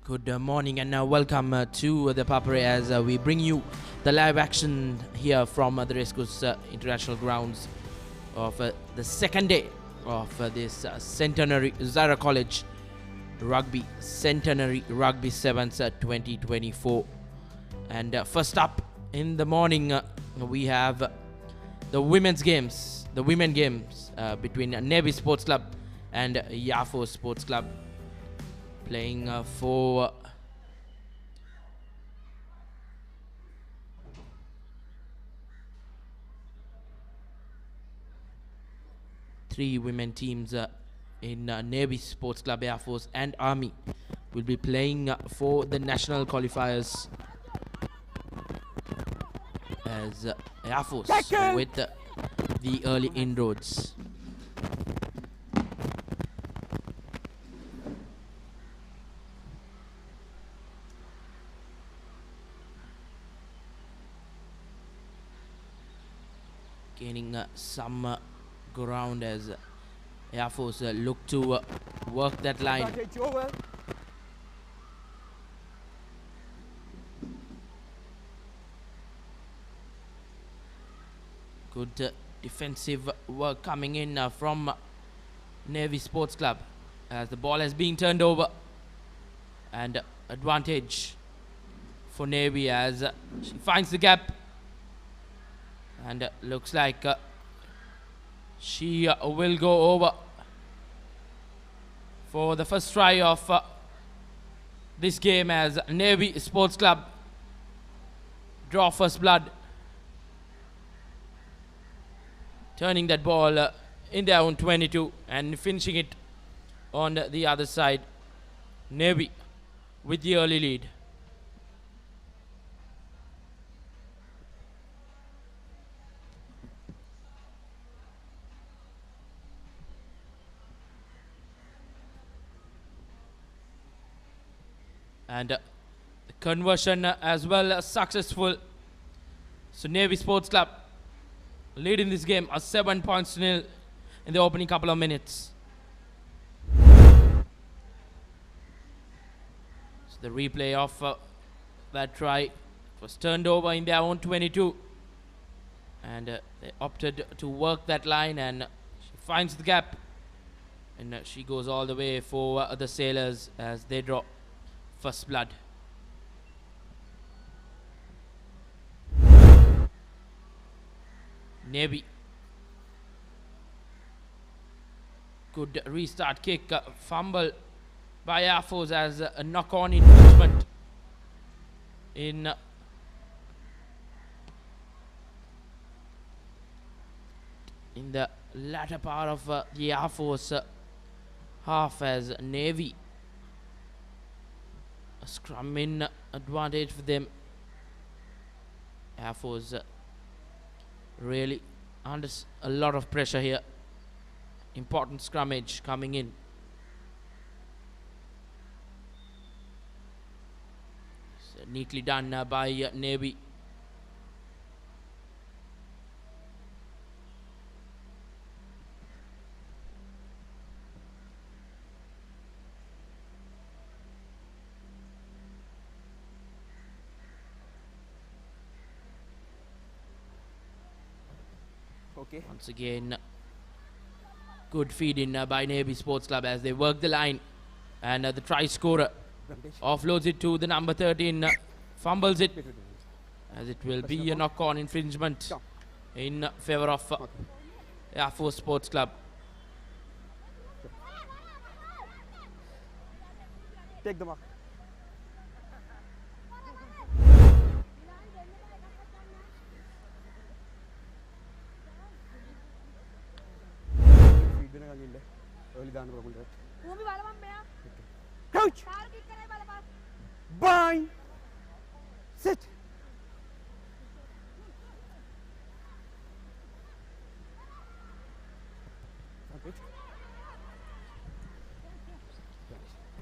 Good morning and welcome to the Papare as we bring you the live action here from the Racecourse International Grounds of the second day of this Centenary Zahira College Rugby Centenary Rugby Sevens 2024. And first up in the morning we have the women games between Navy Sports Club and Yafo Sports Club, playing for three women teams in Navy Sports Club, Air Force and Army will be playing for the national qualifiers as Air Force with the early inroads. Gaining some ground as Air Force look to work that line. Good defensive work coming in from Navy Sports Club as the ball has been turned over, and advantage for Navy as she finds the gap. And looks like she will go over for the first try of this game as Navy Sports Club draw first blood, turning that ball in their own 22 and finishing it on the other side. Navy with the early lead. And the conversion as well successful. So Navy Sports Club leading this game 7 points to nil in the opening couple of minutes. So the replay of that try was turned over in their own 22, and they opted to work that line, and she finds the gap, and she goes all the way for the Sailors as they draw first blood. Navy. Good restart kick, fumble by Air Force as a knock-on infringement in the latter part of the Air Force half as Navy. Scrum in advantage for them. Air Force really under a lot of pressure here. Important scrummage coming in. So neatly done by Navy. Okay. Once again, good feed in by Navy Sports Club as they work the line, and the try scorer offloads it to the number 13, fumbles it as it will be a knock-on infringement in favor of Air Force Sports Club. Take the mark. Coach! Bind! Sit!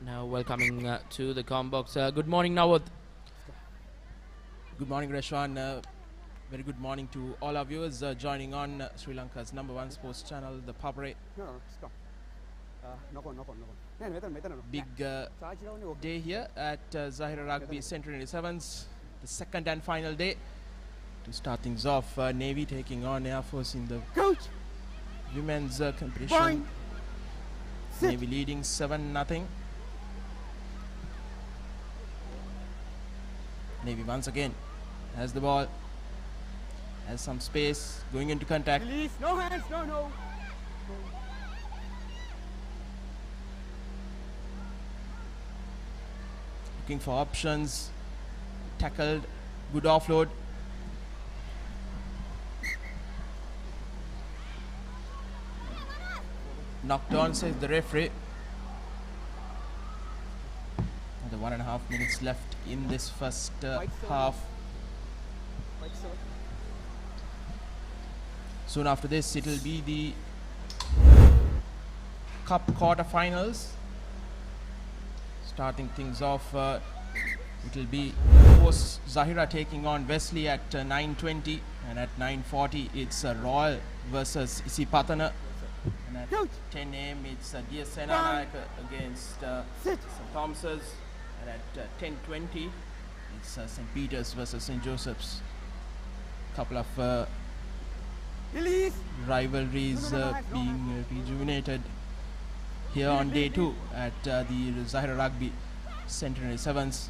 Now welcoming to the comm box. Good morning, Nawad. Good morning, Rashwan. Very good morning to all our viewers joining on Sri Lanka's #1 sports channel, the Papare. No, stop. Knock on. Big day here at Zahira Rugby Centenary Sevens, the second and final day. To start things off, Navy taking on Air Force in the women's competition. Navy leading 7-0. Navy once again has the ball, has some space, going into contact. Release, no hands, no. Looking for options, tackled, good offload. Knocked on, says the referee. The 1.5 minutes left in this first half. Soon after this, it will be the Cup quarterfinals. Starting things off, it will be, of course, Zahira taking on Wesley at 9:20, and at 9:40 it's Royal versus Isipatana. And at 10 a.m. it's DS Senanayaka against St. Thomas's, and at 10:20 it's St. Peter's versus St. Joseph's. Couple of rivalries being rejuvenated here on day 2 at the Zahira Rugby Centenary Sevens.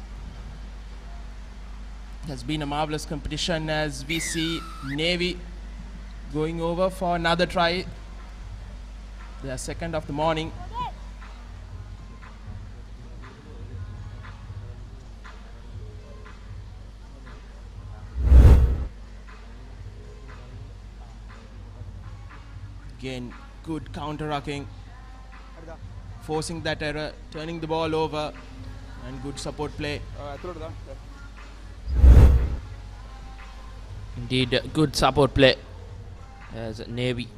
It has been a marvelous competition as we see Navy going over for another try. Their second of the morning. Again, good counter-rucking, forcing that error, turning the ball over, and good support play. Indeed, good support play as Navy.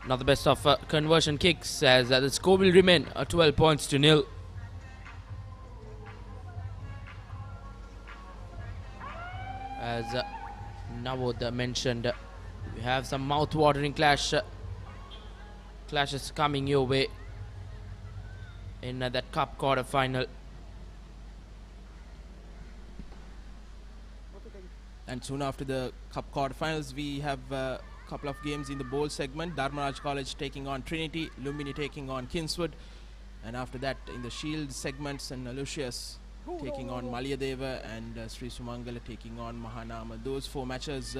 Not the best of conversion kicks, as the score will remain 12 points to nil. As Navod mentioned, we have some mouth-watering clashes coming your way in that Cup quarter-final. And soon after the Cup quarterfinals, we have a couple of games in the bowl segment. Dharmaraj College taking on Trinity, Lumbini taking on Kingswood, and after that in the Shield segments, and Lucius taking on Malyadeva, and Sri Sumangala taking on Mahanama. Those 4 matches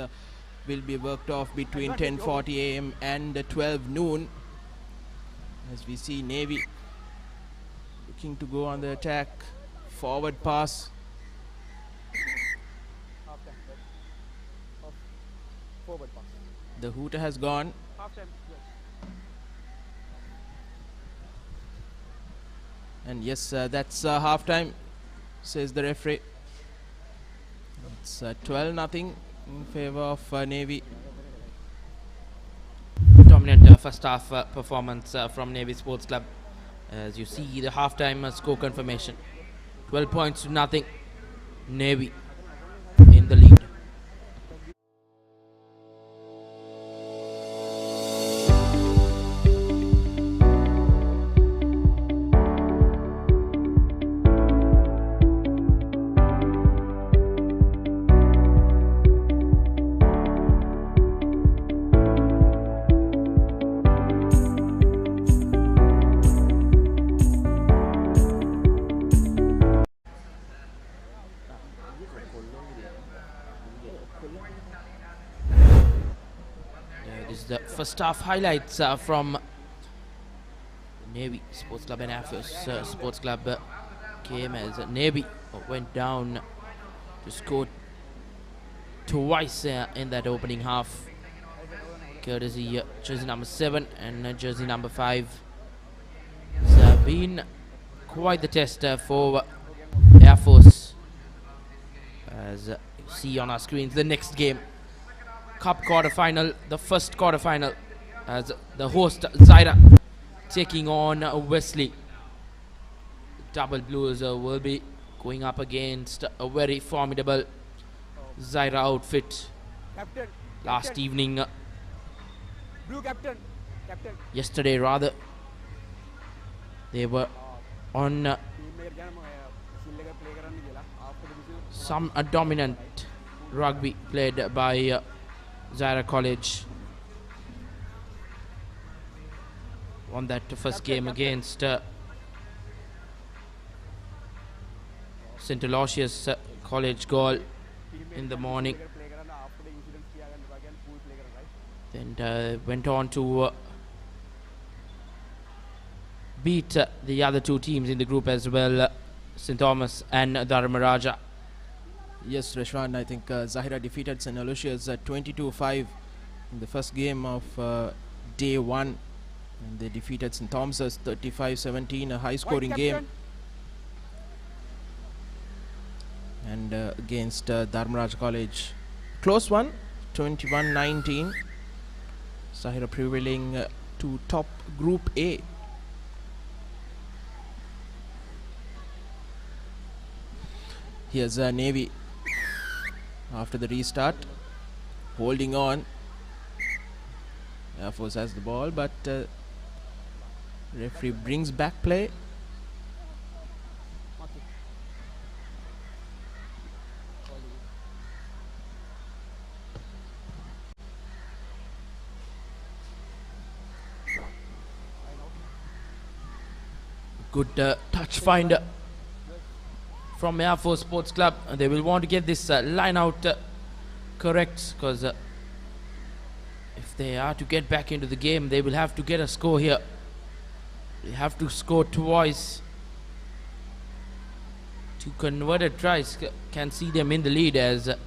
will be worked off between 10:40 a.m. and 12 noon. As we see Navy looking to go on the attack, forward pass. Forward pass. The hooter has gone. Half-time, yes. And yes, that's half-time, says the referee. It's 12-0 in favor of Navy. Dominant first half performance from Navy Sports Club. As you see the half-time score confirmation. 12 points to nothing. Navy in the lead. The first half highlights from Navy Sports Club and Air Force Sports Club came as Navy went down to score twice in that opening half, courtesy jersey number 7 and jersey number 5. It's been quite the test for Air Force, as you see on our screens. The next game, Cup quarterfinal, the first quarterfinal, as the host Zahira taking on Wesley. Double Blues will be going up against a very formidable Zahira outfit. Captain. Last evening, Blue captain. Captain. yesterday rather. They were on Team එක ගැන whistle එක play කරන්න කියලා. After the whistle some dominant rugby played by Zahira College. Won that first game against St. Aloysius College goal in the morning. play කරන්න after the incident කියාගන්න එපා කියන්නේ full play කරන්න right. Then went on to beat the other two teams in the group as well, St. Thomas and Dharmaraja. Yes, Rashwan, I think Zahira defeated St. Aloysius 22-5 in the first game of day one. And they defeated St. Thomas's 35-17, a high-scoring White game. captain. And against Dharmaraj College, close one, 21-19. Zahira prevailing to top Group A. Here's Navy after the restart, holding on. Air Force has the ball, but referee brings back play. Good touch finder from Air Force Sports Club. They will want to get this line out correct, because if they are to get back into the game, they will have to get a score here. They have to score twice. Two converted tries can see them in the lead, as a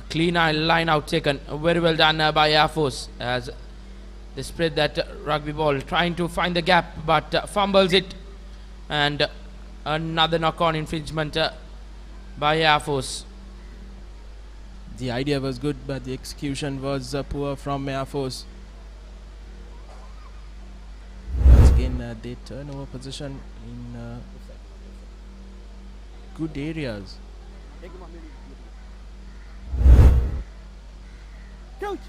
clean line out taken. Very well done by Air Force, as they spread that rugby ball, trying to find the gap, but fumbles it. And another knock-on infringement by Air Force. The idea was good, but the execution was poor from Air Force. Once again, they turn over position in good areas. Take him on, maybe. Coach.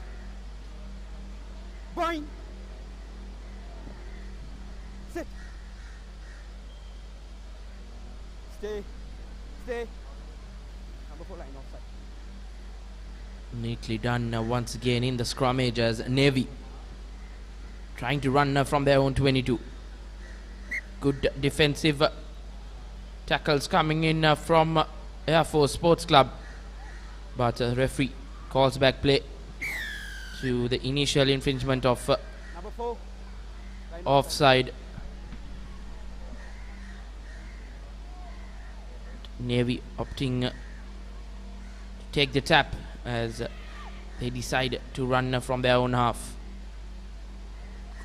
Bind. Sit. Stay. Stay. Number 4 line offside. Neatly done once again in the scrummage, as Navy trying to run from their own 22. Good defensive tackles coming in from Air Force Sports Club, but referee calls back play to the initial infringement of Number 4 line offside. Navy opting to take the tap, as they decide to run from their own half.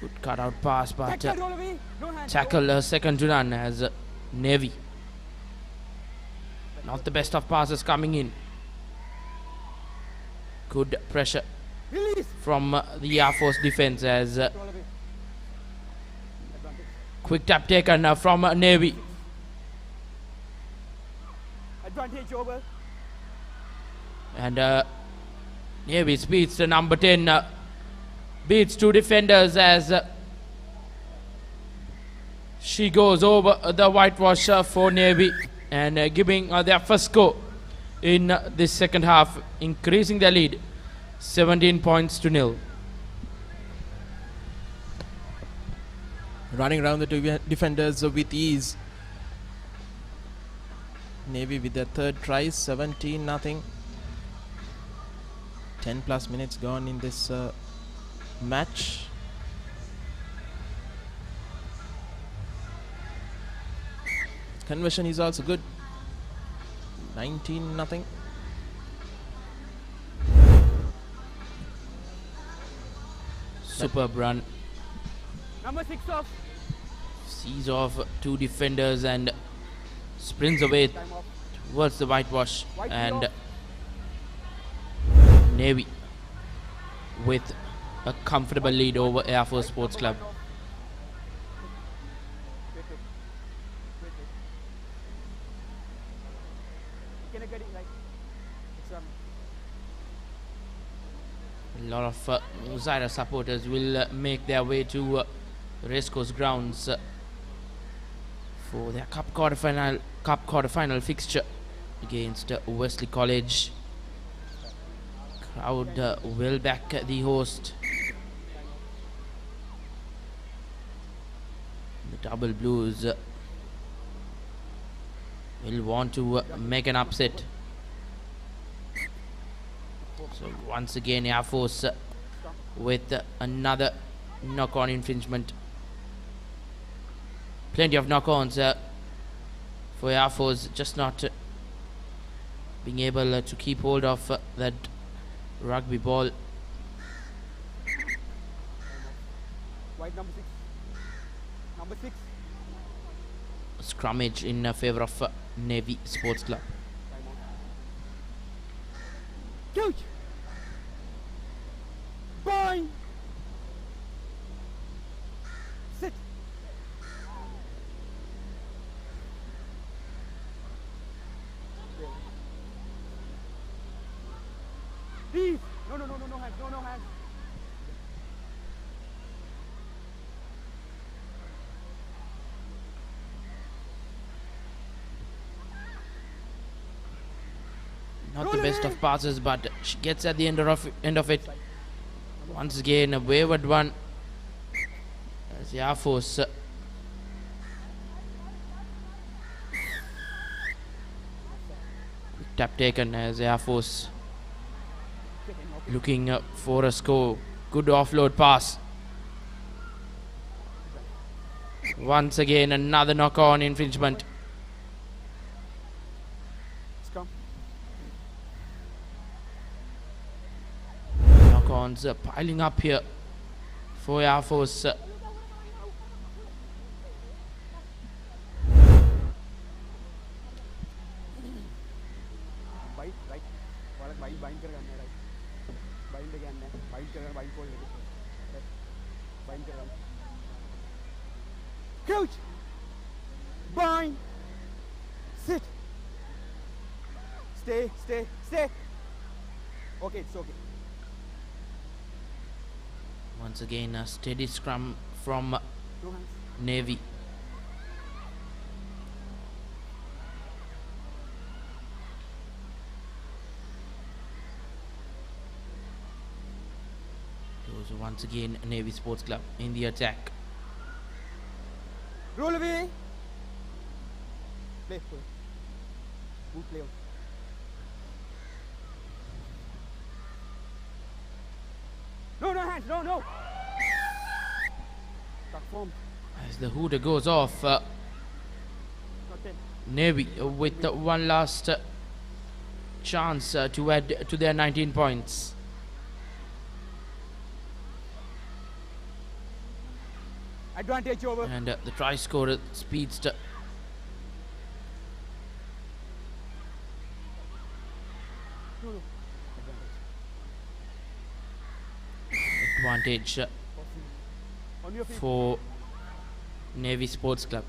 Good cut out pass, but Take that roll away. No hands. tackle second to none, as Navy. Not the best of passes coming in. Good pressure Release. from the Air Force defense, as Roll away. Advantage. quick tap taken from Navy. Advantage over. And Navy beats the number 10, beats two defenders, as she goes over the whitewash for Navy, and giving their first score in this second half, increasing their lead 17 points to 0. Running around the two defenders with ease. Navy with their third try, 17-0. 10 plus minutes gone in this match. Conversion is also good. 19-0. Superb run. Number 6 off. Sees off two defenders and sprints away Time off. towards the whitewash, White and off. Navy with a comfortable lead over Air Force Sports Club. Wait, wait. Wait, wait. Can I get it right? It's A lot of Zahira supporters will make their way to Racecourse grounds for their cup quarterfinal fixture against Wesley College. Crowd will back the host. The Double Blues will want to make an upset. So once again Air Force with another knock-on infringement. Plenty of knock-ons for Air Force, just not being able to keep hold of that rugby ball. White number 6. Number 6. Scrummage in favor of Navy Sports Club. Coach! Bind! Sit! Please! No hands, no hands. Not the best of passes, but she gets at the end of it. Once again, a wayward one as the Air Force tap taken as the Air Force looking for a score. Good offload pass. Once again, another knock-on infringement. Knock-ons piling up here for Air Force. Bind कर करना है right. Bind again है. Bind कर bind खोल लेंगे. Bind कर. Coach. Bind. Sit. Stay. Okay, it's okay. Once again, a steady scrum from No hands. Navy. So once again, Navy Sports Club in the attack. Roll away. Play. Good play. No hands. No. Tuck form. As the hooter goes off, Not 10. Navy with one last chance to add to their 19 points. Advantage over. And the try scorer speeds to No. advantage On your feet. for Navy Sports Club.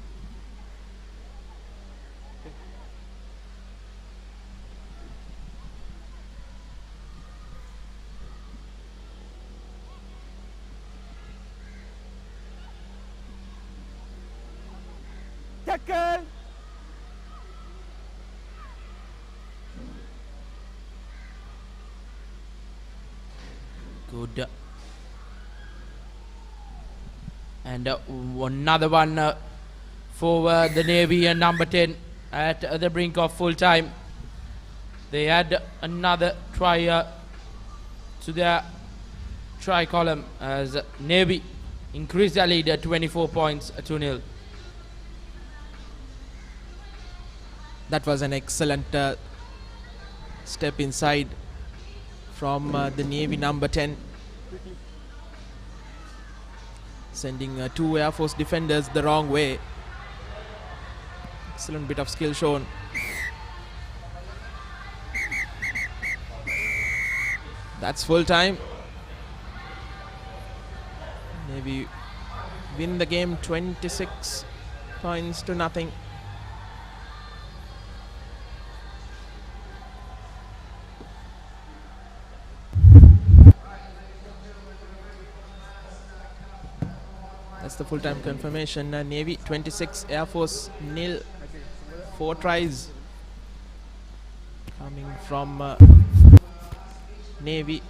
Tackle. Good. And another one for the Navy and number 10 at the brink of full time. They add another try to their try column as Navy increase their lead at 24 points to 0. That was an excellent step inside from the Navy number 10, sending two Air Force defenders the wrong way. Excellent bit of skill shown. That's full time. Navy win the game 26 points to nothing. full-time confirmation. Navy 26, Air Force nil. 4 tries coming from Navy.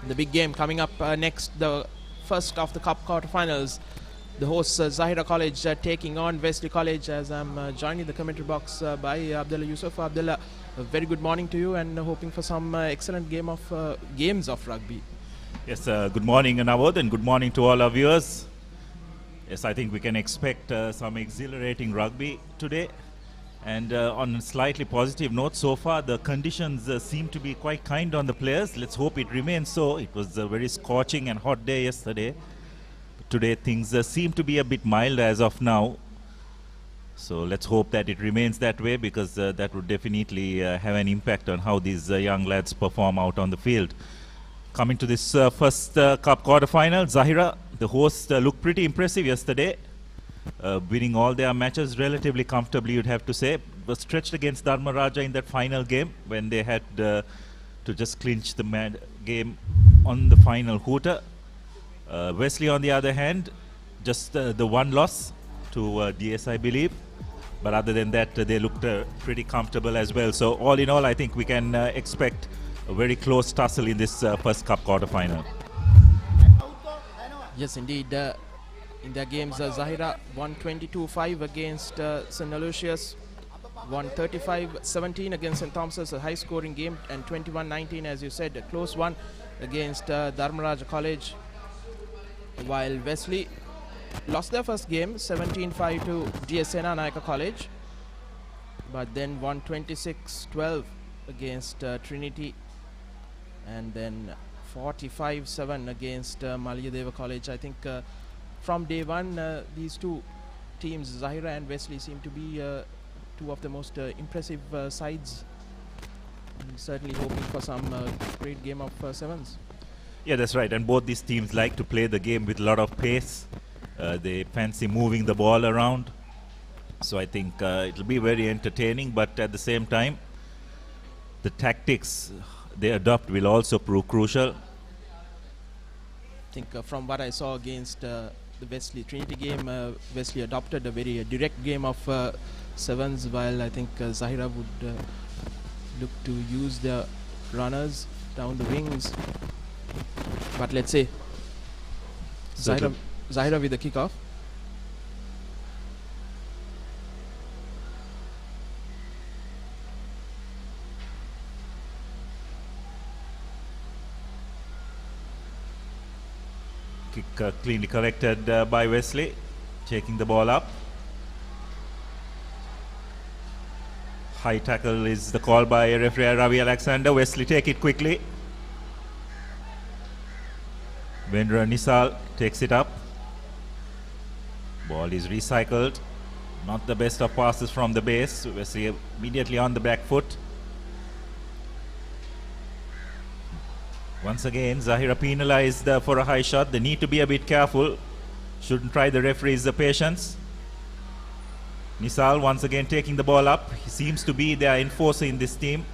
The big game coming up next, the first of the Cup quarterfinals. The hosts Zahira College taking on Wesley College, as I'm joined in the commentary box by Abdullah Yusuf. Abdullah, a very good morning to you, and hoping for some excellent games of rugby. Yes, good morning, Nawad, and good morning to all our viewers. Yes, I think we can expect some exhilarating rugby today. And on a slightly positive note, so far the conditions seem to be quite kind on the players. Let's hope it remains so. It was a very scorching and hot day yesterday. But today things seem to be a bit mild as of now. So let's hope that it remains that way, because that would definitely have an impact on how these young lads perform out on the field. Coming to this first Cup quarterfinal, Zahira, the hosts, looked pretty impressive yesterday. Winning all their matches relatively comfortably, you'd have to say. Was stretched against Dharma Raja in that final game when they had to just clinch the game on the final hooter. Wesley, on the other hand, just the one loss to DS, I believe. But other than that, they looked pretty comfortable as well. So all in all, I think we can expect a very close tussle in this first Cup quarterfinal. Yes, indeed. In their games, Zahira won 22-5 against St. Aloysius, won 35-17 against St. Thomas's, a high-scoring game, and 21-19, as you said, a close one against Dharmaraja College, while Wesley lost their first game, 17-5 to DS Senanayaka College, but then won 26-12 against Trinity, and then 45-7 against Malayadeva College. I think from day one, these two teams, Zahira and Wesley, seem to be two of the most impressive sides. I'm certainly hoping for some great game of sevens. Yeah, that's right. And both these teams like to play the game with a lot of pace. They fancy moving the ball around. So I think it'll be very entertaining. But at the same time, the tactics they adopt will also prove crucial. I think from what I saw against the Wesley Trinity game, Wesley adopted a very direct game of sevens, while I think Zahira would look to use the runners down the wings. But let's say Zahira with the kickoff. Kick cleanly collected by Wesley, taking the ball up. High tackle is the call by referee Ravi Alexander. Wesley take it quickly. Vendra Nisal takes it up. Ball is recycled. Not the best of passes from the base. Wesley immediately on the back foot. Once again, Zahira penalized for a high shot. They need to be a bit careful. Shouldn't try the referee's patience. Nisal once again taking the ball up. He seems to be their enforcer in this team.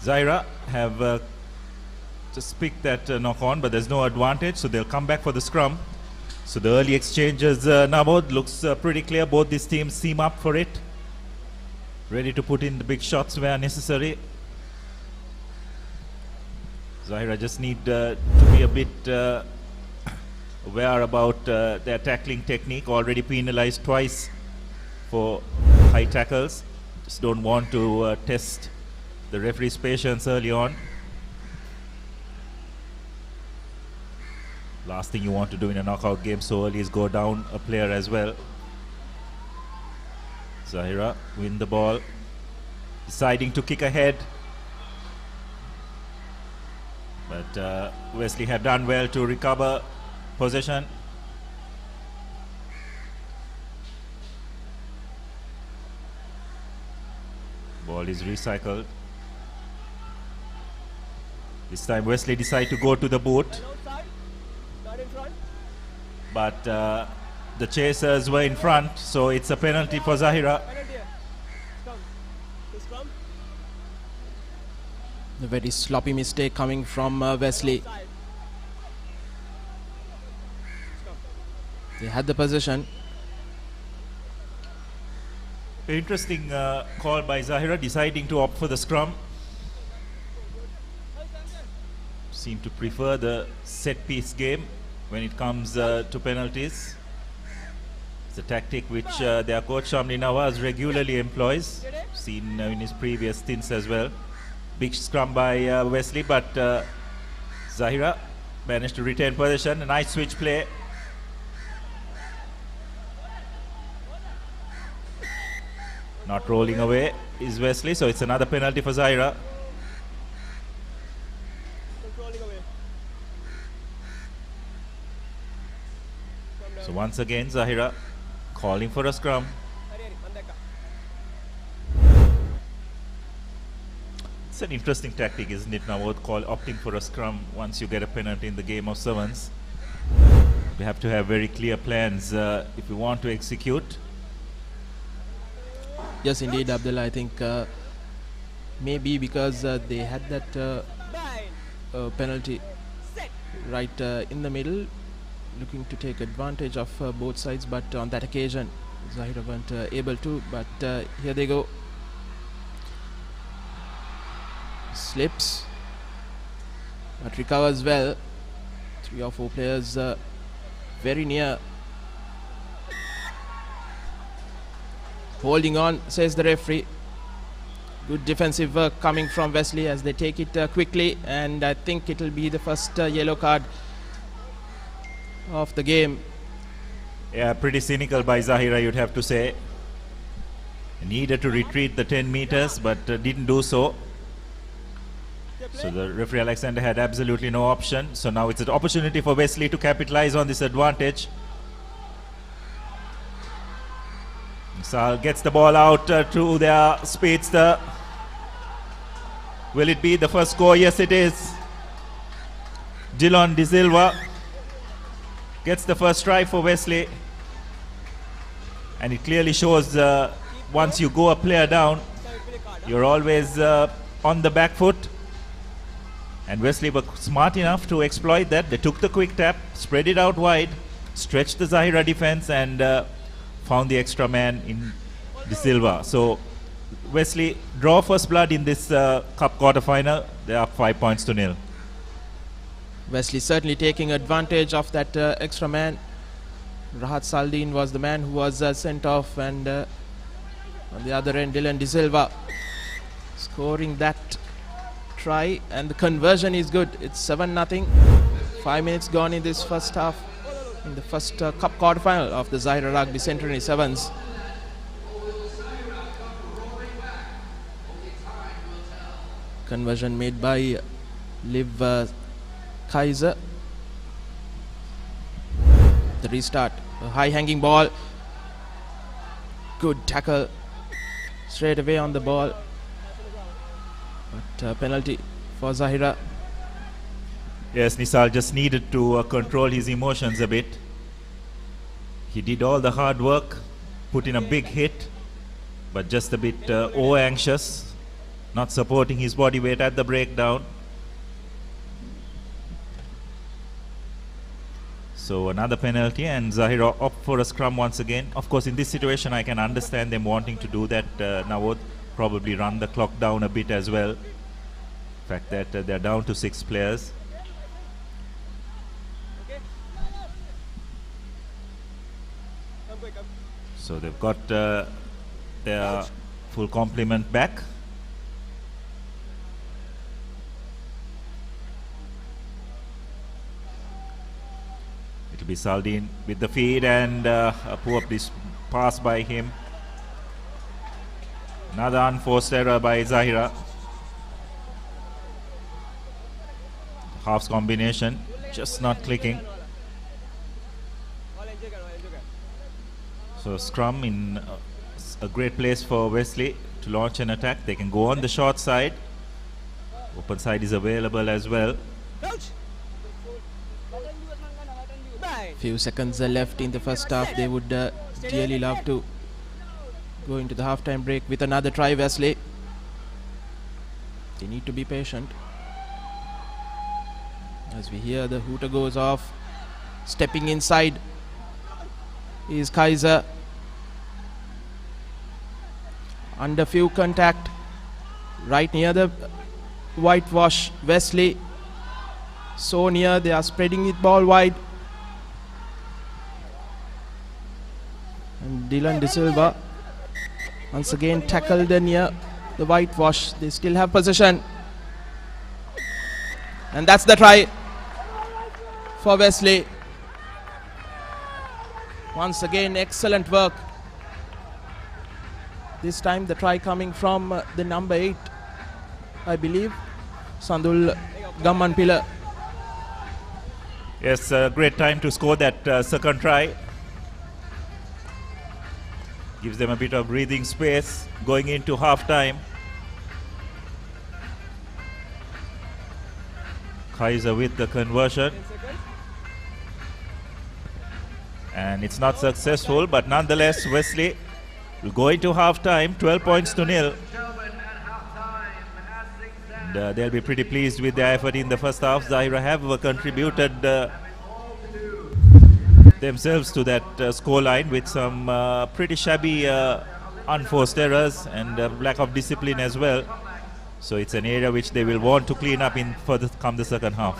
Zahira have just picked that knock on, but there's no advantage, so they'll come back for the scrum. So the early exchanges, Nabod, looks pretty clear. Both these teams seem up for it. Ready to put in the big shots where necessary. Zahira just need to be a bit aware about their tackling technique. Already penalized twice for high tackles. Just don't want to test the referee's patience early on. Last thing you want to do in a knockout game so early is go down a player as well. Zahira win the ball, deciding to kick ahead. But Wesley had done well to recover possession. Ball is recycled. This time Wesley decided to go to the boot. But the chasers were in front, so it's a penalty for Zahira. A very sloppy mistake coming from Wesley. They had the possession. Interesting call by Zahira, deciding to opt for the scrum. Seem to prefer the set piece game when it comes to penalties. It's a tactic which their coach Shamli Nawaz regularly employs, seen in his previous stints as well. Big scrum by Wesley, but Zahira managed to retain possession. A nice switch play. Not rolling away is Wesley, so it's another penalty for Zahira. So once again Zahira calling for a scrum. It's an interesting tactic, isn't it, now, opting for a scrum once you get a penalty in the game of sevens. We have to have very clear plans if we want to execute. Yes, indeed, Abdullah. I think maybe because they had that penalty right in the middle, looking to take advantage of both sides, but on that occasion Zahira weren't able to. But here they go. Slips, but recovers well. 3 or 4 players very near. Holding on, says the referee. Good defensive work coming from Wesley as they take it quickly, and I think it will be the first yellow card of the game. Yeah, pretty cynical by Zahira, you'd have to say. Needed to retreat the 10 meters, but didn't do so. So the referee Alexander had absolutely no option. So now it's an opportunity for Wesley to capitalize on this advantage. Sal gets the ball out to their speedster. Will it be the first score? Yes, it is. Dylan De Silva gets the first try for Wesley. And it clearly shows once you go a player down, you're always on the back foot. And Wesley were smart enough to exploit that. They took the quick tap, spread it out wide, stretched the Zahira defense, and found the extra man in De Silva. So Wesley draw first blood in this cup quarter-final. They're up 5-0. Wesley certainly taking advantage of that extra man. Rahat Saldin was the man who was sent off, and on the other end Dylan De Silva scoring that try, and the conversion is good. It's 7-0. 5 minutes gone in this first half, in the first cup quarterfinal of the Zahira Rugby Centenary Sevens. Conversion made by Liv Kaiser. The restart, a high hanging ball, good tackle straight away on the ball, but penalty for Zahira. Yes, Nisal just needed to control his emotions a bit. He did all the hard work, put in a big hit, but just a bit over-anxious, not supporting his body weight at the breakdown. So another penalty, and Zahira opt for a scrum once again. Of course, in this situation, I can understand them wanting to do that. Now probably run the clock down a bit as well. The fact that they're down to 6 players. So they've got their full complement back. It'll be Saldin with the feed, and a poor pass by him. Another unforced error by Zahira. Halves combination just not clicking. So scrum in a great place for Wesley to launch an attack. They can go on the short side. Open side is available as well. Few seconds left in the first half. They would dearly love to go into the halftime break with another try. Wesley, they need to be patient. As we hear the hooter goes off, stepping inside is Kaiser. Under few contact, right near the whitewash. Wesley, so near, they are spreading it ball wide. And Dylan De Silva once again tackled near the whitewash. They still have possession. And that's the try for Wesley. Once again, excellent work. This time the try coming from the number 8, I believe, Sandul Gammanpila. Yes, great time to score that second try. Gives them a bit of breathing space going into half time. Kaiser with the conversion. And it's not successful, but nonetheless, Wesley will go into half time, 12 points to nil. And, they'll be pretty pleased with their effort in the first half. Zahira have contributed themselves to that scoreline with some pretty shabby unforced errors and lack of discipline as well. So it's an area which they will want to clean up in further come the second half.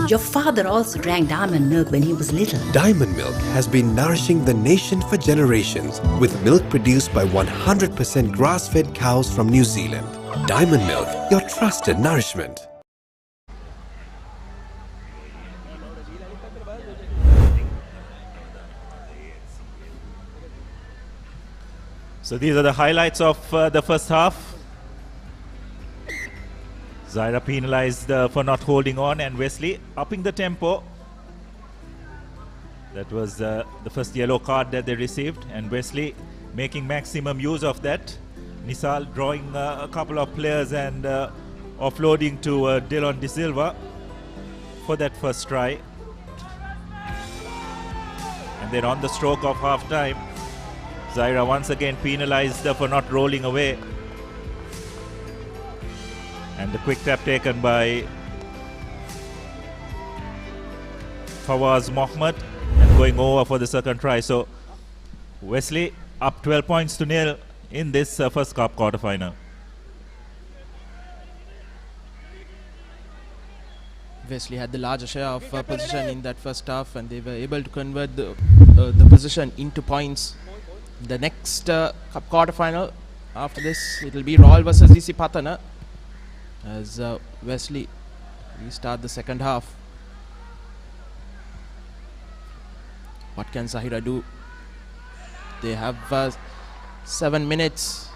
Your father also drank diamond milk when he was little. Diamond milk has been nourishing the nation for generations with milk produced by 100% grass-fed cows from New Zealand. Diamond milk, your trusted nourishment. So these are the highlights of the first half. Zahira penalized for not holding on, and Wesley upping the tempo. That was the first yellow card that they received, and Wesley making maximum use of that. Nisal drawing a couple of players and offloading to Dylan De Silva for that first try. And then on the stroke of half time, Zahira once again penalized for not rolling away. And the quick tap taken by Fawaz Mohammed and going over for the second try. So Wesley up 12 points to nil in this first cup quarterfinal. Wesley had the larger share of position in that first half, and they were able to convert the position into points. The next cup quarterfinal after this, it will be Royal versus DC Patana, as Wesley restart the second half. What can Zahira do? They have 7 minutes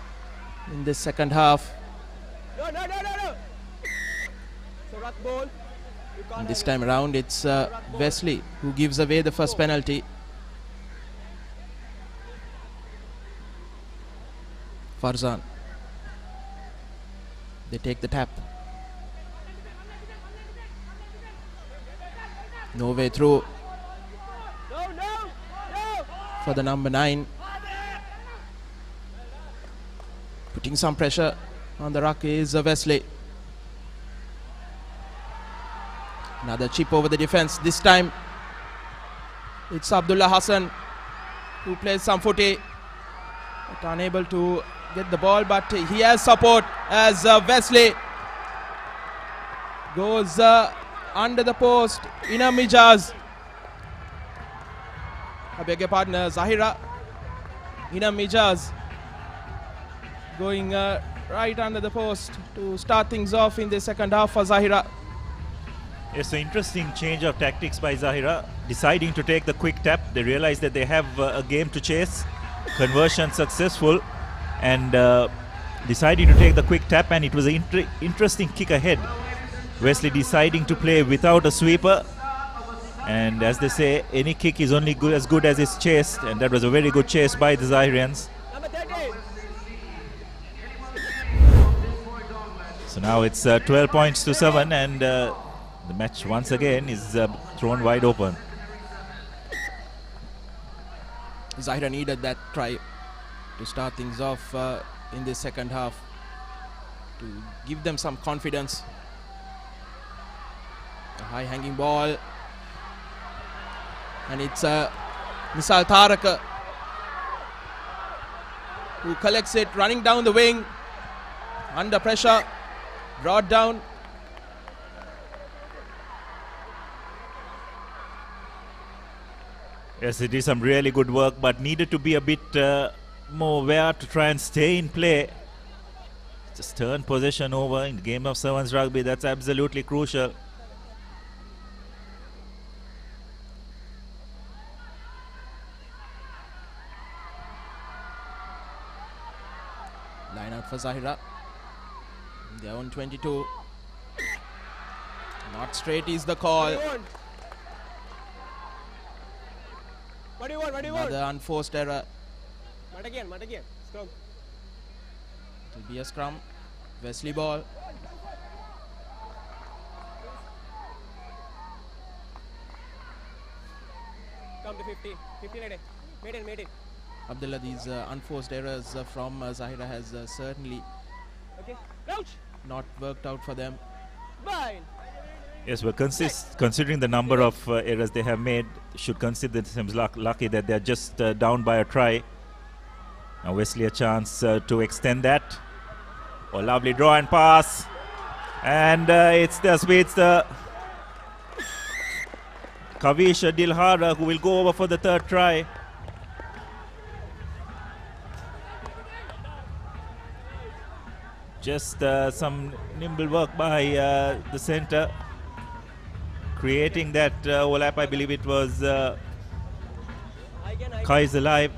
in this second half. And this time around it's Wesley who gives away the first penalty. Farzan. They take the tap. No way through for the number 9. Putting some pressure on the ruck is Wesley. Another chip over the defense. This time it's Abdullah Hassan who plays some footy, but unable to get the ball, but he has support as Wesley goes under the post. Ina Mijaz, I beg your pardon, Zahira. Ina Mijaz going right under the post to start things off in the second half for Zahira. It's an interesting change of tactics by Zahira, deciding to take the quick tap. They realize that they have a game to chase. Conversion successful, and deciding to take the quick tap, and it was an interesting kick ahead. Wesley deciding to play without a sweeper, and as they say, any kick is only as good as it's chased, and that was a very good chase by the Zahirians. So now it's 12 points to 7, and the The match once again is thrown wide open. Zahira needed that try to start things off in the second half to give them some confidence. A high hanging ball, and it's Misal Tharaka who collects it, running down the wing, under pressure, brought down. Yes, it is some really good work, but needed to be a bit more aware to try and stay in play. Just turn possession over in the game of sevens rugby. That's absolutely crucial. Line out for Zahira. They're on 22. Not straight is the call. What do you want? What do you want? Another unforced error. Mat again. Scrum. It will be a scrum. Wesley ball. Come to 50. 50 lady. Made it. Abdullah, these unforced errors from Zahira has certainly Okay. Crouch. not worked out for them. Bind. Yes, we're considering the number of errors they have made, should consider themselves lucky that they're just down by a try. Now Wesley a chance to extend that. Oh, lovely draw and pass. And it's the Kavisha Dilhara who will go over for the third try. Just some nimble work by the center, creating that overlap. I believe it was Kaiser Live.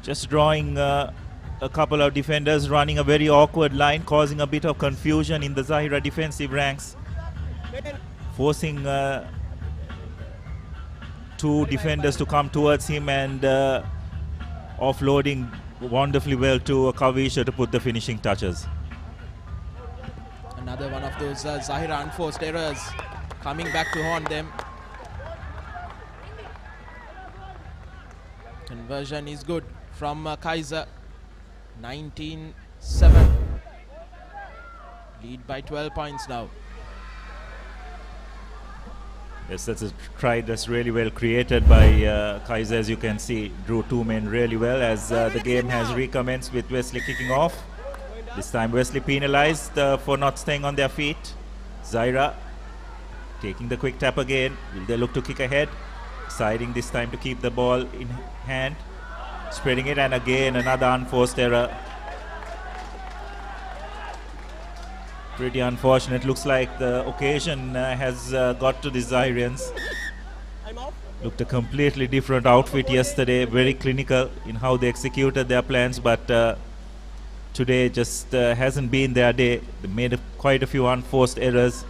Just drawing a couple of defenders, running a very awkward line, causing a bit of confusion in the Zahira defensive ranks, forcing two defenders to come towards him and offloading wonderfully well to Kavisha to put the finishing touches. Another one of those Zahira unforced errors coming back to haunt them. Conversion is good from Kaiser. 19-7. Lead by 12 points now. Yes, that's a try that's really well created by Kaiser. As you can see, drew two men really well as the game has recommenced with Wesley kicking off. This time Wesley penalized for not staying on their feet. Zahira taking the quick tap again. Will they look to kick ahead? Deciding this time to keep the ball in hand. Spreading it, and again another unforced error. Pretty unfortunate. Looks like the occasion has got to the Zahirians. Looked a completely different outfit yesterday. Very clinical in how they executed their plans, but today just hasn't been their day. They made quite a few unforced errors,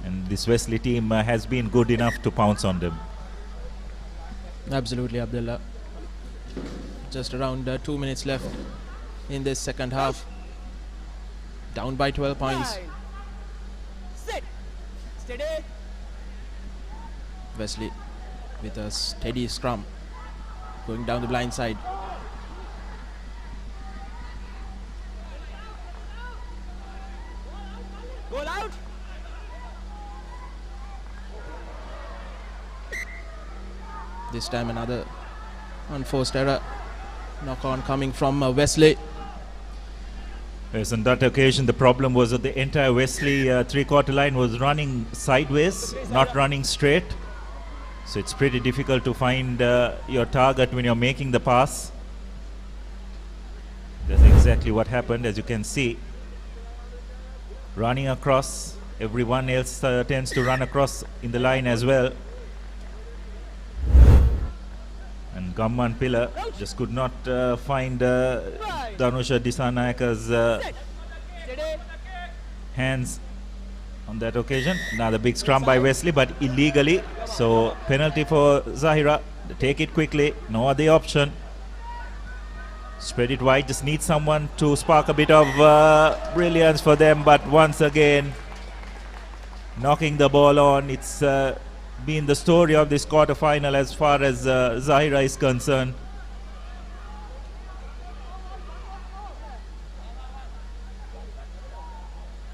and this Wesley team has been good enough to pounce on them. Absolutely, Abdullah. Just around 2 minutes left in this second half. Down by 12 points. Sit. Steady. Wesley with a steady scrum. Going down the blind side. Goal out. This time another unforced error. Knock on coming from Wesley. Yes, on that occasion the problem was that the entire Wesley three-quarter line was running sideways, not running straight. So it's pretty difficult to find your target when you're making the pass. That's exactly what happened, as you can see. Running across, everyone else tends to run across in the line as well. And Gamman Pillar just could not find Danusha Disanayaka's hands on that occasion. Another big scrum by Wesley, but illegally. So penalty for Zahira. They take it quickly, no other option. Spread it wide, just need someone to spark a bit of brilliance for them, but once again knocking the ball on. It's been the story of this quarter-final as far as Zahira is concerned.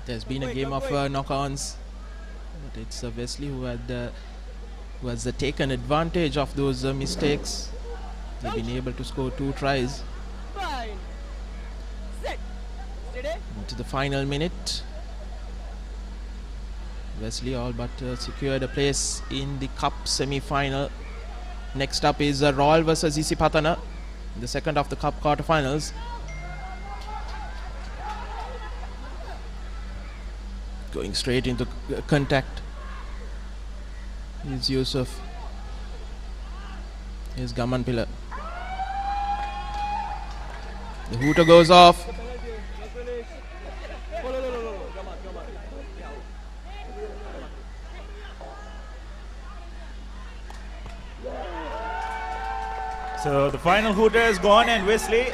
There's been a game of knock-ons, but it's Wesley who has taken advantage of those mistakes. They've been able to score 2 tries. Into the final minute, Wesley all but secured a place in the cup semi-final. Next up is Royal versus Isipatana, the second of the cup quarterfinals. Going straight into contact. Here's Yusuf. Here's Gaman Pillar. The hooter goes off. So the final hooter is gone and Wesley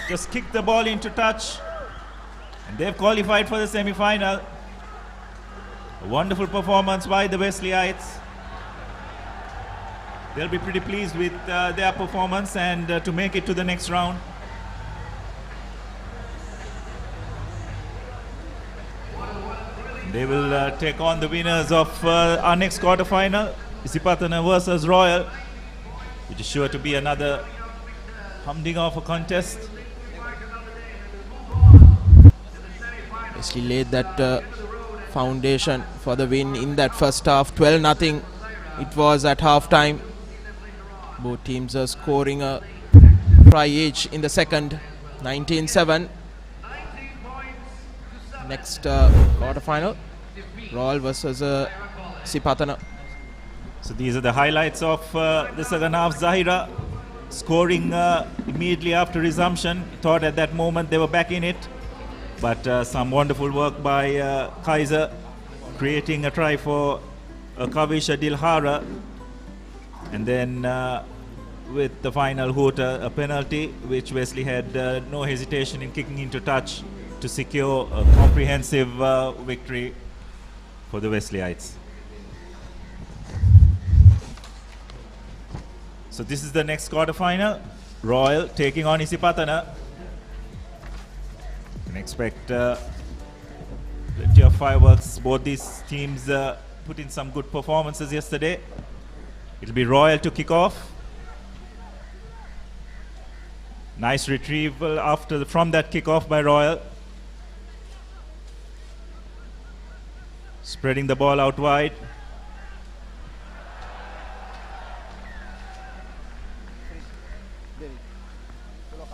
just kicked the ball into touch. And they've qualified for the semi-final. A wonderful performance by the Wesleyites. They'll be pretty pleased with their performance and to make it to the next round. They will take on the winners of our next quarter-final, Isipatana versus Royal, which is sure to be another humdinger of a contest. Wesley laid that foundation for the win in that first half. 12-0 it was at half-time. Both teams are scoring a try each in the second. 19-7. Next quarter-final, Royal versus Isipatana. So these are the highlights of the second half. Zahira scoring immediately after resumption. Thought at that moment they were back in it. But some wonderful work by Kaiser, creating a try for Kavisha Dilhara. And then with the final hooter, a penalty, which Wesley had no hesitation in kicking into touch to secure a comprehensive victory for the Wesleyites. So this is the next quarter-final. Royal taking on Isipatana. You can expect plenty of fireworks. Both these teams put in some good performances yesterday. It'll be Royal to kick off. Nice retrieval from that kickoff by Royal. Spreading the ball out wide.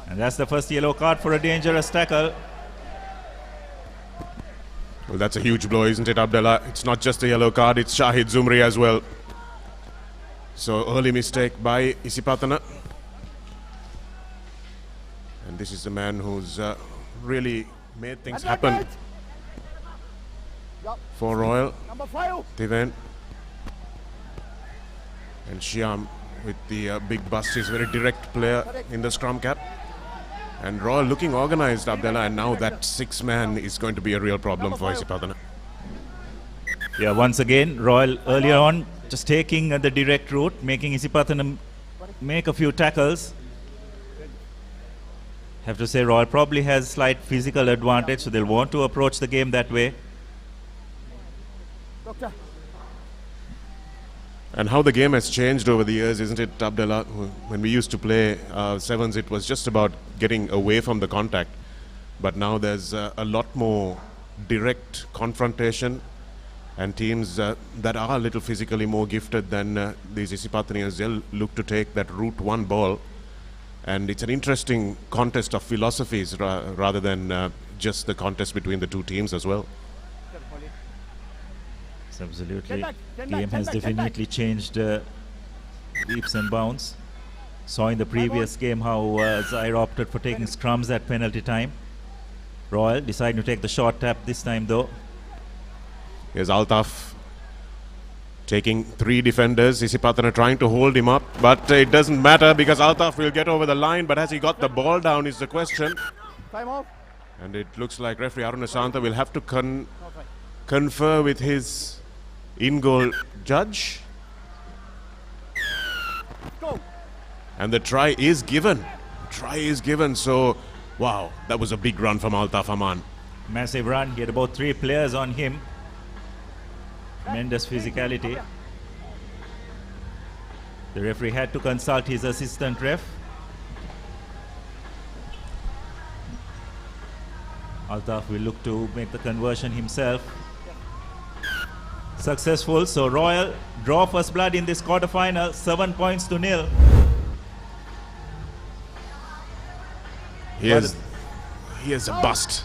And that's the first yellow card for a dangerous tackle. Well, that's a huge blow, isn't it, Abdullah? It's not just a yellow card, it's Shahid Zumri as well. So early mistake by Isipatana. And this is the man who's really made things happen for Royal. Tiven. And Shyam with the big bust is a very direct player in the scrum cap. And Royal looking organised, Abdullah, and now that 6-man is going to be a real problem for Isipatana. Yeah, once again, Royal earlier on just taking the direct route, making Isipatana make a few tackles. Have to say Royal probably has slight physical advantage, so they'll want to approach the game that way. And how the game has changed over the years, isn't it, Abdullah? When we used to play sevens, it was just about getting away from the contact. But now there's a lot more direct confrontation, and teams that are a little physically more gifted than these Isipatanians, they'll look to take that route one ball. And it's an interesting contest of philosophies rather than just the contest between the two teams as well. Absolutely. Game has definitely changed leaps and bounds. Saw in the previous game how Zahira opted for taking scrums at penalty time. Royal deciding to take the short tap this time though. Here's Altaf Taking 3 defenders, Isipatana trying to hold him up, but it doesn't matter because Altaf will get over the line, but has he got the ball down is the question. Time off. And it looks like referee Arunasantha will have to confer with his in-goal judge. Go. And the try is given. So, wow, that was a big run from Altaf Aman. Massive run. He had about 3 players on him. Tremendous physicality. The referee had to consult his assistant ref. Altaf will look to make the conversion himself. Successful. So Royal draw first blood in this quarterfinal. 7 points to 0. Here's a bust.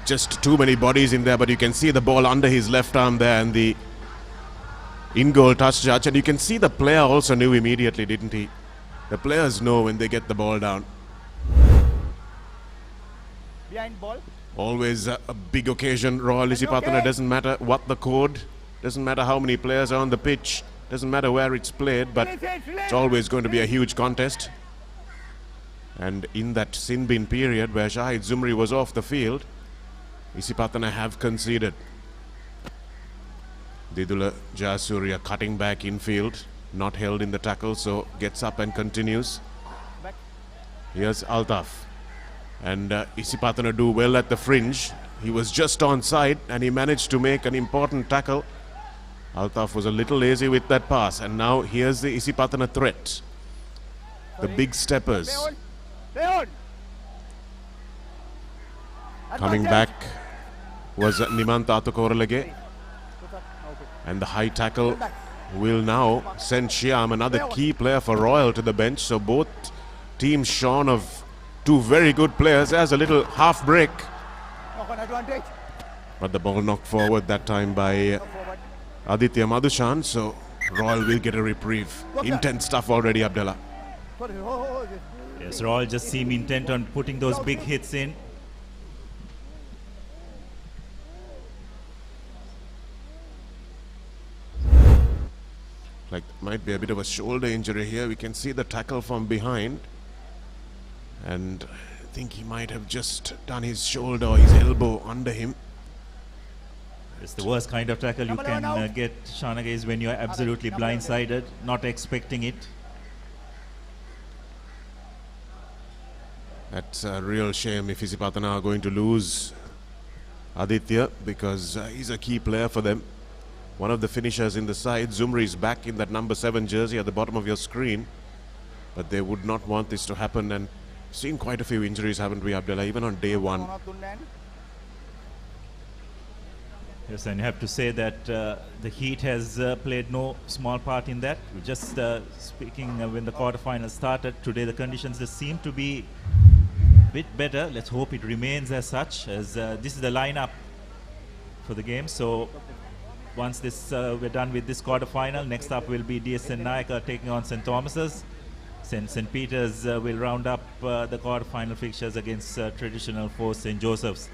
Just too many bodies in there, but you can see the ball under his left arm there and the in-goal touch judge. And you can see the player also knew immediately, didn't he? The players know when they get the ball down. Behind ball. Always a big occasion. Royal Isipatana, doesn't matter what the code, doesn't matter how many players are on the pitch, doesn't matter where it's played, but it's always going to be a huge contest. And in that sin bin period where Shahid Zumri was off the field, Isipatana have conceded. Didula Jayasuriya cutting back infield, not held in the tackle, so gets up and continues. Here's Altaf. And Isipatana do well at the fringe. He was just onside and he managed to make an important tackle. Altaf was a little lazy with that pass, and now here's the Isipatana threat. The big steppers. Coming back was Nimanta Atukoralage. And the high tackle will now send Shyam, another key player for Royal, to the bench. So both teams shorn of 2 very good players. As a little half break. But the ball knocked forward that time by Aditya Madhushan. So Royal will get a reprieve. Intense stuff already, Abdullah. Yes, Royal just seem intent on putting those big hits in. Like, might be a bit of a shoulder injury here. We can see the tackle from behind. And I think he might have just done his shoulder or his elbow under him. It's the worst kind of tackle you can get, Shanaga, is when you're absolutely blindsided, not expecting it. That's a real shame if Isipatana are going to lose Aditya, because he's a key player for them. One of the finishers in the side. Zumri is back in that number 7 jersey at the bottom of your screen. But they would not want this to happen, and seen quite a few injuries, haven't we, Abdullah, even on day 1. Yes, and you have to say that the heat has played no small part in that. We just speaking when the quarterfinals started today, the conditions just seem to be a bit better. Let's hope it remains as such, as this is the lineup for the game. So once this we're done with this quarterfinal, next up will be DSN Nayaka taking on St. Thomas's. St. Peter's will round up the quarterfinal fixtures against traditional foe St. Joseph's.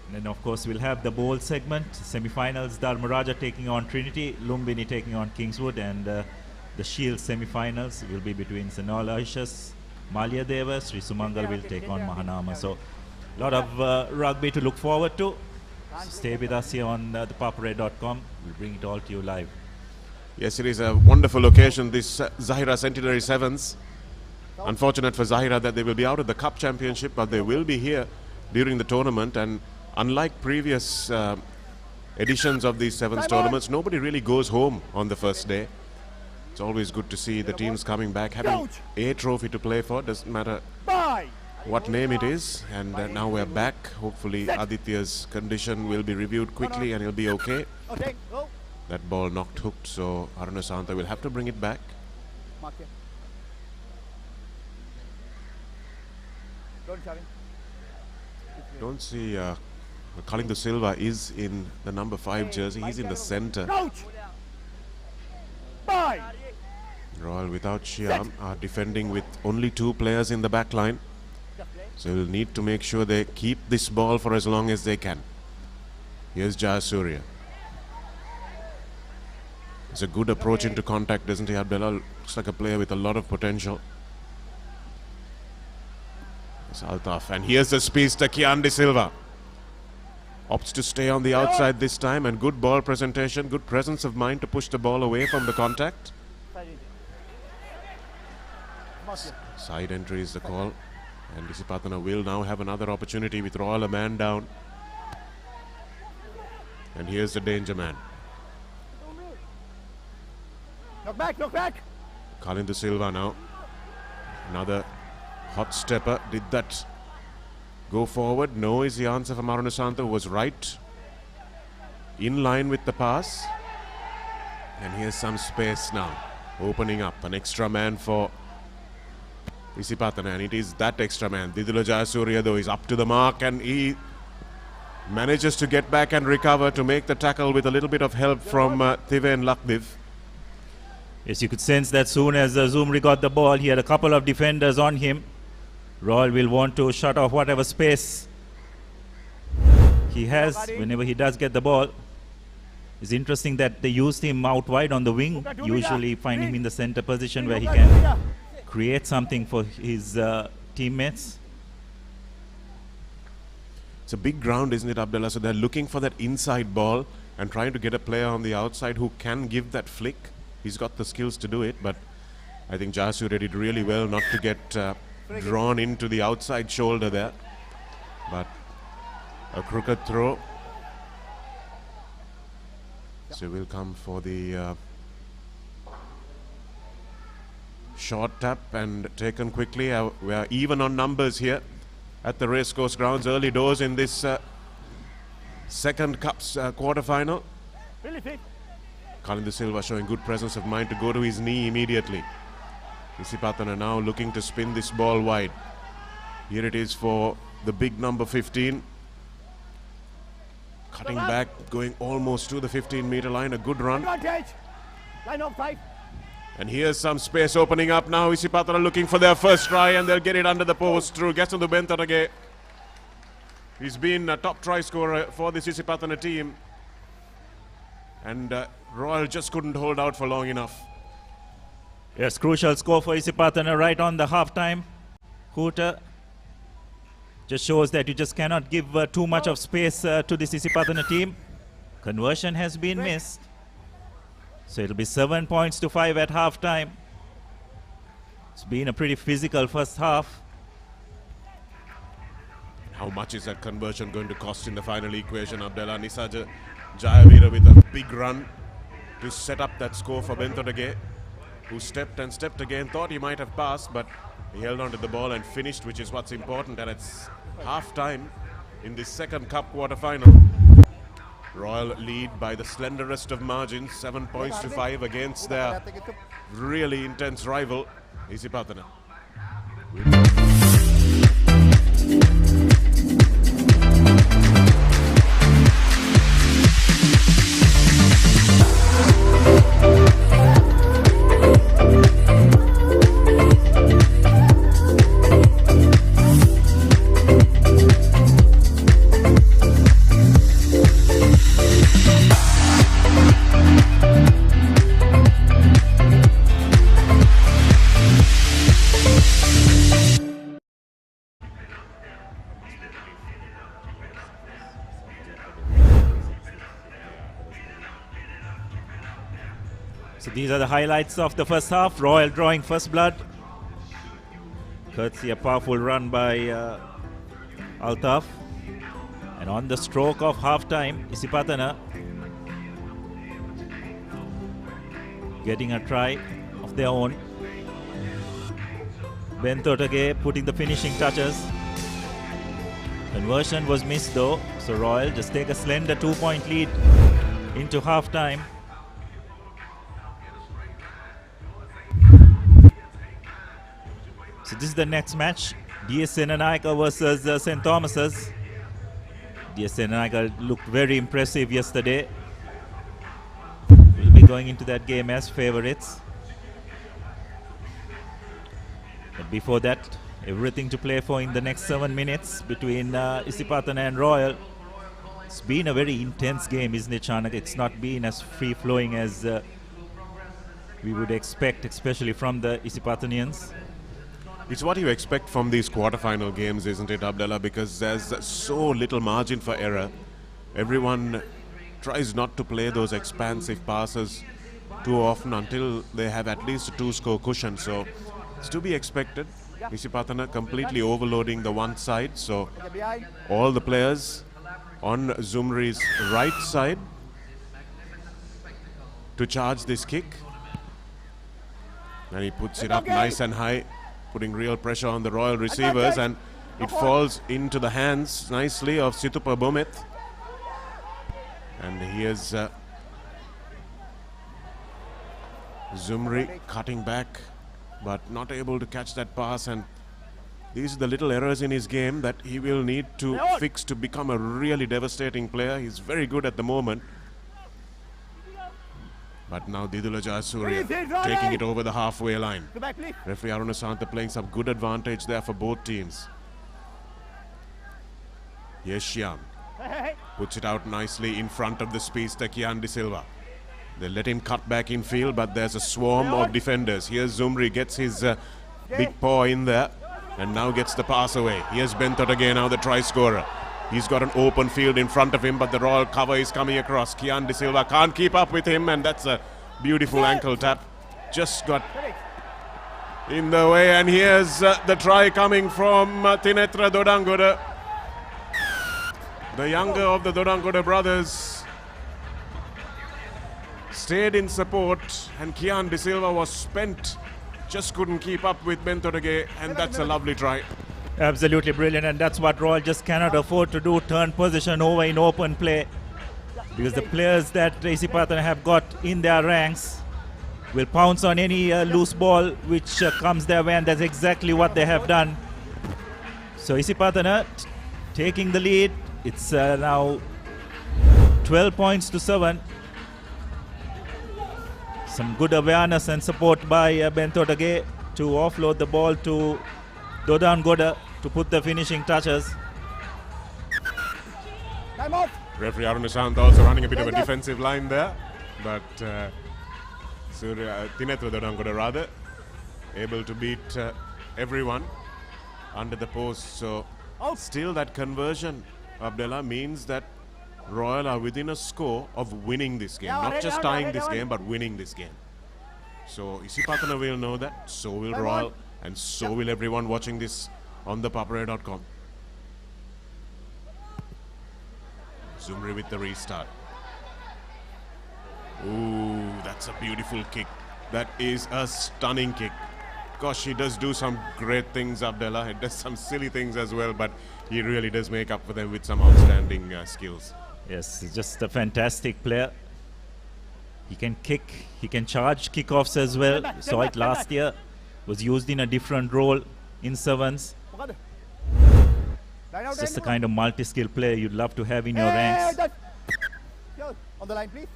And then of course we'll have the bowl segment, semi-finals, Dharmaraja taking on Trinity, Lumbini taking on Kingswood, and the Shield semi-finals will be between St. Aloysius, Malia Deva, Sri Sumangal will take on Mahanama. So a lot of rugby to look forward to. So stay with us here on ThePapare.com. We'll bring it all to you live. Yes, it is a wonderful occasion, this Zahira Centenary Sevens. Unfortunate for Zahira that they will be out of the Cup Championship, but they will be here during the tournament. And unlike previous editions of these Sevens tournaments, nobody really goes home on the first day. It's always good to see the teams coming back, having a trophy to play for. Doesn't matter what name it is. And now we're back. Hopefully Aditya's condition will be reviewed quickly and he'll be okay. That ball knocked hooked, so Arunasantha will have to bring it back. Don't see Kalindu Silva is in the number 5 jersey. He's in the center. Royal without Shyam are defending with only 2 players in the back line. So we'll need to make sure they keep this ball for as long as they can. Here's Jayasuriya. It's a good approach into contact, doesn't he, Abdullah? Looks like a player with a lot of potential. It's Altaf. And here's the speedster, Kian De Silva. Opts to stay on the outside this time, and good ball presentation, good presence of mind to push the ball away from the contact. Side entry is the call, and Isipatana will now have another opportunity with Royal a man down. And here's the danger man. Knock back, knock back. Colin De Silva now. Another hot stepper. Did that go forward? No is the answer from Arunasanto, who was right. In line with the pass. And here's some space now. Opening up. An extra man for Isipatana. And it is that extra man. Didula Jayasuriya though is up to the mark, and he manages to get back and recover to make the tackle with a little bit of help from Thiven Lakdiv. Yes, you could sense that soon as Zumri got the ball, he had a couple of defenders on him. Royal will want to shut off whatever space he has whenever he does get the ball. It's interesting that they used him out wide on the wing, usually find him in the center position where he can create something for his teammates. It's a big ground, isn't it, Abdullah? So they're looking for that inside ball and trying to get a player on the outside who can give that flick. He's got the skills to do it, but I think Jayasuriya did really well not to get drawn into the outside shoulder there. But a crooked throw. So we'll come for the short tap and taken quickly. We are even on numbers here at the Racecourse grounds. Early doors in this second Cup's quarter-final. Colin De Silva showing good presence of mind to go to his knee immediately. Isipatana now looking to spin this ball wide. Here it is for the big number 15. Cutting back, going almost to the 15-meter line. A good run. Line of 5. And here's some space opening up now. Isipatana looking for their first try, and they'll get it under the post through Gasundu Bentarage. He's been a top try scorer for this Isipatana team. And Royal just couldn't hold out for long enough. Yes, crucial score for Isipatana right on the half-time quarter. Just shows that you just cannot give too much of space to this Isipatana team. Conversion has been missed. So it'll be 7 points to 5 at half-time. It's been a pretty physical first half. How much is that conversion going to cost in the final equation, Abdullah? Nisaja Jayavira with a big run to set up that score for Bentarage, who stepped and stepped again, thought he might have passed, but he held on to the ball and finished, which is what's important. And it's half-time in this second Cup quarter-final. Royal lead by the slenderest of margins, 7 points to 5 against their really intense rival, Isipatana. So these are the highlights of the first half. Royal drawing first blood. Courtesy a powerful run by Altaf. And on the stroke of half-time, Isipatana getting a try of their own. Bentarage putting the finishing touches. Conversion was missed though, so Royal just take a slender 2-point lead into half-time. So this is the next match, DS Senanayaka versus St. Thomas's. DS Senanayaka looked very impressive yesterday. We'll be going into that game as favorites. But before that, everything to play for in the next 7 minutes between Isipatana and Royal. It's been a very intense game, isn't it, Chanak? It's not been as free-flowing as we would expect, especially from the Isipathanians. It's what you expect from these quarterfinal games, isn't it, Abdullah? Because there's so little margin for error. Everyone tries not to play those expansive passes too often until they have at least a 2-score cushion. So it's to be expected. Isipathana completely overloading the one side. So all the players on Zumri's right side to charge this kick. And he puts it up nice and high, putting real pressure on the Royal receivers, and it falls into the hands nicely of Situpa Bometh. And here's Zumri cutting back, but not able to catch that pass. And these are the little errors in his game that he will need to fix to become a really devastating player. He's very good at the moment. But now Didula Jayasuriya taking it over the halfway line. Referee Aruna Santa playing some good advantage there for both teams. Yeshyam puts it out nicely in front of the speedster Kian De Silva. They let him cut back in field, but there's a swarm of defenders. Here's Zumri, gets his big paw in there and now gets the pass away. Here's Benthot again, now the try scorer. He's got an open field in front of him, but the Royal cover is coming across. Kian De Silva can't keep up with him, and that's a beautiful ankle tap. Just got in the way, and here's the try coming from Tinetra Dodangoda. The younger of the Dodangoda brothers stayed in support, and Kian De Silva was spent. Just couldn't keep up with Benthot, and that's a lovely try. Absolutely brilliant, and that's what Royal just cannot afford to do, turn possession over in open play, because the players that Isipathana have got in their ranks will pounce on any loose ball which comes their way, and that's exactly what they have done. So Isipathana taking the lead. It's now 12 points to 7. Some good awareness and support by Benthot to offload the ball to Dodan Goda to put the finishing touches. Referee Aruna Santa also running a bit of a defensive line there, but Tinetra Dodan Goda rather able to beat everyone under the post. So still that conversion, Abdullah, means that Royal are within a score of winning this game. Not just tying this game, but winning this game. So Isipathana will know that, so will Royal, and so will everyone watching this on ThePapare.com. Zumri with the restart. Ooh, that's a beautiful kick. That is a stunning kick. Gosh, he does do some great things, Abdullah. He does some silly things as well, but he really does make up for them with some outstanding skills. Yes, he's just a fantastic player. He can kick, he can charge kickoffs as well. You saw it last year. Was used in a different role in sevens. It's just the kind of multi-skill player you'd love to have in your ranks. On the line, please.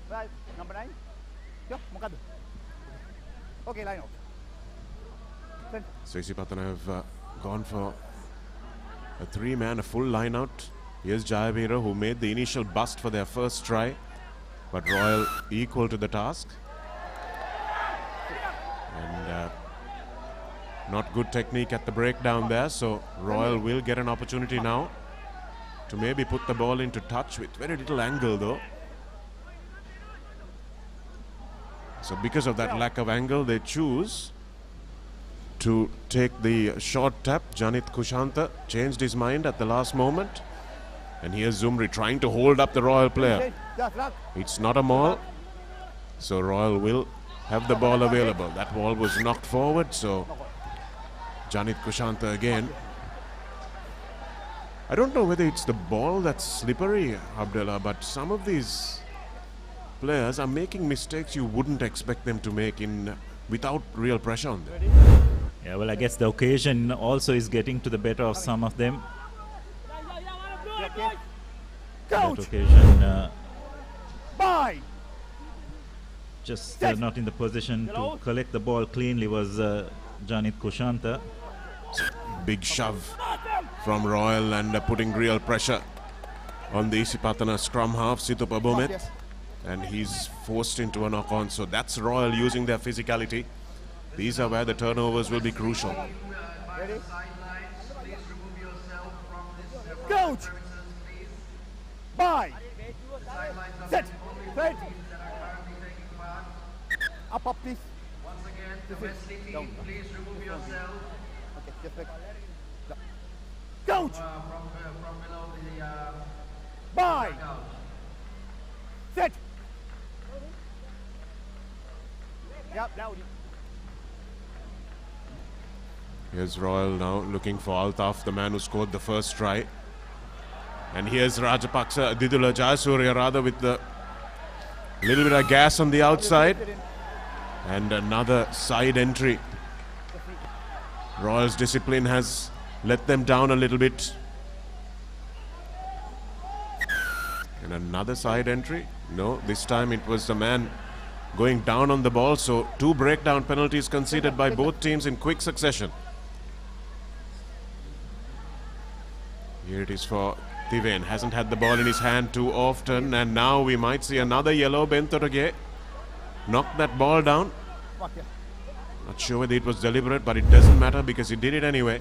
Right, number 9. Okay, line out. So Isipathana have gone for a 3-man, a full line out. Here's Jayavira, who made the initial bust for their first try, but Royal equal to the task. And not good technique at the breakdown there, so Royal will get an opportunity now to maybe put the ball into touch with very little angle though. So because of that lack of angle, they choose to take the short tap. Janit Kushanta changed his mind at the last moment. And here's Zumri trying to hold up the Royal player. It's not a maul, so Royal will have the ball available. That ball was knocked forward, so Janit Kushanta again. I don't know whether it's the ball that's slippery, Abdullah, but some of these players are making mistakes you wouldn't expect them to make without real pressure on them. Yeah, well, I guess the occasion also is getting to the better of some of them. That occasion just not in the position to collect the ball cleanly was Janit Kushanta. Big shove from Royal and putting real pressure on the Isipathana scrum half, Situpa Bometh. And he's forced into a knock-on, so that's Royal using their physicality. These are where the turnovers will be crucial. Ready? Coach! Bye! Set! Right! Up, please. Once again, domestic team, please remove yourself. Okay, just like that. Coach! From below the Bye! Set! Yep, now. Here's Royal now looking for Altaf, the man who scored the first try. And here's Rajapaksa, Didula Jayasuriya rather, with the little bit of gas on the outside. And another side entry. Royal's discipline has let them down a little bit. And another side entry. No, this time it was the man going down on the ball. So 2 breakdown penalties conceded by both teams in quick succession. Here it is for Tiven. Hasn't had the ball in his hand too often. And now we might see another yellow. Bentorage knocked that ball down. Not sure whether it was deliberate, but it doesn't matter because he did it anyway.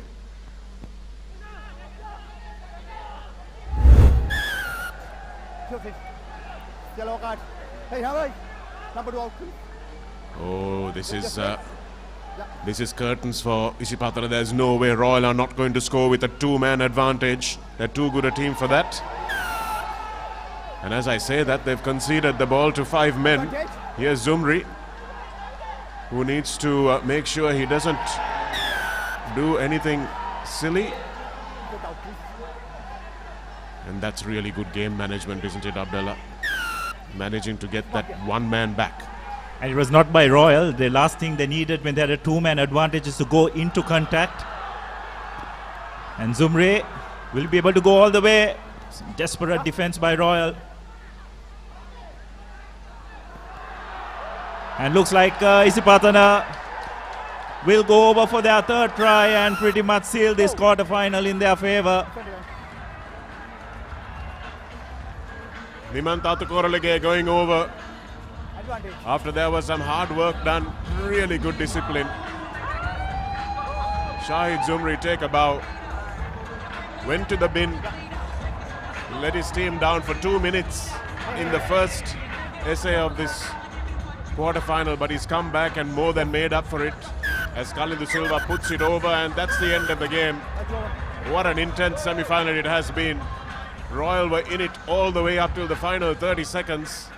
Yellow card. Hey, Harry. Number 12. Oh, this is curtains for Isipatana. There's no way Royal are not going to score with a 2-man advantage. They're too good a team for that. And as I say that, they've conceded the ball to 5 men. Here's Zumri, who needs to make sure he doesn't do anything silly. And that's really good game management, isn't it, Abdullah? Managing to get that 1-man back. And it was not by Royal. The last thing they needed when they had a 2-man advantage is to go into contact. And Zumre will be able to go all the way. Some desperate defense by Royal. And looks like Isipatana will go over for their 3rd try and pretty much seal this quarter-final in their favor. Nimant Atukoralege going over. After there was some hard work done, really good discipline. Shahid Zumri take a bow, went to the bin, let his team down for 2 minutes in the first essay of this quarter-final, but he's come back and more than made up for it as Kalindu Silva puts it over, and that's the end of the game. What an intense semi-final it has been. Royal were in it all the way up till the final 30 seconds.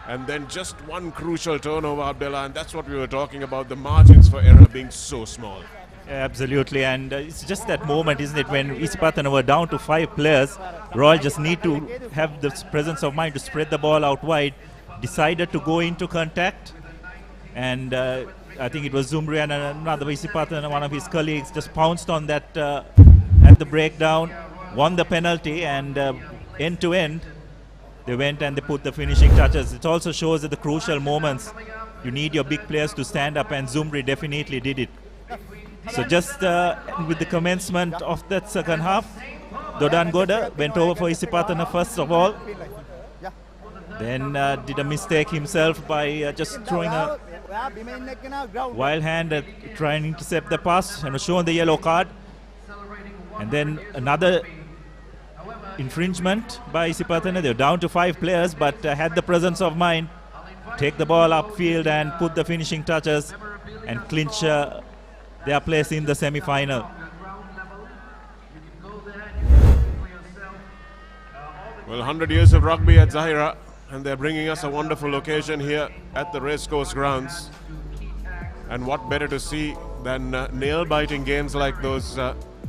And then just one crucial turnover, Abdullah, and that's what we were talking about, the margins for error being so small. Yeah, absolutely, and it's just that moment, isn't it, when Isipatana were down to 5 players. Royal just need to have the presence of mind to spread the ball out wide, decided to go into contact, and I think it was Zumri and another Isipatana, one of his colleagues, just pounced on that at the breakdown, won the penalty, and end to end, they went and they put the finishing touches. It also shows that the crucial moments, you need your big players to stand up, and Zumri definitely did it. So just with the commencement of that second half, Dodan Goda went over for Isipatana first of all. Then did a mistake himself by just throwing a wild hand at trying to intercept the pass and was shown the yellow card. And then another infringement by Isipatana. They were down to 5 players, but had the presence of mind, take the ball upfield and put the finishing touches and clinch their place in the semi-final. Well, 100 years of rugby at Zahira, and they're bringing us a wonderful occasion here at the Racecourse grounds. And what better to see than nail-biting games like those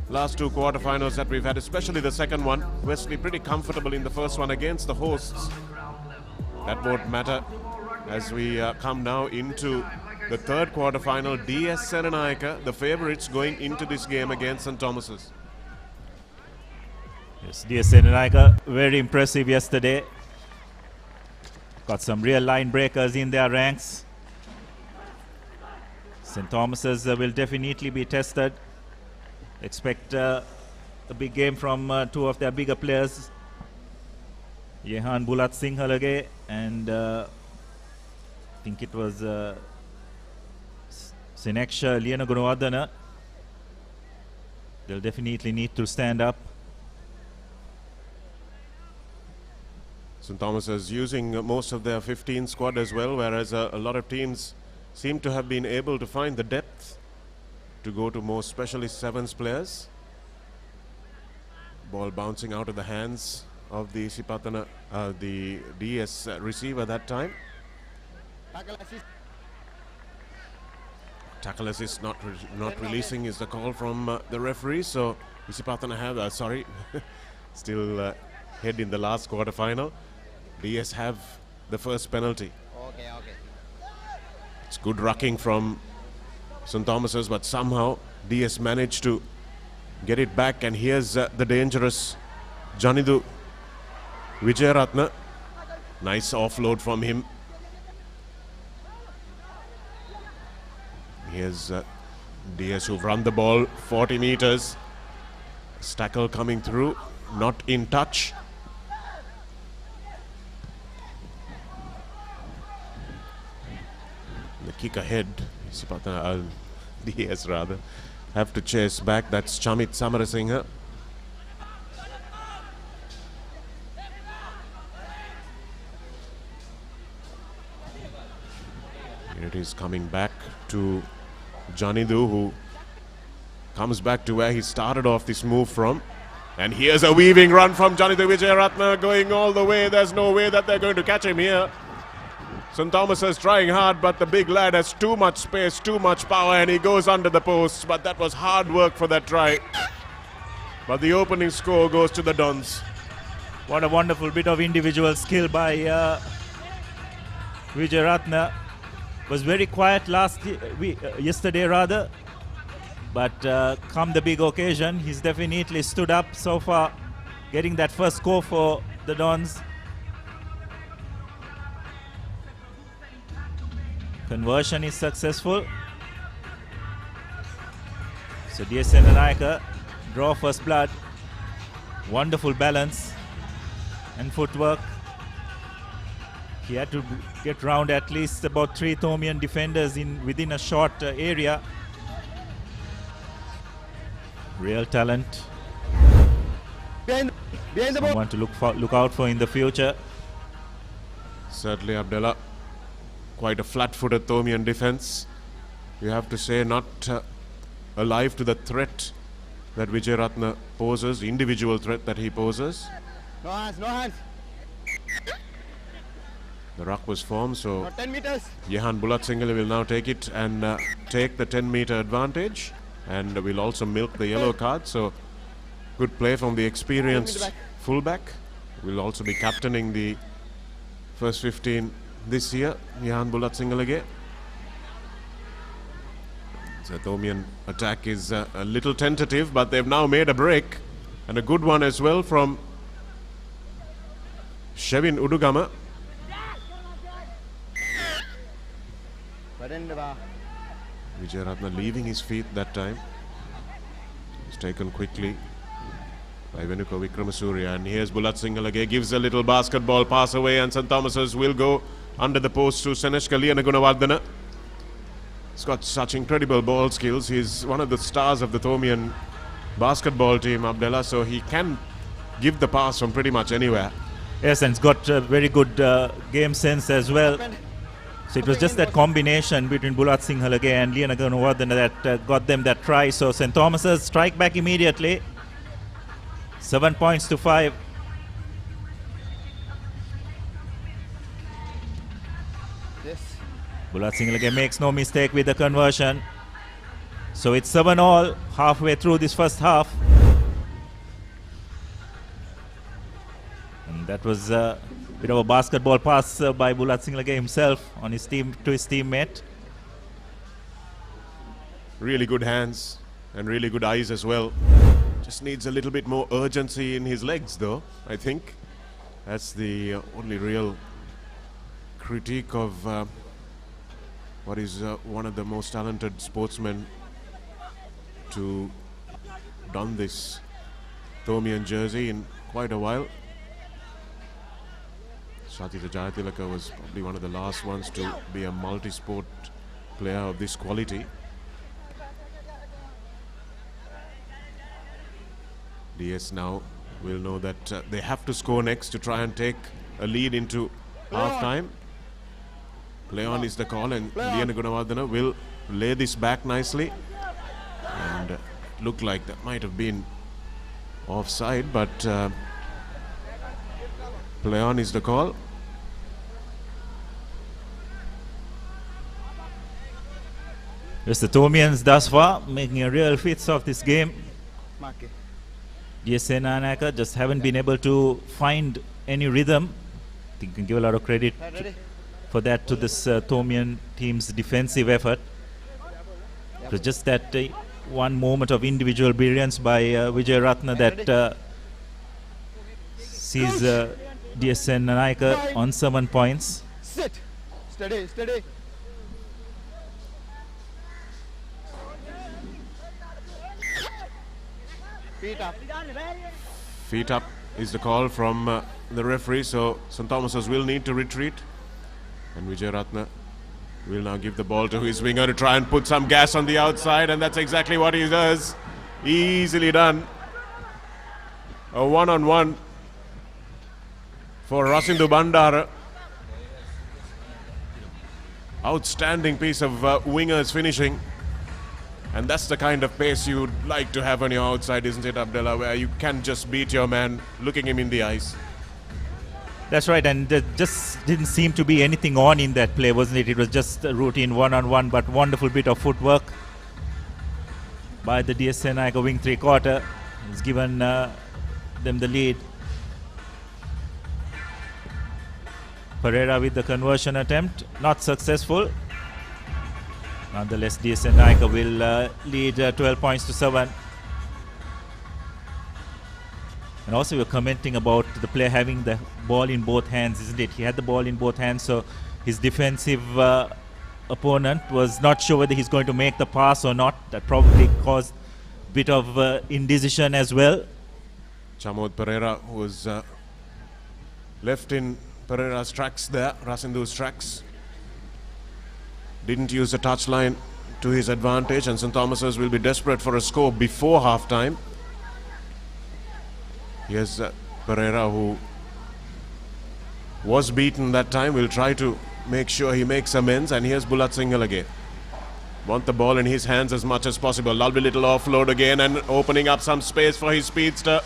last 2 quarterfinals that we've had, especially the second one. Wesley pretty comfortable in the first one against the hosts. That won't matter as we come now into the 3rd quarterfinal. DS Senanayaka, the favourites going into this game against St. Thomas's. Yes, DS Senanayaka, very impressive yesterday. Got some real line breakers in their ranks. St. Thomas's will definitely be tested. Expect a big game from 2 of their bigger players. Yehan Bulat Singhalage and I think it was Sineksha Liana Gunawardana. They'll definitely need to stand up. St. Thomas is using most of their 15 squad as well, whereas a lot of teams seem to have been able to find the depth to go to more specialist sevens players. Ball bouncing out of the hands of the Sipatana, the DS receiver that time. Tackle assist not releasing is the call from the referee. So Sipatana have still head in the last quarter final. DS have the first penalty. Okay. It's good rucking from St. Thomas's, but somehow DS managed to get it back. And here's the dangerous Janidu Vijayaratna. Nice offload from him. Here's DS who've run the ball 40 meters. Tackle coming through, not in touch. The kick ahead, DS rather, have to chase back. That's Chamit Samarasinghe. Here it is coming back to Janidu, who comes back to where he started off this move from. And here's a weaving run from Janidu Vijayaratna going all the way. There's no way that they're going to catch him here. St. Thomas is trying hard, but the big lad has too much space, too much power, and he goes under the post. But that was hard work for that try. But the opening score goes to the Dons. What a wonderful bit of individual skill by Vijayaratna. Was very quiet yesterday rather, but come the big occasion, he's definitely stood up so far, getting that first score for the Dons. Conversion is successful. So DS Sendanayaka draw first blood. Wonderful balance and footwork. He had to get round at least about 3 Thomian defenders within a short area. Real talent. Someone to look out for in the future. Certainly, Abdullah. Quite a flat-footed Thomian defense. You have to say, not alive to the threat that Vijayaratna poses, the individual threat that he poses. No hands. The ruck was formed, so 10 meters. Yehan Bulat Singhale will now take it and take the 10-meter advantage, and will also milk the yellow card. So good play from the experienced fullback. Will also be captaining the first 15 this year, Yehan Bulat Singhale. The Thomian attack is a little tentative, but they've now made a break, and a good one as well from Shevin Udugama. Vijayaratna leaving his feet that time. It's taken quickly by Venuka Vikramasuriya, and here's Bulat Singhale gives a little basketball pass away, and St. Thomas's will go under the post to Seneshka Liana Gunawardana. He's got such incredible ball skills. He's one of the stars of the Thomian basketball team, Abdullah, so he can give the pass from pretty much anywhere. Yes, and he's got very good game sense as well. So it was just that combination between Bulat Singhale and Liana Gunawardana that got them that try. So St. Thomas's strike back immediately. 7 points to 5. Yes. Bulat Singhale makes no mistake with the conversion. So it's 7-all halfway through this first half. And that was a bit of a basketball pass by Bulat Singhale himself on his team to his teammate. Really good hands and really good eyes as well. Just needs a little bit more urgency in his legs, though, I think. That's the only real critique of what is one of the most talented sportsmen to don this Thomian jersey in quite a while. Sathira Jayatilaka was probably one of the last ones to be a multi-sport player of this quality. DS now will know that they have to score next to try and take a lead into half-time. Play on is the call, and Liana Gunawardena will lay this back nicely. And looked like that might have been offside, but play on is the call. Yes, the Tomians thus far making a real fits of this game. DSN Anaka just haven't been able to find any rhythm. I think you can give a lot of credit for that to this Tomian team's defensive effort. It was just that one moment of individual brilliance by Vijay Ratna that sees DSN Anaka on 7 points. Sit. Steady, steady. Feet up. Feet up is the call from the referee, so St. Thomas's will need to retreat. And Vijay Ratna will now give the ball to his winger to try and put some gas on the outside, and that's exactly what he does. Easily done. A one-on-one for Rasindu Bandara. Outstanding piece of wingers finishing. And that's the kind of pace you'd like to have on your outside, isn't it, Abdullah, where you can just beat your man looking him in the eyes. That's right, and there just didn't seem to be anything on in that play, wasn't it? It was just a routine one-on-one, but wonderful bit of footwork by the DSN Naika wing three-quarter. He's given them the lead. Pereira with the conversion attempt, not successful. Nonetheless, DSN Naika will lead 12 points to 7. And also we were commenting about the player having the ball in both hands, isn't it? He had the ball in both hands, so his defensive opponent was not sure whether he's going to make the pass or not. That probably caused a bit of indecision as well. Chamod Pereira was left in Pereira's tracks there, Rasindu's tracks. Didn't use the touchline to his advantage, and St. Thomas's will be desperate for a score before half-time. Here's Pereira, who was beaten that time, will try to make sure he makes amends, and here's Bulat Singhal again. Want the ball in his hands as much as possible. Lovely little offload again, and opening up some space for his speedster.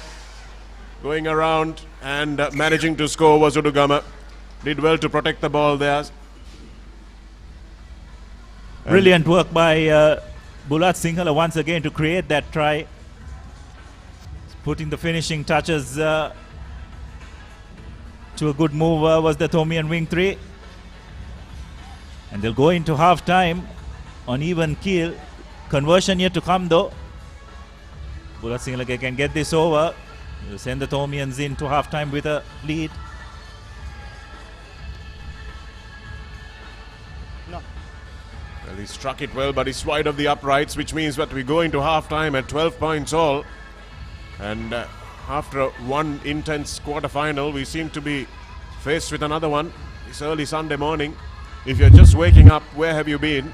Going around and managing to score was Udugama. Did well to protect the ball there. Brilliant work by Bulat Singhal once again to create that try. Putting the finishing touches to a good move was the Tomian wing three. And they'll go into half-time on even keel. Conversion yet to come though. Bulat Singhal can get this over. He'll send the Tomians into half-time with a lead. Well, he struck it well, but he's wide of the uprights, which means that we go into half-time at 12 points all. And after one intense quarter-final, we seem to be faced with another one this early Sunday morning. If you're just waking up, where have you been?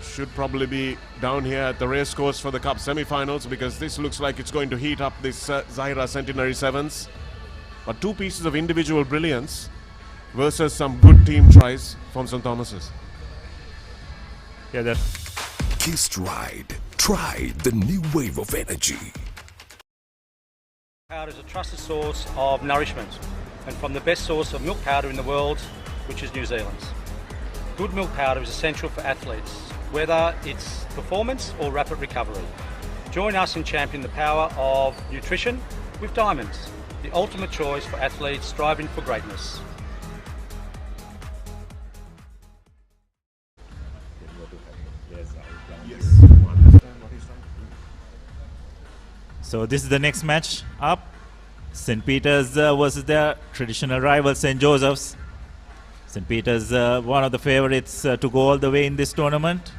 Should probably be down here at the Racecourse for the Cup semi-finals, because this looks like it's going to heat up this Zahira Centenary Sevens. But two pieces of individual brilliance versus some good team tries from St. Thomas's. Yeah, that. Kissed Ride. Try the new wave of energy. Powder is a trusted source of nourishment, and from the best source of milk powder in the world, which is New Zealand's. Good milk powder is essential for athletes, whether it's performance or rapid recovery. Join us in championing the power of nutrition with Diamonds, the ultimate choice for athletes striving for greatness. So this is the next match up. St. Peter's versus their traditional rival St. Joseph's. St. Peter's one of the favorites to go all the way in this tournament.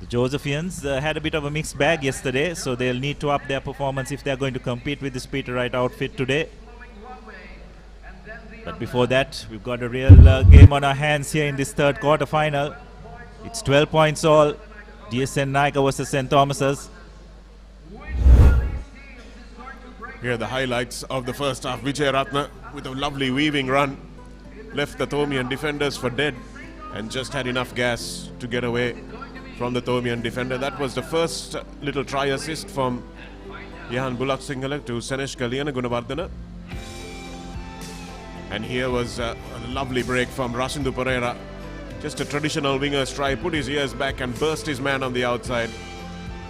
The Josephians had a bit of a mixed bag yesterday, so they'll need to up their performance if they're going to compete with this Peter Wright outfit today. But before that, we've got a real game on our hands here in this third quarter final. It's 12 points all. DSN Naika versus St. Thomas's. Here are the highlights of the first half. Vijay Ratna with a lovely weaving run. Left the Thomian defenders for dead and just had enough gas to get away from the Thomian defender. That was the first little try assist from Yahan Bulak Singhale to Senesh Kaliyana Gunawardena. And here was a lovely break from Rasindu Pereira. Just a traditional winger's try, put his ears back and burst his man on the outside.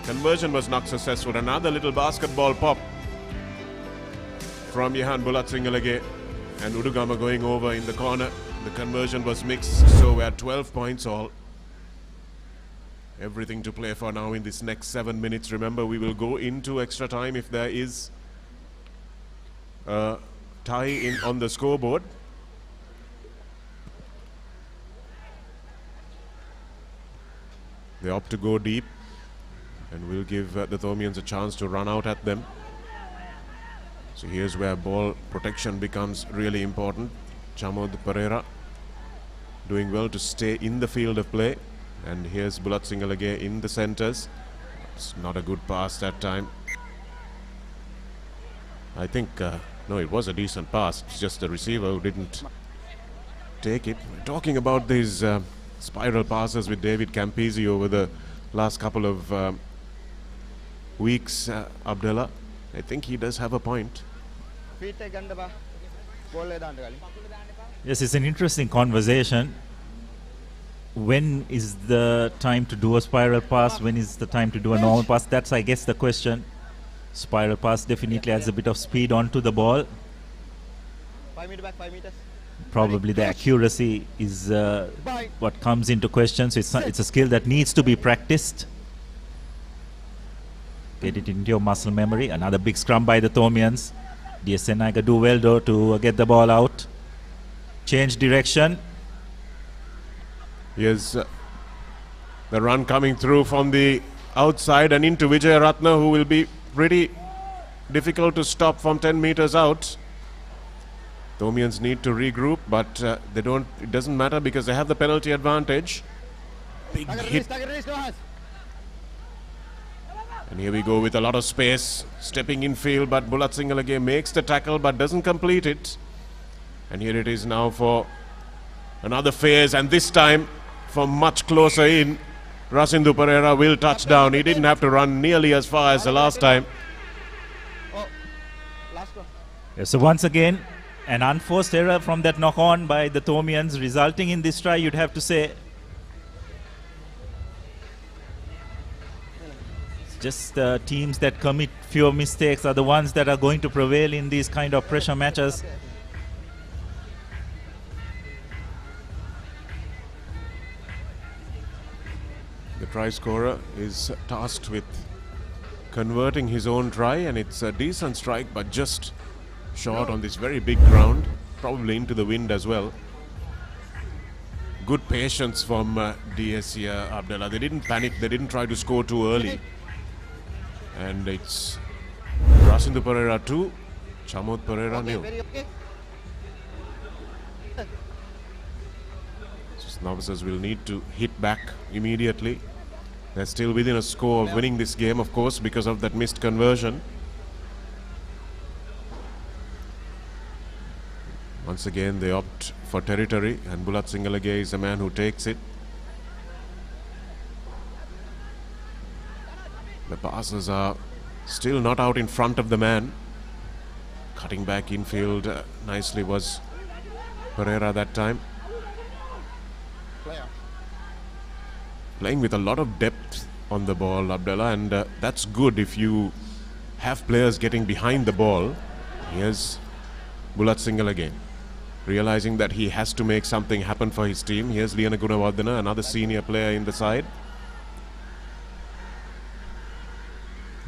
Conversion was not successful. Another little basketball pop from Yahan Bulak Singhale and Udugama going over in the corner. The conversion was mixed, so we're 12 points all. Everything to play for now in this next 7 minutes. Remember, we will go into extra time if there is a tie on the scoreboard. They opt to go deep, and we'll give the Thomians a chance to run out at them. So here's where ball protection becomes really important. Chamod Pereira doing well to stay in the field of play. And here's Bulat Singhale in the centers. It's not a good pass that time. I think, no, it was a decent pass. It's just the receiver who didn't take it. We're talking about these spiral passes with David Campisi over the last couple of weeks, Abdullah. I think he does have a point. Yes, it's an interesting conversation. When is the time to do a spiral pass? When is the time to do a normal pass? That's, I guess, the question. Spiral pass definitely adds a bit of speed onto the ball. 5 meter back, 5 meters. Probably the accuracy is what comes into question. So it's a skill that needs to be practiced. Get it into your muscle memory. Another big scrum by the Thomians. DSN Naika do well though to get the ball out. Change direction. Here's the run coming through from the outside and into Vijay Ratna, who will be pretty difficult to stop from 10 meters out. Thomians need to regroup, but they don't. It doesn't matter because they have the penalty advantage. Big hit. And here we go with a lot of space, stepping in field, but Bulat Singhale makes the tackle but doesn't complete it. And here it is now for another phase, and this time from much closer in. Rasindu Pereira will touch down. He didn't have to run nearly as far as the last time. Yeah, so once again, an unforced error from that knock-on by the Thomians, resulting in this try, you'd have to say. Just teams that commit fewer mistakes are the ones that are going to prevail in these kind of pressure matches. The try scorer is tasked with converting his own try, and it's a decent strike, but just short on this very big ground, probably into the wind as well. Good patience from DS here, Abdullah. They didn't panic, they didn't try to score too early. And it's Rasindu Pereira 2, Chamod Pereira nil. So novices will need to hit back immediately. They're still within a score of winning this game, of course, because of that missed conversion. Once again, they opt for territory, and Bulat Singhale is the man who takes it. The passes are still not out in front of the man. Cutting back infield nicely was Pereira that time. Playing with a lot of depth on the ball, Abdullah, and that's good if you have players getting behind the ball. Here's Bulat Singhale, realizing that he has to make something happen for his team. Here's Liana Gunawardena, another senior player in the side.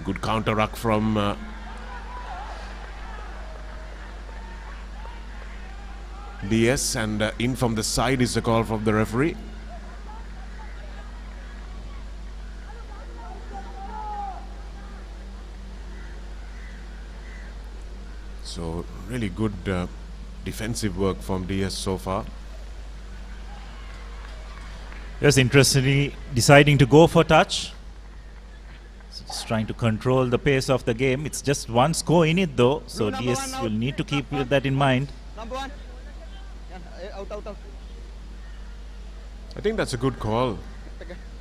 Good counter ruck from DS, and in from the side is the call from the referee. So really good defensive work from DS so far. Yes, interestingly, deciding to go for touch. So just trying to control the pace of the game. It's just one score in it though, so DS will need to keep that in mind. Number 1. Out. I think that's a good call,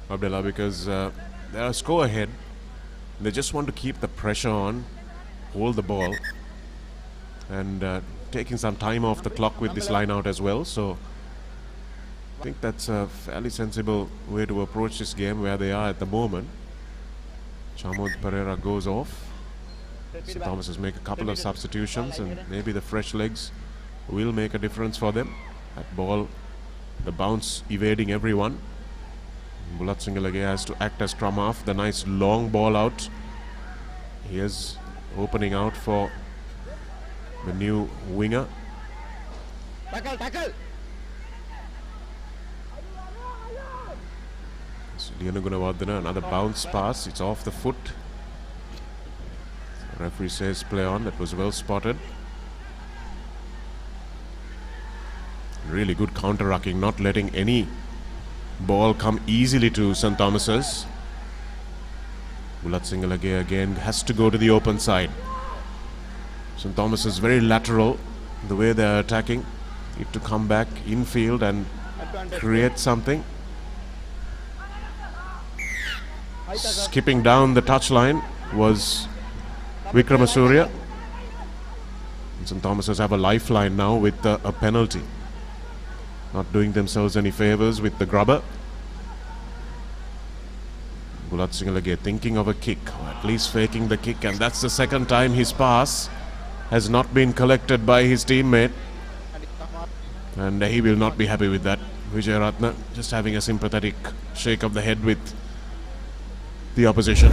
Abdullah, because they're a score ahead. They just want to keep the pressure on, hold the ball, and taking some time off the clock with this line out as well. So I think that's a fairly sensible way to approach this game where they are at the moment. Chamod Pereira goes off. St. Thomas's make a couple of substitutions, and maybe the fresh legs will make a difference for them. That ball, the bounce evading everyone. Bulat Singalage has to act as scrum half. The nice long ball out. He is opening out for the new winger. Tackle. So Liana Gunawardena, another bounce pass. It's off the foot. The referee says play on. That was well spotted. Really good counter-rucking, not letting any ball come easily to St. Thomas's. Bulat Singalage again has to go to the open side. St. Thomas is very lateral the way they are attacking. Need to come back infield and create something. Skipping down the touchline was Vikramasuriya. St. Thomas's have a lifeline now with a penalty. Not doing themselves any favors with the grubber. Bulat Singalage thinking of a kick, or at least faking the kick, and that's the second time his pass has not been collected by his teammate. And he will not be happy with that. Vijay Ratna just having a sympathetic shake of the head with the opposition.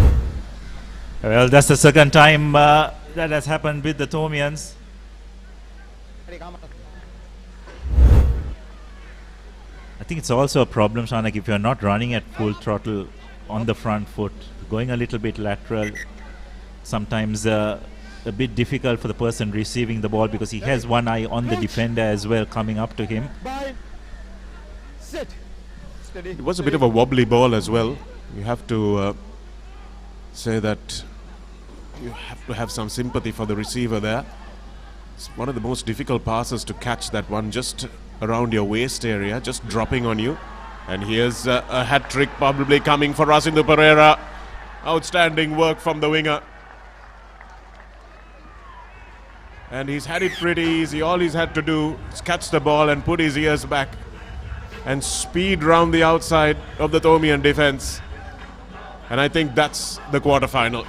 Well, that's the second time that has happened with the Thomians. I think it's also a problem, Shanak, if you're not running at full throttle on the front foot, going a little bit lateral, sometimes a bit difficult for the person receiving the ball because he has one eye on the defender as well coming up to him. Sit. Steady. It was a bit of a wobbly ball as well. You have to say that you have to have some sympathy for the receiver there. It's one of the most difficult passes to catch, that one just around your waist area, just dropping on you. And here's a hat-trick probably coming for Racindu Pereira. Outstanding work from the winger. And he's had it pretty easy. All he's had to do is catch the ball and put his ears back and speed round the outside of the Thomian defense. And I think that's the quarterfinal.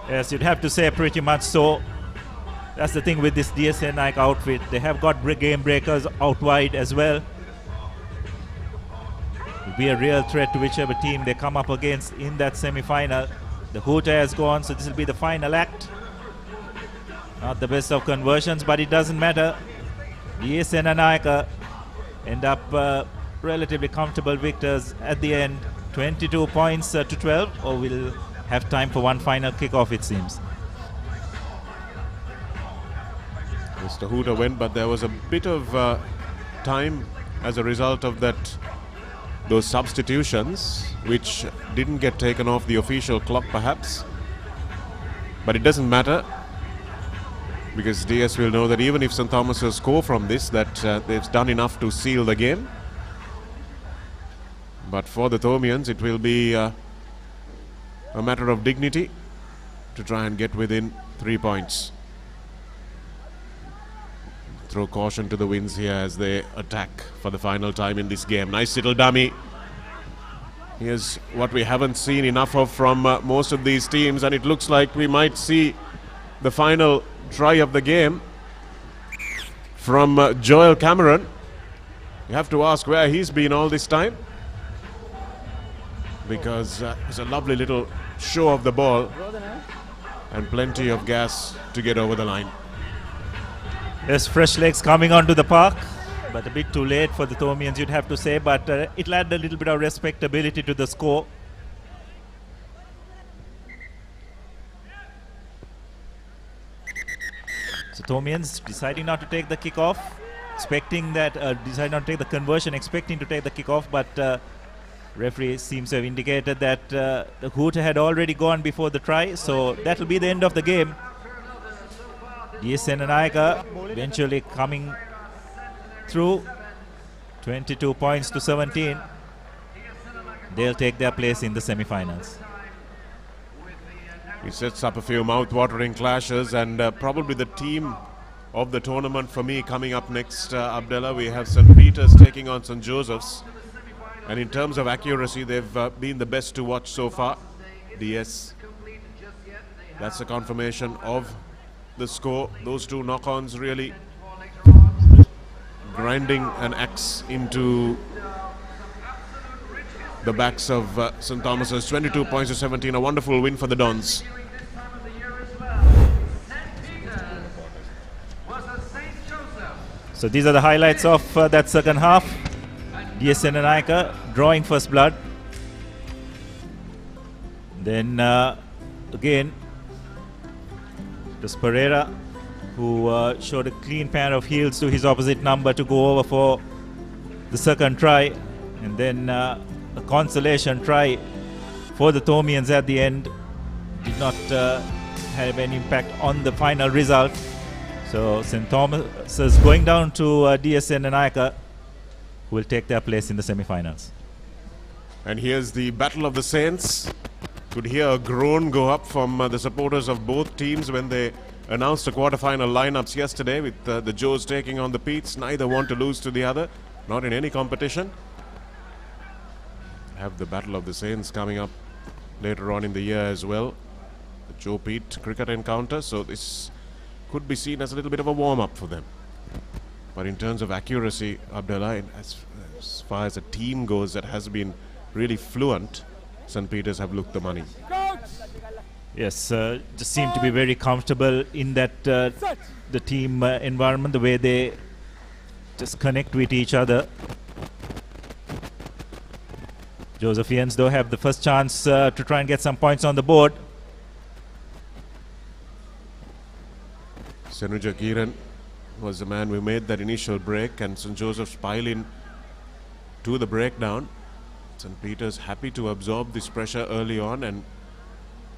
Yes, you'd have to say pretty much so. That's the thing with this DSN Nike outfit. They have got game breakers out wide as well. Will be a real threat to whichever team they come up against in that semi-final. The hooter has gone, so this will be the final act. Not the best of conversions, but it doesn't matter. DSN and Nike end up relatively comfortable victors at the end. 22 points to 12, or we'll have time for one final kickoff, it seems. Mr. Hooter went, but there was a bit of time as a result of those substitutions, which didn't get taken off the official clock perhaps. But it doesn't matter, because DS will know that even if St. Thomas will score from this, that they've done enough to seal the game. But for the Thomians, it will be a matter of dignity to try and get within 3 points. Throw caution to the winds here as they attack for the final time in this game. Nice little dummy. Here's what we haven't seen enough of from most of these teams, and it looks like we might see the final try of the game from Joel Cameron. You have to ask where he's been all this time, because it's a lovely little show of the ball and plenty of gas to get over the line. There's fresh legs coming onto the park, but a bit too late for the Thomians, you'd have to say, but it'll add a little bit of respectability to the score. So Thomians deciding not to take the kickoff, expecting that, decide not to take the conversion, expecting to take the kickoff, but referee seems to have indicated that the hoot had already gone before the try, so that will be the end of the game. DS Senanayaka eventually coming through, 22 points to 17. They'll take their place in the semi-finals. He sets up a few mouth-watering clashes, and probably the team of the tournament for me coming up next, Abdullah. We have St. Peter's taking on St. Joseph's, and in terms of accuracy, they've been the best to watch so far. DS, that's a confirmation of the score. Those two knock-ons really grinding an axe into the backs of St. Thomas's. 22 points to 17, a wonderful win for the Dons. So these are the highlights of that second half. DS Senanayaka drawing first blood. Then again, it was Pereira who showed a clean pair of heels to his opposite number to go over for the second try. And then a consolation try for the Thomians at the end did not have any impact on the final result. So St. Thomas is going down to DS Senanayaka, who will take their place in the semi-finals. And here's the Battle of the Saints. Could hear a groan go up from the supporters of both teams when they announced the quarter-final lineups yesterday, with the Joes taking on the Petes. Neither want to lose to the other, not in any competition. Have the Battle of the Saints coming up later on in the year as well. The Joe Pete cricket encounter, so this could be seen as a little bit of a warm-up for them. But in terms of accuracy, Abdullah, as far as a team goes that has been really fluent, St. Peter's have looked the money. Yes, just seem to be very comfortable in that the team environment, the way they just connect with each other. Josephians, though, have the first chance to try and get some points on the board. Senuja Kiran was the man who made that initial break, and St. Joseph's pile in to the breakdown. St. Peter's happy to absorb this pressure early on and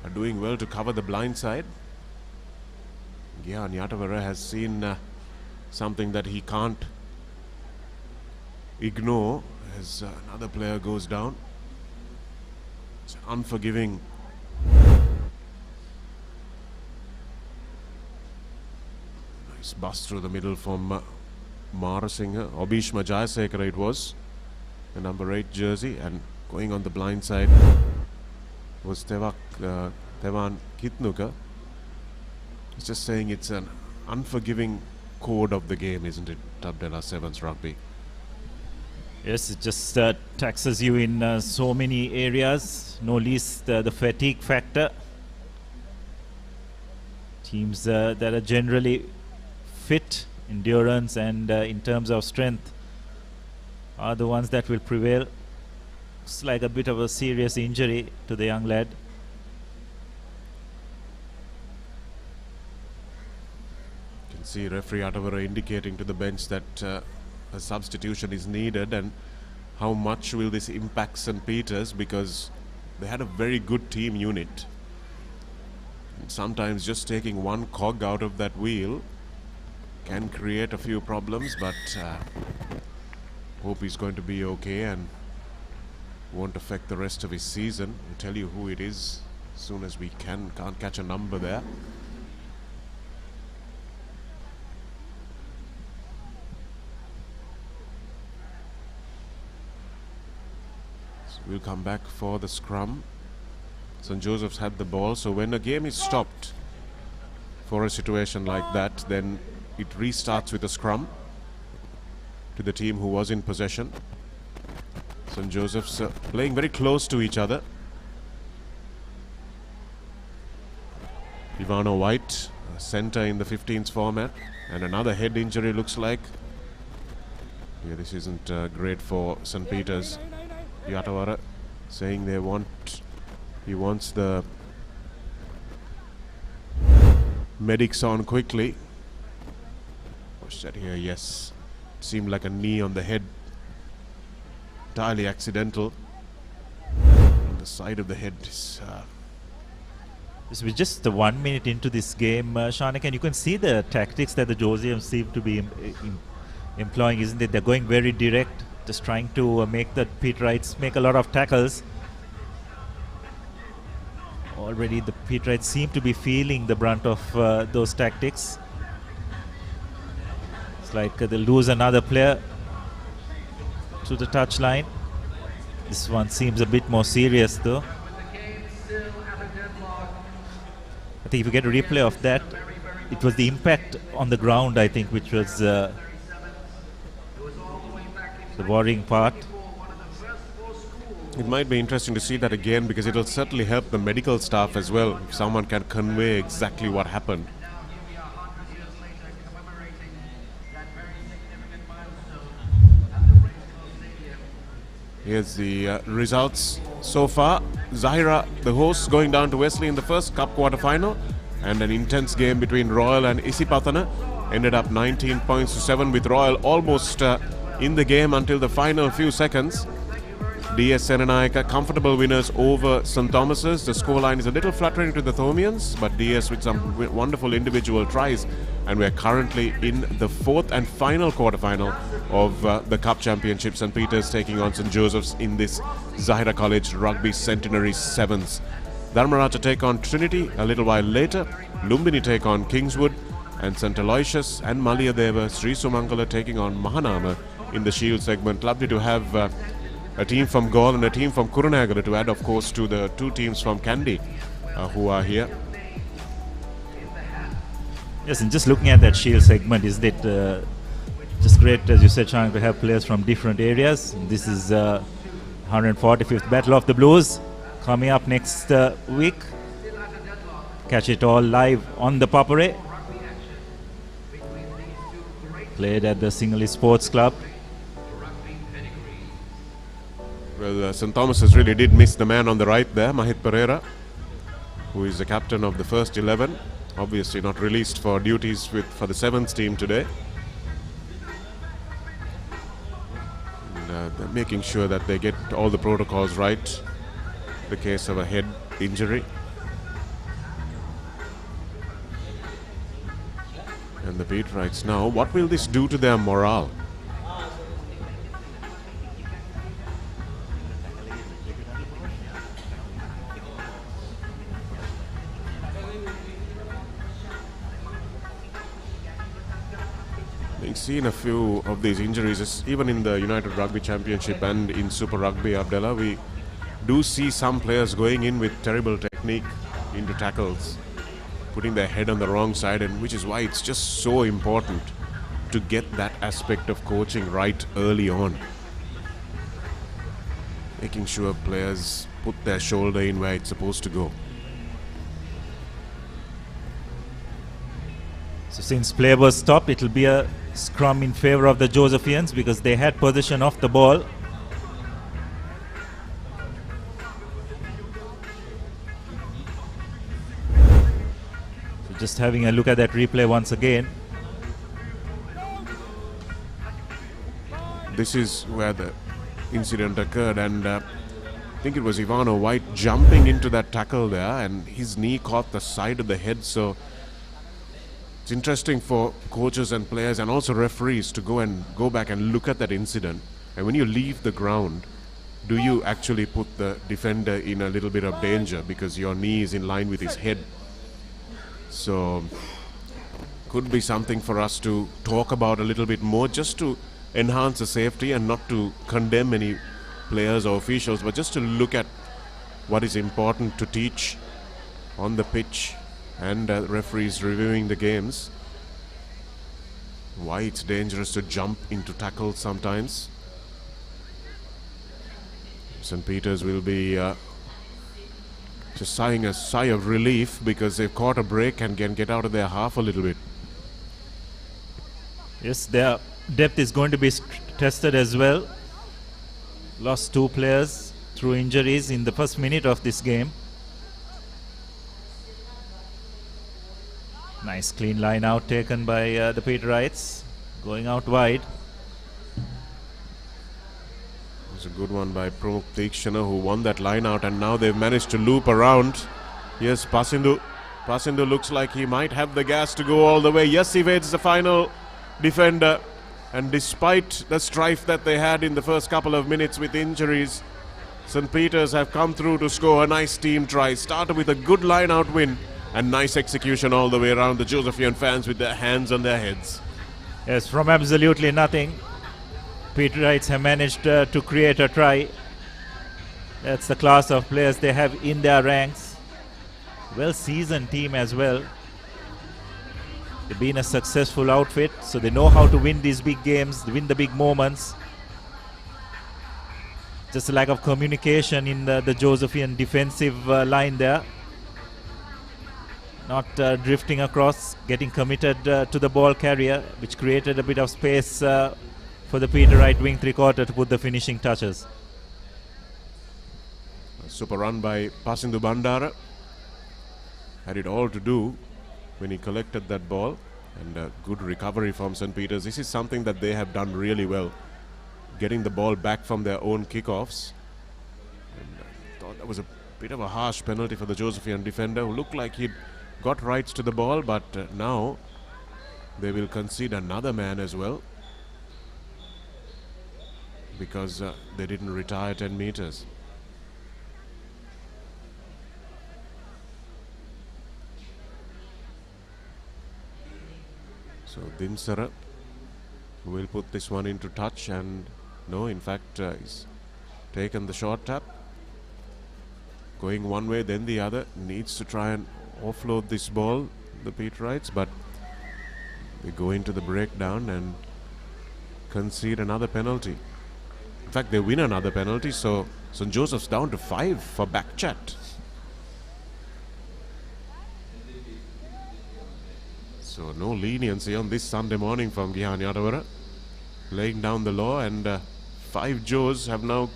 are doing well to cover the blind side. Gian Yatavara has seen something that he can't ignore as another player goes down. It's unforgiving. Nice bust through the middle from Marasinghe. Obishma Jayasekara it was, the number 8 jersey, and going on the blind side was Tevan Kitnuka. He's just saying it's an unforgiving code of the game, isn't it, Abdullah, Sevens rugby? Yes, it just taxes you in so many areas, no least the fatigue factor. Teams that are generally fit, endurance and in terms of strength are the ones that will prevail. It's like a bit of a serious injury to the young lad. You can see referee Atavara indicating to the bench that a substitution is needed, and how much will this impact St. Peter's, because they had a very good team unit. And sometimes just taking one cog out of that wheel can create a few problems, but hope he's going to be okay and won't affect the rest of his season. We'll tell you who it is as soon as we can. Can't catch a number there. So we'll come back for the scrum. St. Joseph's had the ball, so when a game is stopped for a situation like that, then it restarts with a scrum to the team who was in possession. St. Joseph's playing very close to each other. Ivano White, centre in the 15s format, and another head injury looks like. Yeah, this isn't great for St. Peter's. Yatavara saying he wants the medics on quickly. Push that here, yes. Seemed like a knee on the head. Entirely accidental. On the side of the head is... This was just 1 minute into this game, Shanak, and you can see the tactics that the Josians seem to be employing, isn't it? They're going very direct, just trying to make the Papare make a lot of tackles. Already the Papare seem to be feeling the brunt of those tactics. It's like they'll lose another player to the touchline. This one seems a bit more serious though. I think if you get a replay of that, it was the impact on the ground, I think, which was the worrying part. It might be interesting to see that again, because it'll certainly help the medical staff as well, if someone can convey exactly what happened. Here's the results so far. Zahira, the hosts, going down to Wesley in the first cup quarter-final, and an intense game between Royal and Isipatana. Ended up 19 points to 7, with Royal almost in the game until the final few seconds. DS Senanayaka comfortable winners over St. Thomas's. The scoreline is a little fluttering to the Thomians, but DS with some wonderful individual tries, and we're currently in the fourth and final quarterfinal of the Cup Championship. St. Peter's taking on St. Joseph's in this Zahira College Rugby Centenary Sevens. Dharmaraja take on Trinity a little while later. Lumbini take on Kingswood, and St. Aloysius and Maliyadeva Sri Sumangala taking on Mahanama in the Shield segment. Lovely to have a team from Gaul and a team from Kurunagala to add, of course, to the two teams from Kandy who are here. Yes, and just looking at that Shield segment, isn't it just great, as you said, trying to have players from different areas. And this is 145th Battle of the Blues coming up next week. Catch it all live on the Papare. Played at the Sinhalese Sports Club. Well, St. Thomas's really did miss the man on the right there, Mahit Pereira, who is the captain of the first 11. Obviously not released for duties for the Sevens team today. And, they're making sure that they get all the protocols right in the case of a head injury. And the Papare now, what will this do to their morale? We've seen a few of these injuries, even in the United Rugby Championship and in Super Rugby, Abdullah. We do see some players going in with terrible technique into tackles, putting their head on the wrong side, and which is why it's just so important to get that aspect of coaching right early on. Making sure players put their shoulder in where it's supposed to go. So since play was stopped, it will be a scrum in favor of the Josephians because they had possession of the ball. So just having a look at that replay once again. This is where the incident occurred, and I think it was Ivano White jumping into that tackle there, and his knee caught the side of the head. So it's interesting for coaches and players and also referees to go back and look at that incident. And when you leave the ground, do you actually put the defender in a little bit of danger because your knee is in line with his head? So could be something for us to talk about a little bit more, just to enhance the safety and not to condemn any players or officials, but just to look at what is important to teach on the pitch, and referees reviewing the games. Why it's dangerous to jump into tackles sometimes. St. Peter's will be just sighing a sigh of relief because they've caught a break and can get out of their half a little bit. Yes, their depth is going to be tested as well. Lost 2 players through injuries in the first minute of this game. Nice clean line out taken by the Papare. Going out wide. It was a good one by Pramukh Tikshana, who won that line out, and now they've managed to loop around. Yes, Pasindu. Pasindu looks like he might have the gas to go all the way. Yes, he evades the final defender. And despite the strife that they had in the first couple of minutes with injuries, St. Peter's have come through to score a nice team try. Started with a good line-out win and nice execution all the way around. The Josephian fans with their hands on their heads. Yes, from absolutely nothing, Peterites have managed to create a try. That's the class of players they have in their ranks. Well-seasoned team as well. They've been a successful outfit, so they know how to win these big games, win the big moments. Just a lack of communication in the Josephian defensive line there. Not drifting across, getting committed to the ball carrier, which created a bit of space for the Peter right wing three-quarter to put the finishing touches. A super run by Pasindu Bandara. Had it all to do when he collected that ball, and a good recovery from St. Peter's. This is something that they have done really well, getting the ball back from their own kickoffs. And I thought that was a bit of a harsh penalty for the Josephian defender, who looked like he'd got rights to the ball, but now they will concede another man as well, because they didn't retire 10 meters. So Dimsara will put this one into touch, and no, in fact, he's taken the short tap. Going one way, then the other. Needs to try and offload this ball, the Peterites, but they go into the breakdown and concede another penalty. In fact, they win another penalty, so St. Joseph's down to 5 for back chat. So no leniency on this Sunday morning from Gihan Yadavara, laying down the law, and 5 Joes have now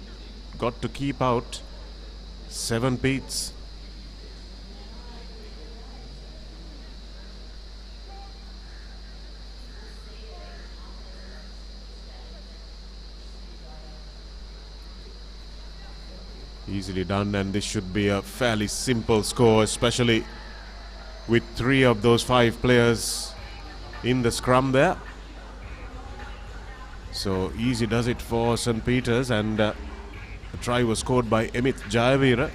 got to keep out 7 Petes. Easily done, and this should be a fairly simple score, especially with 3 of those 5 players in the scrum there. So easy does it for St. Peter's, and the try was scored by Emit Jayavira.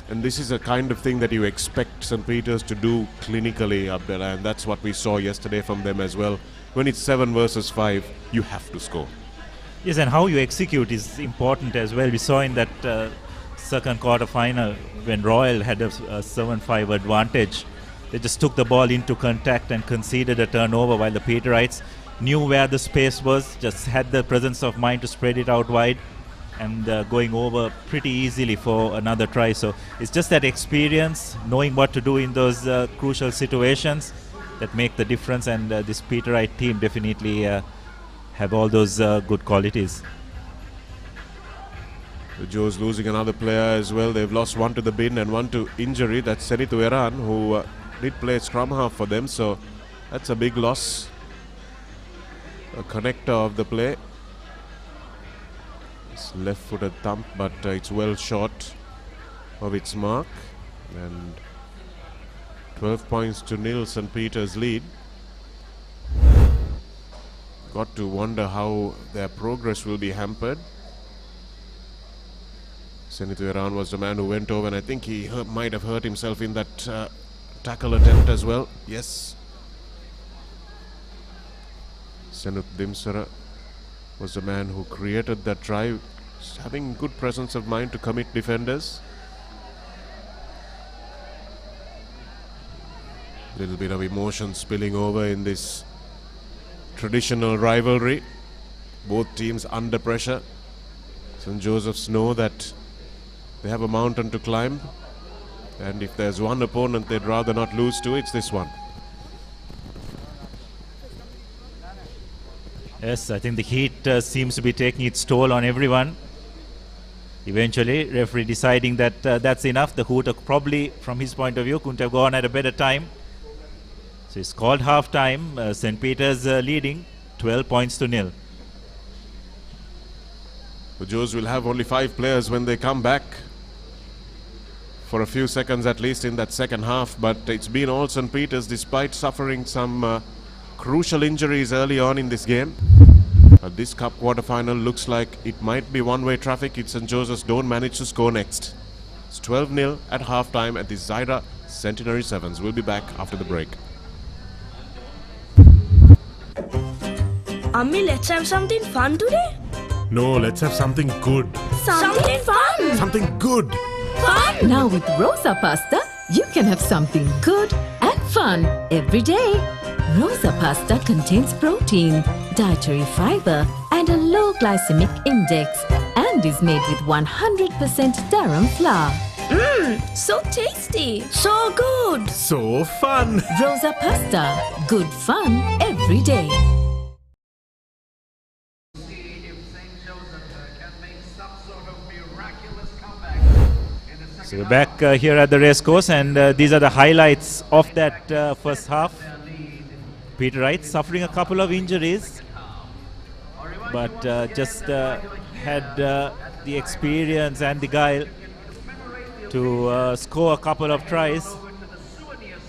And this is a kind of thing that you expect St. Peter's to do clinically, Abdullah, and that's what we saw yesterday from them as well. When it's 7 versus 5, you have to score. Yes, and how you execute is important as well. We saw in that second quarter final when Royal had a 7-5 advantage. They just took the ball into contact and conceded a turnover, while the Peterites knew where the space was, just had the presence of mind to spread it out wide and going over pretty easily for another try. So it's just that experience, knowing what to do in those crucial situations that make the difference, and this Peterite team definitely have all those good qualities. The Joes losing another player as well. They've lost one to the bin and one to injury. That's Senithu Eran, who did play scrum half for them, so that's a big loss. A connector of the play. It's left-footed thump, but it's well short of its mark. And 12 points to nil, St. Peter's lead. Got to wonder how their progress will be hampered. Senithu Eran was the man who went over, and I think he might have hurt himself in that tackle attempt as well. Yes. Senut Dimsara was the man who created that try, having good presence of mind to commit defenders. Little bit of emotion spilling over in this traditional rivalry. Both teams under pressure. St. Joseph's know that they have a mountain to climb, and if there's one opponent they'd rather not lose to, it's this one. Yes, I think the heat seems to be taking its toll on everyone. Eventually, referee deciding that that's enough. The hooter probably, from his point of view, couldn't have gone at a better time. So it's called half time. St. Peter's leading 12 points to nil. The Joes will have only 5 players when they come back for a few seconds at least in that second half, but it's been all St. Peter's despite suffering some crucial injuries early on in this game. This cup quarter-final looks like it might be one-way traffic if St. Joseph's don't manage to score next. It's 12-0 at half-time at the Zahira Centenary Sevens. We'll be back after the break. Ammi, let's have something fun today? No, let's have something good. Something fun! Something good! Fun! Now with Rosa Pasta, you can have something good and fun every day. Rosa Pasta contains protein, dietary fiber and a low glycemic index and is made with 100% durum flour. Mmm, so tasty, so good. So fun! Rosa Pasta, good fun every day. So we're back here at the racecourse, and these are the highlights of that first half. Peter Wright suffering a couple of injuries, but just had the experience and the guile to score a couple of tries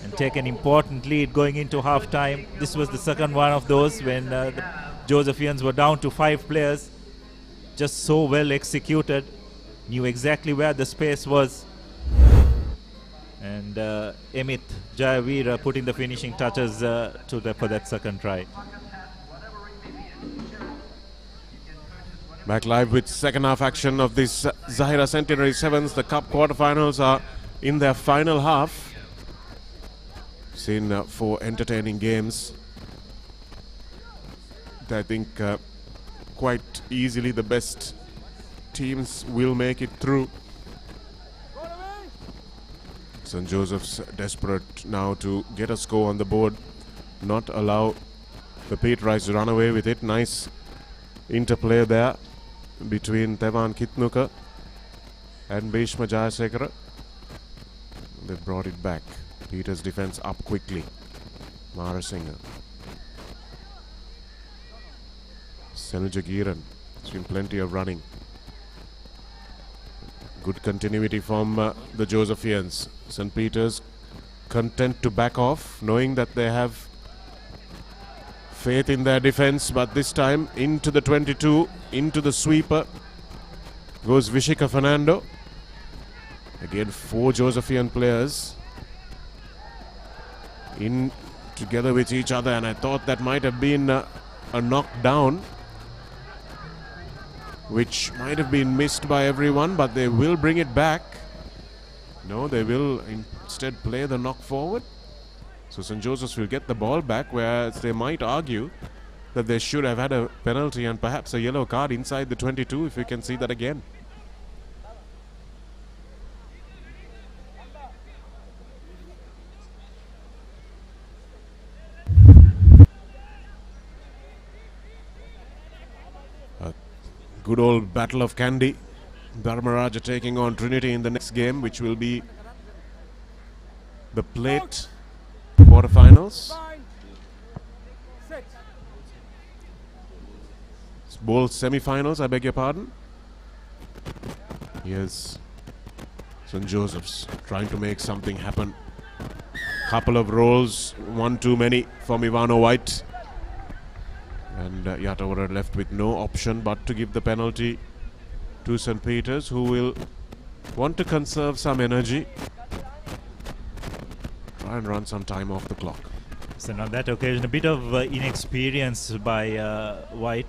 and take an important lead going into half-time. This was the second one of those when the Josephians were down to 5 players. Just so well executed, knew exactly where the space was. And Amit Jayavira putting the finishing touches for that second try. Back live with second half action of this Zahira Centenary Sevens. The cup quarterfinals are in their final half. Seen 4 entertaining games. I think quite easily the best teams will make it through. St. Joseph's desperate now to get a score on the board, not allow the Peterites to run away with it. Nice interplay there between Tevan Kitnuka and Bhishma Jayasekara. They brought it back. Peter's defense up quickly. Marasinghe. Senuja Giran. There's been plenty of running. Good continuity from the Josephians. St. Peter's content to back off, knowing that they have faith in their defense, but this time into the 22, into the sweeper goes Vishika Fernando. Again, 4 Josephian players in together with each other, and I thought that might have been a knockdown, which might have been missed by everyone, but they will bring it back. No, they will instead play the knock forward. So St. Joseph's will get the ball back, whereas they might argue that they should have had a penalty and perhaps a yellow card inside the 22, if we can see that again. Good old Battle of Kandy. Dharmaraja taking on Trinity in the next game, which will be the plate quarterfinals. It's bowl semi-finals, I beg your pardon. Here's St. Joseph's trying to make something happen. Couple of rolls, one too many from Ivano White. And Yatavara left with no option but to give the penalty to St. Peter's, who will want to conserve some energy. Try and run some time off the clock. So on that occasion, a bit of inexperience by White.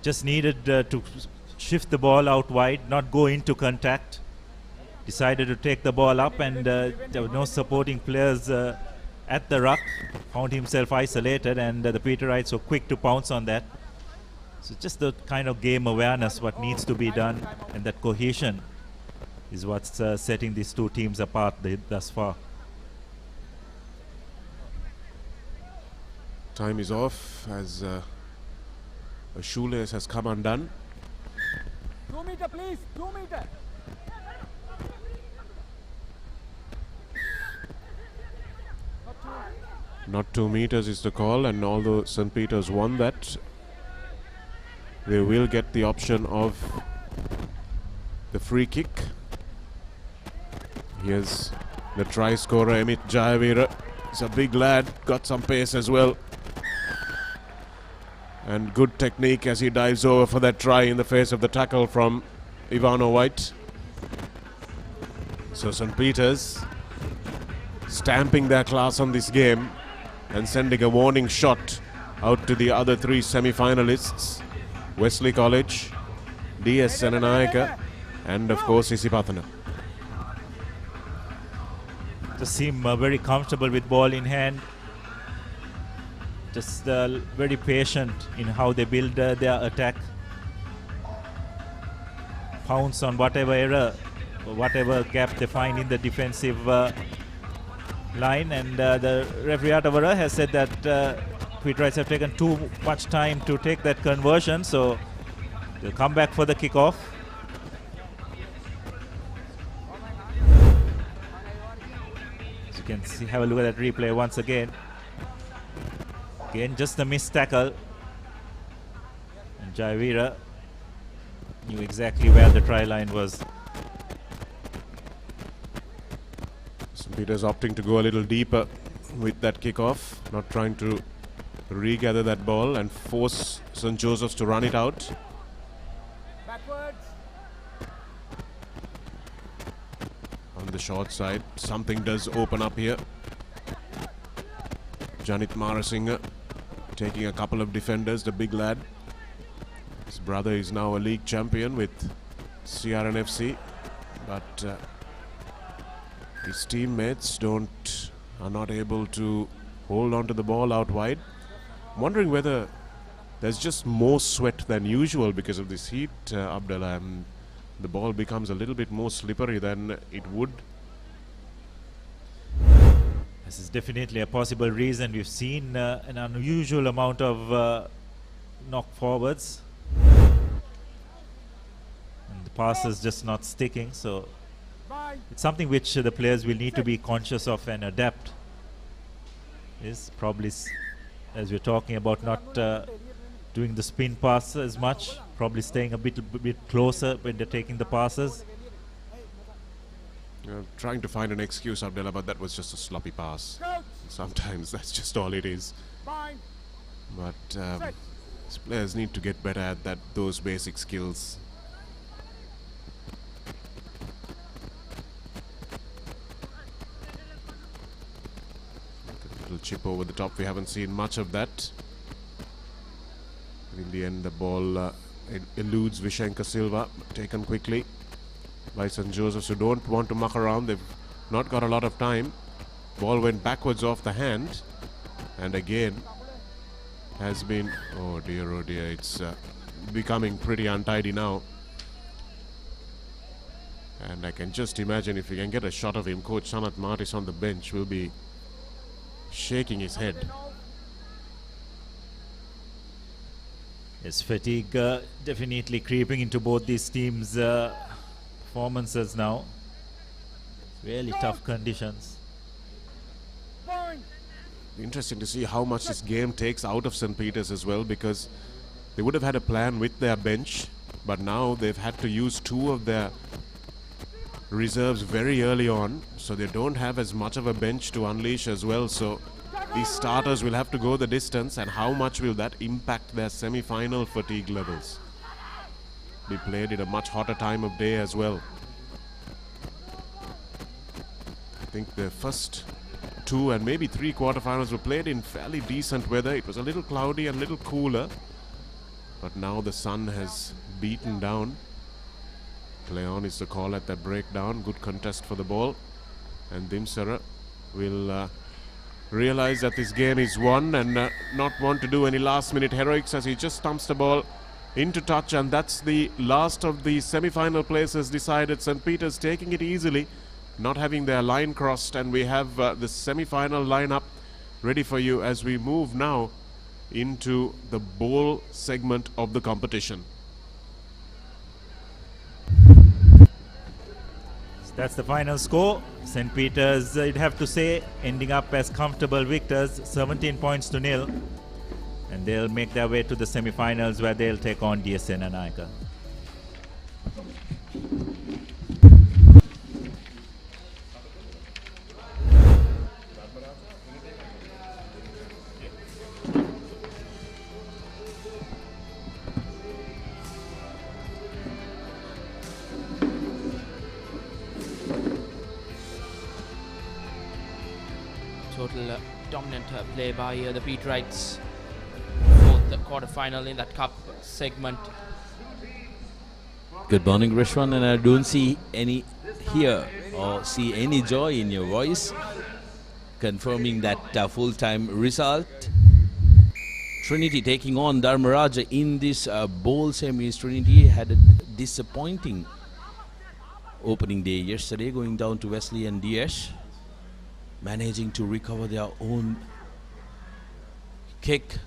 Just needed to shift the ball out wide, not go into contact. Decided to take the ball up, and there were no supporting players at the ruck. Found himself isolated, and the Peterites were quick to pounce on that. So just the kind of game awareness, what needs to be done, and that cohesion is what's setting these two teams apart thus far. Time is off as a shoelace has come undone. 2 meter, please. 2 meter. Not 2 meters is the call, and although St. Peter's won that, they will get the option of the free kick. Here's the try scorer, Amit Jayavira. He's a big lad, got some pace as well. And good technique as he dives over for that try in the face of the tackle from Ivano White. So St. Peter's stamping their class on this game and sending a warning shot out to the other 3 semi-finalists. Wesley College, DS Senanayaka, and of course Isipathana. They seem very comfortable with ball in hand. Just very patient in how they build their attack. Pounce on whatever error, or whatever gap they find in the defensive line. And the referee Atavara has said that Peterites have taken too much time to take that conversion, so they'll come back for the kickoff. As you can see, have a look at that replay once again. Again, just the missed tackle. And Jayavira knew exactly where the try line was. St. Peter's opting to go a little deeper with that kickoff, not trying to regather that ball and force St. Joseph's to run it out. Backwards. On the short side, something does open up here. Janit Marasinghe taking a couple of defenders, the big lad. His brother is now a league champion with CRNFC, but his teammates are not able to hold on to the ball out wide. I'm wondering whether there's just more sweat than usual because of this heat, Abdullah, and the ball becomes a little bit more slippery than it would. This is definitely a possible reason. We've seen an unusual amount of knock forwards. And the passes just not sticking, so it's something which the players will need to be conscious of and adapt. Is probably, as we're talking about, not doing the spin pass as much, probably staying a bit closer when they're taking the passes. Trying to find an excuse, Abdullah, but that was just a sloppy pass. Sometimes that's just all it is. But these players need to get better at those basic skills. A little chip over the top. We haven't seen much of that. In the end, the ball eludes Vishenka Silva, taken quickly by St. Joseph's, who don't want to muck around. They've not got a lot of time. Ball went backwards off the hand, and again has been, oh dear, it's becoming pretty untidy now. And I can just imagine if we can get a shot of him, Coach Sanat Martis on the bench will be shaking his head. Yes, fatigue definitely creeping into both these teams' performances now. Really tough conditions. Interesting to see how much this game takes out of St. Peter's as well, because they would have had a plan with their bench, but now they've had to use 2 of their reserves very early on, so they don't have as much of a bench to unleash as well. So these starters will have to go the distance, and how much will that impact their semi-final fatigue levels? Be played in a much hotter time of day as well. I think the first 2 and maybe 3 quarterfinals were played in fairly decent weather. It was a little cloudy and a little cooler, but now the sun has beaten down. Play on is the call at that breakdown. Good contest for the ball, and Dimsara will realize that this game is won and not want to do any last minute heroics as he just stumps the ball into touch, and that's the last of the semi-final places decided. St. Peter's taking it easily, not having their line crossed, and we have the semi-final lineup ready for you as we move now into the bowl segment of the competition. That's the final score. St. Peter's, you'd have to say, ending up as comfortable victors, 17 points to nil. And they'll make their way to the semi-finals where they'll take on DSA Nanayaka. Total dominant play by the Peterites. Fourth quarter-final in that cup segment. Good morning, Rishwan, and I don't see any joy in your voice, confirming that full-time result. Trinity taking on Dharmaraja in this bowl semis. Trinity had a disappointing opening day yesterday, going down to Wesley and DS, managing to recover their own kick.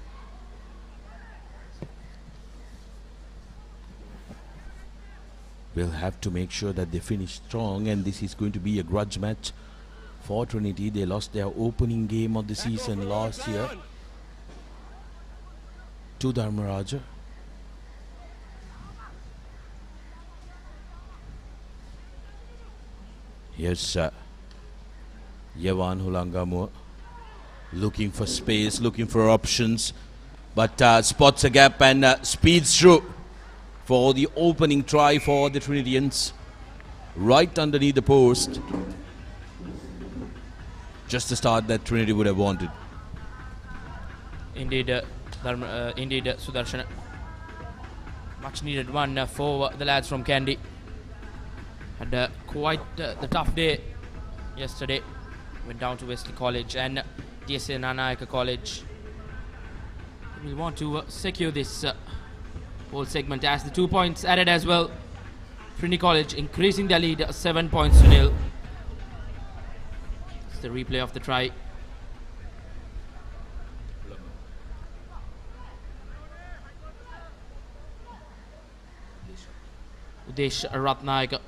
We'll have to make sure that they finish strong, and this is going to be a grudge match for Trinity. They lost their opening game of the season last year to Dharmaraja. Here's Yavan Hulangamur looking for space, looking for options, but spots a gap and speeds through for the opening try for the Trinitians, right underneath the post. Just the start that Trinity would have wanted. Indeed, Sudarshan. Much needed one for the lads from Kandy. Had quite the tough day yesterday. Went down to Wesley College and DSA Nanayaka College. We want to secure this whole segment as the 2 points added as well. Trinity College increasing their lead 7 points to nil. It's the replay of the try. Udesh Ratnayaka.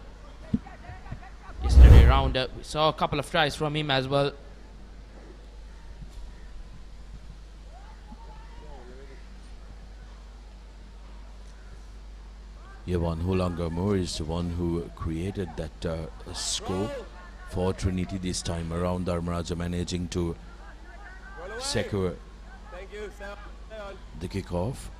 Yesterday round, we saw a couple of tries from him as well. Yavan Hulangamur is the one who created that score for Trinity this time around. Dharmaraja managing to secure the kickoff.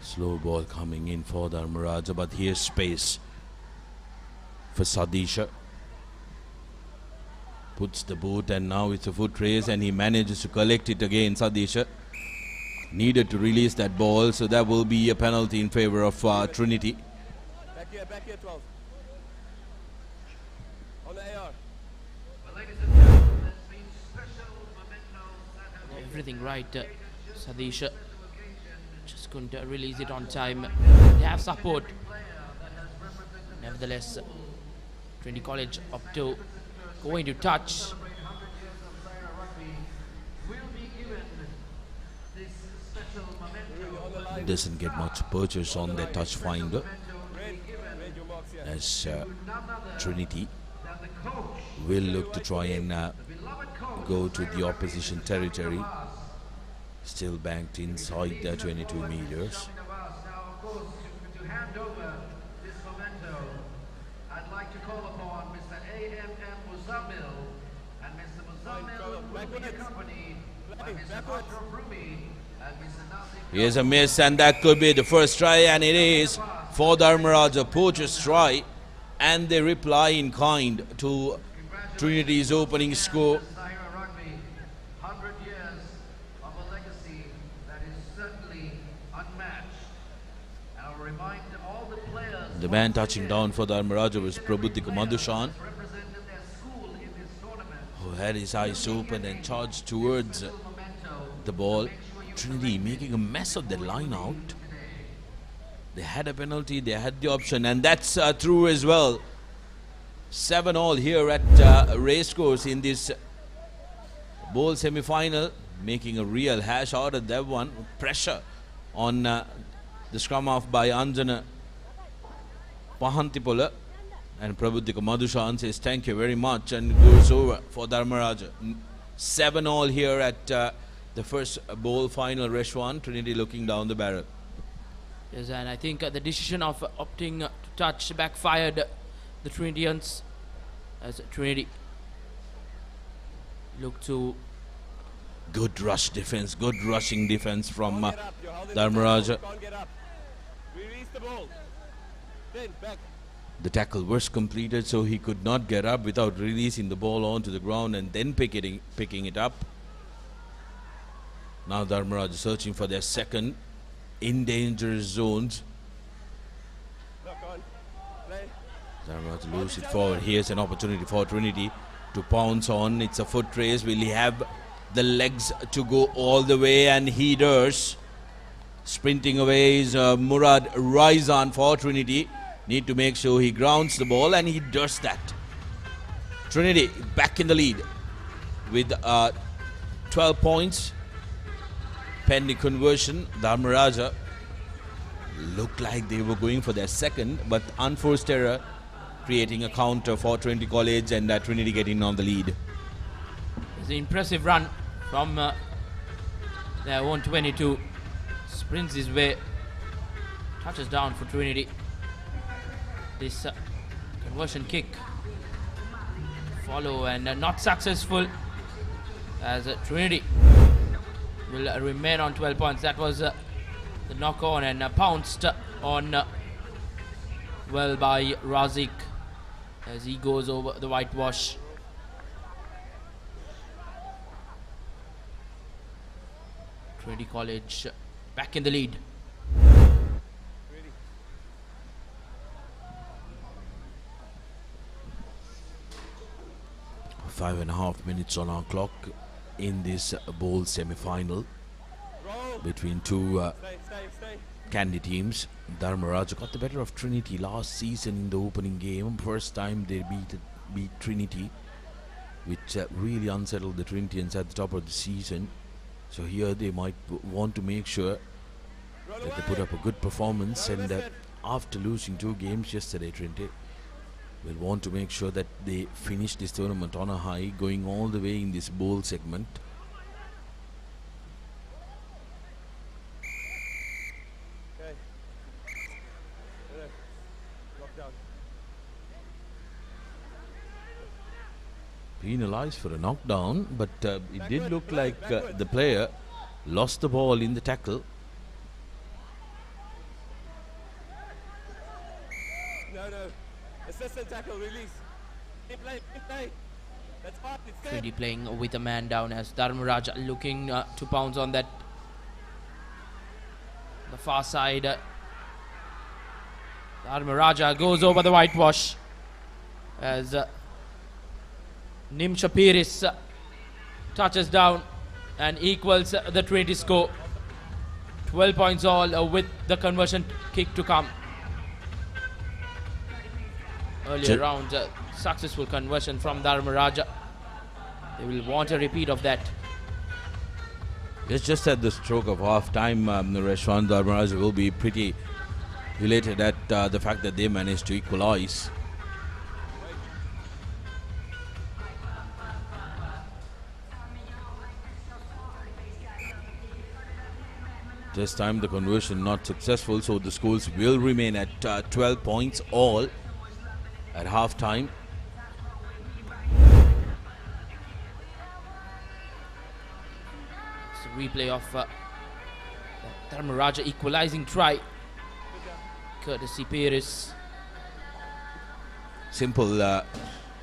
Slow ball coming in for Dharmaraja, but here's space for Sadisha. Puts the boot, and now it's a foot race, and he manages to collect it again. Sadisha needed to release that ball, so that will be a penalty in favor of Trinity. Back here, 12. On the AR. Everything right, Sadisha. Just couldn't release it on time. They have support. Nevertheless, Trinity College up to going to touch. Doesn't get much purchase on the touch finder, as Trinity will look to try and go to the opposition territory. Still banked inside the 22 meters. To hand over this memento, I'd like to call upon Mr. A.M.M. Muzammil, and Mr. Muzammil will be accompanied by Mr. Ajram Rumi and Mr. Nasir. Here's a miss, and that could be the first try, and it is for Dharmaraja. Poacher's try, and they reply in kind to Trinity's opening score. Zahira Rugby, 100 years of a legacy that is certainly unmatched. And I'll remind all the players. The man touching down for Dharmaraja was Prabhutika Madhushan, who had his eyes open and charged towards the ball. Trinity making a mess of the line out. They had a penalty, they had the option, and that's true as well. 7-all here at Racecourse in this bowl semi-final, making a real hash out of that one. Pressure on the scrum off by Anjana Pahantipola, and Prabuddhika Madhushan says thank you very much and goes over for Dharmaraja. 7-all here at the first bowl final. Reshwan, Trinity looking down the barrel. Yes, and I think the decision of opting to touch backfired the Trinitians, as Trinity look to good rush defense, good rushing defense from Dharmaraja. The tackle was completed, so he could not get up without releasing the ball onto the ground and then picking it up. Now Dharmaraja searching for their second in dangerous zones. Dharmaraja loses it forward. Here's an opportunity for Trinity to pounce on. It's a foot race. Will he have the legs to go all the way? And he does. Sprinting away is Murad Raizan for Trinity. Need to make sure he grounds the ball, and he does that. Trinity back in the lead with 12 points. Pending conversion. Dharmaraja looked like they were going for their second, but unforced error creating a counter for Trinity College, and Trinity getting on the lead. It's an impressive run from their 122. Sprints his way, touches down for Trinity. This conversion kick follow and not successful, as Trinity will remain on 12 points. That was the knock on and pounced on well by Razik as he goes over the whitewash. Trinity College back in the lead. Five and a half minutes on our clock in this bowl semi-final between two candy teams. Dharmaraja got the better of Trinity last season in the opening game. First time they beat Trinity, which really unsettled the Trinitians at the top of the season. So here they might want to make sure that they put up a good performance, and after losing 2 games yesterday, Trinity will want to make sure that they finish this tournament on a high, going all the way in this bowl segment. Penalized for a knockdown, but it did look like the player lost the ball in the tackle. No. Assistant tackle, release. Play. That's fine. Trinity playing with a man down as Dharmaraja looking to pounce on that. The far side. Dharmaraja goes over the whitewash as Nim Shapiris touches down and equals the Trinity score. 12 points all with the conversion kick to come. Earlier round, successful conversion from Dharmaraja. They will want a repeat of that. It's just at the stroke of half time, Reshwan, Dharmaraja will be pretty elated at the fact that they managed to equalize. This time the conversion not successful, so the schools will remain at 12 points all at half time. It's a replay of Dharmaraja equalizing try, courtesy Paris. Simple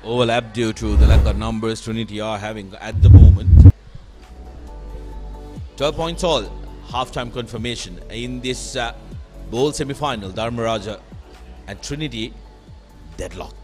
overlap due to the lack of numbers Trinity are having at the moment. 12 points all. Half-time confirmation in this bowl semi-final. Dharmaraja and Trinity deadlock.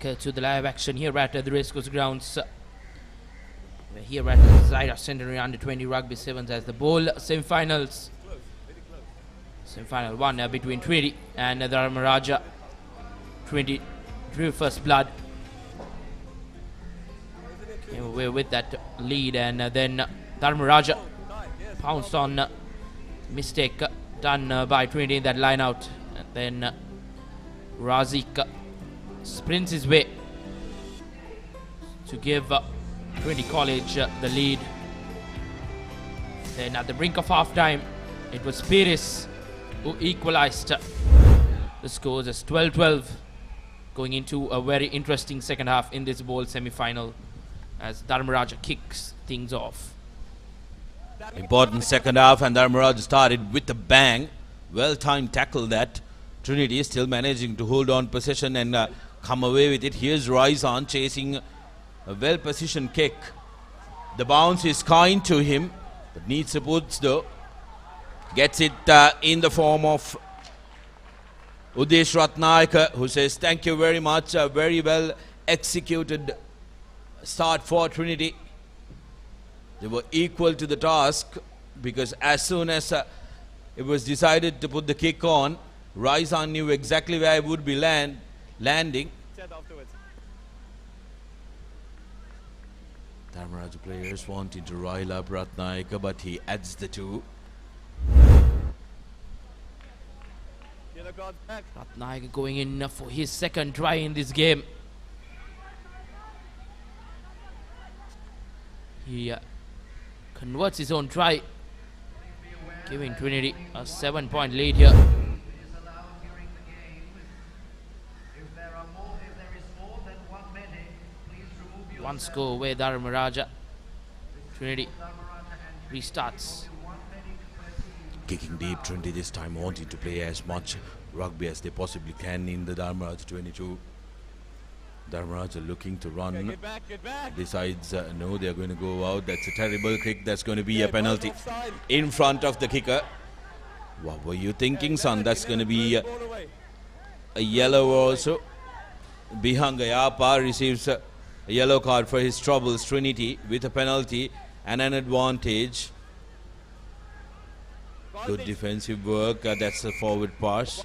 Back to the live action here at the Racecourse grounds. We're here at Zahira Centenary Under 20 Rugby Sevens as the bowl semi-finals. Semi-final one between Trinity and Dharma Raja. Trinity drew first blood. Came away with that lead, and then Dharma Raja pounced on mistake done by Trinity in that line out. And then Razik sprints his way to give Trinity College the lead. Then at the brink of half time, it was Pires who equalized the scores as 12-12, going into a very interesting second half in this bowl semi-final as Dharmaraja kicks things off. Important second half, and Dharmaraja started with a bang. Well-timed tackle that. Trinity is still managing to hold on possession and come away with it. Here's Raizan chasing a well-positioned kick. The bounce is kind to him, but needs supports though. Gets it in the form of Udesh Ratnayaka, who says thank you very much. A very well executed start for Trinity. They were equal to the task, because as soon as it was decided to put the kick on, Raizan knew exactly where it would be landing. Dharmaraja players wanting to rile up Ratnayaka, but he adds the two. Ratnayaka going in for his second try in this game. He converts his own try, giving Trinity a 7-point lead here. One score away, Dharmaraja. Trinity restarts. Kicking deep, Trinity this time wanting to play as much rugby as they possibly can in the Dharmaraja 22. Dharmaraja looking to run. Get back. Decides no, they're going to go out. That's a terrible kick. That's going to be a penalty in front of the kicker. What were you thinking, son? That's going to be a yellow also. Bihangayapa receives a yellow card for his troubles. Trinity with a penalty and an advantage. Good defensive work. That's a forward pass.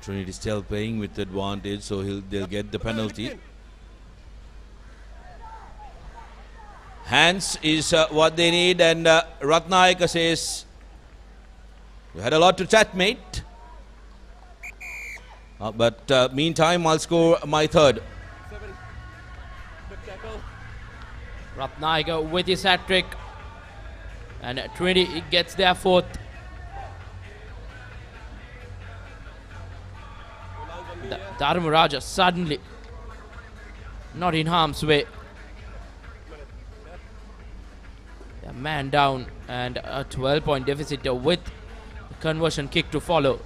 Trinity still playing with advantage, so they'll get the penalty. Hands is what they need, and Ratnayaka says, "You had a lot to chat, mate. But meantime, I'll score my third." Ratnayaka with his hat-trick, and Trinity gets their fourth. Dharmaraja suddenly not in harm's way. A man down, and a 12-point deficit with the conversion kick to follow.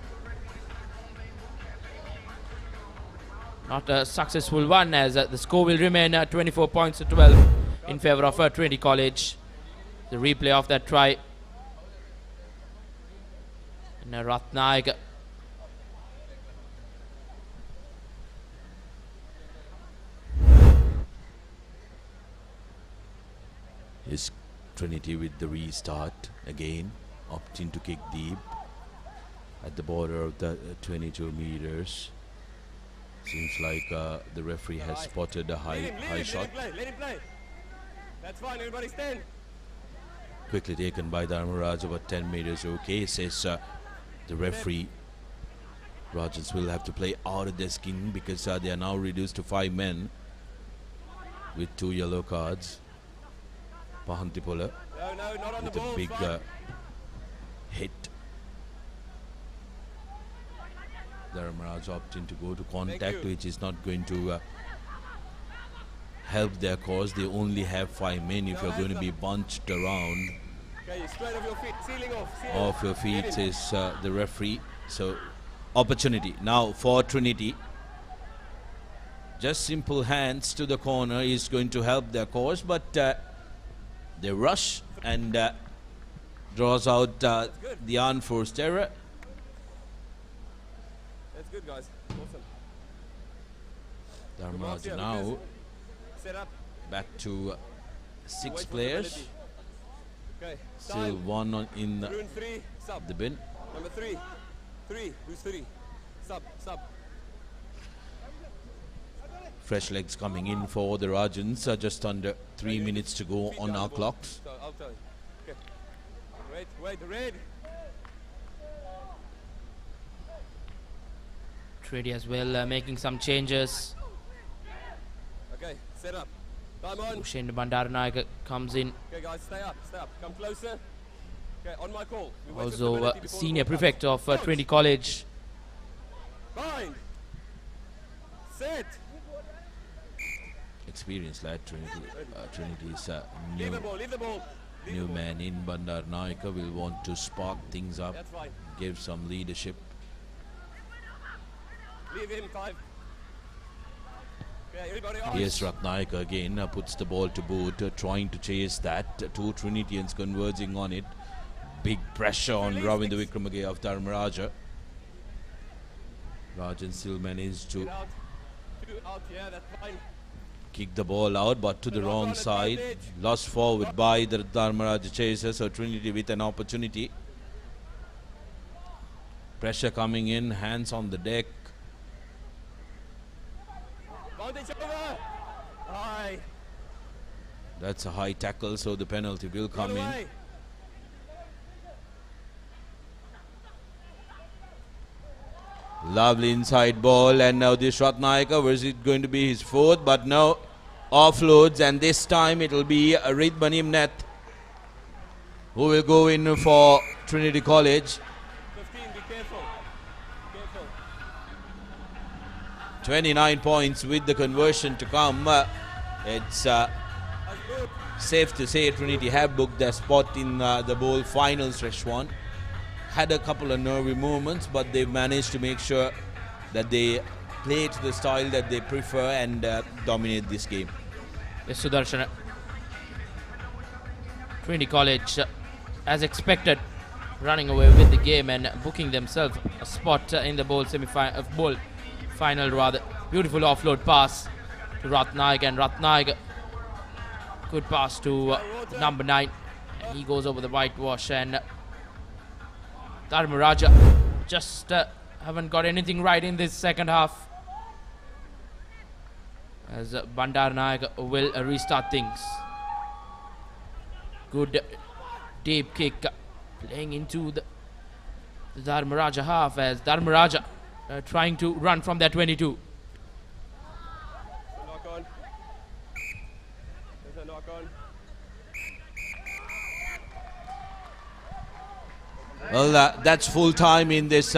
Not a successful one, as the score will remain 24 points to 12 in favor of Trinity College. The replay of that try. And Ratnayaka is Trinity with the restart again, opting to kick deep at the border of the 22 meters. Seems like the referee has spotted a high shot. Let him play. That's fine, everybody stand. Quickly taken by Dharmaraja, but 10 meters okay, says the referee. Rajans will have to play out of their skin, because they are now reduced to 5 men with 2 yellow cards. Pahantipola with a big hit. Dharmaraj opting to go to contact, which is not going to help their cause. They only have 5 men. If you're going to be bunched around, Okay, straight off your feet, sealing off. off your feet, says the referee. So opportunity now for Trinity. Just simple hands to the corner is going to help their cause, but they rush and draws out the unforced error. That's good, guys. Awesome. Dharmaraj now Set up. back to 6 Wait for players. stability. Okay. Still Time. one in Rune 3. Sub. the bin. Number 3. 3. Who's 3? Sub. Sub. Fresh legs coming in for the Rajans. Just under 3 minutes to go on our clocks. So I'll tell you. Okay. Wait. Red. Trinity as well making some changes. Okay. Set up. Time on. Shane Bandaranaike comes in. Okay, guys. Stay up. Come closer. Okay. On my call. We wait for Also stability before the senior ball prefect comes. of Trinity College. Bind. Set. Experienced lad Trinity. Trinity's Leave the ball. Leave the ball. new man in Bandaranaike will want to spark things up, That's fine. give some leadership. Leave him 5. Okay, everybody off. Here's Ratnaika again, puts the ball to boot, trying to chase that. Two Trinitians converging on it. Big pressure on Ravinda Wickremagay of Dharmaraja. Rajan still managed to Out. 2 out. Yeah, that's fine. kick the ball out, but to the wrong side. Lost forward by the Dharmaraja chasers, so Trinity with an opportunity. Pressure coming in, hands on the deck. Advantage over. Aye. That's a high tackle, so the penalty will come in. Lovely inside ball, and now this Ratnaika, was it going to be his fourth? But no, offloads, and this time it will be Ridman Imnet who will go in for Trinity College. 15, be careful. 29 points with the conversion to come. It's safe to say Trinity have booked their spot in the bowl finals, Reshwan. Had a couple of nervy moments, but they've managed to make sure that they play to the style that they prefer and dominate this game. Yes, Sudarshan. Trinity College, as expected, running away with the game and booking themselves a spot in the bowl bowl final rather. Beautiful offload pass to Ratnaik, and Ratnaik, good pass to number 9. And he goes over the whitewash, and Dharmaraja just haven't got anything right in this second half, as Bandaranaike will restart things. Good deep kick playing into the Dharmaraja half, as Dharmaraja trying to run from that 22. Knock on. There's a knock on. Well, that's full time in this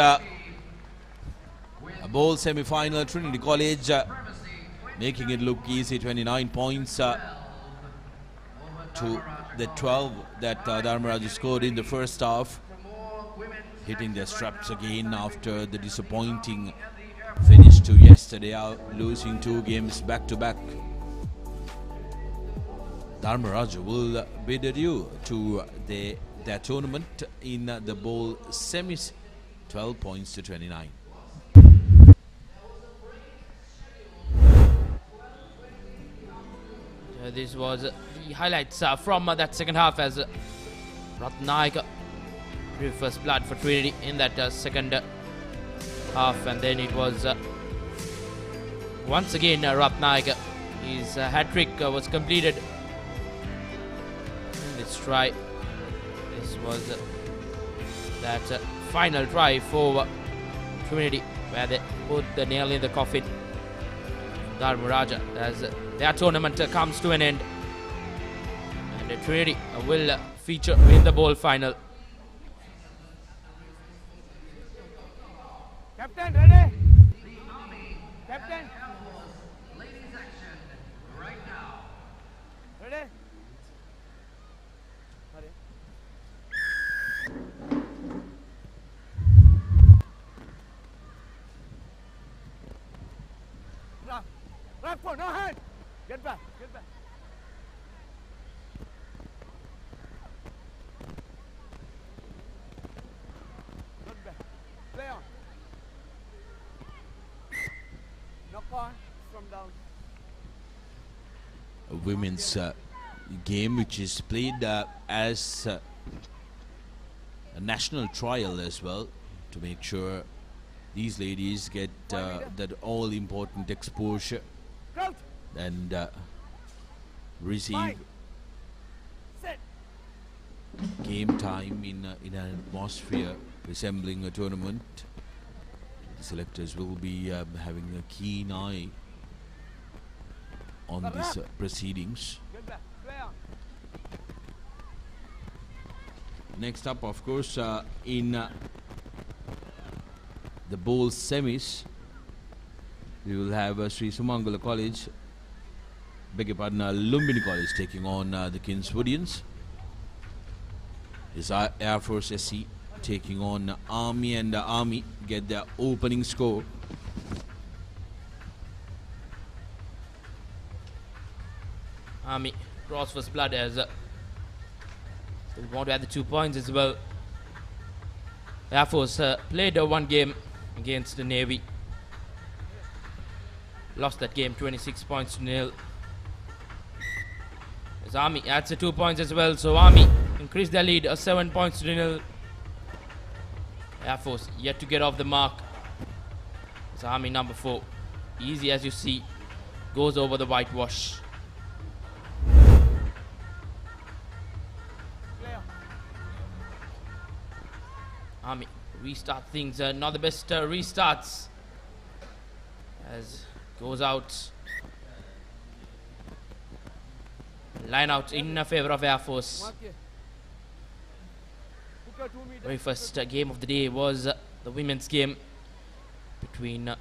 bowl semi-final. Trinity College making it look easy. 29 points to the 12 that Dharmaraja scored in the first half. Hitting their straps again after the disappointing finish to yesterday, losing 2 games back to back. Dharmaraja will bid adieu to their tournament in the bowl semis. 12 points to 29. This was the highlights from that second half, as Ratnaik drew first blood for Trinity in that second half, and then it was once again Ratnaik. His hat-trick was completed in this try. This was that final try for Trinity, where they put the nail in the coffin. Dharmaraja, as their tournament comes to an end, and Trinity will feature in the bowl final. Captain, ready? Captain. Ladies action right now. Ready? Right foot, no hand. Get back, get back. Not back. Play on. Knock on. from down. A women's game which is played as a national trial as well, to make sure these ladies get that all important exposure and receive game time in an atmosphere resembling a tournament. The selectors will be having a keen eye on these proceedings. Next up, of course, in the bowl semis, we will have Sri Sumangala College, beg your pardon, Lumbini College taking on the Kingswoodians. Is Air Force SC taking on Army, and Army get their opening score. Army cross first blood as they want to add the 2 points as well. Air Force played one game against the Navy. Lost that game 26 points to nil. As Army adds the 2 points as well, so Army increased their lead 7 points to nil. Air Force yet to get off the mark. It's Army number 4. Easy as you see, goes over the whitewash. Army restart things, not the best restarts, as goes out. Line out in favor of Air Force. Very first game of the day was the women's game between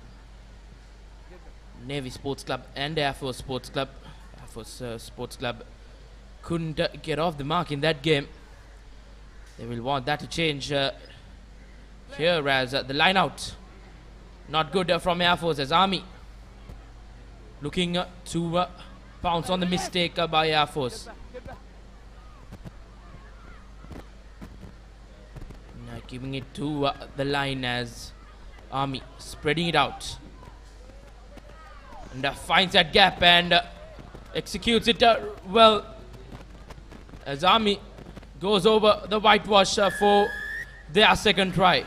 Navy Sports Club and Air Force Sports Club. Air Force Sports Club couldn't get off the mark in that game. They will want that to change here, as the line out not good from Air Force, as Army looking to pounce on the mistake by Air Force. Now giving it to the line, as Army spreading it out and finds that gap and executes it well, as Army goes over the whitewash for their second try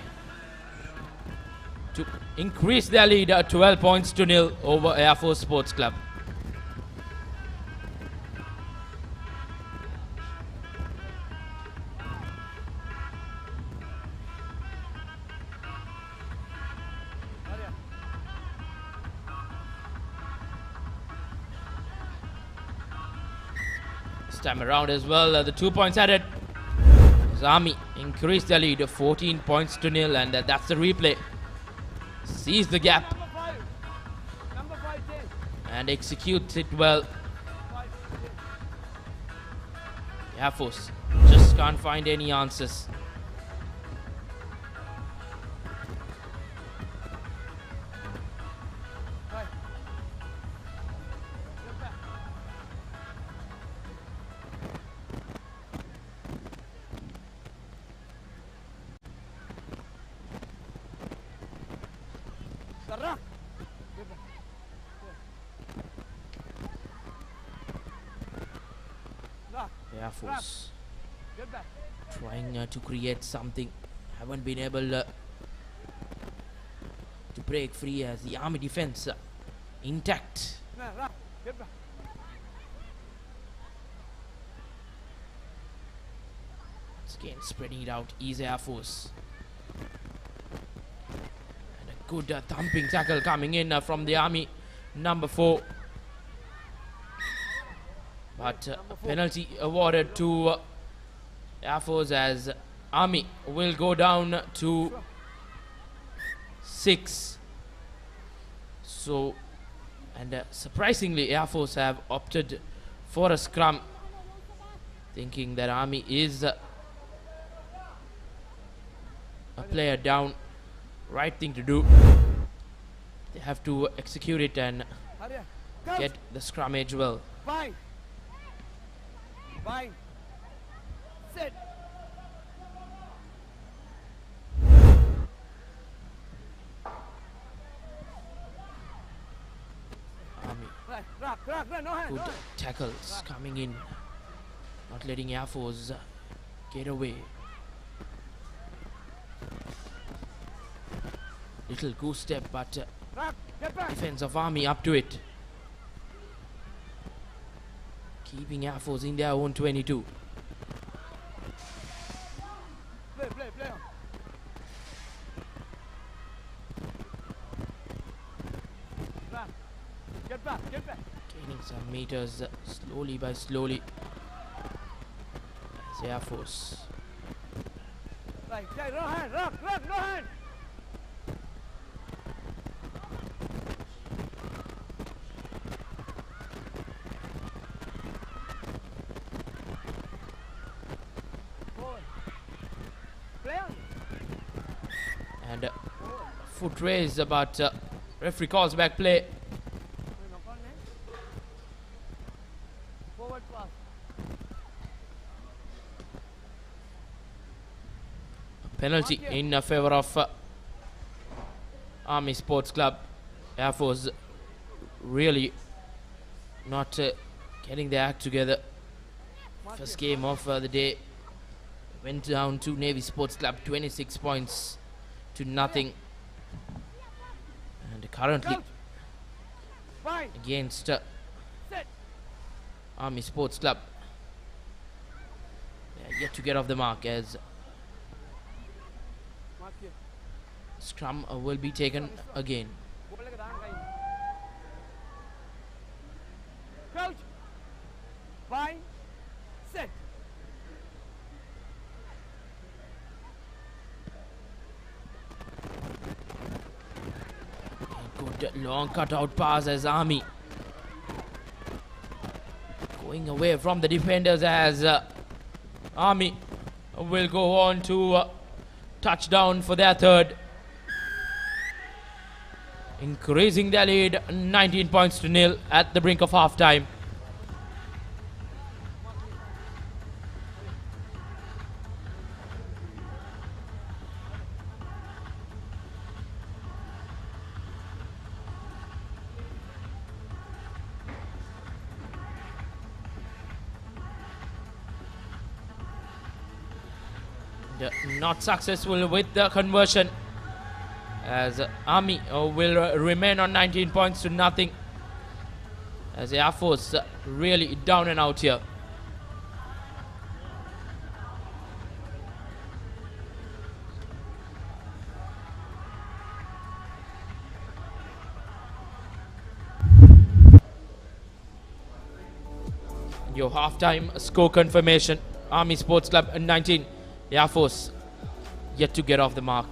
to increase their lead 12 points to nil over Air Force Sports Club. This time around as well, the 2 points added. As Army increased their lead 14 points to nil, and that's the replay. Sees the gap and executes it well. Air Force just can't find any answers. Air Force trying to create something, haven't been able to break free, as the Army defense intact. Once again spreading it out is Air Force, and a good thumping tackle coming in from the Army number 4. But a penalty awarded to Air Force, as Army will go down to 6. So, and surprisingly, Air Force have opted for a scrum, thinking that Army is a player down. Right thing to do. They have to execute it and get the scrummage well. Fine. Sit. Good tackles coming in, not letting Air Force get away. Little goose step, but defense of Army up to it. Keeping Air Force in their own 22. Play. Get back. Gaining some meters slowly by slowly. As Air Force. Right, no hand, rock, no hand. And foot raise, but referee calls back play. Forward pass. Penalty in favor of Army Sports Club. Air Force really not getting their act together. First game of the day went down to Navy Sports Club 26 points to nothing. And currently against Army Sports Club, they are yet to get off the mark as scrum will be taken again. Coach, fine, set. Good long cutout pass as Army going away from the defenders as Army will go on to touchdown for their third, increasing their lead 19 points to nil at the brink of half time. Not successful with the conversion as Army will remain on 19 points to nothing as Air Force really down and out here. Your halftime score confirmation: Army Sports Club 19, Air Force yet to get off the mark.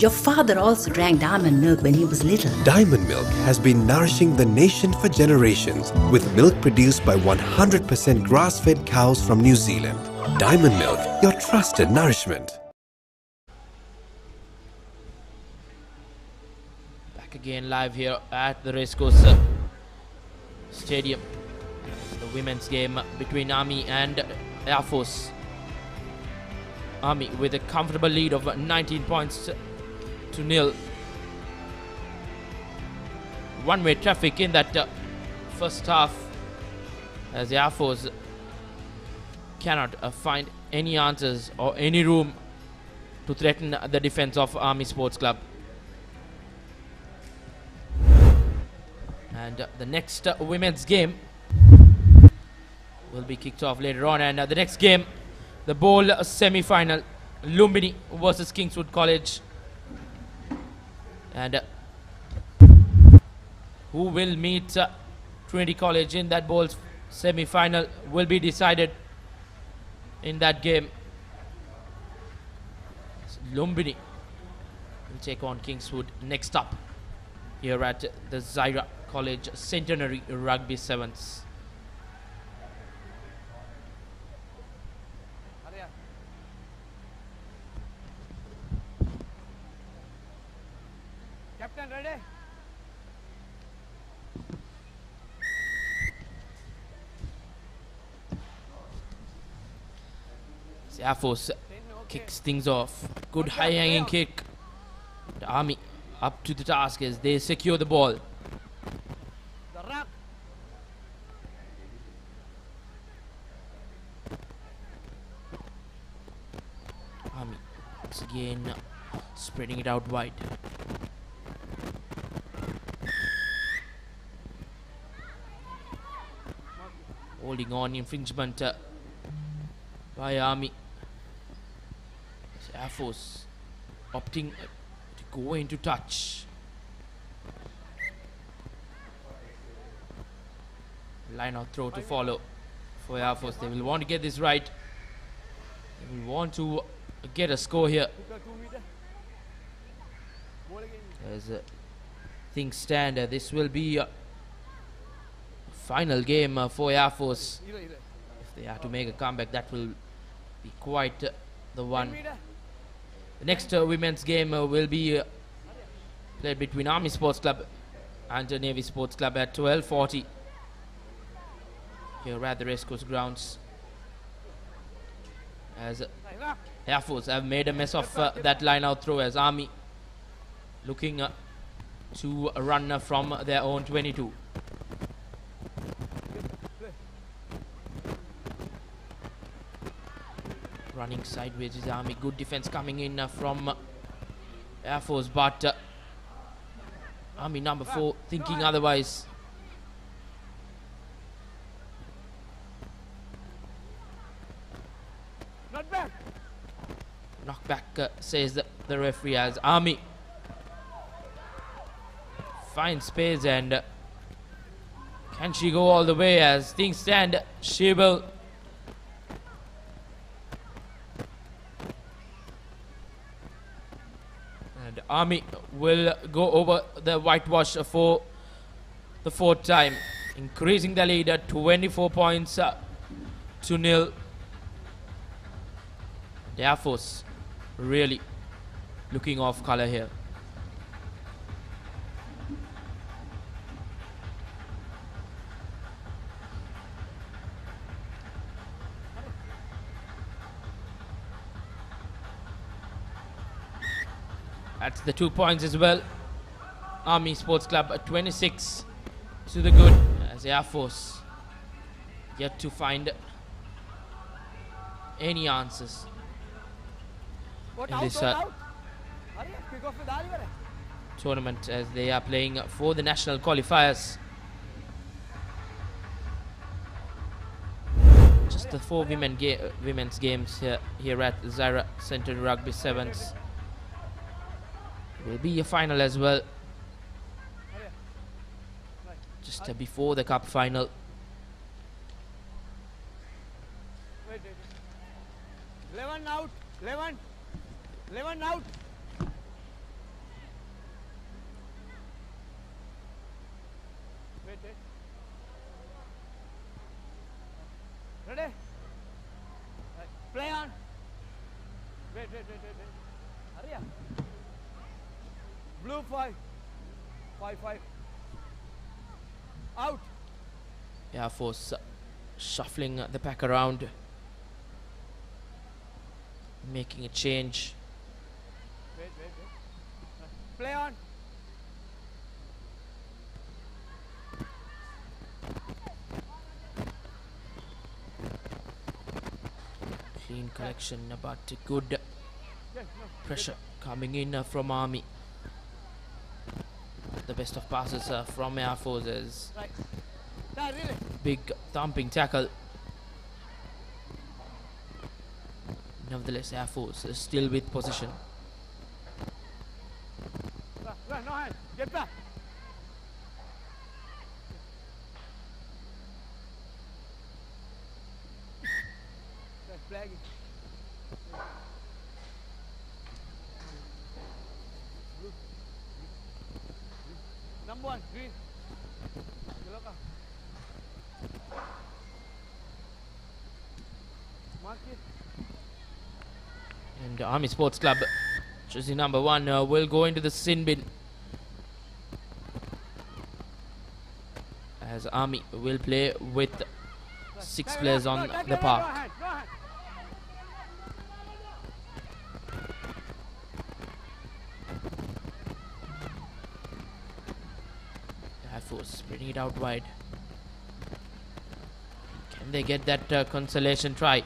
Your father also drank diamond milk when he was little. Diamond Milk has been nourishing the nation for generations with milk produced by 100% grass-fed cows from New Zealand. Diamond Milk, your trusted nourishment. Back again live here at the Racecourse Stadium. The women's game between Army and Air Force. Army with a comfortable lead of 19 points to nil. One-way traffic in that first half as the Air Force cannot find any answers or any room to threaten the defense of Army Sports Club. And the next women's game will be kicked off later on, and the next game, the bowl semi-final, Lumbini versus Kingswood College. And who will meet Trinity College in that bowl semi-final will be decided in that game. Lumbini will take on Kingswood next up here at the Zahira College Centenary Rugby Sevens. Captain, ready? Air Force kicks things off. Good high hanging kick. The Army up to the task as they secure the ball. Army once again spreading it out wide. Holding on, infringement by Army. Air Force opting to go into touch. Line out throw to follow for Air Force. They will want to get this right. They will want to get a score here. As things stand, this will be a final game for Air Force. If they have to make a comeback, that will be quite the one. The next women's game will be played between Army Sports Club and Navy Sports Club at 12:40 here at the Racecourse grounds. As Air Force have made a mess of that line out throw, as Army looking to run from their own 22. Running sideways is Army. Good defense coming in from Air Force, but Army number 4 thinking otherwise. Not back. Knockback says the referee, as Army finds space, and can she go all the way? As things stand, she will. And Army will go over the whitewash for the 4th time, increasing the lead at 24 points to nil. The Air Force really looking off color here. That's the 2 points as well. Army Sports Club at 26 to the good, as Air Force yet to find any answers in this tournament, as they are playing for the national qualifiers. Just the 4 women's games here at Zahira Centenary Rugby Sevens. Will be a final as well, just before the cup final. Wait. 11 out. 11 out. Wait. Ready? Right. Play on. Wait. Hurry up. Blue 5. 5. Out. Air Force shuffling the pack around, making a change. Wait. Play on. Clean collection, but good pressure coming in from Army. The best of passes from Air Forces. Big thumping tackle. Nevertheless, Air Force is still with position. No hand. Get back. Flag. Number 1, green. Mark it. And Army Sports Club, jersey number 1, will go into the sin bin as Army will play with 6 players on the park. Air Force spreading it out wide. Can they get that consolation try?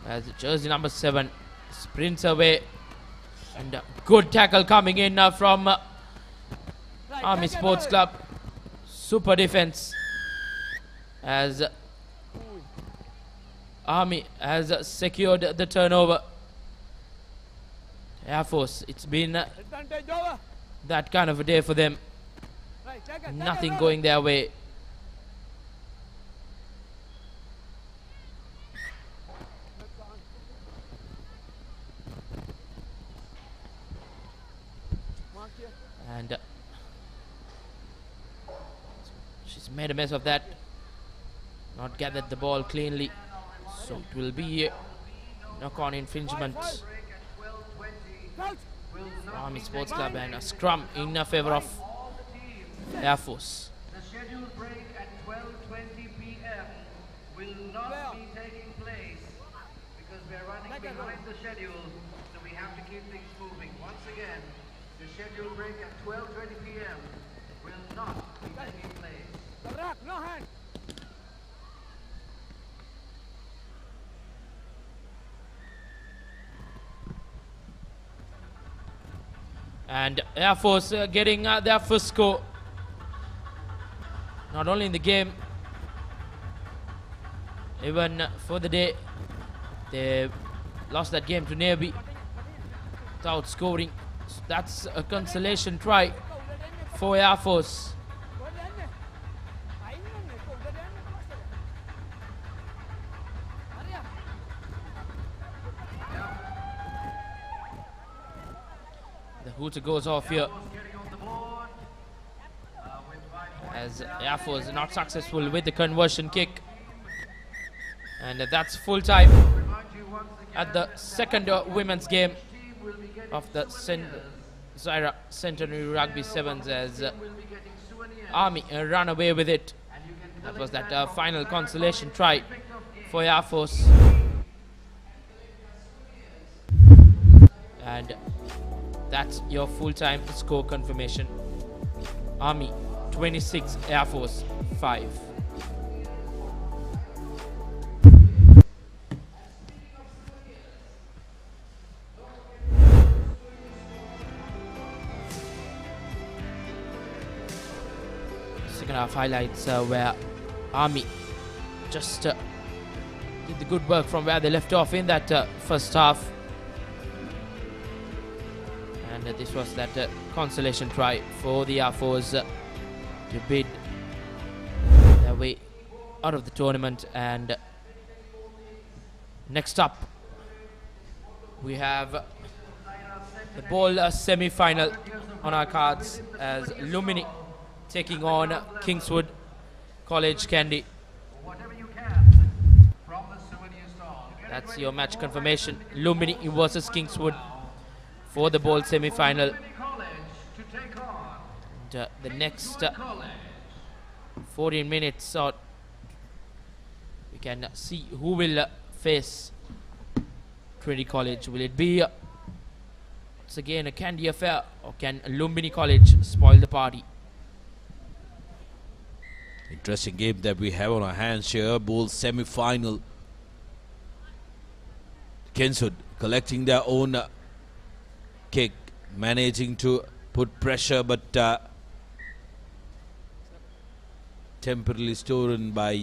As jersey number 7 sprints away, and good tackle coming in from Army Sports Club. Super defense as Army has secured the turnover. Air Force, it's been that kind of a day for them. Nothing going their way. And she's made a mess of that. Not gathered the ball cleanly. So it will be a knock-on infringement. Army Sports Club, and a scrum in favor of Air Force. The scheduled break at 12:20 p.m. will not be taking place because we're running behind the schedule, so we have to keep things moving. Once again, the scheduled break at 12:20 p.m. will not be taking place. No hand. And Air Force getting their first score. Not only in the game, even for the day. They lost that game to Navy without scoring. So that's a consolation try for Air Force. The hooter goes off here as Air Force not successful with the conversion kick, and that's full time at the second women's game of the Zahira Centenary Rugby Sevens, as Army run away with it. That was that final consolation try for Air Force, and that's your full-time score confirmation. Army 26, Air Force 5. Second half highlights where Army just did the good work from where they left off in that first half. And this was that consolation try for the Air Force to bid their way out of the tournament. And next up, we have the ball semi-final on our cards, as Lumini taking on Kingswood College Candy. That's your match confirmation. Lumini versus Kingswood for the ball semi-final. And, the next 14 minutes out, we can see who will face Trinity College. Will it be once again a Candy affair, or can Lumbini College spoil the party? Interesting game that we have on our hands here. Bowl semi-final. Kingswood collecting their own kick, managing to put pressure, but temporarily stolen by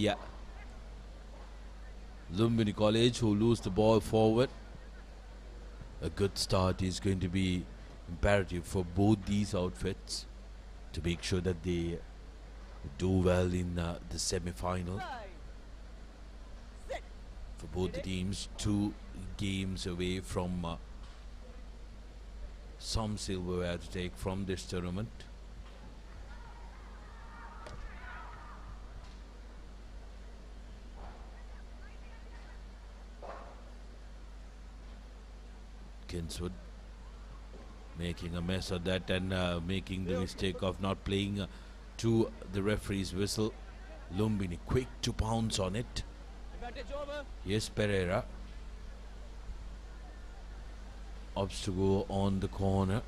Lumbini College, who lose the ball forward. A good start is going to be imperative for both these outfits to make sure that they do well in the semi-final. For both the teams, 2 games away from some silverware to take from this tournament. Kingswood making a mess of that, and making the mistake of not playing to the referee's whistle. Lumbini quick to pounce on it. Advantage over. Yes, Pereira opts to go on the corner.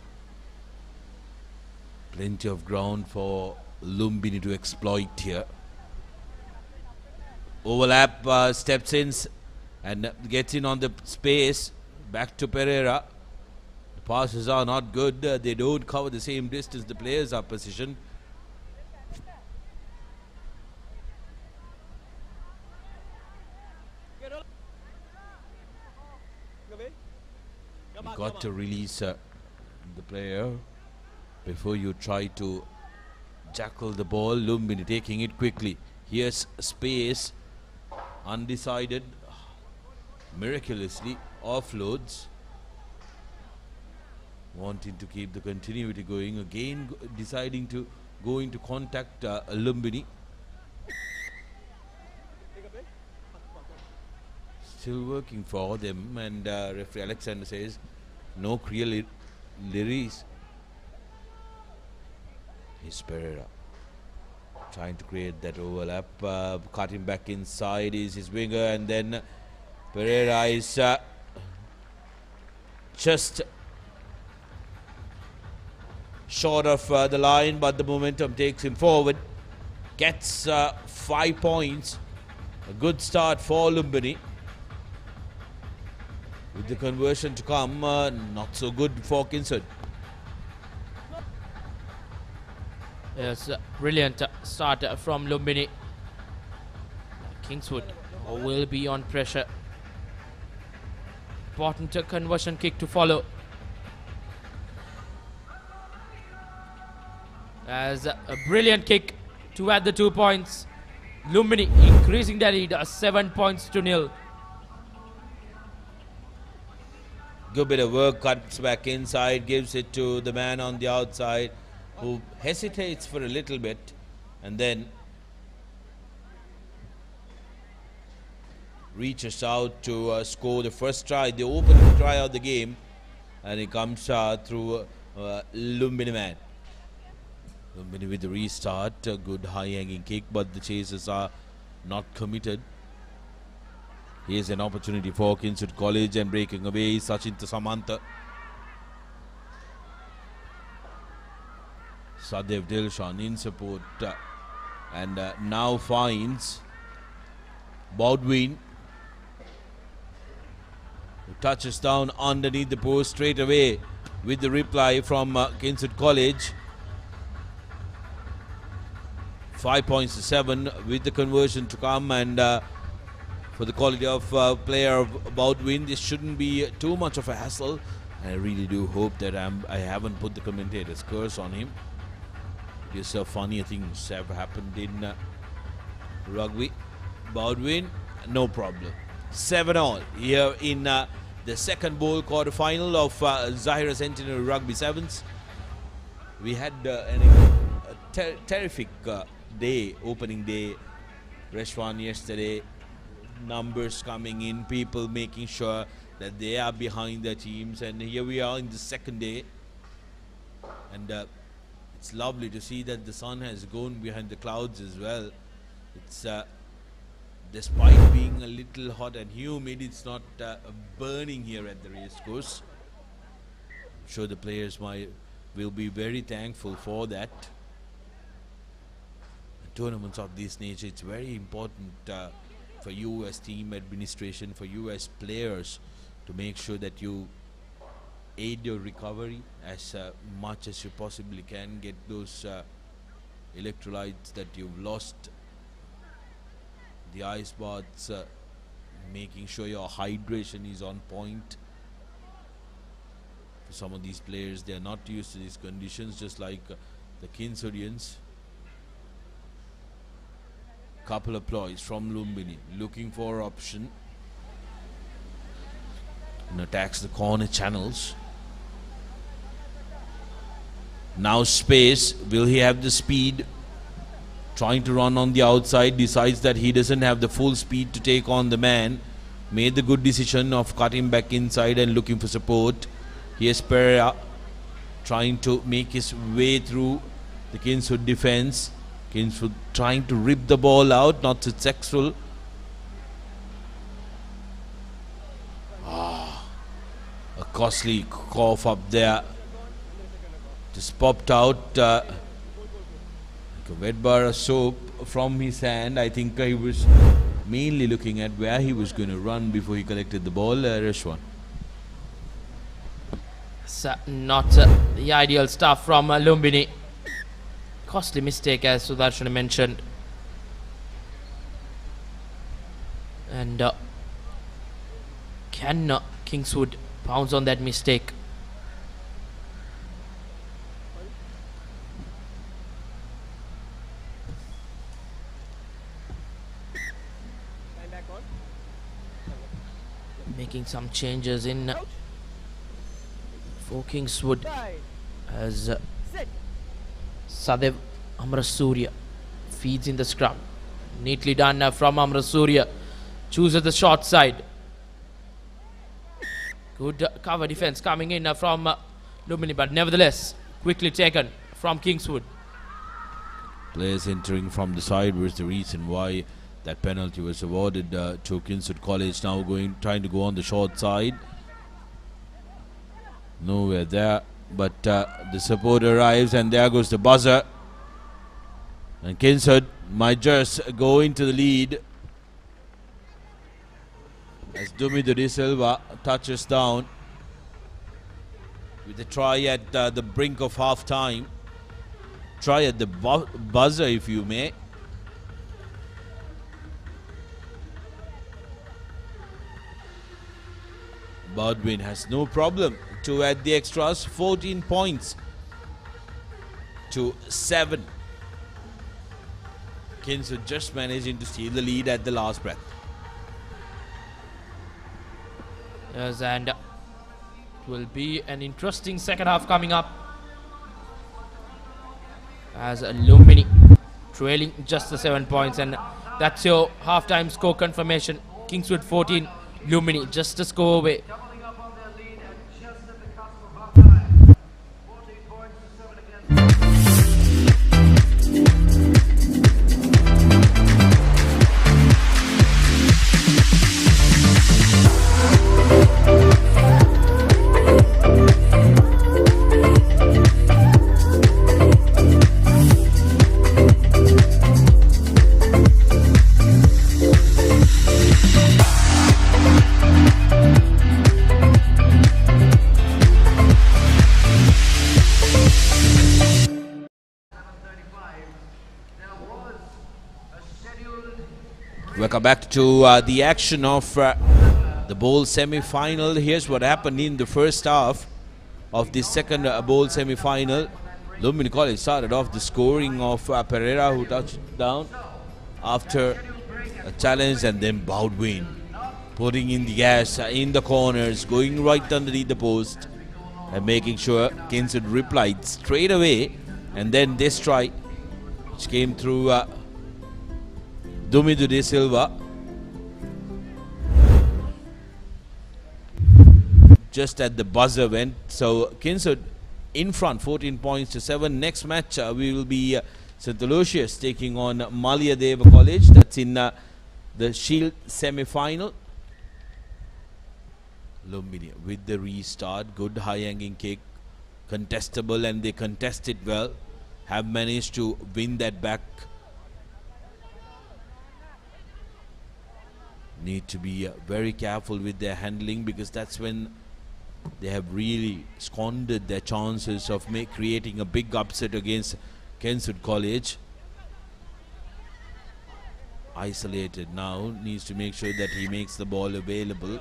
Plenty of ground for Lumbini to exploit here. Overlap, steps in and gets in on the space. Back to Pereira. The passes are not good. They don't cover the same distance. The players are positioned. You got to release the player before you try to jackal the ball. Lumbini taking it quickly. Here's space. Undecided. Miraculously offloads. Wanting to keep the continuity going. Again deciding to go into contact Lumbini. Still working for them, and referee Alexander says no clear lyrics. Here's Pereira trying to create that overlap. Cutting back inside is his winger, and then Pereira is just short of the line, but the momentum takes him forward. Gets 5 points. A good start for Lumbini. With the conversion to come, not so good for Kingswood. Yes, brilliant start from Lumbini. Kingswood will be on pressure. Important conversion kick to follow. As a brilliant kick to add the 2 points. Lumbini increasing the lead 7 points to 0. Good bit of work, cuts back inside, gives it to the man on the outside, who hesitates for a little bit, and then reaches out to score the first try, the opening try of the game, and it comes through Lumbini man. Lumbini with the restart, a good high-hanging kick, but the chasers are not committed. Here's an opportunity for Kingswood College, and breaking away Sachin to Samantha. Sadev Dilshan in support and now finds Baldwin, who touches down underneath the post straight away with the reply from Kingswood College. 5 points to 7 with the conversion to come, and for the quality of player of Baldwin, this shouldn't be too much of a hassle. I really do hope that I haven't put the commentator's curse on him, because funny things have happened in rugby. Baldwin, no problem. 7-all here in the second bowl quarter-final of Zahira Centenary Rugby Sevens. We had a terrific day, opening day, Reshwan yesterday. Numbers coming in, people making sure that they are behind their teams, and here we are in the second day, and it's lovely to see that the sun has gone behind the clouds as well. It's despite being a little hot and humid, it's not burning here at the racecourse. I'm sure the players will be very thankful for that. Tournaments of this nature, it's very important for you as team administration, for you as players, to make sure that you aid your recovery as much as you possibly can. Get those electrolytes that you've lost, the ice baths, making sure your hydration is on point. For some of these players, they are not used to these conditions, just like the Kingswoodians. Couple of ploys from Lumbini, looking for option, and attacks the corner channels. Now space, will he have the speed? Trying to run on the outside, decides that he doesn't have the full speed to take on the man. Made the good decision of cutting back inside and looking for support. Here's Pereira trying to make his way through the Kingswood defense. Kingswood trying to rip the ball out, not successful. A costly cough up there. Just popped out like a wet bar of soap from his hand. I think he was mainly looking at where he was going to run before he collected the ball. Rashwan. Not the ideal stuff from Lumbini. Costly mistake, as Sudarshan mentioned. And can Kingswood pounce on that mistake? Making some changes in for Kingswood as Sadev Amrasurya feeds in the scrum. Neatly done from Amrasurya. Chooses the short side. Good cover defense coming in from Lumbini, but nevertheless quickly taken from Kingswood. Players entering from the side was the reason why that penalty was awarded to Kingswood College. Now trying to go on the short side. Nowhere there, but the support arrives, and there goes the buzzer. And Kingswood might just go into the lead as Dumidu De Silva touches down with a try at the brink of half time. Try at the buzzer, if you may. Baldwin has no problem to add the extras. 14 points to 7. Kingswood just managing to steal the lead at the last breath. Yes, and it will be an interesting second half coming up as Lumbini trailing just the 7 points, and that's your halftime score confirmation. Kingswood 14, Lumbini just a score away. Welcome back to the action of the bowl semi-final. Here's what happened in the first half of the second bowl semi-final. Lumbini College started off the scoring of Pereira, who touched down after a challenge, and then Baldwin putting in the gas in the corners, going right underneath the post and making sure Kingswood replied straight away. And then this try, which came through Dumidu De Silva, just at the buzzer went. So Kingswood in front, 14 points to 7. Next match we will be St. Aloysius taking on Malayadeva College. That's in the Shield semi-final. Lumbini with the restart, good high-hanging kick, contestable, and they contest it well. Have managed to win that back. Need to be very careful with their handling, because that's when they have really squandered their chances of creating a big upset against Kingswood College. Isolated now, needs to make sure that he makes the ball available.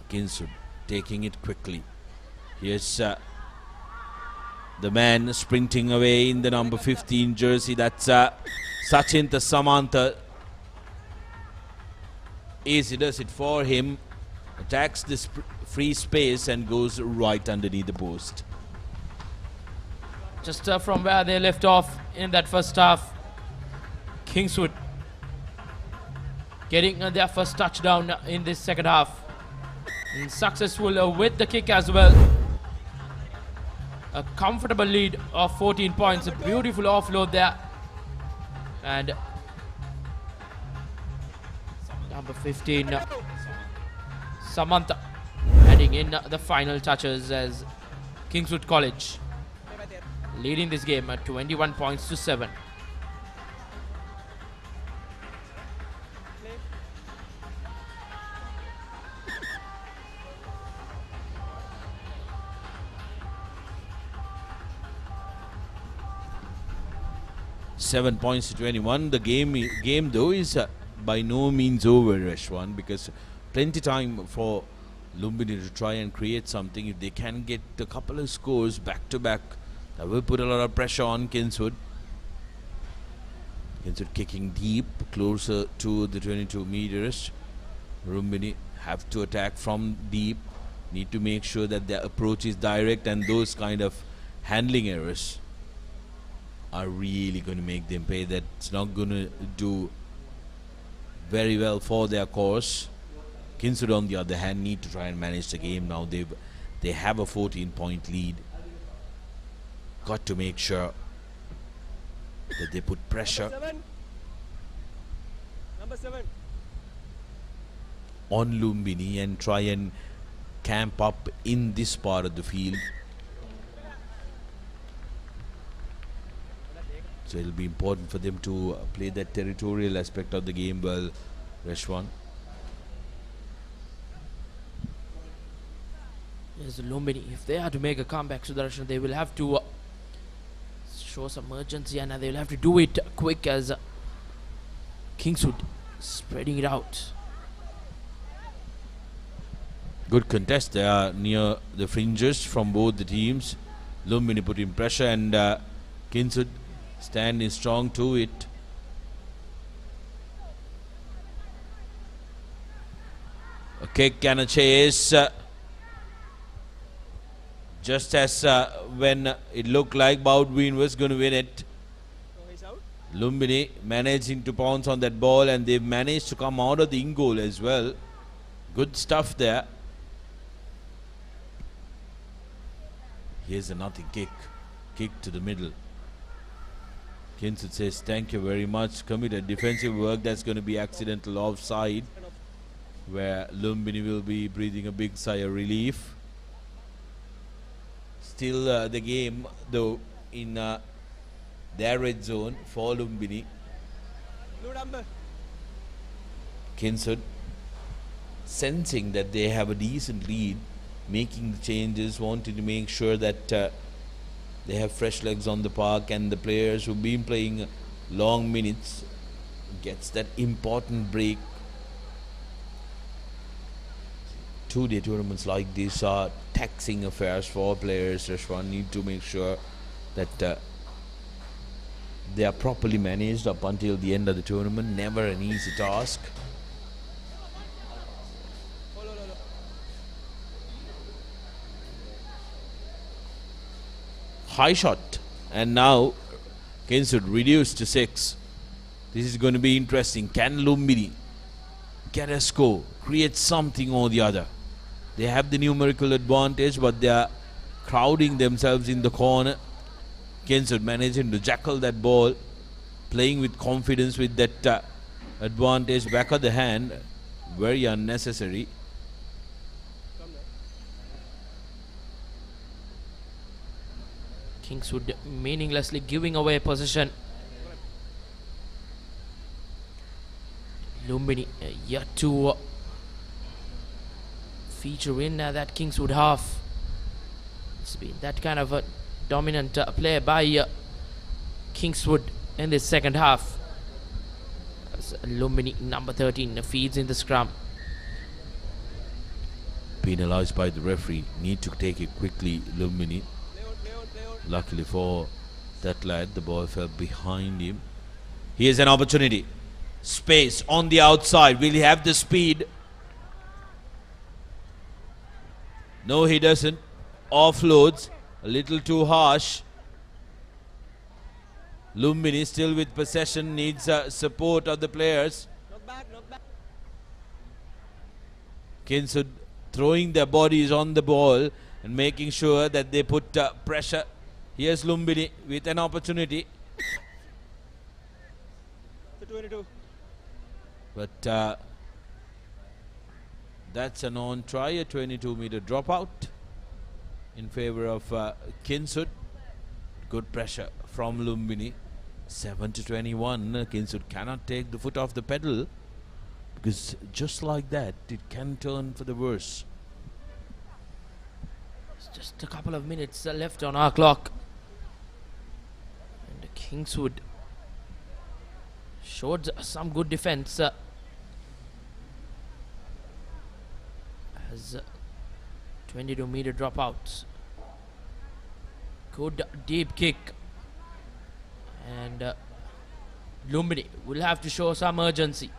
Kingswood taking it quickly. Here's the man sprinting away in the number 15 jersey. That's Sachinta Samantha. Easy does it for him. Attacks this free space and goes right underneath the post. Just from where they left off in that first half, Kingswood getting their first touchdown in this second half. And successful with the kick as well. a comfortable lead of 14 points. A beautiful offload there. And number 15, Samantha, adding in the final touches as Kingswood College leading this game at 21 points to 7. Seven points to 21. The game though is by no means over, Reshwan, because plenty time for Lumbini to try and create something. If they can get a couple of scores back to back, that will put a lot of pressure on Kingswood. Kingswood kicking deep, closer to the 22 meters. Lumbini have to attack from deep. Need to make sure that their approach is direct, and those kind of handling errors are really going to make them pay. That's not going to do very well for their course. Kingswood, on the other hand, need to try and manage the game now. They have a 14-point lead. Got to make sure that they put pressure on Lumbini and try and camp up in this part of the field. So it'll be important for them to play that territorial aspect of the game well, Reshwan. Yes, Lumbini, if they are to make a comeback, Sudarshan, they will have to show some urgency, and they will have to do it quick as Kingswood spreading it out. Good contest. They are near the fringes from both the teams. Lumbini putting pressure, and Kingswood standing strong to it. A kick and a chase. Just as when it looked like Baldwin was going to win it. Lumbini managing to pounce on that ball, and they've managed to come out of the in-goal as well. Good stuff there. Here's a nothing kick. Kick to the middle. Kingswood says, thank you very much. Committed defensive work. That's going to be accidental offside, where Lumbini will be breathing a big sigh of relief. Still the game, though, in their red zone for Lumbini. Kingswood sensing that they have a decent lead, making the changes, wanting to make sure that they have fresh legs on the park, and the players who've been playing long minutes gets that important break. Two-day tournaments like this are taxing affairs for players. Reshwan need to make sure that they are properly managed up until the end of the tournament. Never an easy task. High shot, and now Kingswood reduced to 6. This is going to be interesting. Can Lumbini get a score, create something or the other? They have the numerical advantage, but they are crowding themselves in the corner. Kingswood managing to jackal that ball, playing with confidence with that advantage back of the hand. Very unnecessary. Kingswood meaninglessly giving away possession. Lumbini yet to feature in that Kingswood half. It's been that kind of a dominant play by Kingswood in this second half. As Lumbini, number 13, feeds in the scrum. Penalized by the referee. Need to take it quickly, Lumbini. Luckily for that lad, the ball fell behind him. Here's an opportunity. Space on the outside. Will he have the speed? No, he doesn't. Offloads. A little too harsh. Lumbini still with possession. Needs support of the players. Kingswood throwing their bodies on the ball and making sure that they put pressure. Here's Lumbini with an opportunity. 22. But that's a non-try, a 22-meter dropout in favor of Kinsud. Good pressure from Lumbini. 7-21. Kinsud cannot take the foot off the pedal, because just like that, it can turn for the worse. It's just a couple of minutes left on our clock. And Kingswood showed some good defense. As 22-meter dropouts. Good deep kick. And Lumbini will have to show some urgency.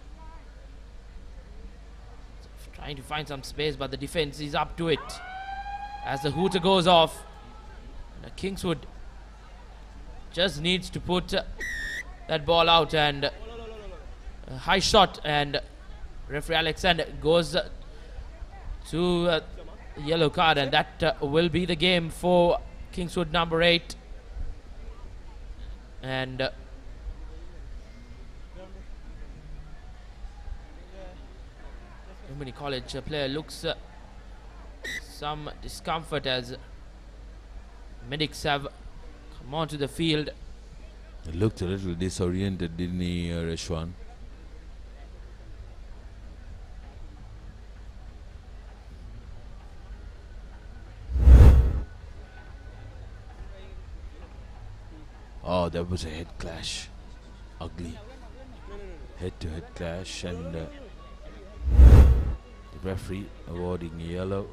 Trying to find some space, but the defense is up to it. As the hooter goes off, Kingswood just needs to put that ball out, and a high shot, and referee Alexander goes to yellow card, and that will be the game for Kingswood number 8. And Lumbini College player looks some discomfort as medics have come onto the field. It looked a little disoriented, didn't he, Reshwan? Oh, that was a head clash. Ugly. Head-to-head clash, and the referee awarding yellow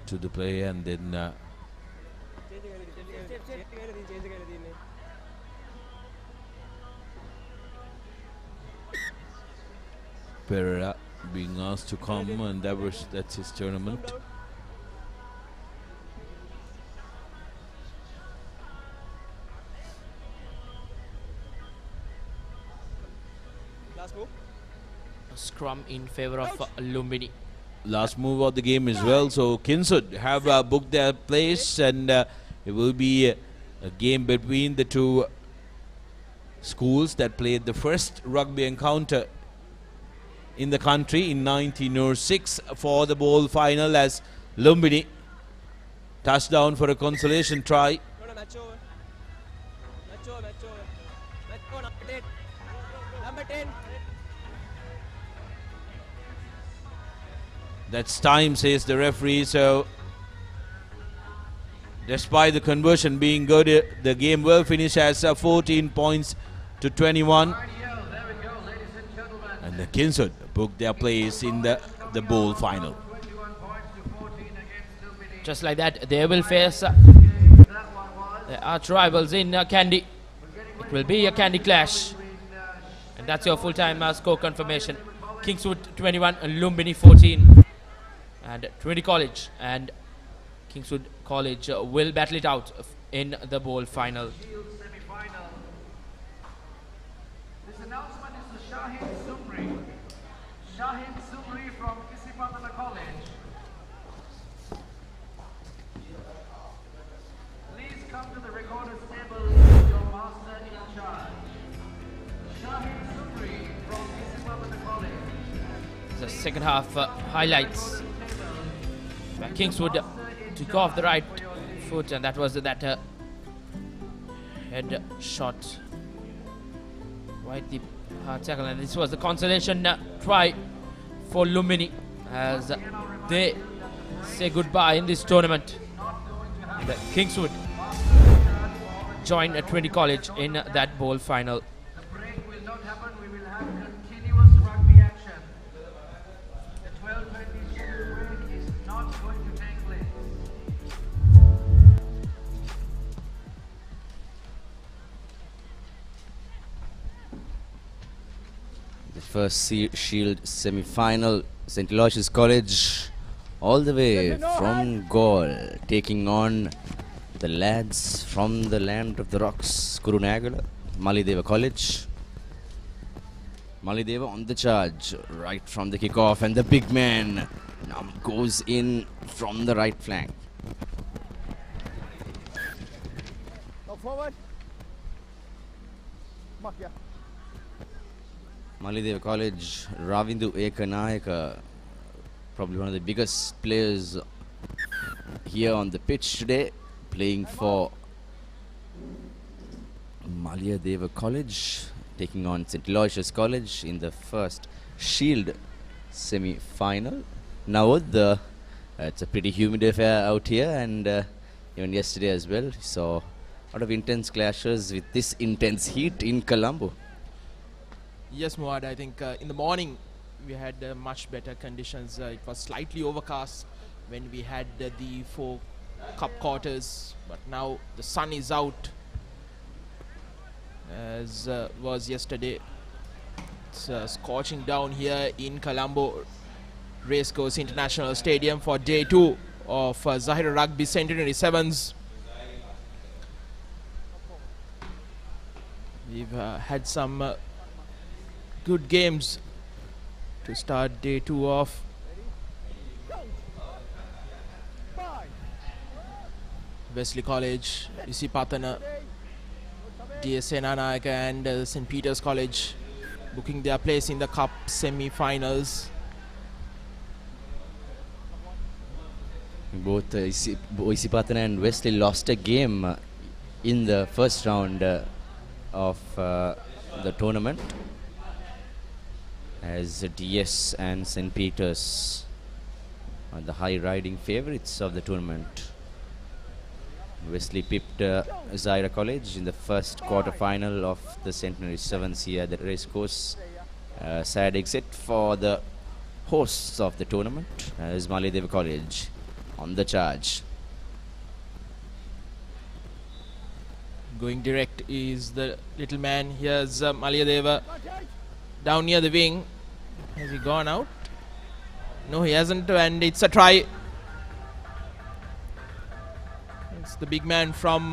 to the player, and then Pereira being asked to come, and that's his tournament. Last move. A scrum in favor of Lumbini. Last move of the game as well. So Kinsud have booked their place, and it will be a game between the two schools that played the first rugby encounter in the country in 1906 for the bowl final, as Lumbini touchdown for a consolation try. Number 10. That's time, says the referee. So despite the conversion being good, the game will finish as 14 points to 21. And the Kinsud booked their place in the bowl final. Just like that, they will face their arch rivals in Kandy. It will be a Kandy clash. And that's your full-time score confirmation. Kingswood 21 and Lumbini 14. And Trinity College and Kingswood College will battle it out in the bowl final. This announcement is to Shahid Sumri. Shahid Sumri from Kisipatala College. Please come to the recorder's table with your master in charge. Shahid Sumri from Kisipatala College. The second half highlights. Where Kingswood took off the right foot, and that was that head shot right the hard tackle, and this was the consolation try for Lumbini as they say goodbye in this tournament. And Kingswood joined Trinity College in that bowl final. The break will not happen. We will have continuous rugby action. The 12:20 schedule break is not going to take place. The first Shield semi-final, St. Aloysius College, all the way from Gaul, taking on the lads from the land of the rocks, Kurunagala, Malideva College. Malideva on the charge, right from the kickoff, and the big man now goes in from the right flank. forward. Mark, yeah. Malidev College, Ravindu Ekanayaka, probably one of the biggest players here on the pitch today, playing for Malidev College, taking on St. Aloysius College in the first Shield semi-final. Now it's a pretty humid affair out here, and even yesterday as well, saw a lot of intense clashes with this intense heat in Colombo. Yes, Muad, I think in the morning we had much better conditions. It was slightly overcast when we had the 4 cup quarters, but now the sun is out, as was yesterday. It's scorching down here in Colombo Racecourse International Stadium for day 2 of Zahira Rugby Centenary Sevens. We've had some good games to start day 2 off. Wesley College, Isipatana, DSN Anayaka and St. Peter's College booking their place in the cup semi-finals. Both Isipatana and Wesley lost a game in the first round of the tournament, as DS and St. Peter's are the high-riding favourites of the tournament. Wesley pipped Zahira College in the first quarter-final of the Centenary Sevens here at the Racecourse. Sad exit for the hosts of the tournament, as Malidev College on the charge. Going direct is the little man. Here's Malayadeva down near the wing. Has he gone out? No, he hasn't, and it's a try. It's the big man from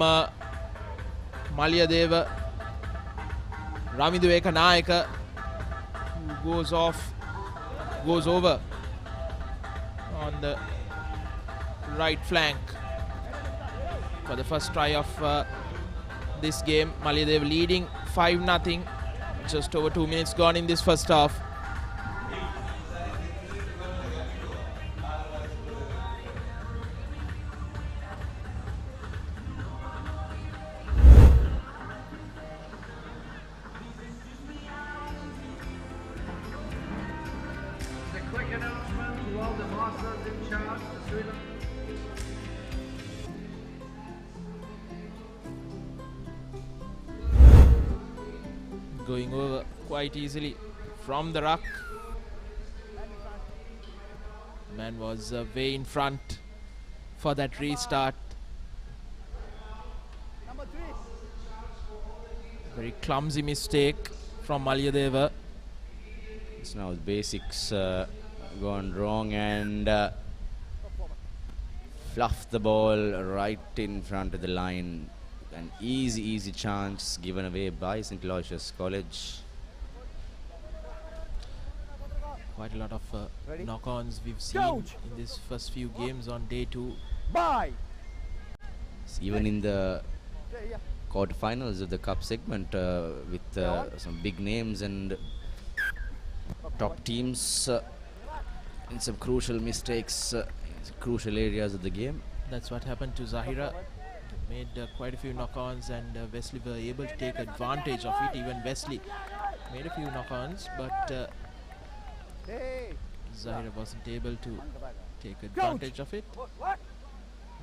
Malayadeva, Ravindu Ekanayaka, who goes over on the right flank for the first try of this game. Malidev leading 5-0. Just over 2 minutes gone in this first half. The quick announcement to all the masters in charge, the Sri Lanka. Going over quite easily from the ruck. Man was way in front for that restart. Very clumsy mistake from Malayadeva. It's now the basics gone wrong, and fluffed the ball right in front of the line. An easy chance given away by St. Aloysius College. Quite a lot of knock-ons we've seen in these first few games on day 2. Even in the quarterfinals of the cup segment, with some big names and top teams in some crucial mistakes, crucial areas of the game. That's what happened to Zahira. Made quite a few knock-ons, and Wesley were able to take advantage of it. Even Wesley made a few knock-ons, but Zahira wasn't able to take advantage of it.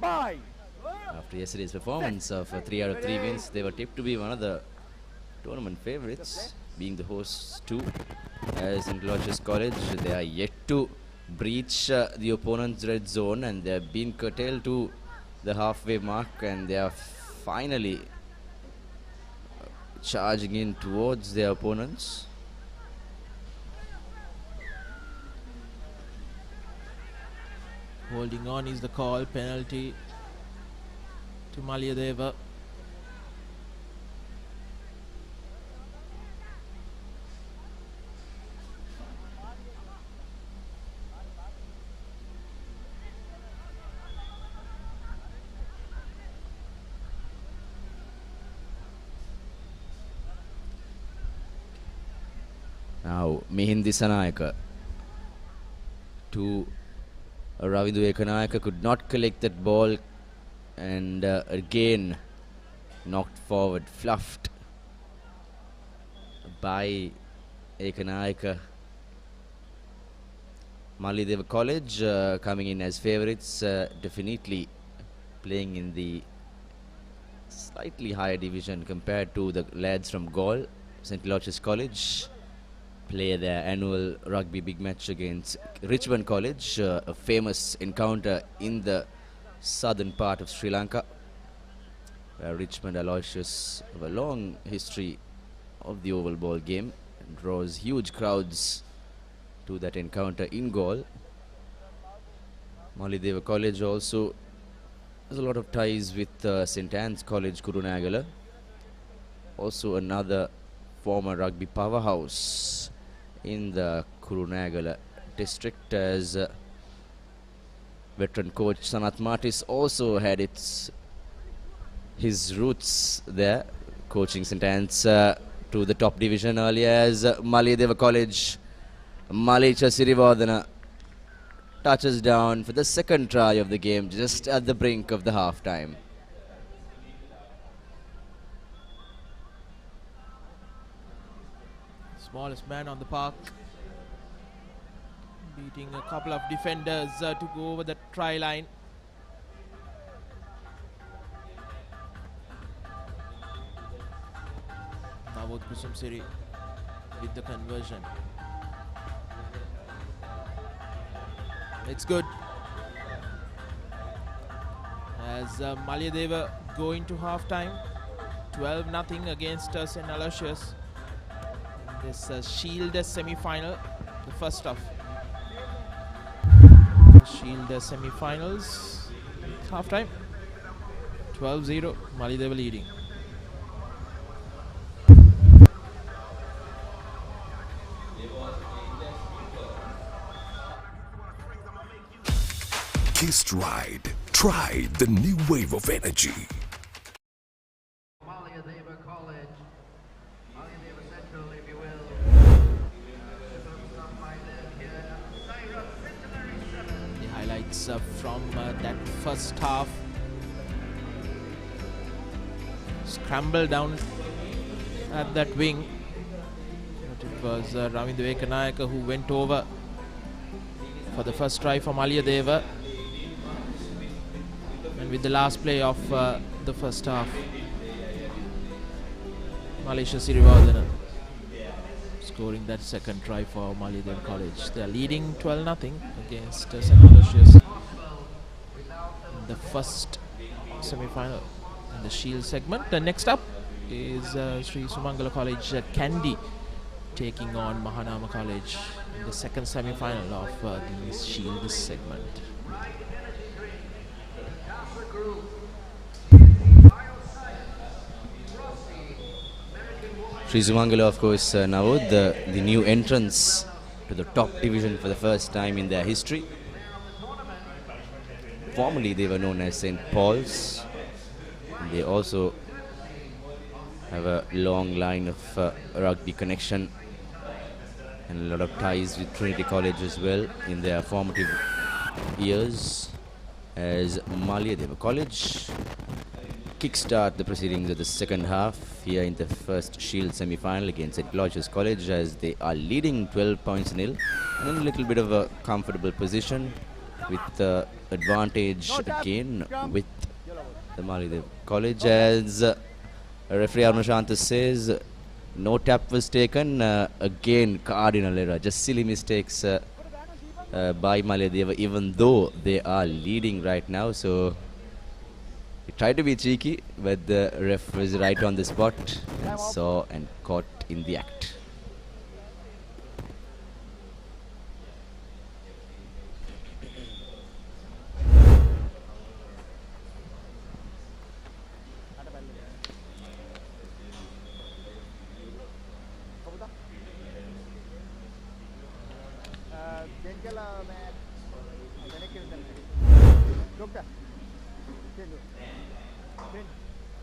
After yesterday's performance of 3 out of 3 wins, they were tipped to be one of the tournament favourites, being the hosts too. As St. Aloysius College, they are yet to breach the opponent's red zone, and they have been curtailed to the halfway mark, and they are finally charging in towards their opponents. Holding on is the call. Penalty to Malayadeva. Now Mihin Disanayaka to Ravindu Ekanayaka could not collect that ball, and again knocked forward, fluffed by Ekanayaka. Mallideva College coming in as favourites, definitely playing in the slightly higher division compared to the lads from Gaul. St. Eloysius College play their annual rugby big match against Richmond College, a famous encounter in the southern part of Sri Lanka, where Richmond Aloysius have a long history of the oval ball game and draws huge crowds to that encounter in Gaul. Mallideva College also has a lot of ties with St. Anne's College, Kurunagala, also another former rugby powerhouse in the Kurunagala district, as veteran coach Sanath Martis also had his roots there, coaching St. Anne's to the top division earlier. As Mallideva College, Malicha Sirivardhana touches down for the second try of the game, just at the brink of the half-time. Smallest man on the park, beating a couple of defenders to go over the try line. Navod Kusumsiri with the conversion. It's good. As Mallideva go into half-time, 12-0 against St. Aloysius. This Shield semi-final, the first of Shield semi-finals. Half-time, 12-0, Mallideva leading. Kissed Ride. Try the new wave of energy. Mallideva College, Mallideva Central, if you will. Zahira Centenary 7. The highlights from that first half. Scramble down at that wing. But it was Ravindu Ekanayaka who went over for the first try for Mallideva. And with the last play of the first half, Malicha Sirivardhana scoring that second try for Mallideva College. They are leading 12-0 against St. Aloysius in the first semi-final in the Shield segment. The next up is Sri Sumangala College Kandy taking on Mahanama College in the second semi-final of the Shield segment. Sri Sumangala, of course, Navod, the new entrance to the top division for the first time in their history. Formerly they were known as St. Paul's. They also have a long line of rugby connection and a lot of ties with Trinity College as well in their formative years, as Mallideva College kickstart the proceedings of the second half here in the first Shield semi-final against St. Eloysius College, as they are leading 12 points nil and in a little bit of a comfortable position with the advantage again with the Mallideva College, as referee Arunashanta says no tap was taken. Again cardinal error, just silly mistakes by Mallideva, even though they are leading right now. So he tried to be cheeky, but the ref was right on the spot and saw and caught in the act.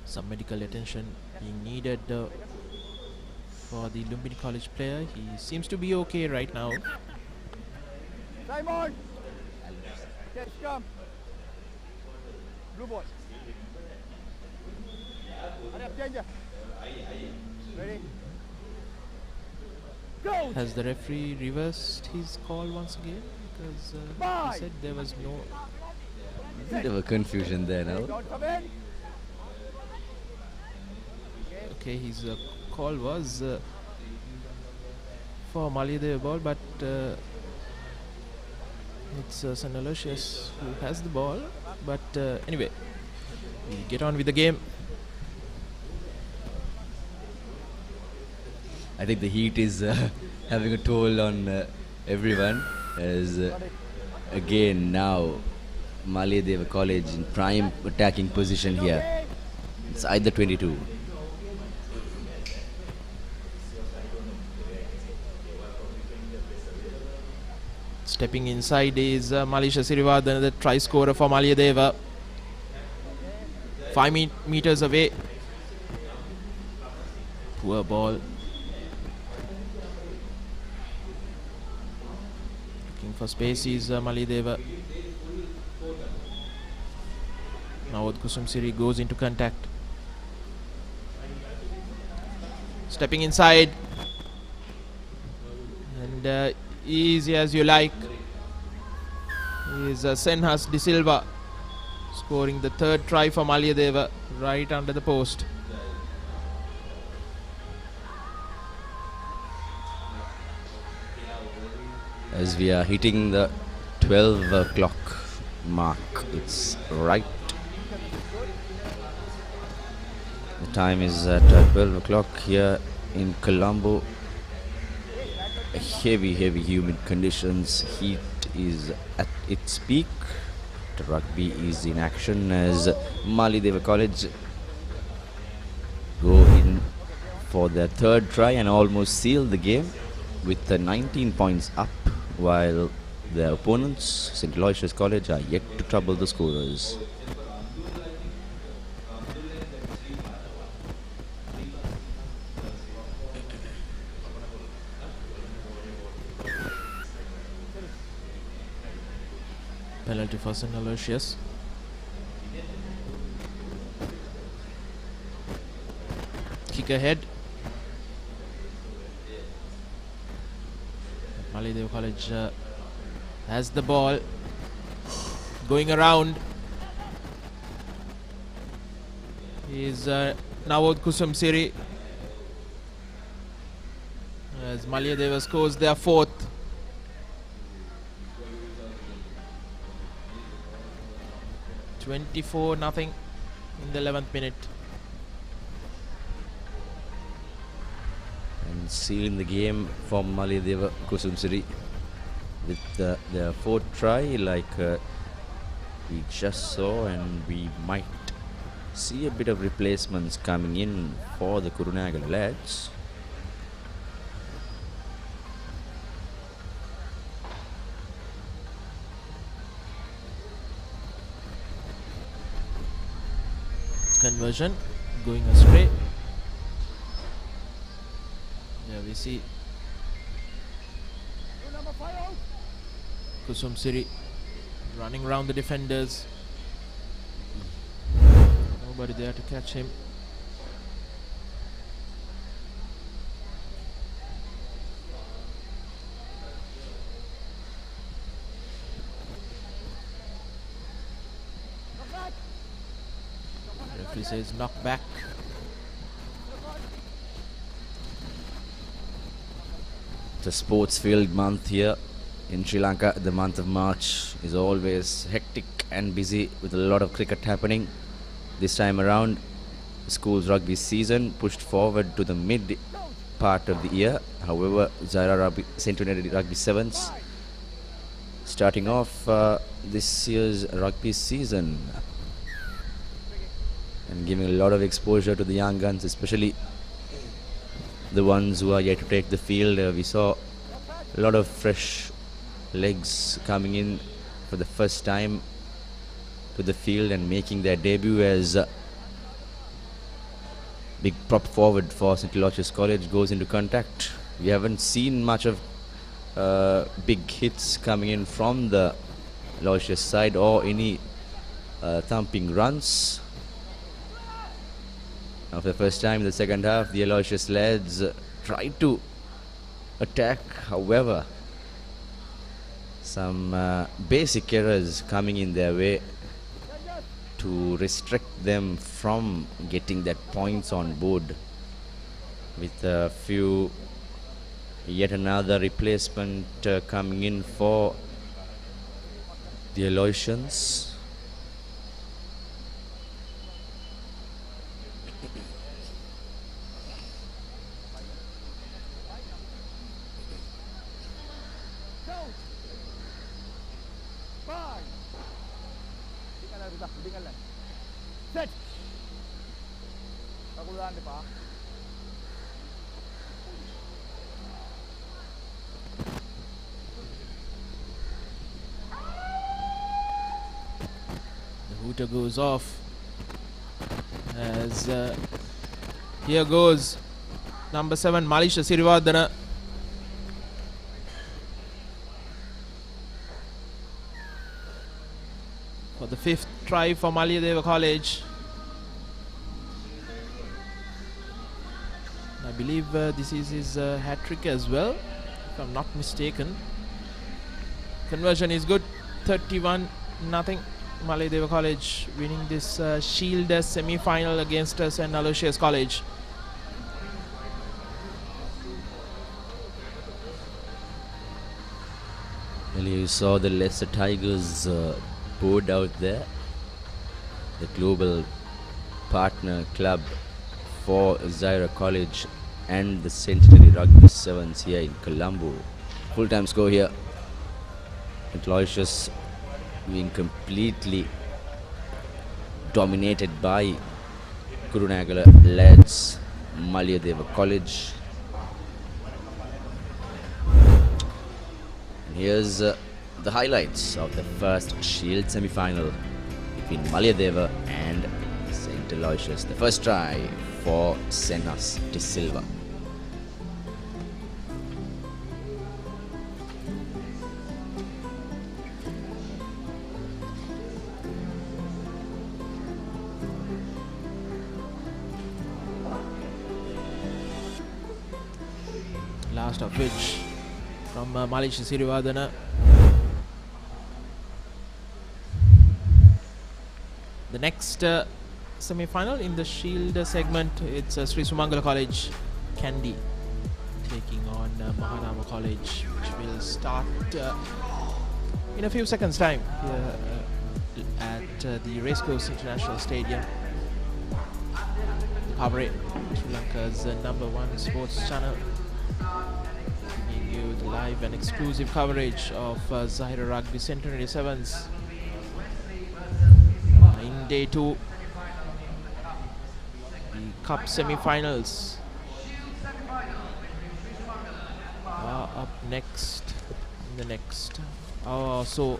Some medical attention being needed for the Lumbini College player. He seems to be okay right now. Simon! Catch, come. Blue ball. Hurry up, change. Ready? Go! Has the referee reversed his call once again? Because he said there was no... Bit of a confusion there now. Okay, his call was for Malayadeva ball, but it's St. Aloysius who has the ball. But anyway, we get on with the game. I think the heat is having a toll on everyone, as again now Malayadeva College in prime attacking position here. It's either 22. Stepping inside is Malisha Sirivadan, the try scorer for Malayadeva. 5 meters away. Poor ball. Looking for space is Malayadeva. Now Kusum Siri goes into contact. Stepping inside. And easy as you like is Senhas De Silva scoring the 3rd try for Malayadeva right under the post. As we are hitting the 12 o'clock mark, it's right. The time is at 12 o'clock here in Colombo. Heavy humid conditions. Heat is at its peak. The rugby is in action as Malayadeva College go in for their 3rd try and almost seal the game with the 19 points up, while their opponents, St. Aloysius College, are yet to trouble the scorers. Penalty for St. Aloysius. Kick ahead. Malayadeva College has the ball. Going around is Nawod Kusum Siri. As Malayadeva scores their 4th. .24 in the 11th minute. And sealing the game for Malayadeva Kusum Siri with their 4th try, like we just saw, and we might see a bit of replacements coming in for the Kurunagal lads. Conversion going astray. There we see Kusum Siri running around the defenders. Nobody there to catch him. Referee says knock back. It's a sports field month here in Sri Lanka. The month of March is always hectic and busy with a lot of cricket happening. This time around, the school's rugby season pushed forward to the mid part of the year. However, Zahira Rugby Centenary Rugby Sevens starting off this year's rugby season and giving a lot of exposure to the young guns, especially the ones who are yet to take the field. We saw a lot of fresh legs coming in for the first time to the field and making their debut as Big prop forward for St. Aloysius College goes into contact. We haven't seen much of big hits coming in from the Aloysius side or any thumping runs. Now for the first time in the second half, the Aloysius lads tried to attack. However, some basic errors coming in their way to restrict them from getting that points on board, with a few yet another replacement coming in for the Aloysians. Set. Aku udah ande pak. The hooter goes off as here goes number 7 Malisha Sirivardhana. For the 5th try for Malayadeva College. I believe this is his hat-trick as well, if I'm not mistaken. Conversion is good, 31-0. Malayadeva College winning this Shield semi-final against St. Aloysius College. Well, you saw the Leicester Tigers board out there, the global partner club for Zahira College and the Centenary Rugby Sevens here in Colombo. Full-time score here. Aloysius being completely dominated by Kurunagala lads, Malayadeva College. And here's the highlights of the first Shield semi-final between Malayadeva and St. Aloysius. The first try for Senas de Silva. Last of which from Malisha Sirivardhana. The next semi-final in the Shield segment, it's Sri Sumangala College Kandy taking on Mahanama College, which will start in a few seconds time here at the Racecourse International Stadium. Papare, Sri Lanka's #1 sports channel, giving you the live and exclusive coverage of Zahira Rugby Centenary Sevens in day 2, the Cup semi-finals are up next in the next hour or so.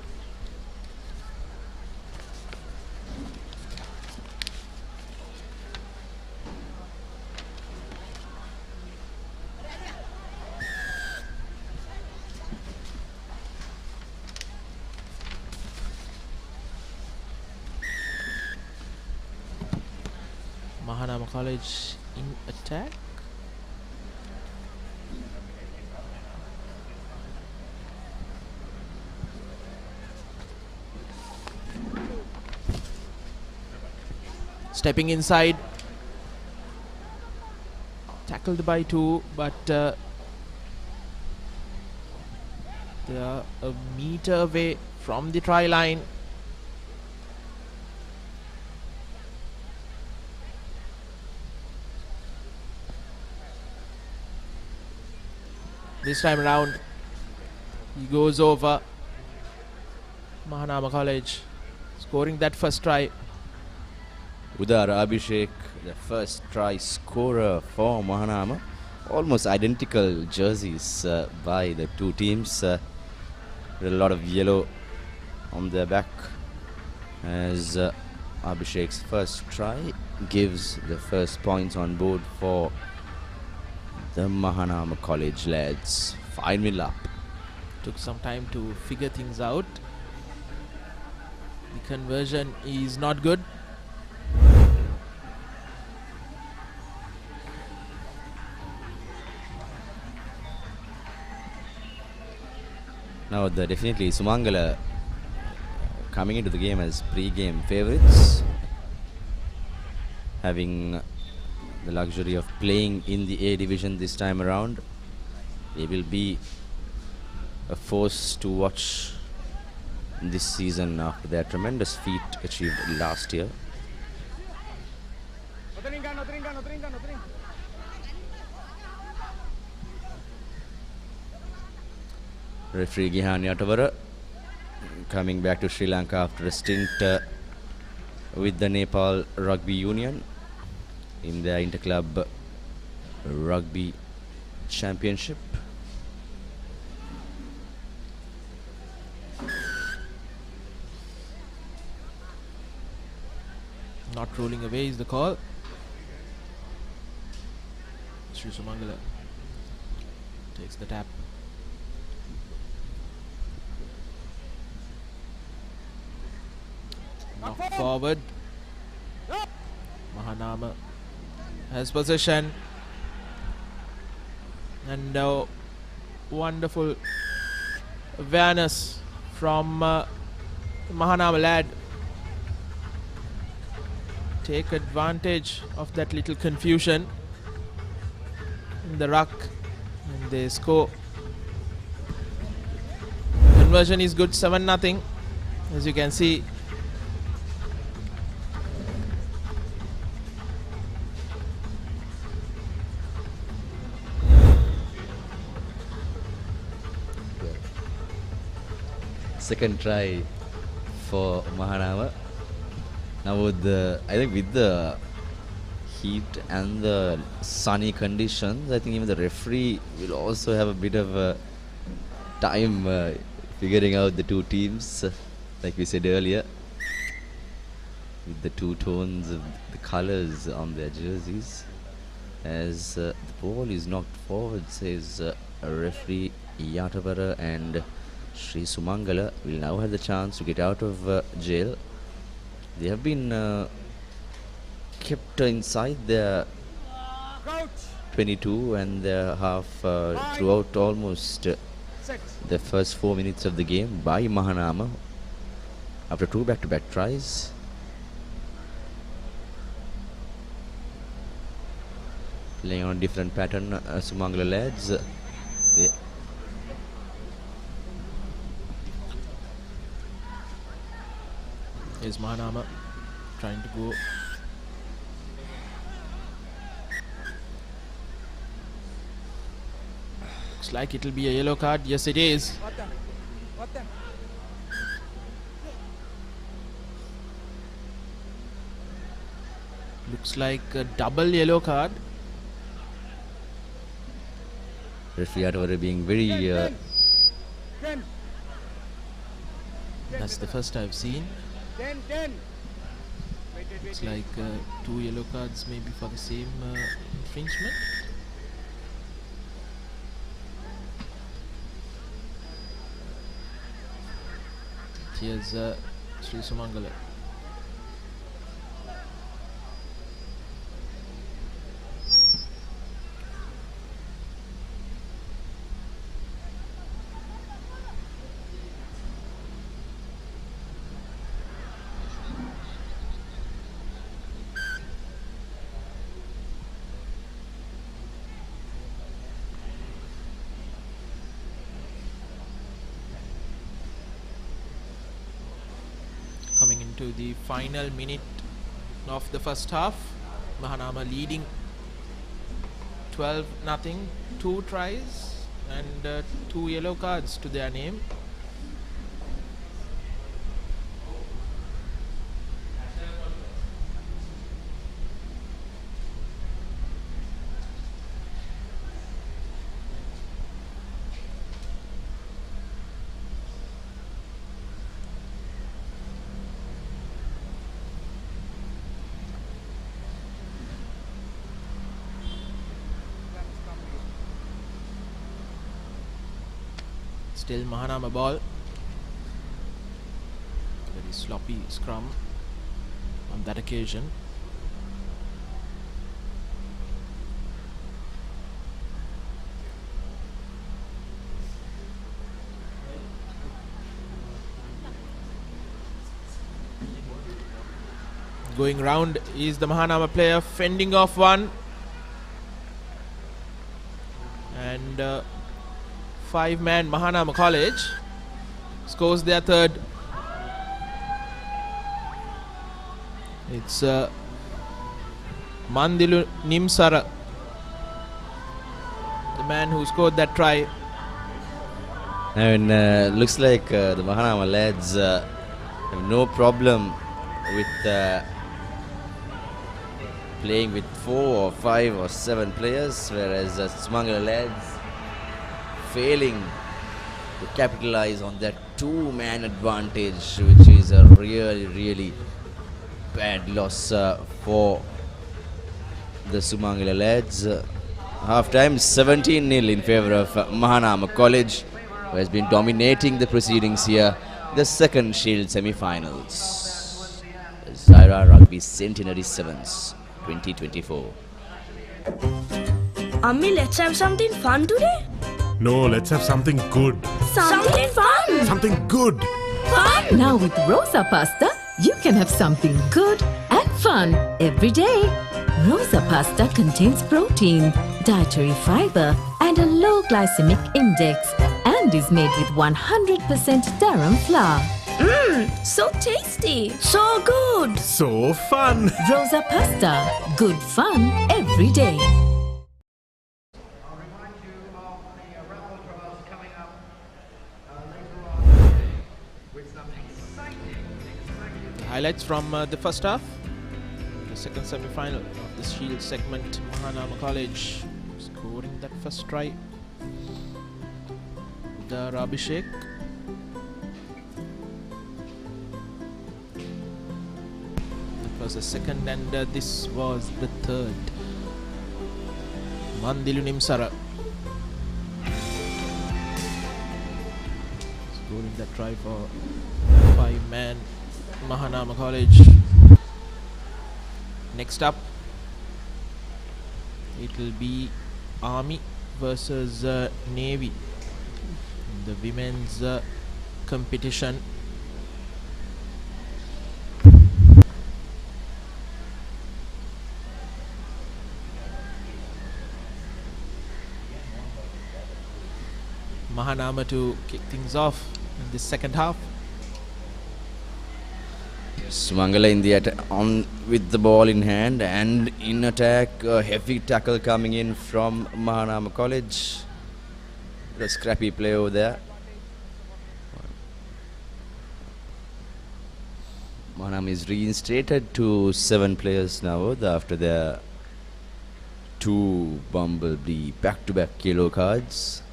Mahanama College in attack. Stepping inside, tackled by 2, but they are a meter away from the try line. This time around, he goes over. Mahanama College scoring that first try. Udara Abhishek, the first try scorer for Mahanama. Almost identical jerseys by the two teams. A lot of yellow on their back as Abhishek's first try gives the first points on board for the Mahanama College lads. 5-0 up. Took some time to figure things out. The conversion is not good. Now definitely Sumangala coming into the game as pre-game favourites, having the luxury of playing in the A division this time around. They will be a force to watch this season after their tremendous feat achieved last year. Referee Gihan Yatavara coming back to Sri Lanka after a stint with the Nepal Rugby Union in their interclub rugby championship. Not rolling away is the call. Sri Sumangala takes the tap. Knock forward. Mahanama has possession. And wonderful awareness from Mahanama lad. Take advantage of that little confusion in the ruck, and they score. Conversion is good, 7-0, as you can see. Second try for Mahanama. Now with the, I think with the heat and the sunny conditions, I think even the referee will also have a bit of time figuring out the two teams, like we said earlier, with the two tones of the colors on their jerseys. As the ball is knocked forward, says referee Yatavara, and Sri Sumangala will now have the chance to get out of jail. They have been kept inside their 22 and their half throughout almost the first 4 minutes of the game by Mahanama after two back-to-back tries. Playing on a different pattern, Sumangala lads. Here's Mahanama trying to go. Looks like it'll be a yellow card. Yes, it is. Looks like a double yellow card. Referee Yatavara being very... That's the first I've seen. Looks like two yellow cards maybe for the same infringement. Here's Sri Sumangala. Coming into the final minute of the first half, Mahanama leading 12-0, 2 tries and 2 yellow cards to their name. Still Mahanama ball. Very sloppy scrum on that occasion. Going round is the Mahanama player, fending off one. And 5-man Mahanama College scores their third. It's Mandilu Nimsara, the man who scored that try. And looks like the Mahanama lads have no problem with playing with 4 or 5 or 7 players, whereas Sumangala lads failing to capitalize on that 2-man advantage, which is a really bad loss for the Sumangala lads. Half time 17-0 in favor of Mahanama College, who has been dominating the proceedings here, the second Shield semi-finals. Zahira Rugby Centenary 7s 2024. Ammi, let's have something fun today? No, let's have something good. Something fun! Something good! Fun! Now with Rosa Pasta, you can have something good and fun every day. Rosa Pasta contains protein, dietary fiber and a low glycemic index, and is made with 100% durum flour. Mmm, so tasty, so good. So fun! Rosa Pasta, good fun every day. Highlights from the first half. The second semi-final of the Shield segment. Mahanama College scoring that first try. The Abhishek. That was the second, and this was the third. Mandilu Nimsara scoring that try for 5-man Mahanama College. Next up, it will be Army versus Navy in the women's competition. Mahanama to kick things off in the second half. Sumangala in the on with the ball in hand and in attack. A heavy tackle coming in from Mahanama College. A scrappy play over there. Mahanama is reinstated to 7 players now after their 2 Bumblebee back-to-back yellow cards.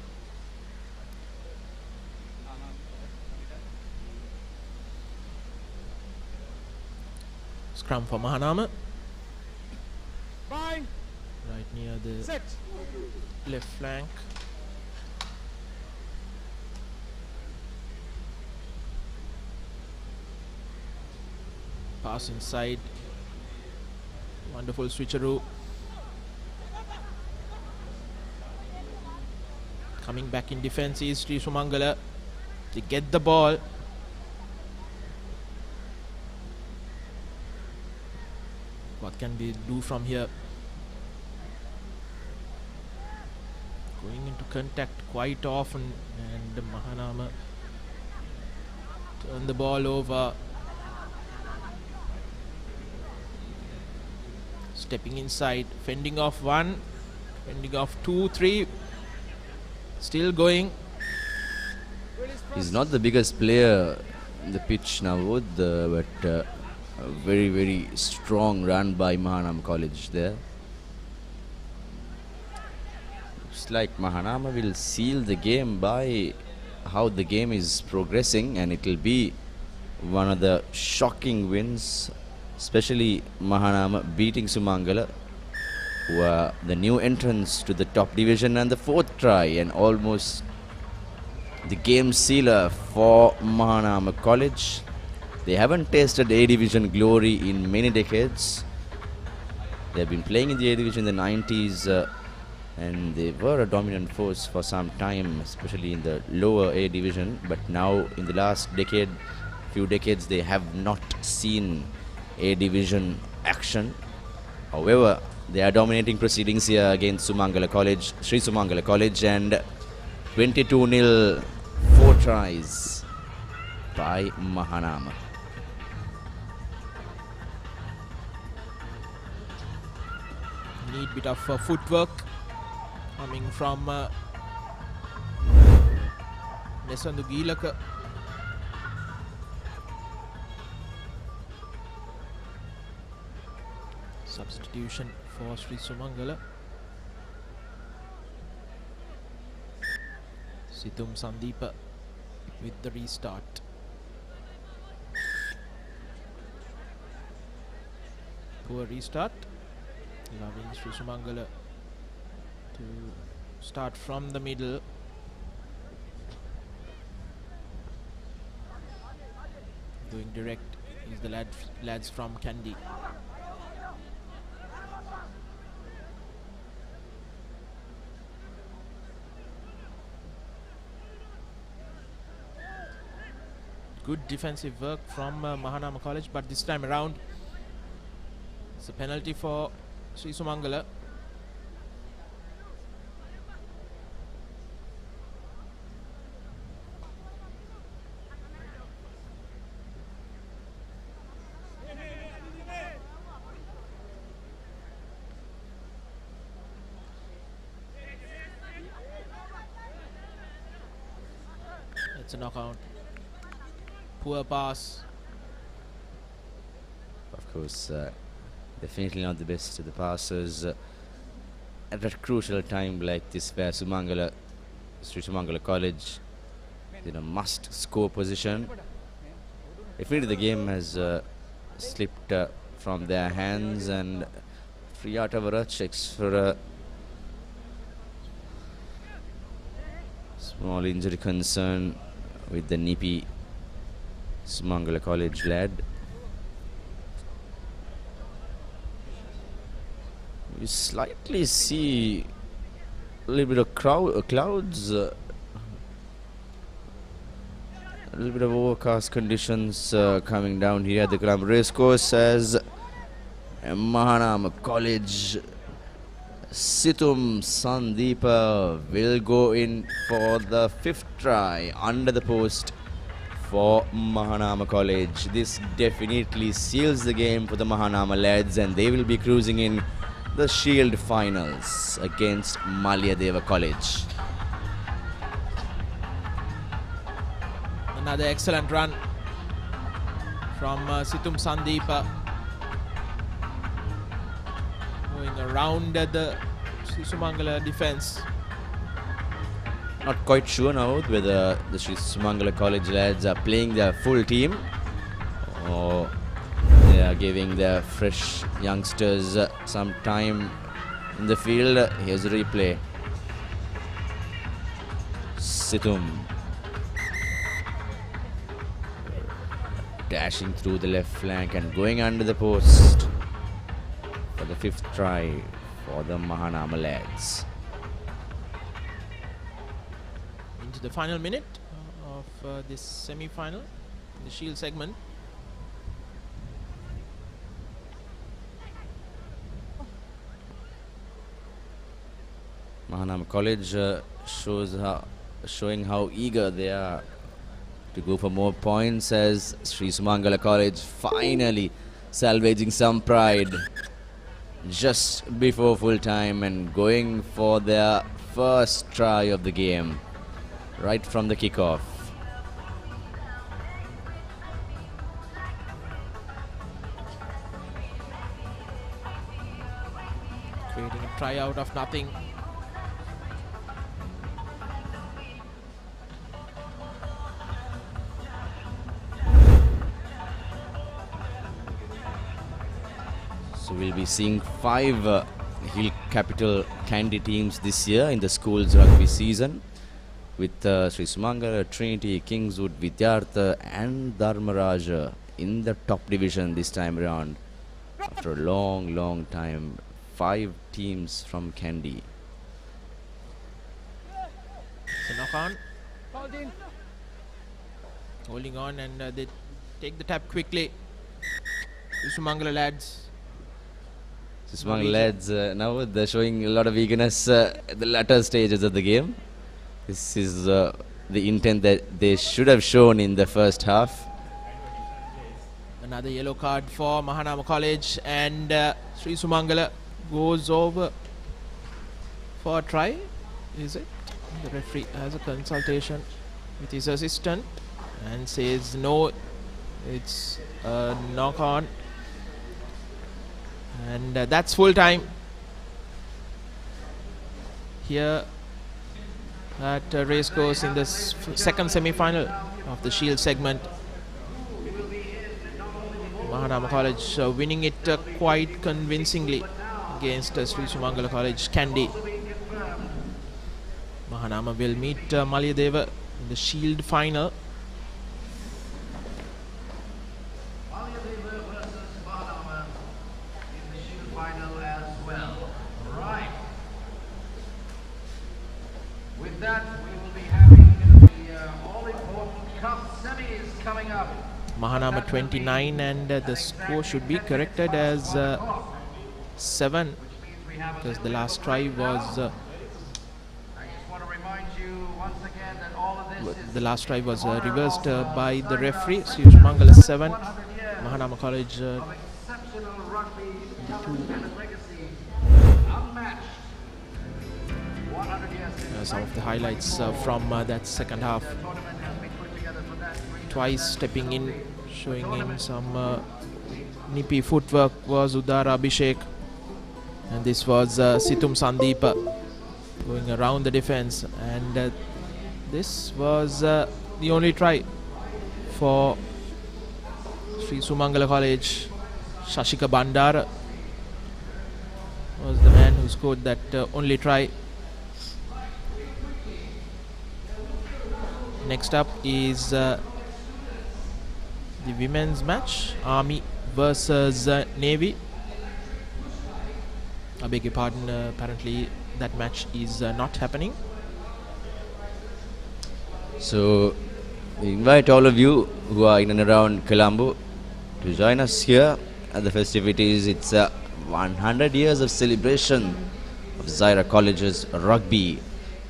Scrum for Mahanama. Bye. Right near the Set. left flank. Pass inside. Wonderful switcheroo. Coming back in defense is Sri Sumangala to get the ball. What can we do from here? Going into contact quite often, and Mahanama turn the ball over. Stepping inside, fending off 1, fending off 2, 3. Still going. He's not the biggest player in the pitch now, but a very strong run by Mahanama College there. Looks like Mahanama will seal the game by how the game is progressing, and it will be one of the shocking wins, especially Mahanama beating Sumangala, who are the new entrants to the top division, and the 4th try, and almost the game sealer for Mahanama College. They haven't tasted A Division glory in many decades. They've been playing in the A Division in the 90s and they were a dominant force for some time, especially in the lower A Division. But now in the last few decades, they have not seen A Division action. However, they are dominating proceedings here against Sumangala College, Sri Sumangala College, and 22-0, 4 tries by Mahanama. Need bit of footwork coming from Nesandu Gilaka. Substitution for Sri Sumangala. Situm Sandeepa with the restart. Poor restart, allowing Sri Sumangala to start from the middle. Going direct is the lads from Kandy. Good defensive work from Mahanama College, but this time around it's a penalty for Sri Sumangala. It's a knockout. Poor pass. Of course, definitely not the best of the passers at a crucial time like this, where Sri Sumangala College in a must-score position. Definitely the game has slipped from their hands, and Priyatavara checks for a small injury concern with the nippy Sumangala College lad. You slightly see a little bit of clouds, a little bit of overcast conditions coming down here at the Colombo Racecourse, as Mahanama College Situm Sandeepa will go in for the 5th try under the post for Mahanama College. This definitely seals the game for the Mahanama lads, and they will be cruising in the Shield finals against Malyadeva College. Another excellent run from Situm Sandeepa, going around the Sri Sumangala defense. Not quite sure now whether the Sri Sumangala College lads are playing their full team or they are giving their fresh youngsters some time in the field. Here's a replay. Situm dashing through the left flank and going under the post for the 5th try for the Mahanama lads. Into the final minute of this semi-final, the Shield segment. Mahanama College showing how eager they are to go for more points, as Sri Sumangala College finally salvaging some pride just before full time and going for their first try of the game right from the kickoff. Creating a try out of nothing. So we'll be seeing 5 Hill Capital Kandy teams this year in the school's rugby season. with Sri Sumangala, Trinity, Kingswood, Vidyartha and Dharmaraja in the top division this time around. After a long time, 5 teams from Kandy. So knock on. Holding on, and they take the tap quickly. Sumangala lads. Sumangala lads now they're showing a lot of eagerness at the latter stages of the game. This is the intent that they should have shown in the first half. Another yellow card for Mahanama College, and Sri Sumangala goes over for a try. Is it? The referee has a consultation with his assistant and says no, it's a knock on, and that's full time here at Racecourse in the second semi-final of the Shield segment. Mahanama College winning it quite convincingly against Sri Sumangala College Kandy. Mahanama will meet Malayadeva in the Shield final. Malayadeva versus Mahanama in the Shield final as well. Right. With that, we will be having the all-important cup semis coming up. Mahanama 29, and the score should be corrected as 7, because the last try was reversed by the referee. Sri Sumangala 7, Mahanama College 2. Some of the highlights from that second half. Twice stepping in, showing in some nippy footwork was Udara Abhishek, and this was Situm Sandeepa going around the defense, and this was the only try for Sri Sumangala College. Shashika Bandara was the man who scored that only try. Next up is the women's match, Army versus Navy. I beg your pardon, apparently that match is not happening. So we invite all of you who are in and around Colombo to join us here at the festivities. It's 100 years of celebration of Zahira College's rugby.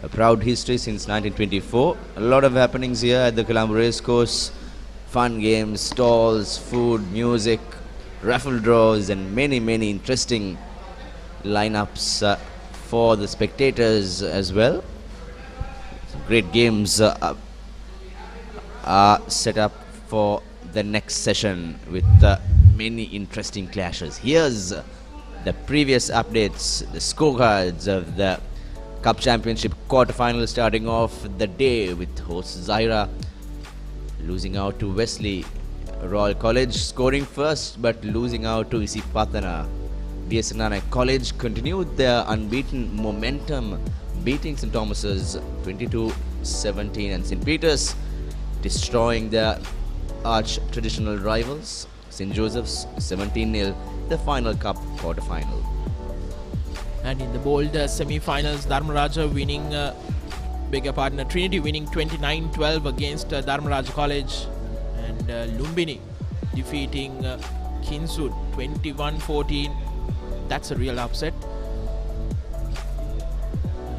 A proud history since 1924. A lot of happenings here at the Colombo Racecourse. Fun games, stalls, food, music, raffle draws and many interesting lineups for the spectators as well. Some great games are set up for the next session with many interesting clashes. Here's the previous updates, the scorecards of the Cup Championship quarterfinal, starting off the day with host Zahira losing out to Wesley Royal College, scoring first but losing out to Isipatana. BSNR College continued their unbeaten momentum, beating St. Thomas's 22-17, and St. Peter's destroying their arch traditional rivals St. Joseph's 17-0, the final Cup quarterfinal. And in the bold semi-finals, Dharmaraja winning, Trinity winning 29-12 against Dharmaraja College, and Lumbini defeating Kingswood 21-14. That's a real upset.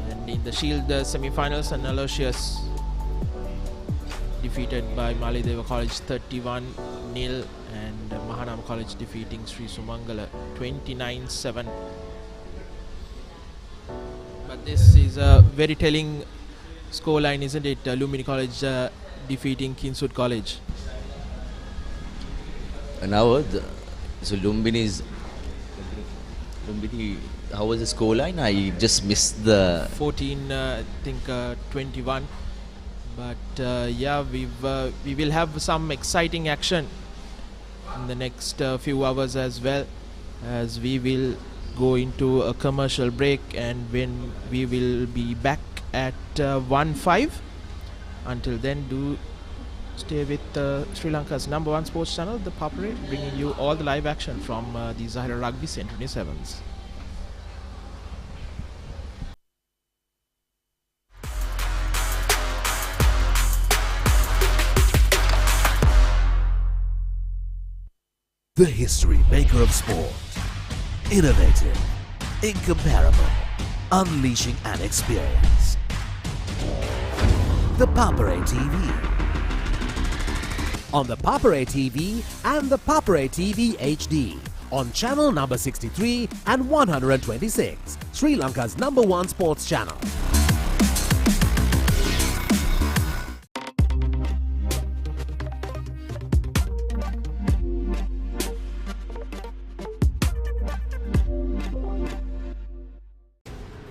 And in the Shield semi-finals, St. Aloysius defeated by Malayadeva College 31-0, and Mahanama College defeating Sri Sumangala 29-7. But this is a very telling scoreline, isn't it? Lumbini College defeating Kingswood College. And now, so Lumbini, how was the scoreline? I just missed the 14, I think 21. But yeah, we will have some exciting action in the next few hours as well, as we will go into a commercial break, and when we will be back at 1:05 Until then, do stay with Sri Lanka's #1 sports channel, the Papare, bringing you all the live action from the Zahira Rugby Centenary Sevens. The history maker of sport. Innovative, incomparable, unleashing an experience. The Papare TV. On the Papare TV and the Papare TV HD. On channel number 63 and 126. Sri Lanka's #1 sports channel.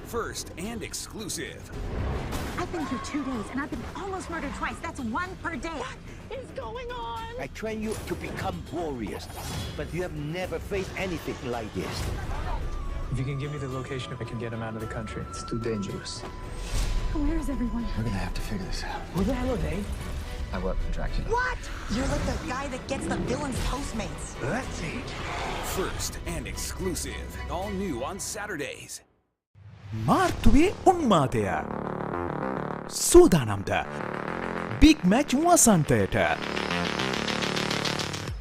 First and exclusive. I've been here 2 days and I've been almost murdered twice. That's 1 per day. What is going on? I train you to become warriors, but you have never faced anything like this. If you can give me the location, I can get him out of the country. It's too dangerous. Where is everyone? We're gonna have to figure this out. Who the hell are they? I work for Dracula. What? You're like the guy that gets the villain's Postmates. That's it. First and exclusive. All new on Saturdays. මාර්තුවේ උන්මාදය සූදානම්ද big match වසන්තයට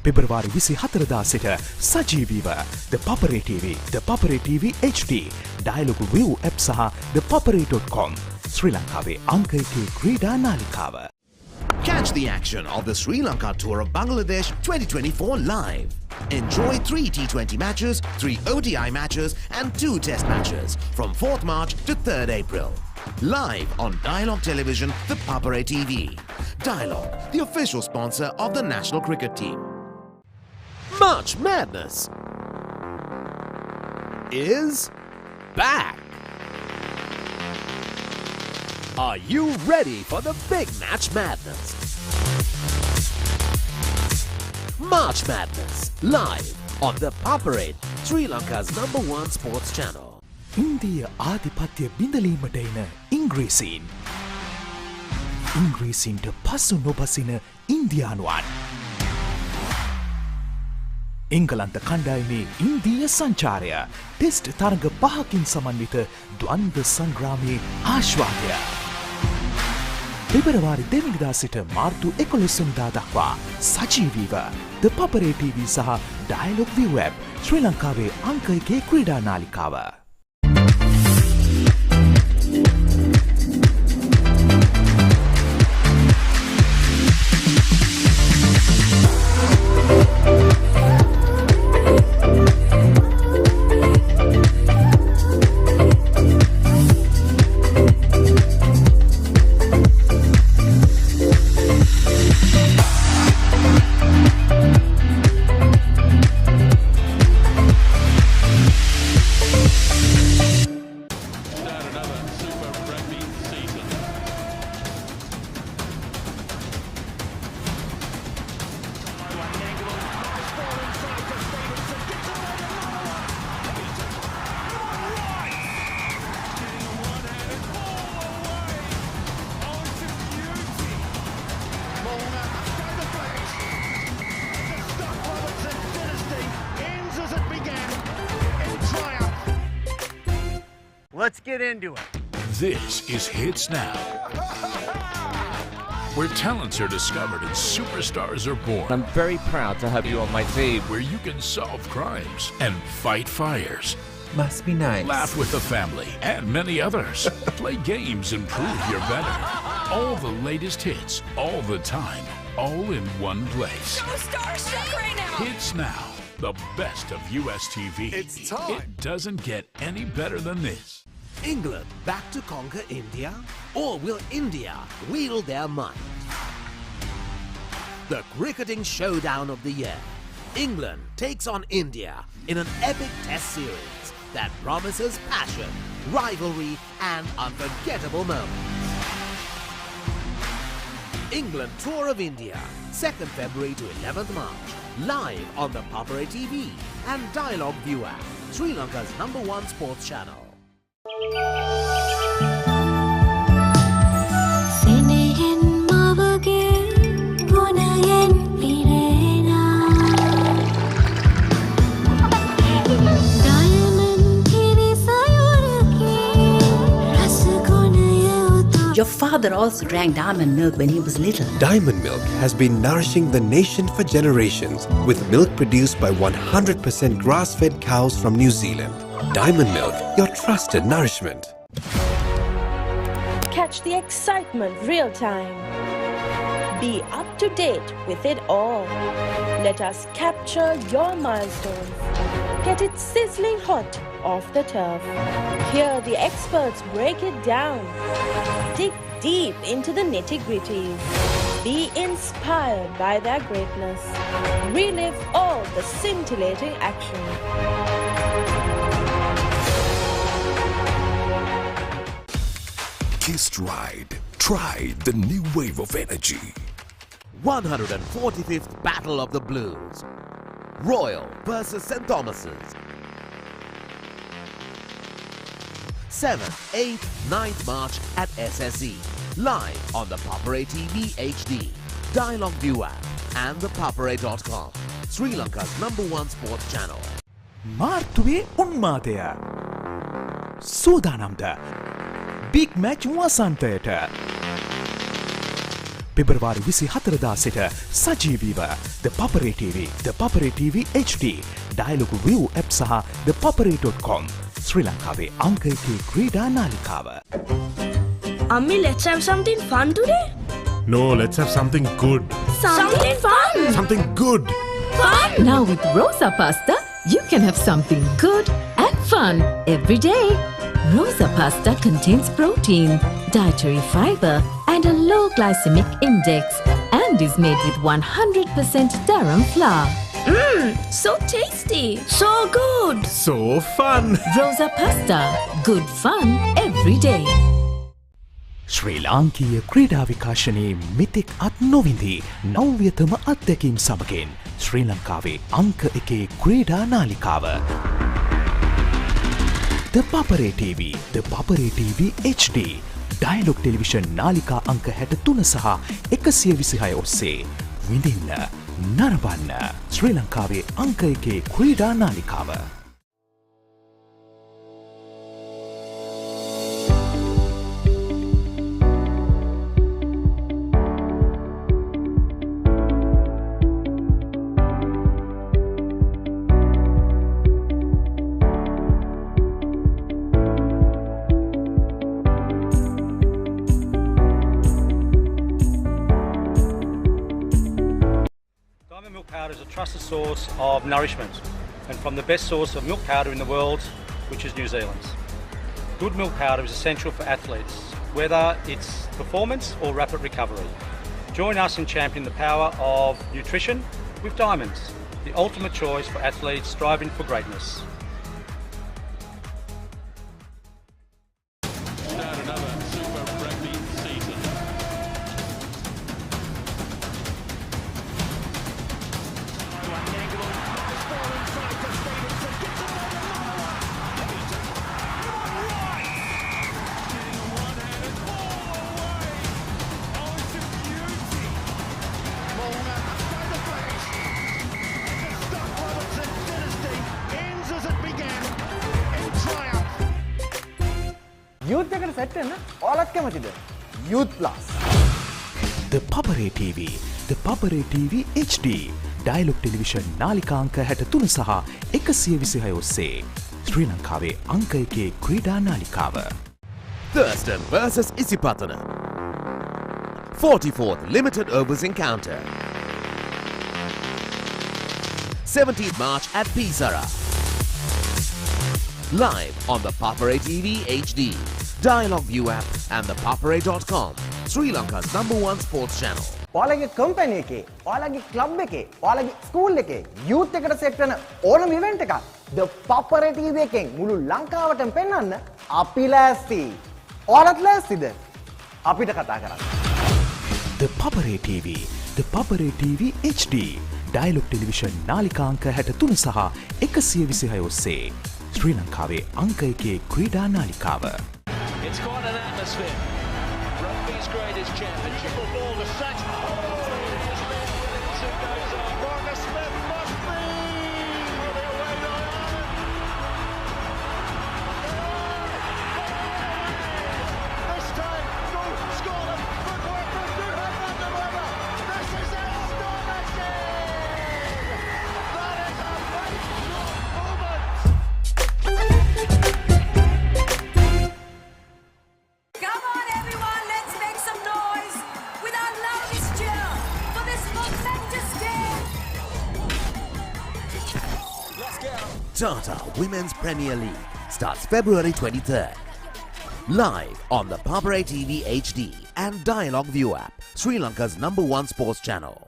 පෙබරවාරි 24 සිට සජීවීව ThePapare TV, ThePapare TV HD, Dialog ViU app සහ ThePapare.com ශ්‍රී ලංකාවේ අංක 1 ක්‍රීඩා නාලිකාව. Catch the action of the Sri Lanka Tour of Bangladesh 2024 live. Enjoy 3 T20 matches, 3 ODI matches and 2 Test matches from 4th March to 3rd April. Live on Dialog Television, the Papare TV. Dialog, the official sponsor of the national cricket team. March Madness is back. Are you ready for the big Match Madness? March Madness, live on the Papare, Sri Lanka's #1 sports channel. ඉන්දිය ආධිපත්‍ය බිඳලීමට එන ඉංග්‍රීසීන්. ඉංග්‍රීසීන්ට පසු නොබසින ඉන්දියානුවන්. එංගලන්ත කණ්ඩායමේ ඉන්දීය සංචාරය. Test තරග 5කින් සමන්විත ද්වන්ද්ව සංග්‍රාමයේ ආශ්වාදය. පෙබරවාරි 2 වෙනිදා සිට මාර්තු 11 වෙනිදා දක්වා සජීවීව ThePapare TV සහ Dialog ViU app ශ්‍රී ලංකාවේ අංක 1 ක්‍රීඩා නාලිකාව. Let's get into it. This is Hits Now, where talents are discovered and superstars are born. I'm very proud to have you on my team. Where you can solve crimes and fight fires. Must be nice. Laugh with the family and many others. Play games and prove you're better. All the latest hits, all the time, all in one place. So starstruck right now. Hits Now, the best of US TV. It's time. It doesn't get any better than this. England back to conquer India? Or will India wield their might? The cricketing showdown of the year. England takes on India in an epic test series that promises passion, rivalry and unforgettable moments. England Tour of India, 2nd February to 11th March. Live on the Papare TV and Dialog ViU app, Sri Lanka's #1 sports channel. Sending Your father also drank diamond milk when he was little. Diamond Milk has been nourishing the nation for generations with milk produced by 100% grass-fed cows from New Zealand. Diamond Milk, your trusted nourishment. Catch the excitement real time. Be up to date with it all. Let us capture your milestones. Get it sizzling hot off the turf. Hear the experts break it down. Dig deep into the nitty-gritties. Be inspired by their greatness. Relive all the scintillating action. Kissed Ride. Try the new wave of energy. 145th Battle of the Blues. Royal versus St. Thomas's. 7th, 8th, 9th March at SSE. Live on the Papare TV HD, Dialog ViU app and ThePapare.com. Sri Lanka's #1 sports channel. මාර්තුවේ උන්මාදය සූදානම්ද big match වසන්තයට පෙබරවාරි 24 සිට සජීවීව ThePapare TV, ThePapare TV HD, Dialog ViU app සහ ThePapare.com ශ්‍රී ලංකාවේ අංක 1 ක්‍රීඩා නාලිකාව. Ammi, let's have something fun today. No, let's have something good. Something fun. Something good. Fun. Now with Rosa Pasta, you can have something good and fun every day. Rosa Pasta contains protein, dietary fiber and a low glycemic index and is made with 100% durum flour. So tasty. So good. So fun. Rosa Pasta, good fun every day. ශ්‍රී ලාංකීය ක්‍රීඩා විකාශනයේ මෙතෙක් අත් නොවිඳී නව්‍යතම අත්දැකීම් සමගින් ශ්‍රී ලංකාවේ අංක 1 ක්‍රීඩා නාලිකාව. ThePapare TV, ThePapare TV HD, Dialog television නාලිකා අංක 63 සහ 126 ඔස්සේ විඳින්න නරඹන්න ශ්‍රී ලංකාවේ අංක 1 ක්‍රීඩා නාලිකාව. Milk powder is a trusted source of nourishment and from the best source of milk powder in the world, which is New Zealand's. Good milk powder is essential for athletes, whether it's performance or rapid recovery. Join us in championing the power of nutrition with Diamonds, the ultimate choice for athletes striving for greatness. Youth එකට set වෙන්න ඔයාලත් කැමතිද? Youth Plus. ThePapare TV, ThePapare TV HD, Dialog television නාලිකා අංක 63 සහ 126 ඔස්සේ ශ්‍රී ලංකාවේ අංක 1 ක්‍රීඩා නාලිකාව. Thurston versus Isipatana. 44th limited overs encounter. 17th March at Pisara. Live on the Papare TV HD, Dialog ViU app and ThePapare.com, Sri Lanka's #1 sports channel. ඔයාලගේ company එකේ, ඔයාලගේ ක්ලබ් එකේ, ඔයාලගේ ස්කූල් එකේ youth එකට සෙට් වෙන ඕනම event එකක් The Papare TV එකෙන් මුළු ලංකාවටම පෙන්වන්න අපි ලෑස්ති. ඔයාලත් ලෑස්තිද? අපිට කතා කරන්න. ThePapare TV, ThePapare TV HD, Dialog television නාලිකා අංක 63 සහ 126 ඔස්සේ ශ්‍රී ලංකාවේ අංක 1 ක්‍රීඩා නාලිකාව. It's quite an atmosphere. Rugby's greatest championship. Ball to set. Marcus Smith must be. This time, no Tata Women's Premier League starts February 23rd. Live on the Papare TV HD and Dialog ViU app, Sri Lanka's #1 sports channel.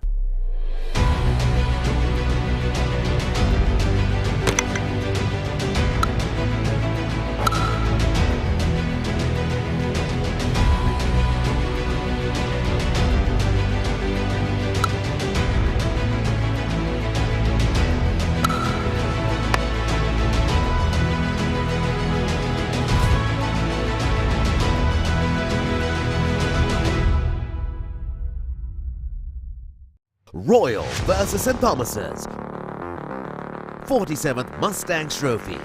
Royal versus St. Thomas's 47th Mustangs Trophy.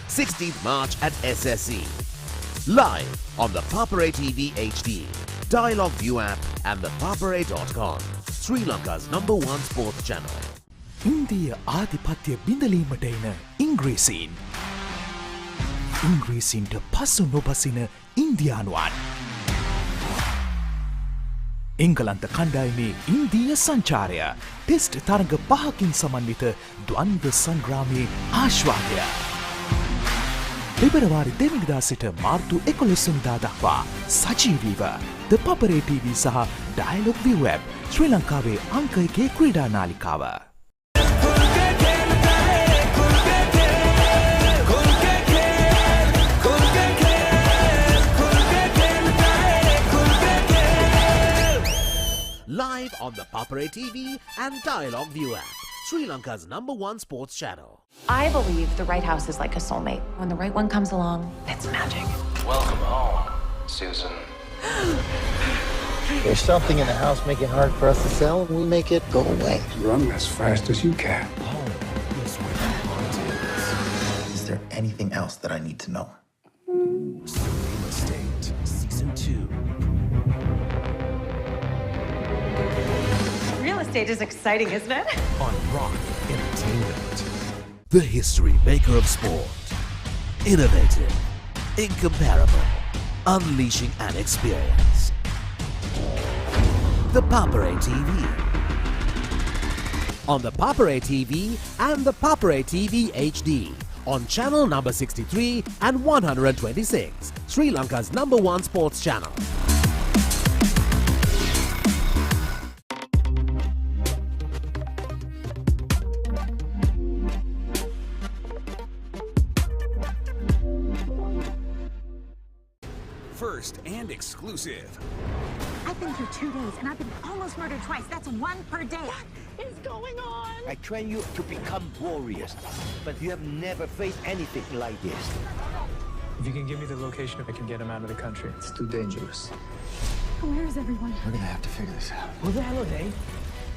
16th March at SSE. Live on the Papare TV HD, Dialog ViU app and ThePapare.com, Sri Lanka's #1 sports channel. ඉන්දිය ආධිපත්‍ය බිඳලීමට එන ඉංග්‍රීසීන්. ඉංග්‍රීසීන්ට පසු නොබසින ඉන්දියානුවන්. එංගලන්ත කණ්ඩායමේ ඉන්දීය සංචාරය test තරඟ 5කින් සමන්විත ද්වන්ද්ව සංග්‍රාමයේ ආශ්වාදය. පෙබරවාරි 2 වෙනිදා සිට මාර්තු 11 වෙනිදා දක්වා සජීවීව ThePapare TV සහ Dialog ViU app ශ්‍රී ලංකාවේ අංක 1 ක්‍රීඩා නාලිකාව. Live on the Papare TV and Dialog ViU app, Sri Lanka's #1 sports channel. I believe the right house is like a soulmate. When the right one comes along, it's magic. Welcome home, Susan. There's something in the house making it hard for us to sell, and we make it go away. Run as fast as you can. Is there anything else that I need to know? Real Estate, Season 2. Real estate is exciting, isn't it? On Rock Entertainment. The history maker of sport. Innovative, incomparable, unleashing an experience. The Papare TV. On the Papare TV and the Papare TV HD. On channel number 63 and 126. Sri Lanka's #1 sports channel. First and exclusive. I've been here 2 days and I've been almost murdered twice. That's 1 per day. What is going on? I train you to become warriors, but you have never faced anything like this. If you can give me the location, I can get him out of the country. It's too dangerous. Where is everyone? We're gonna have to figure this out. Who the hell are they?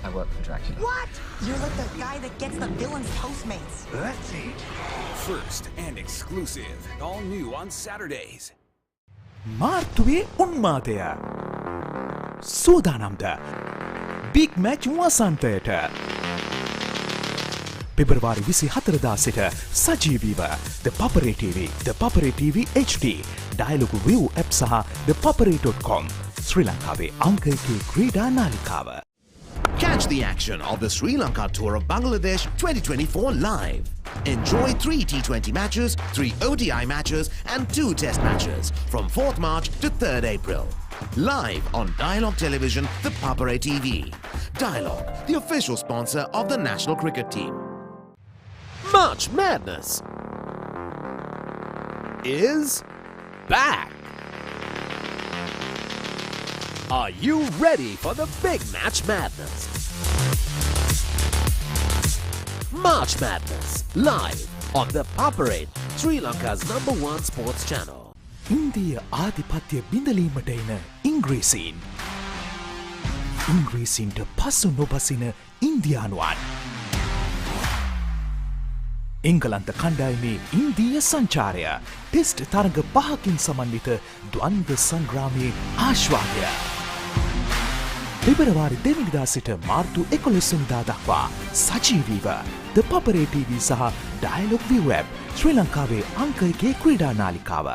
I work for Dracula. What? You're like the guy that gets the villain's Postmates. That's it. First and exclusive. All new on Saturdays. මාර්තුවේ උන්මාදය. සූදානම්ද big match වසන්තයට. පෙබරවාරි 24 සිට සජීවීව ThePapare TV, ThePapare TV HD, Dialog ViU app සහ ThePapare.com, ශ්‍රී ලංකාවේ අංක 1 ක්‍රීඩා නාලිකාව. Catch the action of the Sri Lanka Tour of Bangladesh 2024 live. Enjoy 3 T20 matches, 3 ODI matches and 2 test matches from 4th March to 3rd April. Live on Dialog Television, the Papare TV. Dialog, the official sponsor of the national cricket team. March Madness is back. Are you ready for the big Match Madness? March Madness, live on the Papare, Sri Lanka's #1 sports channel. ඉන්දිය ආධිපත්‍ය බිඳලීමට එන ඉංග්‍රීසීන්. ඉංග්‍රීසීන්ට පසු නොබසින ඉන්දියානුවන්. එංගලන්ත කණ්ඩායමේ ඉන්දීය සංචාරය test තරඟ 5කින් සමන්විත ද්වන්ද්ව සංග්‍රාමයේ ආශ්වාදය. පෙබරවාරි 2 වෙනිදා සිට මාර්තු 11 වෙනිදා දක්වා සජීවීව ThePapare TV සහ Dialog ViU app ශ්‍රී ලංකාවේ අංක 1 ක්‍රීඩා නාලිකාව.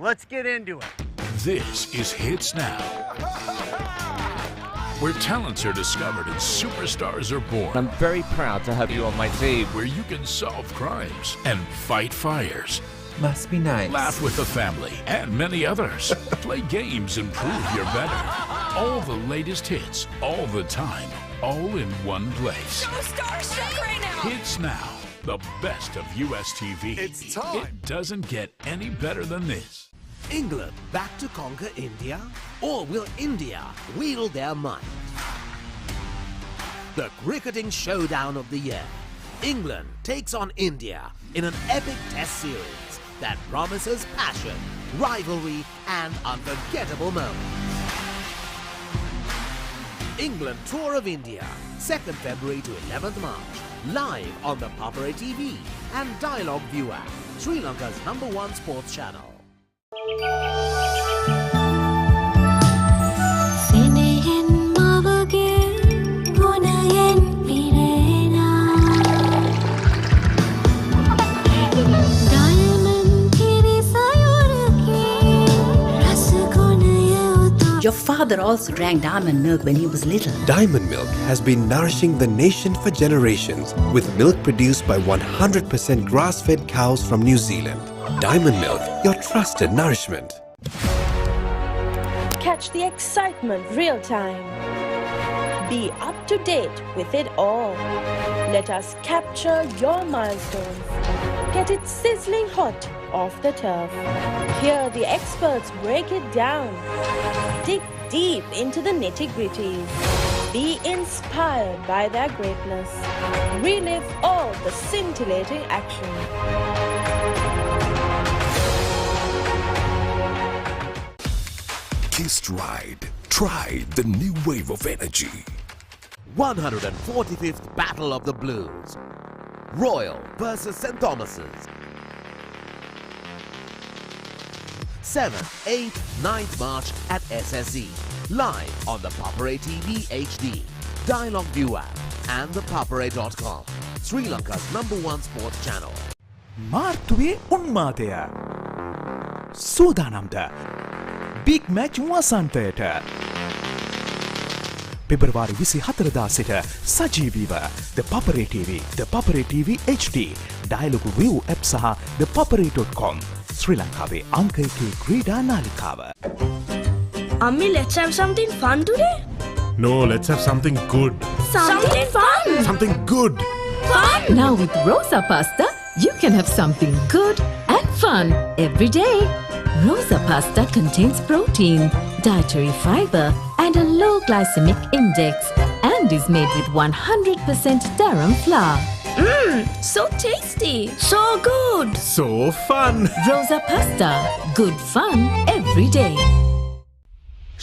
Let's get into it. This is Hits Now, where talents are discovered and superstars are born. I'm very proud to have you on my team. Where you can solve crimes and fight fires. Must be nice. Laugh with the family and many others. Play games and prove you're better. All the latest hits, all the time, all in one place. So starstruck right now. Hits Now, the best of US TV. It's time. It doesn't get any better than this. England back to conquer India? Or will India wield their might? The cricketing showdown of the year. England takes on India in an epic test series that promises passion, rivalry and unforgettable moments. England Tour of India, 2nd February to 11th March. Live on the Papare TV and Dialog ViU app, Sri Lanka's #1 sports channel. Your father also drank diamond milk when he was little. Diamond Milk has been nourishing the nation for generations with milk produced by 100% grass-fed cows from New Zealand. Diamond Milk, your trusted nourishment. Catch the excitement real time. Be up to date with it all. Let us capture your milestones. Get it sizzling hot off the turf. Hear the experts break it down. Dig deep into the nitty-gritties. Be inspired by their greatness. Relive all the scintillating action. Kissed Ride. Try the new wave of energy. 145th Battle of the Blues. Royal versus St. Thomas's. 7th, 8th, 9th March at SSE. Live on the Papare TV HD, Dialog ViU app and ThePapare.com. Sri Lanka's #1 sports channel. මාර්තුවේ උන්මාදය. සූදානම්ද big match වසන්තයට. පෙබරවාරි 24 සිට සජීවීව ThePapare TV, ThePapare TV HD, Dialog ViU app සහ ThePapare.com. ශ්‍රී ලංකාවේ අංක 1 ක්‍රීඩා නාලිකාව. Ammi, let's have something fun today. No, let's have something good. Something fun. Something good. Fun. Now with Rosa Pasta, you can have something good and fun every day. Rosa Pasta contains protein, dietary fiber and a low glycemic index and is made with 100% durum flour. So tasty. So good. So fun. Rosa Pasta, good fun every day.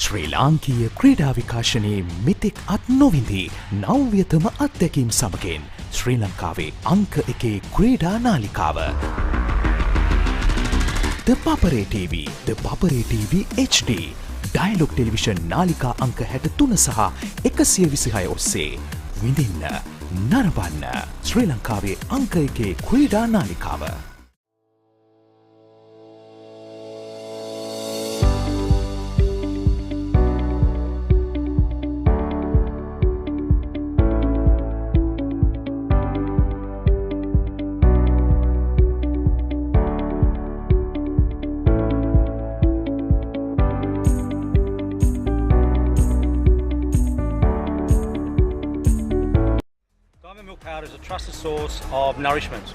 ශ්‍රී ලාංකීය ක්‍රීඩා විකාශනයේ මෙතෙක් අත් නොවිඳී නව්‍යතම අත්දැකීම් සමගින් ශ්‍රී ලංකාවේ අංක 1 ක්‍රීඩා නාලිකාව. ThePapare TV, ThePapare TV HD, Dialog television නාලිකා අංක 63 සහ 126 ඔස්සේ විඳින්න නරඹන්න ශ්‍රී ලංකාවේ අංක 1 ක්‍රීඩා නාලිකාව. Milk powder is a trusted source of nourishment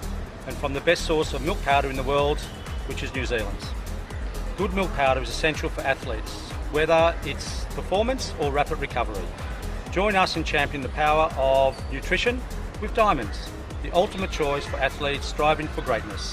and from the best source of milk powder in the world, which is New Zealand's. Good milk powder is essential for athletes, whether it's performance or rapid recovery. Join us in championing the power of nutrition with Diamonds, the ultimate choice for athletes striving for greatness.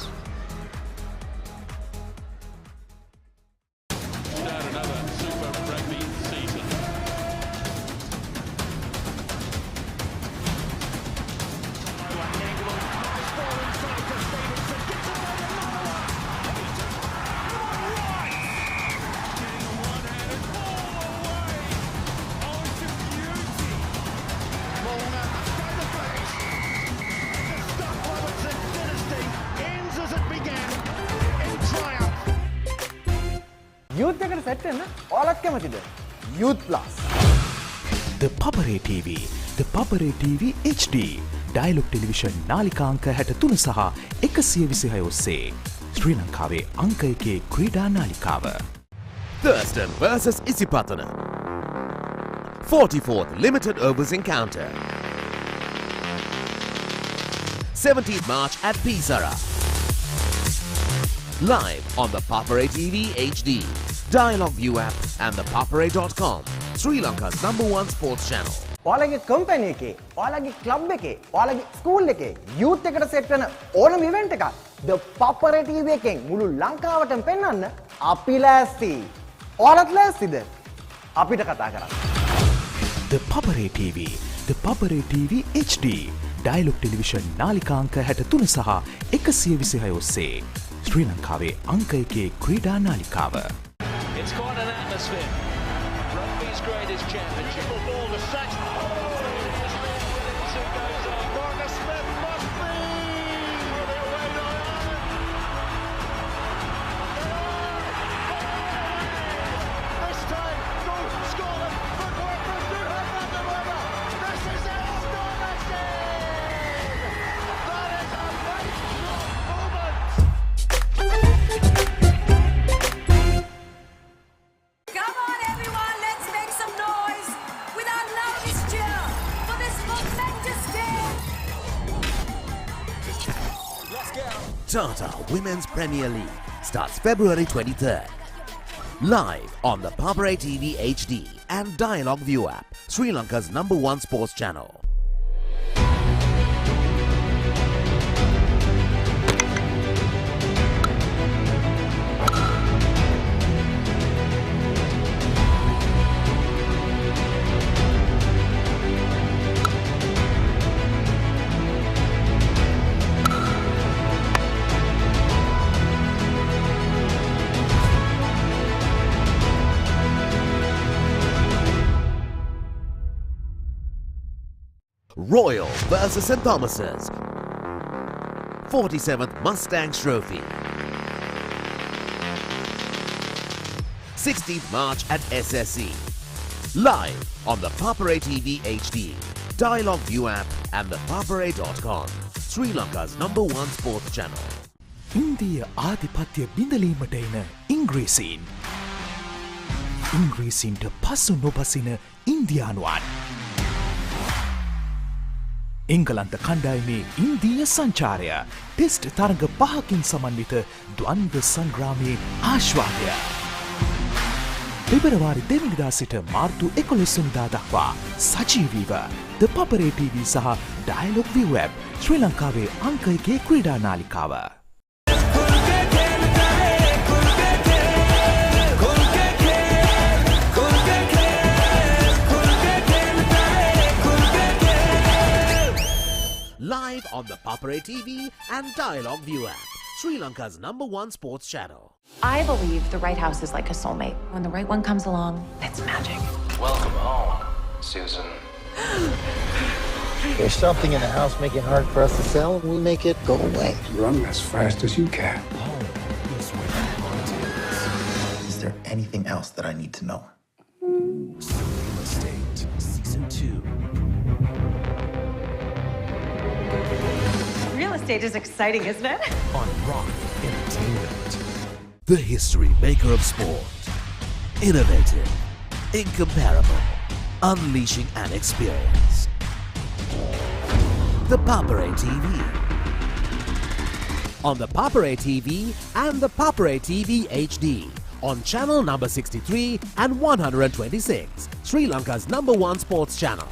Ends as a youth එකට set වෙන්න ඔයාලත් කැමතිද? Youth Plus. The Papare TV, The Papare TV HD, Dialog Television නාලිකා අංක 63 සහ 126 ඔස්සේ ශ්‍රී ලංකාවේ අංක 1 ක්‍රීඩා නාලිකාව. Thurston versus Isipatana. 44th limited overs encounter. 17th March at Pisara. Live on the Papare TV HD, Dialog ViU app and ThePapare.com, Sri Lanka's #1 sports channel. ඔයාලගේ company එකේ, ඔයාලගේ ක්ලබ් එකේ, ඔයාලගේ ස්කූල් එකේ youth එකට set වෙන ඕනම event එකක් The Papare TV එකෙන් මුළු ලංකාවටම පෙන්වන්න අපි ලෑස්ති. ඔයාලත් ලෑස්තිද? අපිට කතා කරන්න. The Papare TV, The Papare TV HD, Dialog Television නාලිකා අංක 63 සහ 126 ඔස්සේ ශ්‍රී ලංකාවේ අංක 1 ක්‍රීඩා නාලිකාව. It's quite an atmosphere. Rugby's greatest championship. Ball to Sachs. Tata Women's Premier League starts February 23rd. Live on the Papare TV HD and Dialog ViU app, Sri Lanka's #1 sports channel. Royal versus St Thomas's. 47th Mustangs Trophy. 16th March at SSE. Live on the Papare TV HD, Dialog ViU app and ThePapare.com, Sri Lanka's #1 sports channel. ඉන්දිය ආධිපත්‍ය බිඳලීමට එන ඉංග්‍රීසීන්. ඉංග්‍රීසීන්ට පසු නොබසින ඉන්දියානුවන්. එංගලන්ත කණ්ඩායමේ ඉන්දීය සංචාරය test තරග 5කින් සමන්විත ද්වන්ද්ව සංග්‍රාමයේ ආශ්වාදය. පෙබරවාරි 2 වෙනිදා සිට මාර්තු 11 වෙනිදා දක්වා සජීවීව The Papare TV සහ Dialog ViU app ශ්‍රී ලංකාවේ අංක 1 ක්‍රීඩා නාලිකාව. Live on the Papare TV and Dialog ViU app, Sri Lanka's #1 sports channel. I believe the right house is like a soulmate. When the right one comes along, it's magic. Welcome home, Susan. There's something in the house making it hard for us to sell. We make it go away. Run as fast as you can. Is there anything else that I need to know? Real Estate, Season 2. Real estate is exciting, isn't it? On Rock Entertainment. The history maker of sport. Innovative, incomparable, unleashing an experience. The Papare TV. On the Papare TV and the Papare TV HD. On channel number 63 and 126. Sri Lanka's #1 sports channel.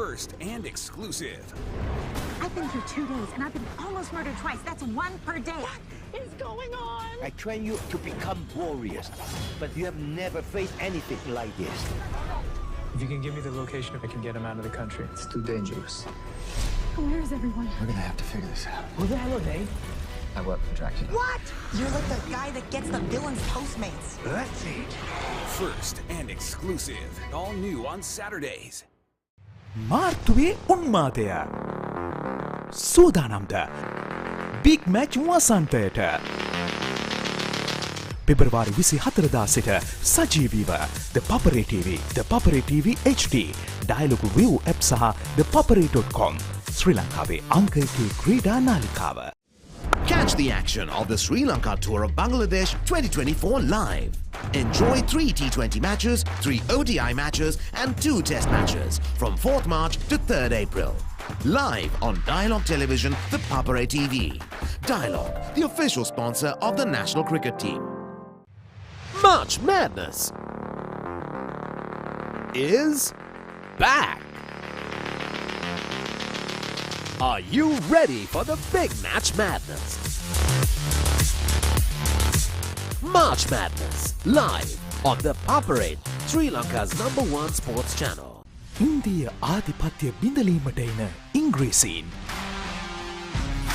First and exclusive. I've been here 2 days and I've been almost murdered twice. That's 1 per day. What is going on? I train you to become warriors, but you have never faced anything like this. If you can give me the location, I can get him out of the country. It's too dangerous. Where is everyone? We're gonna have to figure this out. Who the hell are they? I work for Dracula. What? You're like the guy that gets the villain's Postmates. That's it. First and exclusive. All new on Saturdays. මාර්තුවේ උන්මාදය සූදානම්ද big match වසන්තයට පෙබරවාරි 24 සිට සජීවීව ThePapare TV, ThePapare TV HD, Dialog ViU app සහ ThePapare.com ශ්‍රී ලංකාවේ අංක 1 ක්‍රීඩා නාලිකාව. Catch the action of the Sri Lanka tour of Bangladesh 2024 live. Enjoy 3 T20 matches, 3 ODI matches and 2 test matches from 4th March to 3rd April. Live on Dialog Television, ThePapare TV. Dialog, the official sponsor of the national cricket team. March Madness is back. Are you ready for the big Match Madness? March Madness, live on the Papare, Sri Lanka's #1 sports channel. ඉන්දිය ආධිපත්‍ය බිඳලීමට එන ඉංග්‍රීසීන්.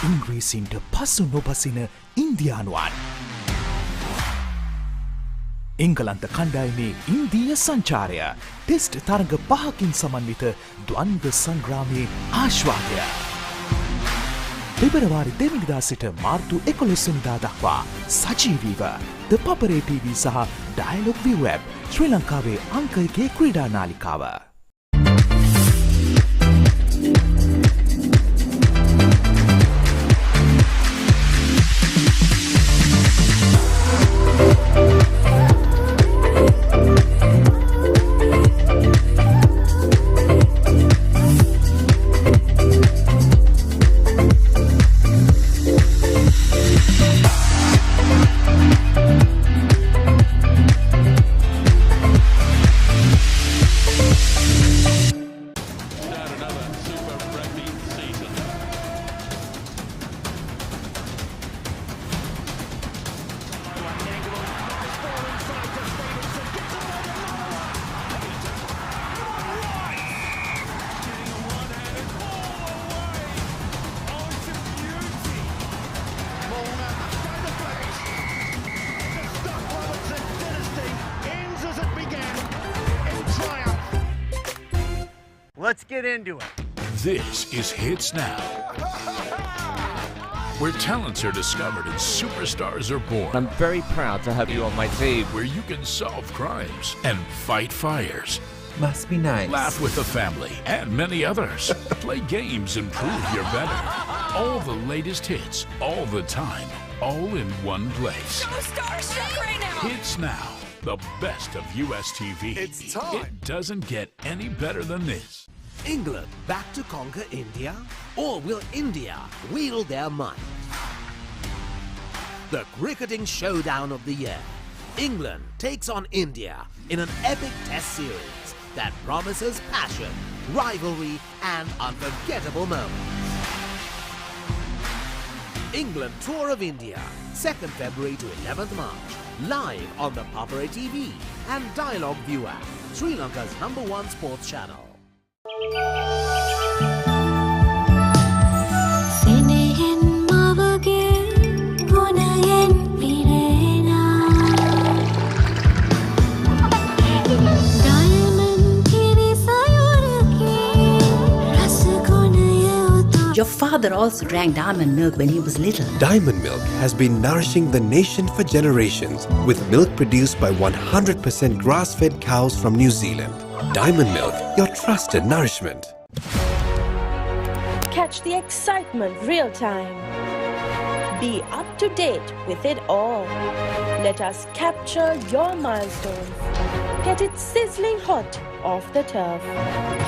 ඉංග්‍රීසීන්ට පසු නොබසින ඉන්දියානුවන්. එංගලන්ත කණ්ඩායමේ ඉන්දීය සංචාරය. Test තරඟ 5කින් සමන්විත ද්වන්ද්ව සංග්‍රාමයේ ආශ්වාදය. පෙබරවාරි 2 වෙනිදා සිට මාර්තු 11 වෙනිදා දක්වා සජීවීව ThePapare TV සහ Dialog ViU app ශ්‍රී ලංකාවේ අංක 1 ක්‍රීඩා නාලිකාව. Let's get into it. This is Hits Now, where talents are discovered and superstars are born. I'm very proud to have you on my team. Where you can solve crimes and fight fires. Must be nice. Laugh with the family and many others. Play games and prove you're better. All the latest hits, all the time, all in one place. So starstruck right now. Hits Now, the best of US TV. It's time. It doesn't get any better than this. England back to conquer India? Or will India wield their might? The cricketing showdown of the year. England takes on India in an epic test series that promises passion, rivalry and unforgettable moments. England Tour of India, 2nd February to 11th March. Live on the Papare TV and Dialog ViU app, Sri Lanka's #1 sports channel. Your father also drank diamond milk when he was little. Diamond milk has been nourishing the nation for generations with milk produced by 100% grass-fed cows from New Zealand. Diamond milk, your trusted nourishment. Catch the excitement real time. Be up to date with it all. Let us capture your milestones. Get it sizzling hot off the turf.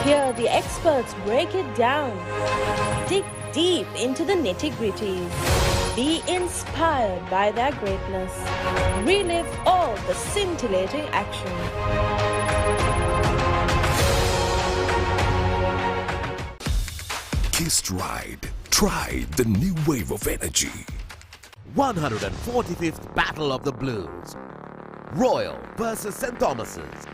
Hear the experts break it down. Dig deep into the nitty-gritties. Be inspired by their greatness. Relive all the scintillating action. Kissed Ride. Try the new wave of energy. 145th Battle of the Blues. Royal versus St. Thomas's.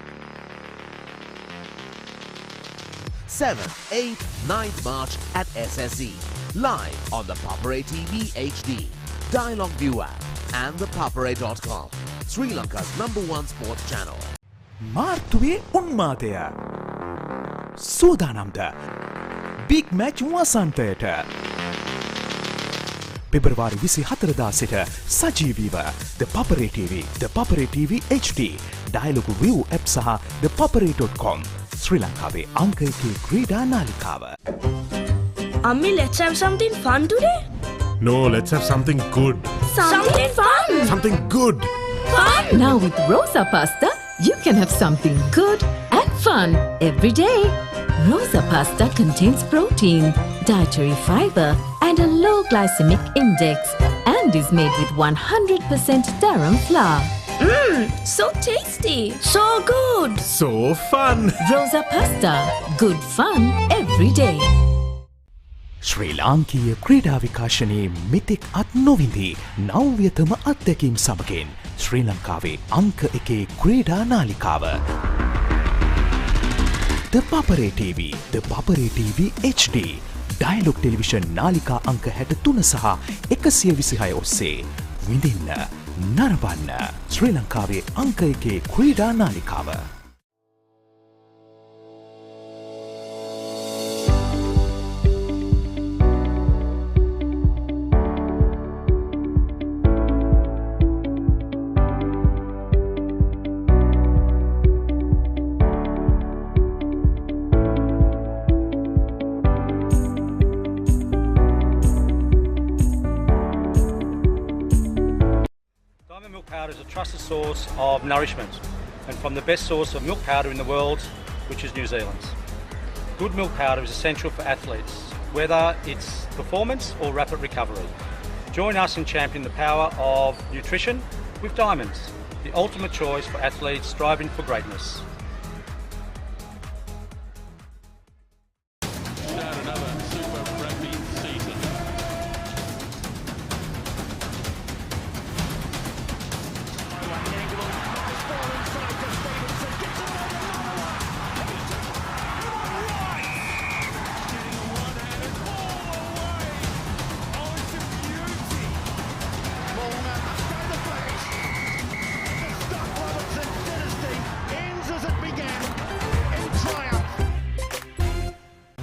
7th, 8th, 9th March at SSE. Live on the Papare TV HD. Dialog ViU app and ThePapare.com, Sri Lanka's #1 sports channel. මාර්තුවේ උන්මාදය සූදානම්ද big match වසන්තයට පෙබරවාරි 24 සිට සජීවීව ThePapare TV, ThePapare TV HD, Dialog ViU app සහ ThePapare.com ශ්‍රී ලංකාවේ අංක 1 ක්‍රීඩා නාලිකාව. Ammi, let's have something fun today. No, let's have something good. Something fun. Something good. Fun. Now with Rosa pasta, you can have something good and fun every day. Rosa pasta contains protein, dietary fiber, and a low glycemic index, and is made with 100% durum flour. So tasty. So good. So fun. Rosa pasta, good fun every day. ශ්‍රී ලාංකීය ක්‍රීඩා විකාශනයේ මෙතෙක් අත් නොවිඳී නව්‍යතම අත්දැකීම් සමගින් ශ්‍රී ලංකාවේ අංක 1 ක්‍රීඩා නාලිකාව ThePapare TV, ThePapare TV HD, Dialog television නාලිකා අංක 63 සහ 126 ඔස්සේ විඳින්න නරඹන්න ශ්‍රී ලංකාවේ අංක 1 ක්‍රීඩා නාලිකාව. Milk powder is a trusted source of nourishment and from the best source of milk powder in the world, which is New Zealand's. Good milk powder is essential for athletes, whether it's performance or rapid recovery. Join us in championing the power of nutrition with Diamonds, the ultimate choice for athletes striving for greatness.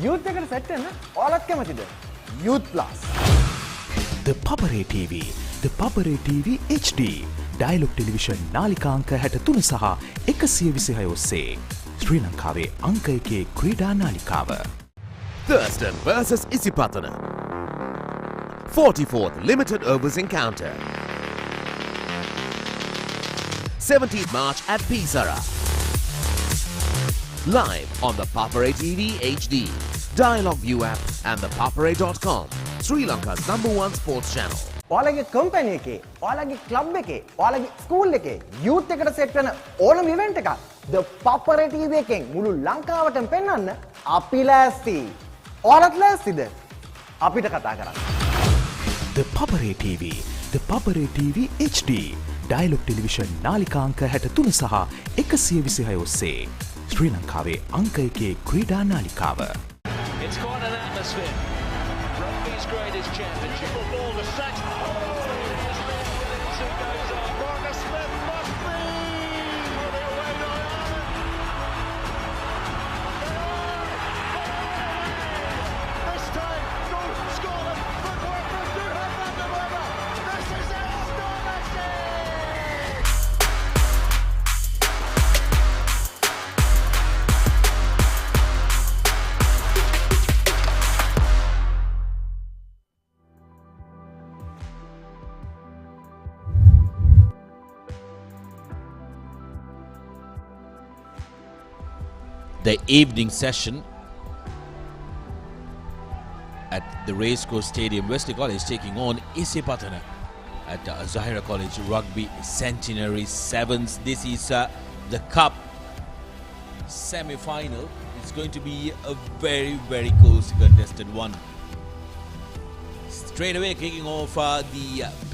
Youth එකට set වෙන්න ඔයාලත් කැමතිද? Youth Plus. ThePapare TV, ThePapare TV HD, Dialog television නාලිකා අංක 63 සහ 126 ඔස්සේ ශ්‍රී ලංකාවේ අංක 1 ක්‍රීඩා නාලිකාව. Thurston versus Isipatana. 44th limited overs encounter. 17th March at Pisara. Live on the Papare TV HD, Dialog ViU app and ThePapare.com, Sri Lanka's #1 sports channel. ඔයාලගේ company එකේ, ඔයාලගේ ක්ලබ් එකේ, ඔයාලගේ ස්කූල් එකේ youth එකට සෙට් වෙන ඕනම event එකක් The Papare TV එකෙන් මුළු ලංකාවටම පෙන්වන්න අපි ලෑස්ති. ඔයාලත් ලෑස්තිද? අපිට කතා කරන්න. ThePapare TV, ThePapare TV HD, Dialog television නාලිකා අංක 63 සහ 126 ඔස්සේ ශ්‍රී ලංකාවේ අංක 1 ක්‍රීඩා නාලිකාව. It's quite an atmosphere. Rugby's greatest championship of all the set. The evening session at the Racecourse Stadium, Wesley College taking on Isipatana at Zahira College Rugby Centenary Sevens. This is the Cup semi-final. It's going to be a very, very close contested one. Straight away kicking off the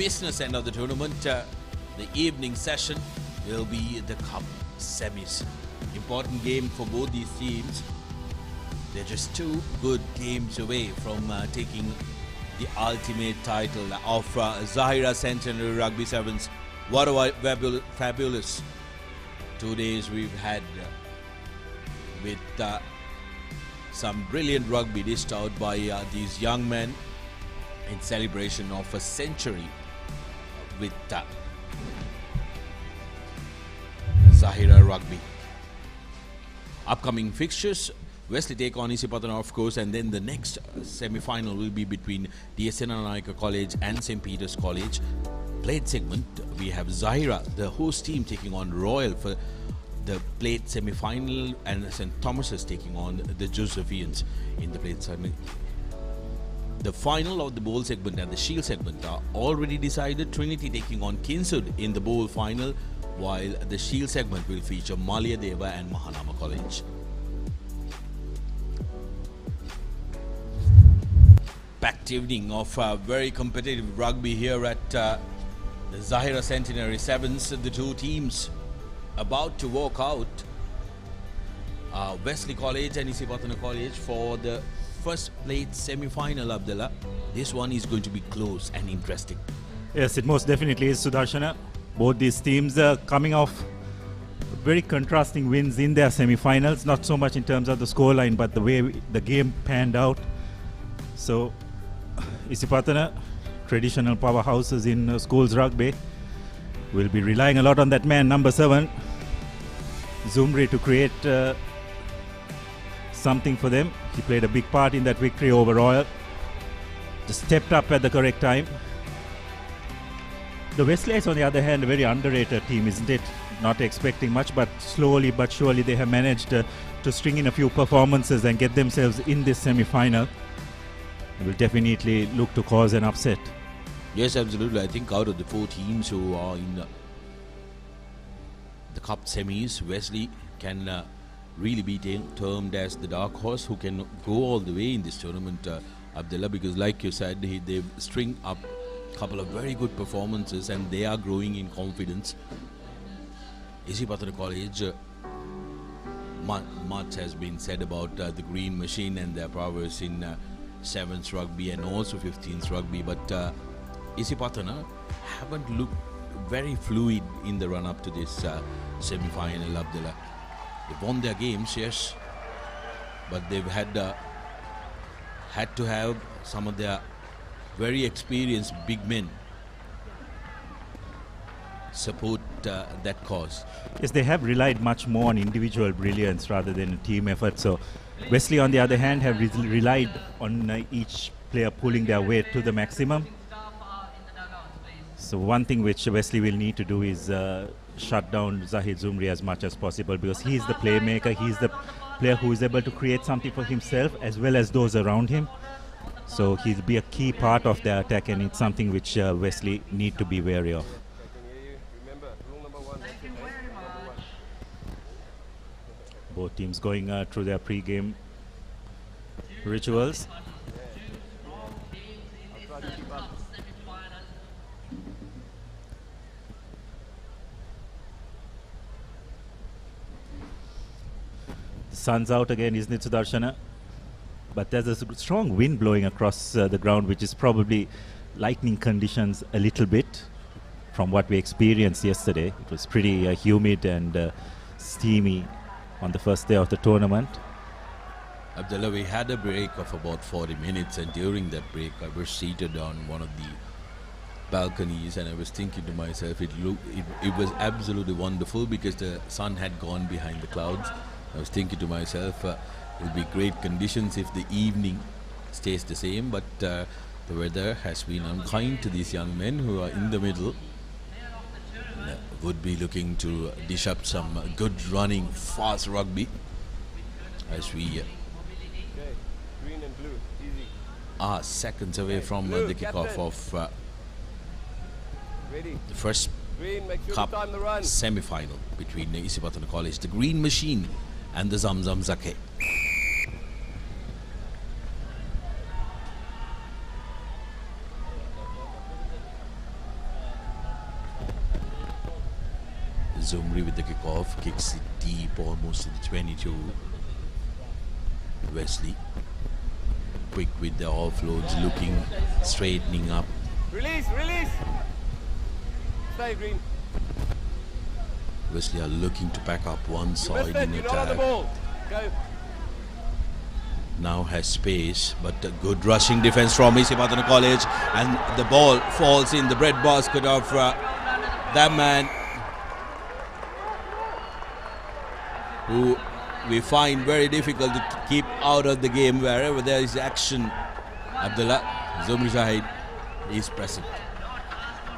business end of the tournament, the evening session will be the Cup semis. Important game for both these teams. They're just two good games away from taking the ultimate title of Zahira Centenary Rugby Sevens. What a fabulous 2 days we've had with some brilliant rugby dished out by these young men in celebration of a century with Zahira Rugby. Upcoming fixtures: Wesley take on Isipatana, of course, and then the next semi-final will be between Dialog College and St. Peter's College. Plate segment, we have Zahira, the host team, taking on Royal for the plate semi-final, and St. Thomas's taking on the Josephians in the plate segment. The final of the bowl segment and the shield segment are already decided. Trinity taking on Kingswood in the bowl final, while the shield segment will feature Malia Deva and Mahanama College. Packed evening of very competitive rugby here at the Zahira Centenary Sevens. The two teams about to walk out, Wesley College and Isipatana College, for the first plate semi-final. Abdullah, this one is going to be close and interesting. Yes, it most definitely is, Sudarshana. Both these teams are coming off very contrasting wins in their semi-finals, not so much in terms of the scoreline, but the way the game panned out. So Isipatana, traditional powerhouses in schools rugby, will be relying a lot on that man, number 7, Zumri, to create something for them. He played a big part in that victory over Royal. Just stepped up at the correct time. The Wesleys, on the other hand, a very underrated team, isn't it? Not expecting much, but slowly but surely they have managed to string in a few performances and get themselves in this semi-final. They will definitely look to cause an upset. Yes, absolutely. I think out of the 4 teams who are in the cup semis, Wesley can really be termed as the dark horse who can go all the way in this tournament, Abdullah, because like you said, they've stringed up a couple of very good performances and they are growing in confidence. Isipatana College, much has been said about the Green Machine and their prowess in 7th rugby and also 15th rugby, but Isipatana haven't looked very fluid in the run-up to this semi-final, Abdullah. They've won their games, yes, but they've had to have some of their very experienced big men support that cause. Yes, they have relied much more on individual brilliance rather than a team effort. So Wesley, on the other hand, have relied on each player pulling their weight to the maximum. So one thing which Wesley will need to do is shut down Zahid Zumri as much as possible, because he is the playmaker, he is the player who is able to create something for himself as well as those around him. So he'll be a key part of their attack, and it's something which Wesley need to be wary of. Both teams going through their pre-game rituals. The sun's out again, isn't it, Sudarshana? But there's a strong wind blowing across the ground, which is probably lightening conditions a little bit from what we experienced yesterday. It was pretty humid and steamy on the first day of the tournament. Abdullah, we had a break of about 40 minutes, and during that break I was seated on one of the balconies and I was thinking to myself, it was absolutely wonderful because the sun had gone behind the clouds. I was thinking to myself, it will be great conditions if the evening stays the same, but the weather has been unkind to these young men who are in the middle. Would be looking to dish up some good running, fast rugby as we are seconds away from the kickoff of the first cup semi-final between Isipatana College, the Green Machine, and the Zamzam Zake. Zumri with the kickoff, kicks it deep almost to the 22. Wesley quick with the offloads, looking, straightening up. Release, release. Stay green. Wesley are looking to pack up one side in You're not on the attack. ball. Go. Now has space, but a good rushing defense from Isipatana College, and the ball falls in the breadbasket of that man who we find very difficult to keep out of the game wherever there is action. Abdullah Zumri Shahid is present.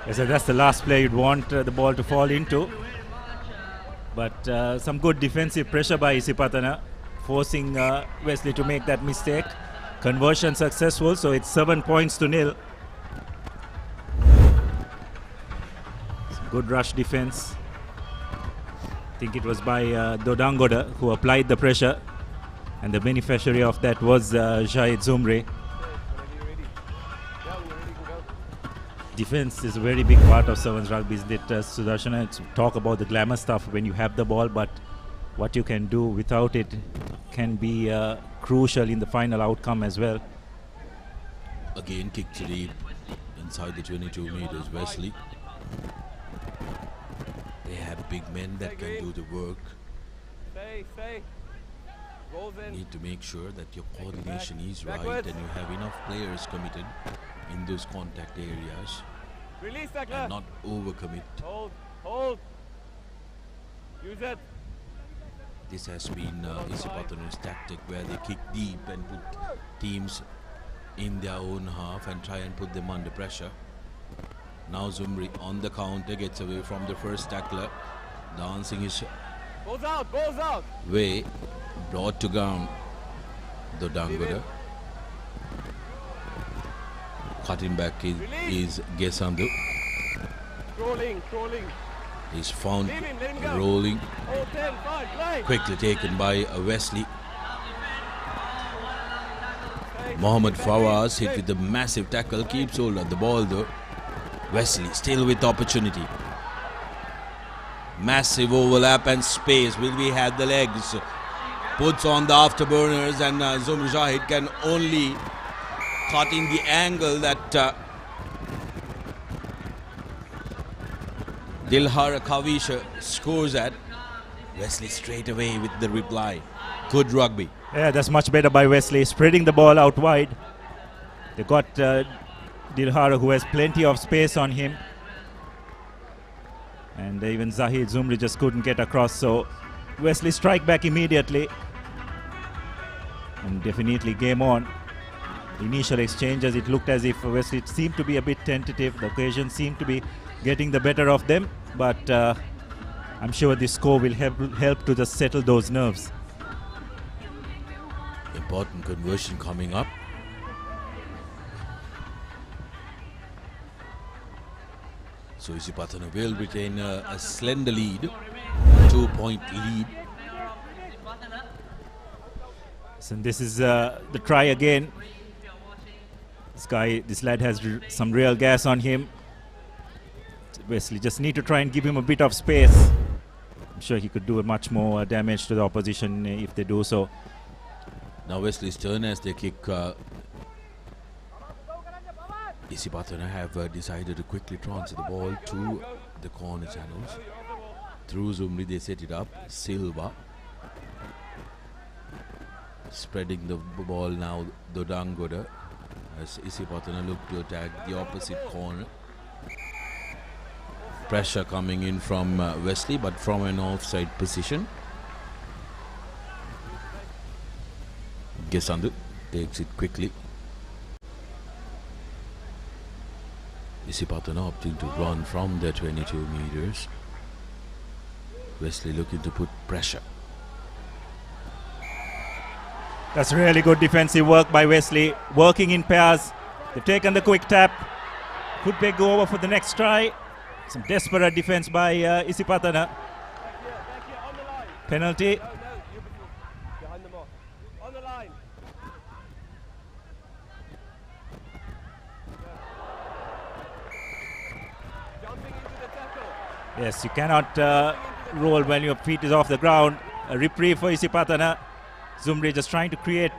Yes, so that's the last play you'd want the ball to fall into. But some good defensive pressure by Isipatana, forcing Wesley to make that mistake. Conversion successful, so it's 7 points to 0. Some good rush defense. I think it was by Dodangoda who applied the pressure, and the beneficiary of that was Shahid Zumri. Defense is a very big part of Sevens rugby, isn't it, Sudarshana? It's talk about the glamour stuff when you have the ball, but what you can do without it can be crucial in the final outcome as well. Again, kick to deep inside the 22 meters. Wesley. They have big men that can do the work. Stay. Need to make sure that your coordination is right and you have enough players committed in those contact areas. Release that and not overcommit. Hold. Use it. This has been Isipatana's tactic, where they kick deep and put teams in their own half and try and put them under pressure. Now Zumri on the counter gets away from the first tackler, dancing his Balls out. way, brought to ground. The Dangoda. Cutting back is Gesandu. Crawling. He's found Let him go. rolling. All 10, 5, play. Quickly taken by Wesley. Mohammad Fawaz hit with a massive tackle, keeps hold of the ball though. Wesley still with opportunity. Massive overlap and space. Will we have the legs? Puts on the afterburners, and Zumri Shahid can only cut in the angle that Dilhara Kavisha scores at. Wesley straight away with the reply. Good rugby. Yeah, that's much better by Wesley, spreading the ball out wide. They got Dilhara, who has plenty of space on him. And even Zahid Zumri just couldn't get across, so Wesley strike back immediately. And definitely game on. Initial exchanges, it looked as if Wesley seemed to be a bit tentative. The occasion seemed to be getting the better of them, but I'm sure this score will help to just settle those nerves. Important conversion coming up. So Isipatana will retain a slender lead, 2-point lead. So this is the try again. This lad has some real gas on him. Wesley just need to try and give him a bit of space. I'm sure he could do much more damage to the opposition if they do so. Now Wesley's turn as they kick. Isipatana have decided to quickly transfer the ball to the corner channels. Through Zumri they set it up. Silva spreading the ball now. Dodangoda as Isipatana look to attack the opposite corner. Pressure coming in from Wesley, but from an offside position. Gesandu takes it quickly. Isipatana opting to run from the 22 meters. Wesley looking to put pressure. That's really good defensive work by Wesley, working in pairs. They've taken the quick tap. Could they go over for the next try? Some desperate defense by Isipatana. Penalty. Yes, you cannot roll when your feet is off the ground. A reprieve for Isipatana. Zumri just trying to create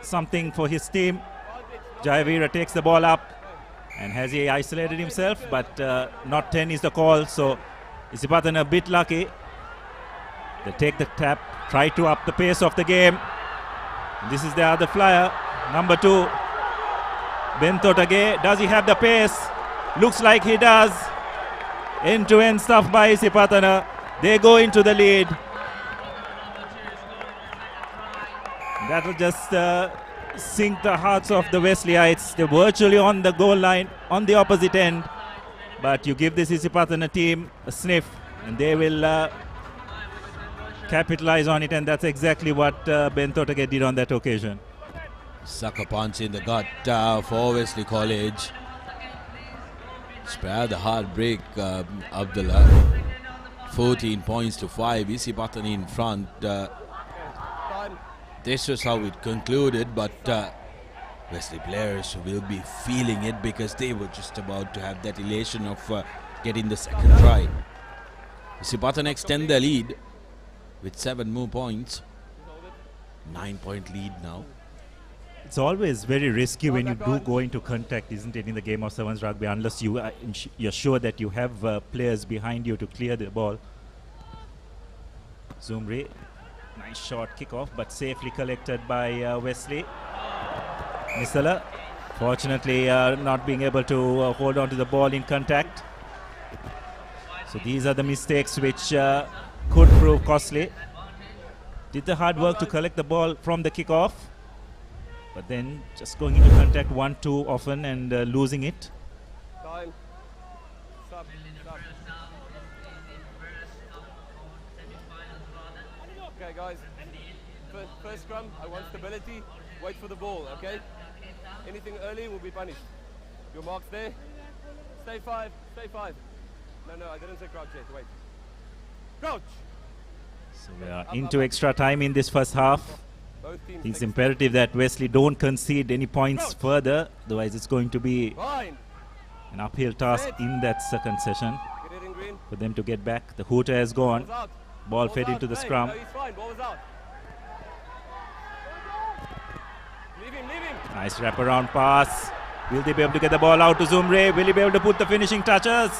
something for his team. Zahira takes the ball up, and has he isolated himself? But not 10 is the call, so Isipatana a bit lucky. They take the tap, try to up the pace of the game. This is the other flyer, number 2. Bentotage, does he have the pace? Looks like he does. End-to-end stuff by Isipatana. They go into the lead. That will just sink the hearts of the Wesleyites. They're virtually on the goal line, on the opposite end. But you give this Isipatana team a sniff, and they will capitalize on it, and that's exactly what Bentotage did on that occasion. Sucker punch in the gut for Wesley College. Spare the heartbreak, Abdullah. 14 points to 5. Isipatana in front. This was how it concluded, but Wesley players will be feeling it because they were just about to have that elation of getting the second try. Isipatana extend their lead with 7 more points. 9-point lead now. It's always very risky when you do go into contact, isn't it, in the game of sevens rugby, unless you're sure that you have players behind you to clear the ball. Zumri, nice short kick-off, but safely collected by Wesley. Misala, fortunately not being able to hold on to the ball in contact. So these are the mistakes which could prove costly. Did the hard work to collect the ball from the kick-off, but then just going into contact one too often and losing it. Time. Stop. Okay, guys. First scrum, I want stability. Wait for the ball, okay? Anything early will be punished. Your mark's there. Stay 5. Stay 5. No, I didn't say crouch yet. Wait. Crouch! So we are into extra time in this first half. It's imperative that Wesley don't concede any points further, otherwise it's going to be an uphill task in that second session for them to get back. The hooter has gone. Ball fed into the scrum. Nice wraparound pass. Will they be able to get the ball out to Zumre? Will he be able to put the finishing touches?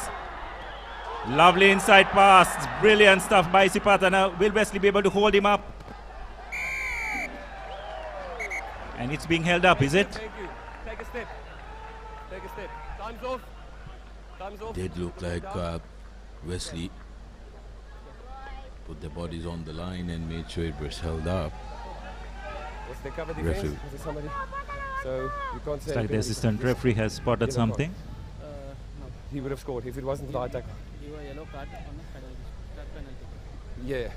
Lovely inside pass. Brilliant stuff by Isipatana. Will Wesley be able to hold him up? And it's being held up, is it? Thank you. Take a step. Take a step. Time's off. Time's off. Did look like Wesley put their bodies on the line and made sure it was held up. Was the cover defense? Was it somebody? So you can't say. It's like the assistant referee has spotted something. No. He would have scored if it wasn't for the high tackle. Yellow card on the penalty. Yeah,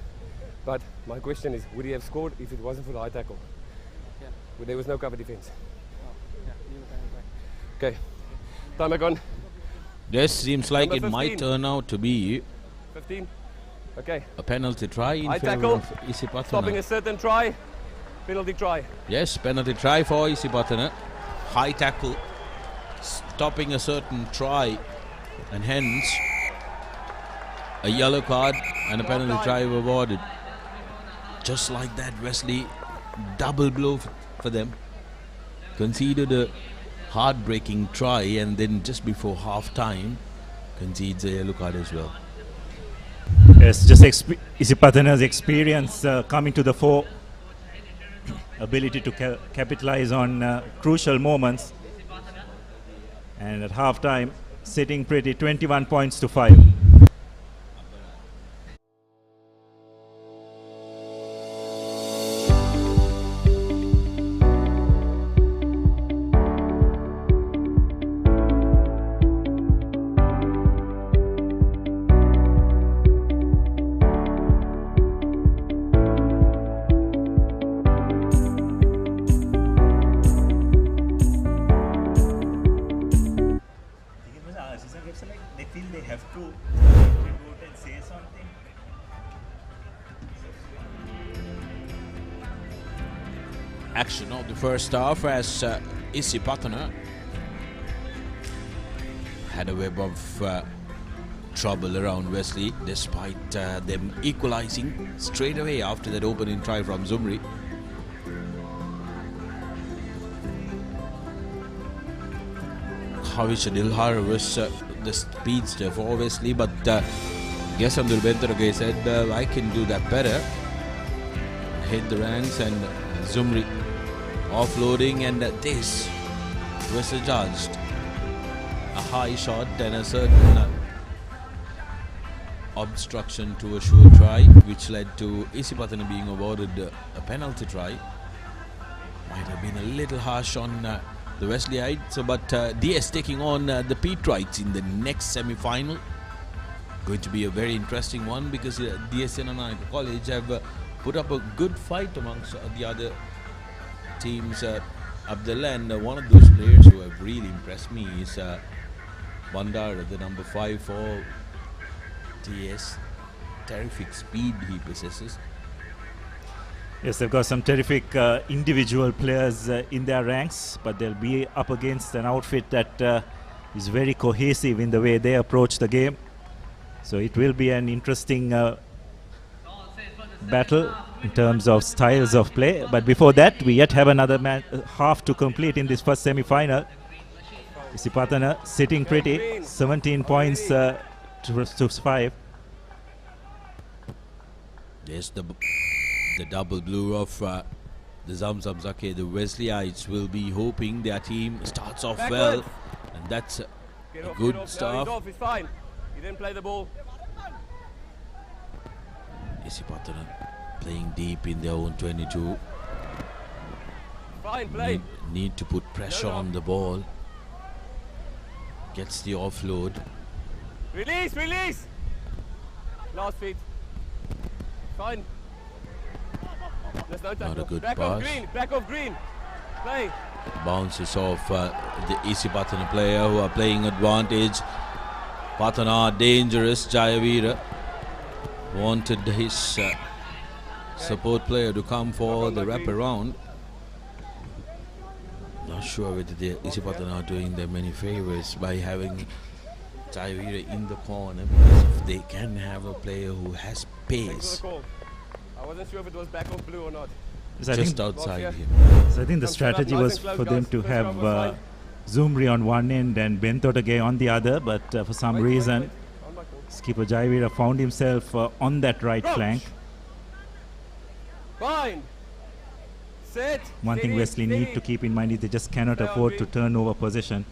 but my question is, would he have scored if it wasn't for the high tackle? Yeah. Well, there was no cover defense. Oh, yeah, Okay, time gone. This seems like Number it 15. might turn out to be 15. Okay. a penalty try in High favor tackle. of Isipatana. Stopping a certain try. Penalty try. Yes, penalty try for Isipatana. High tackle, stopping a certain try, and hence a yellow card and a penalty try awarded. Just like that, Wesley, double blow for them. Conceded a heartbreaking try, and then just before half-time, concedes a yellow card as well. Yes, just Isipatana's experience coming to the fore. Ability to capitalize on crucial moments. And at half-time, sitting pretty, 21 points to 5. They feel they have to and say something. Action of the first half as Isipatana had a web of trouble around Wesley, despite them equalizing straight away after that opening try from Zumri. Havish Dilhar was the speedster for Wesley, but guess Abdul Bentarage said, I can do that better. Hit the ranks, and Zumri offloading, and this was judged a high shot and a certain obstruction to a sure try, which led to Isipathana being awarded a penalty try. Might have been a little harsh on the Wesleyite, but DS taking on the Petrites in the next semi-final. Going to be a very interesting one, because DS Sri College have put up a good fight amongst the other teams up the land. One of those players who have really impressed me is Bandara, the number 5 for DS. Terrific speed he possesses. Yes, they've got some terrific individual players in their ranks, but they'll be up against an outfit that is very cohesive in the way they approach the game. So it will be an interesting battle in terms of styles of play. But before that, we yet have another half to complete in this first semi-final. Isipathana sitting pretty, 17 points to 5. Yes, the double blue of the Zamzam Zake. The Wesleyites will be hoping their team starts off well, and that's a good start. He's fine. He didn't play the ball. Isipathana playing deep in their own 22. Fine play. Need to put pressure on the ball. Gets the offload. Release, release. Last feet. Fine. There's no tackle. Not a good back pass. Off green, back off green. Play. Bounces off the Isipathana player who are playing advantage. Pathana dangerous. Jayavira wanted his support player to come for the wraparound. Not sure whether the Isipathana are doing them any favors by having Jayavira in the corner, because if they can have a player who has pace. I wasn't sure if it was back off blue or not. Just outside here. So I think the strategy was for them to have Zumri on one end and Bentotage on the other, but for some reason skipper Jayavira found himself on that right flank. Fine. Set. One thing Wesley need to keep in mind is they just cannot afford to turn over possession.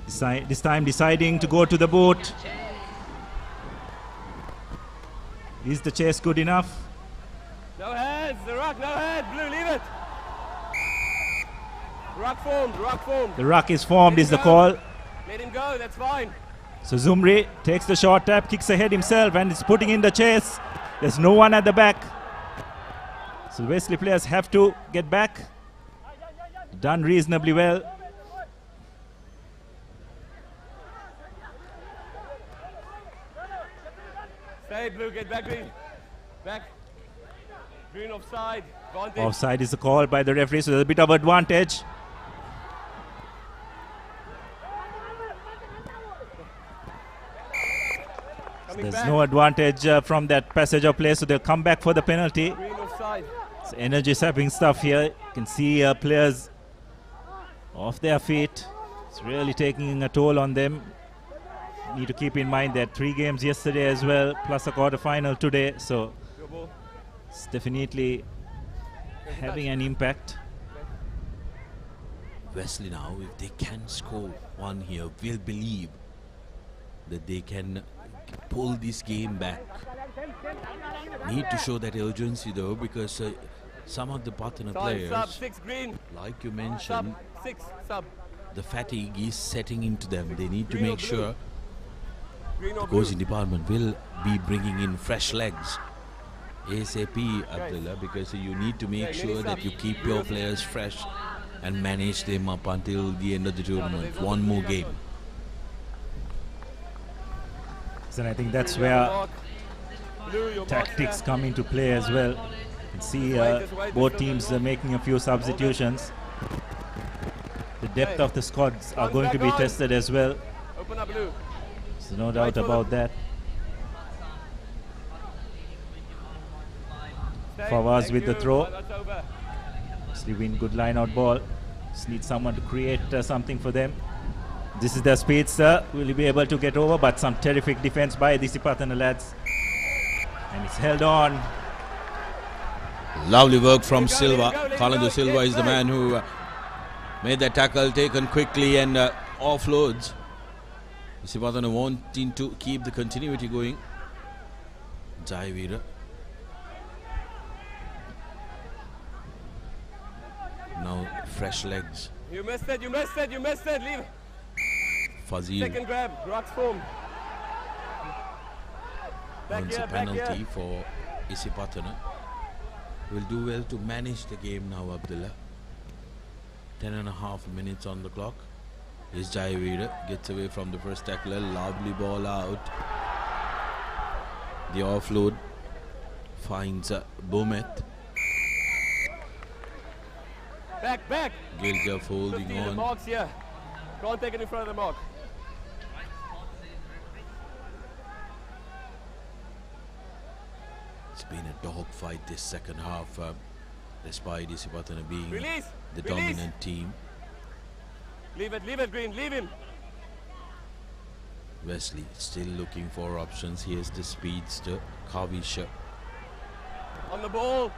This time deciding to go to the boot. Is the chase good enough? No hands, the ruck, no hands, blue, leave it. Ruck formed, ruck formed. The ruck is formed is the call. Let him go, that's fine. So Zumri takes the short tap, kicks ahead himself, and is putting in the chase. There's no one at the back. So the Wesley players have to get back. Done reasonably well. Stay blue, get back green. Back. Green offside. Advantage. Offside is the call by the referee, so there's a bit of advantage. There's no advantage from that passage of play, so they'll come back for the penalty. Green offside. It's energy sapping stuff here. You can see players off their feet. It's really taking a toll on them. Need to keep in mind that 3 games yesterday as well, plus a quarter-final today, so it's definitely having an impact. Wesley now, if they can score one here, will believe that they can pull this game back. Need to show that urgency though, because some of the partner players, like you mentioned, the fatigue is setting into them. They need to make sure the coaching department will be bringing in fresh legs ASAP, Abdullah, because you need to make sure that you keep your players fresh and manage them up until the end of the tournament. One more game. And I think that's where tactics come into play as well. You can see both teams making a few substitutions. The depth of the squads are going to be tested as well. So no doubt about that. Fawaz with the throw. Slivin, good line out ball. Just need someone to create something for them. This is their speedster. Will he be able to get over? But some terrific defense by the Isipatana lads. And it's held on. Lovely work from Silva. Colombo Silva is the man who made that tackle, taken quickly and offloads. Isipatana wanting to keep the continuity going. Zahira. Now fresh legs. You missed it, you missed it, you missed it. Leave. Fazil Second grab, Rock's form. earns a penalty for Isipatana. Will do well to manage the game now, Abdullah. 10.5 minutes on the clock. Is Zahira, gets away from the first tackler. Lovely ball out. The offload finds Bomet. Back. Gilja holding on. The marks here. Can't take it in front of the mark. It's been a dogfight this second half, despite Isipatana being the Release. dominant team. Leave it, Green, leave him. Wesley still looking for options. Here's the speedster, Kavisha. On the ball.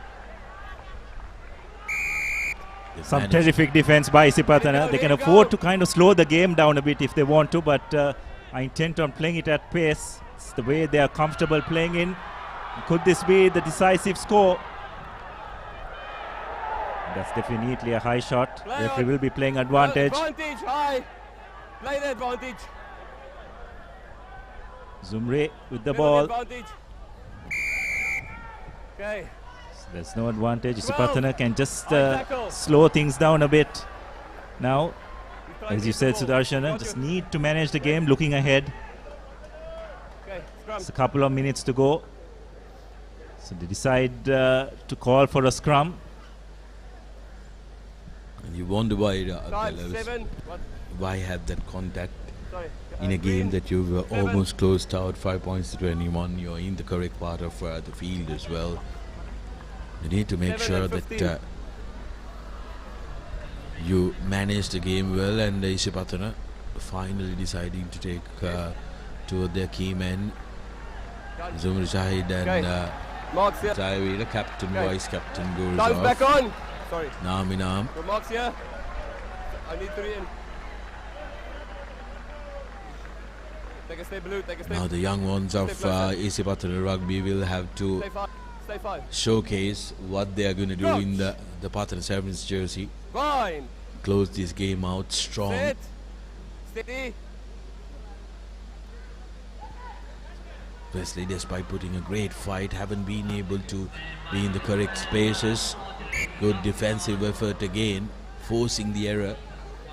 Some terrific defense by Isipatana. They can afford to kind of slow the game down a bit if they want to, but are intent on playing it at pace. It's the way they are comfortable playing in. Could this be the decisive score? That's definitely a high shot. Referee will be playing advantage. Advantage, high. Play the advantage. Zumre with the ball. Advantage. Okay. There's no advantage. Isipatana can just slow things down a bit. Now, as you said, Sudarshana, just need to manage the game looking ahead. It's a couple of minutes to go. So they decide to call for a scrum. And you wonder why have that contact in a game that you've almost closed out 5 points to 21. You're in the correct part of the field as well. You need to make sure that you manage the game well, and Isipatana finally deciding to take two of their key men, Zumri Shahid and Zahira, captain, vice captain goes Time's off. back on. Sorry. Naam. Good marks here. I need 3 in. Take a step, Blue. Take a step. Now the young ones of Isipatana Rugby will have to Stay five. showcase what they are going to do in the Patana Sevens jersey. Fine. Close this game out strong. Sit. Steady. Wesley, despite putting a great fight, haven't been able to be in the correct spaces. Good defensive effort again, forcing the error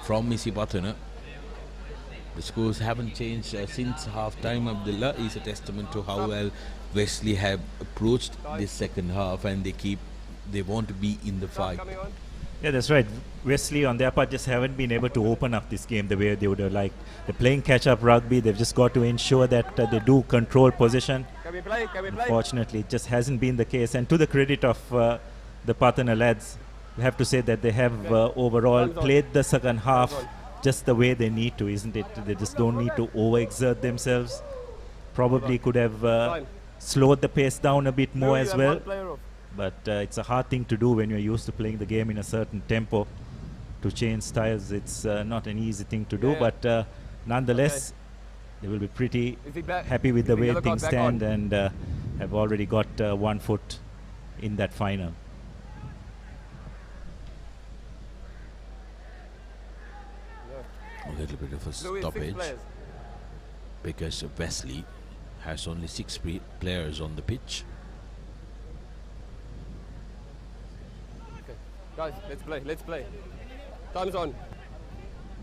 from Isipatana. The scores haven't changed since half-time. Abdullah is a testament to how well Wesley have approached this second half, and they want to be in the fight. Yeah, that's right. Wesley on their part just haven't been able to open up this game the way they would have liked. They're playing catch-up rugby. They've just got to ensure that they do control possession. Can we play? Unfortunately, it just hasn't been the case. And to the credit of the Patana lads, we have to say that they have overall played the second half just the way they need to, isn't it? They just don't need to overexert themselves. Probably could have slowed the pace down a bit more as well. But it's a hard thing to do when you're used to playing the game in a certain tempo. To change styles, it's not an easy thing to do. But nonetheless, they will be pretty happy with the way things stand and have already got 1 foot in that final. A little bit of a stoppage because Wesley has only 6 players on the pitch. Guys, let's play. Time's on.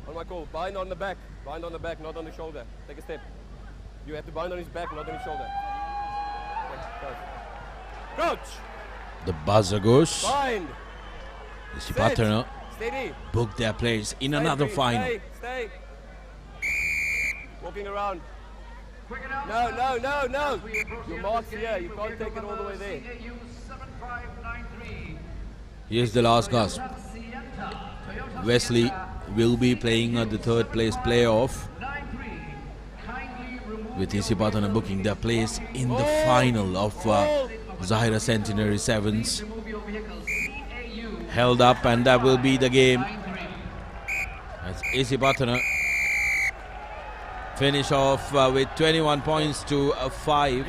On my call. Bind on the back. Bind on the back, not on the shoulder. Take a step. You have to bind on his back, not on his shoulder. Okay, coach! The buzzer goes. Bind. Isipatana book their place in another final. Stay. Walking around. No. Your mark's here. You can't take it all the way there. Here's the last gasp. Wesley will be playing the third place playoff, with Isipatana booking their place in the final of Zahira Centenary Sevens. Held up, and that will be the game as Isipatana finish off with 21 points to 5.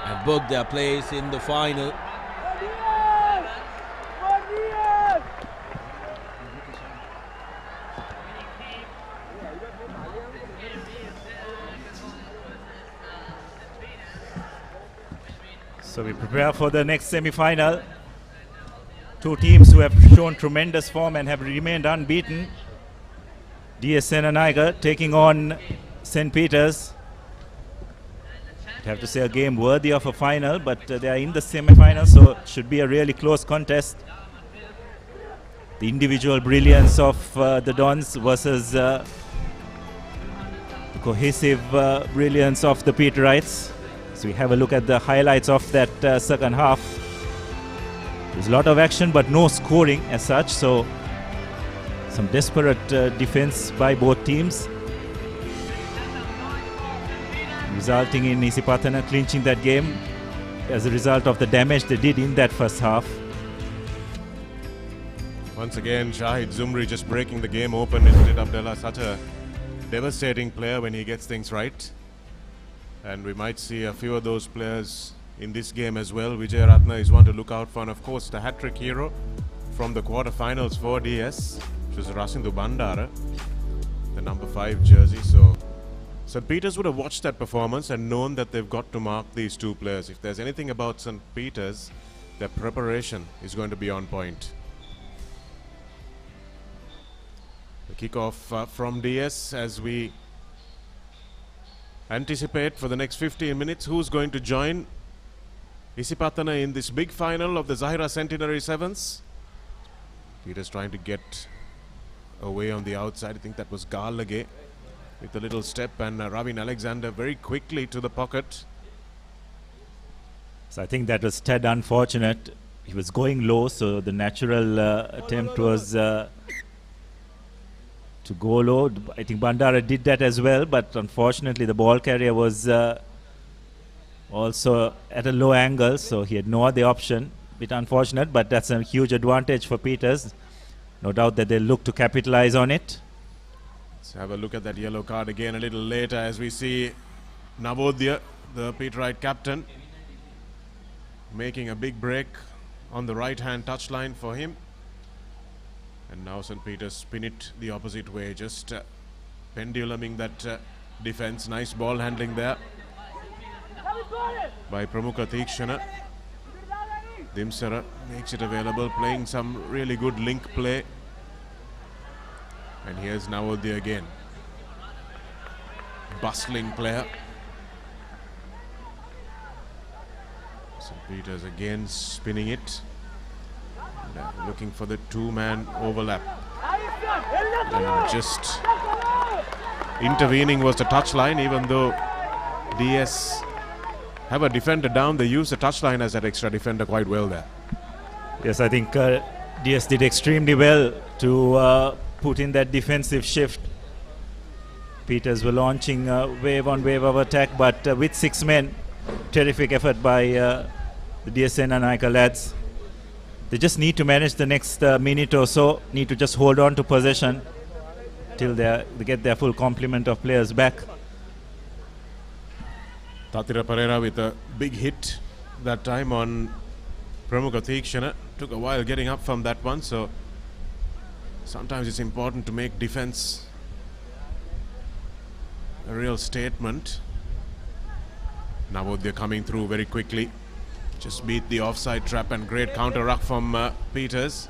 And book their place in the final. So we prepare for the next semi-final. Two teams who have shown tremendous form and have remained unbeaten. DS Senanaiga taking on St. Peter's. I have to say a game worthy of a final, but they are in the semi-final, so it should be a really close contest. The individual brilliance of the Dons versus the cohesive brilliance of the Peterites. So we have a look at the highlights of that second half. There's a lot of action, but no scoring as such, so some desperate defense by both teams, resulting in Isipatana clinching that game as a result of the damage they did in that first half. Once again, Shahid Zumri just breaking the game open, isn't it, Abdullah? Such a devastating player when he gets things right. And we might see a few of those players in this game as well. Vijay Ratna is one to look out for, and of course the hat-trick hero from the quarterfinals for DS, which was Rasindu Bandara, the number 5 jersey. So St. Peter's would have watched that performance and known that they've got to mark these two players. If there's anything about St. Peter's, their preparation is going to be on point. The kickoff from DS as we anticipate for the next 15 minutes who's going to join Isipatana in this big final of the Zahira Centenary Sevens. Peter's trying to get away on the outside. I think that was Garlage with a little step, and Ravin Alexander very quickly to the pocket. So I think that was tad unfortunate. He was going low, so the natural attempt was to go low. I think Bandara did that as well, but unfortunately the ball carrier was also at a low angle, so he had no other option. Bit unfortunate, but that's a huge advantage for Peters. No doubt that they'll look to capitalize on it. Let's have a look at that yellow card again a little later as we see Navodaya, the Peterite captain, making a big break on the right-hand touchline for him. And now St. Peter's spin it the opposite way, just penduluming that defense. Nice ball handling there by Pramukha Theekshana. Dimsara makes it available, playing some really good link play. And here's Navodaya again. Bustling player. St. Peter's again spinning it. And, looking for the two-man overlap. And just intervening was the touchline, even though DS have a defender down. They use the touchline as that extra defender quite well there. Yes, I think DS did extremely well to put in that defensive shift. Peters were launching wave on wave of attack, but with 6 men, terrific effort by the DS Senanaiga lads. They just need to manage the next minute or so, need to just hold on to possession till they get their full complement of players back. Tatira Pereira with a big hit that time on Pramukha Theekshana. Took a while getting up from that one, so sometimes it's important to make defense a real statement. Navodaya coming through very quickly. Just beat the offside trap, and great counter ruck from Peters.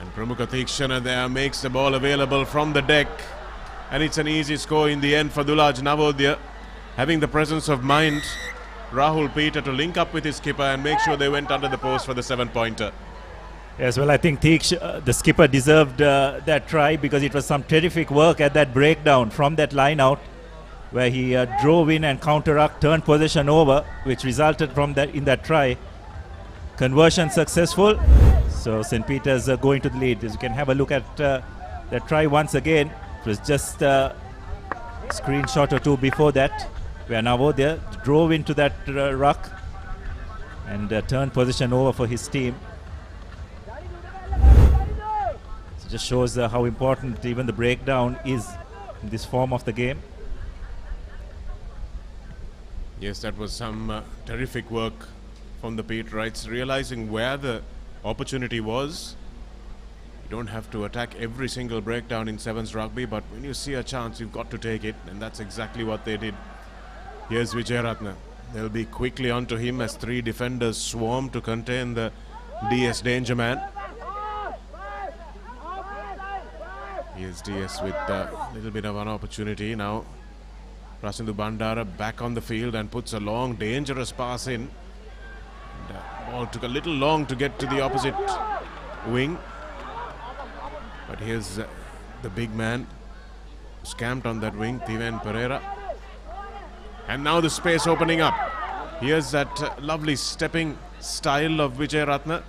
And Pramukha Theekshana there makes the ball available from the deck. And it's an easy score in the end for Dulaj Navodaya. Having the presence of mind, Rahul Peter, to link up with his skipper and make sure they went under the post for the 7-pointer. Yes, well, I think the skipper deserved that try, because it was some terrific work at that breakdown from that line out. where he drove in and counter-ruck, turned possession over, which resulted from that in that try. Conversion successful, so St. Peter's going to the lead. As you can have a look at that try once again. It was just a screenshot or two before that, where Navodaya drove into that ruck and turned possession over for his team. So just shows how important even the breakdown is in this form of the game. Yes, that was some terrific work from the Papare, realizing where the opportunity was. You don't have to attack every single breakdown in sevens rugby, but when you see a chance, you've got to take it, and that's exactly what they did. Here's Wijayaratne. They'll be quickly onto him as three defenders swarm to contain the DS danger man. Here's DS with a little bit of an opportunity now. Prasindu Bandara back on the field and puts a long, dangerous pass in. And ball took a little long to get to the opposite wing. But here's the big man who's camped on that wing, Thiven Pereira. And now the space opening up. Here's that lovely stepping style of Wijayaratne.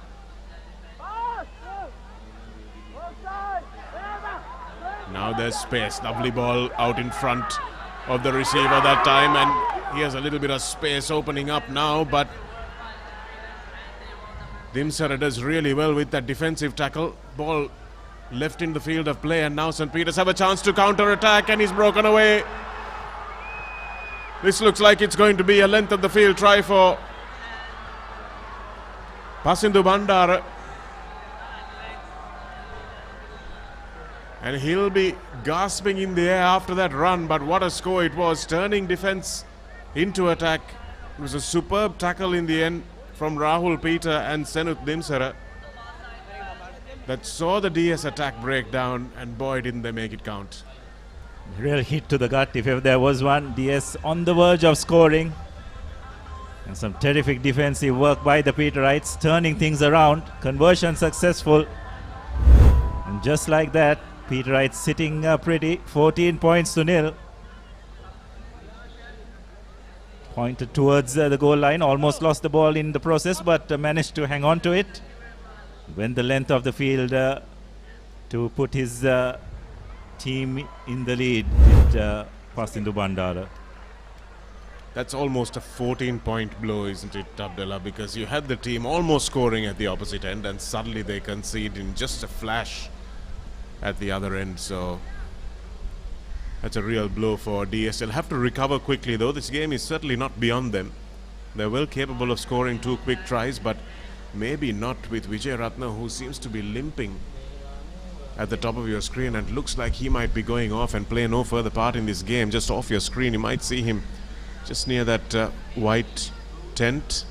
Now there's space. Lovely ball out in front of the receiver that time, and here's a little bit of space opening up now, but Dimsara does really well with that defensive tackle. Ball left in the field of play, and now St. Peter's have a chance to counter-attack, and he's broken away. This looks like it's going to be a length of the field try for Prasindu Bandara. And he'll be gasping in the air after that run, but what a score it was, turning defense into attack. It was a superb tackle in the end from Rahul Peter and Senut Dimsara that saw the DS attack break down, and boy, didn't they make it count. Real hit to the gut if ever there was one. DS on the verge of scoring. And some terrific defensive work by the Papare, turning things around. Conversion successful. And just like that, Papare sitting pretty, 14 points to nil. Pointed towards the goal line, almost lost the ball in the process, but managed to hang on to it. Went the length of the field to put his team in the lead with Prasindu Bandara. That's almost a 14-point blow, isn't it, Abdullah? Because you had the team almost scoring at the opposite end, and suddenly they concede in just a flash at the other end. So that's a real blow for DS. They'll have to recover quickly, though. This game is certainly not beyond them. They're well capable of scoring 2 quick tries, but maybe not with Wijayaratne, who seems to be limping at the top of your screen and looks like he might be going off and play no further part in this game. Just off your screen, you might see him just near that white tent.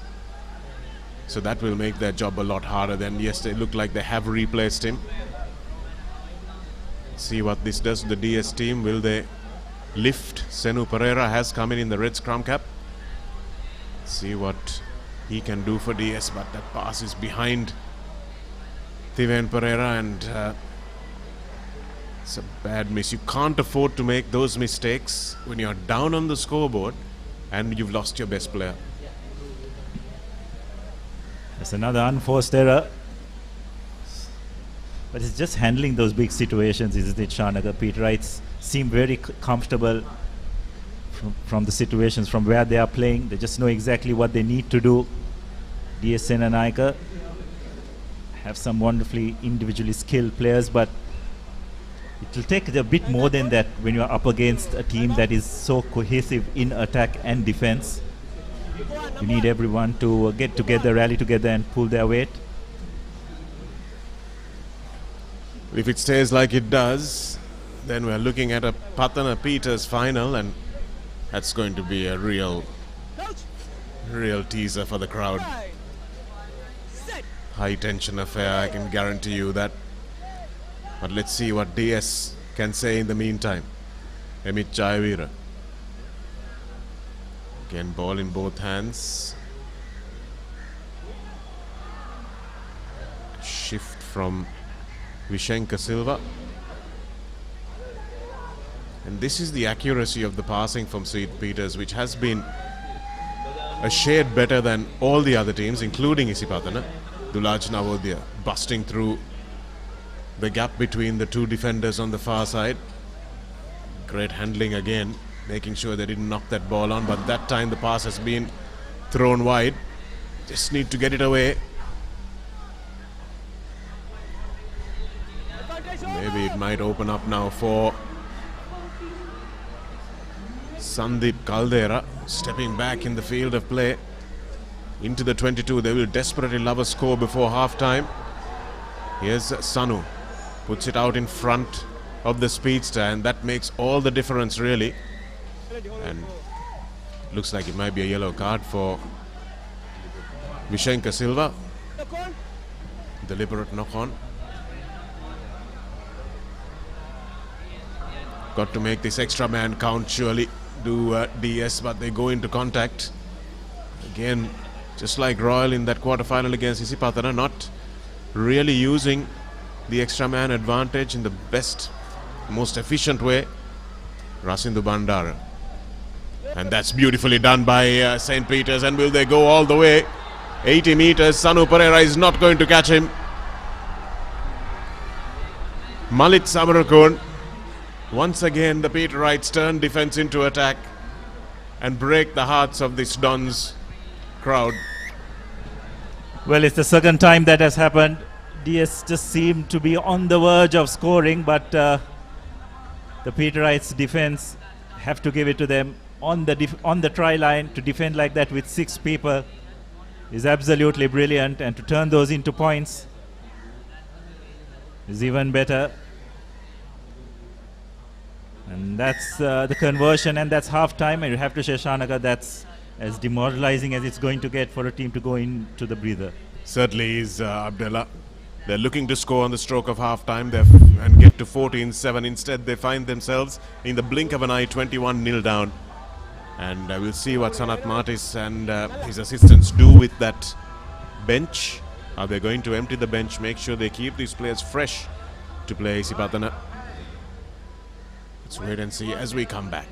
So that will make their job a lot harder. Then yes, they look like they have replaced him. See what this does to the DS team. Will they lift? Senu Pereira has come in the red scrum cap. See what he can do for DS, but that pass is behind Thiven Pereira, and it's a bad miss. You can't afford to make those mistakes when you're down on the scoreboard and you've lost your best player. That's another unforced error. But it's just handling those big situations, isn't it, Shanaga? Papare seem very comfortable from the situations, from where they are playing. They just know exactly what they need to do. DS Senanayaka have some wonderfully individually skilled players, but it will take a bit more than that when you are up against a team that is so cohesive in attack and defense. You need everyone to get together, rally together, and pull their weight. If it stays like it does, then we're looking at a Patana Peters final, and that's going to be a real teaser for the crowd. High tension affair, I can guarantee you that. But let's see what DS can say in the meantime. Emit Jayavira. Again, ball in both hands. Shift from Vishenka Silva. And this is the accuracy of the passing from St. Peters, which has been a shade better than all the other teams, including Isipatana. Dulaj Navodaya busting through the gap between the two defenders on the far side. Great handling again, making sure they didn't knock that ball on, but that time the pass has been thrown wide. Just need to get it away. Maybe it might open up now for Sandeep Caldera, stepping back in the field of play into the 22. They will desperately love a score before half-time. Here's Sanu, puts it out in front of the speedster, and that makes all the difference really. And looks like it might be a yellow card for Vishenka Silva. Deliberate knock-on. Got to make this extra man count surely. Do DS, but they go into contact. Again, just like Royal in that quarter-final against Isipatana, not really using the extra man advantage in the best, most efficient way. Rasindu Bandara. And that's beautifully done by St. Peters. And will they go all the way? 80 meters. Sanu Pereira is not going to catch him. Malit Samarakun. Once again, the Peterites turn defense into attack and break the hearts of this Dons crowd. Well, it's the second time that has happened. DS just seemed to be on the verge of scoring, but the Peterites defense have to give it to them on the try line. To defend like that with 6 people is absolutely brilliant, and to turn those into points is even better. And that's the conversion, and that's half-time, and you have to say, Shanaga, that's as demoralizing as it's going to get for a team to go into the breather. Certainly is, Abdullah. They're looking to score on the stroke of half-time and get to 14-7. Instead, they find themselves in the blink of an eye 21-0 down. And we'll see what Sanat Martis and his assistants do with that bench. Are they going to empty the bench, make sure they keep these players fresh to play Isipatana? Let's wait and see as we come back.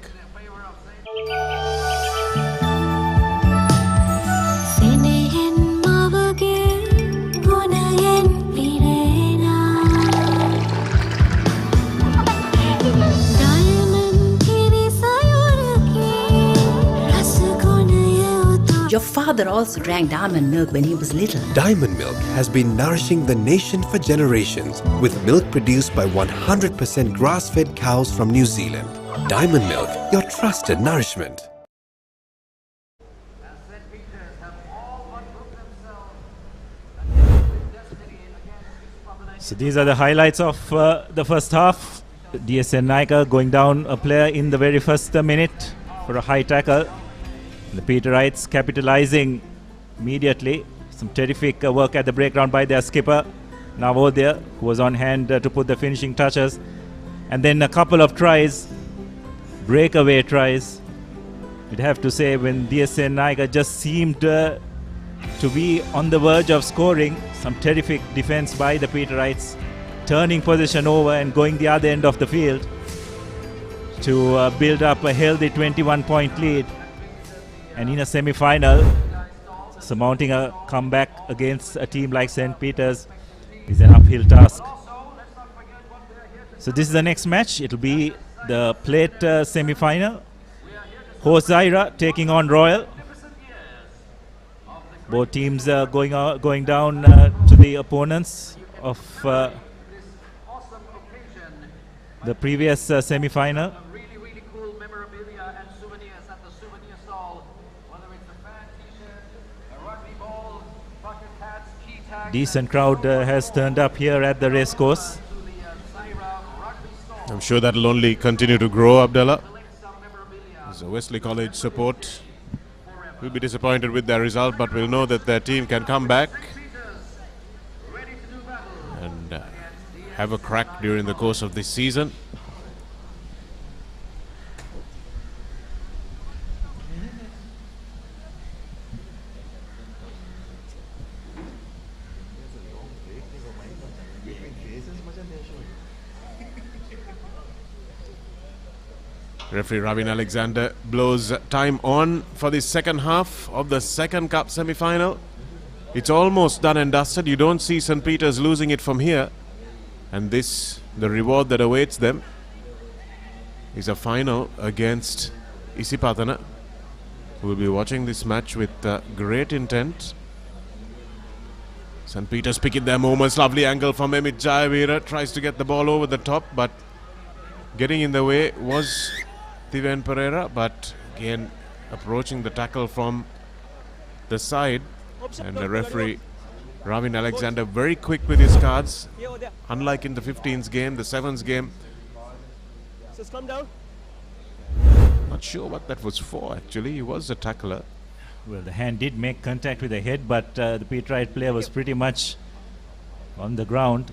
Your father also drank diamond milk when he was little. Diamond milk has been nourishing the nation for generations with milk produced by 100% grass-fed cows from New Zealand. Diamond milk, your trusted nourishment. So these are the highlights of the first half. DSN Naika going down a player in the very first minute for a high tackle. The Peterites capitalizing immediately. Some terrific work at the breakground by their skipper, Navodaya, who was on hand to put the finishing touches. And then a couple of tries, breakaway tries. You'd have to say when DSN Naika just seemed to be on the verge of scoring, some terrific defense by the Peterites, turning position over and going the other end of the field to build up a healthy 21-point lead. And in a semi-final, surmounting a comeback against a team like St. Peters is an uphill task. So this is the next match. It'll be the plate semi-final. Host Zahira taking on Royal. Both teams going down to the opponents of the previous semi-final. Decent crowd has turned up here at the racecourse. I'm sure that'll only continue to grow, Abdullah. So Wesley College support will be disappointed with their result, but will know that their team can come back and have a crack during the course of this season. Referee Ravin Alexander blows time on for the second half of the second cup semi-final. It's almost done and dusted. You don't see St. Peter's losing it from here. And this, the reward that awaits them, is a final against Isipatana. We'll be watching this match with great intent. St. Peter's picking their moments. Lovely angle from Emit Jayavira. Tries to get the ball over the top, but getting in the way was Thiven Pereira. But again, approaching the tackle from the side. And the referee, Ravin Alexander, very quick with his cards. Unlike in the 15s game, the 7s game. Not sure what that was for, actually. He was a tackler. Well, the hand did make contact with the head, but the Peterite player was pretty much on the ground.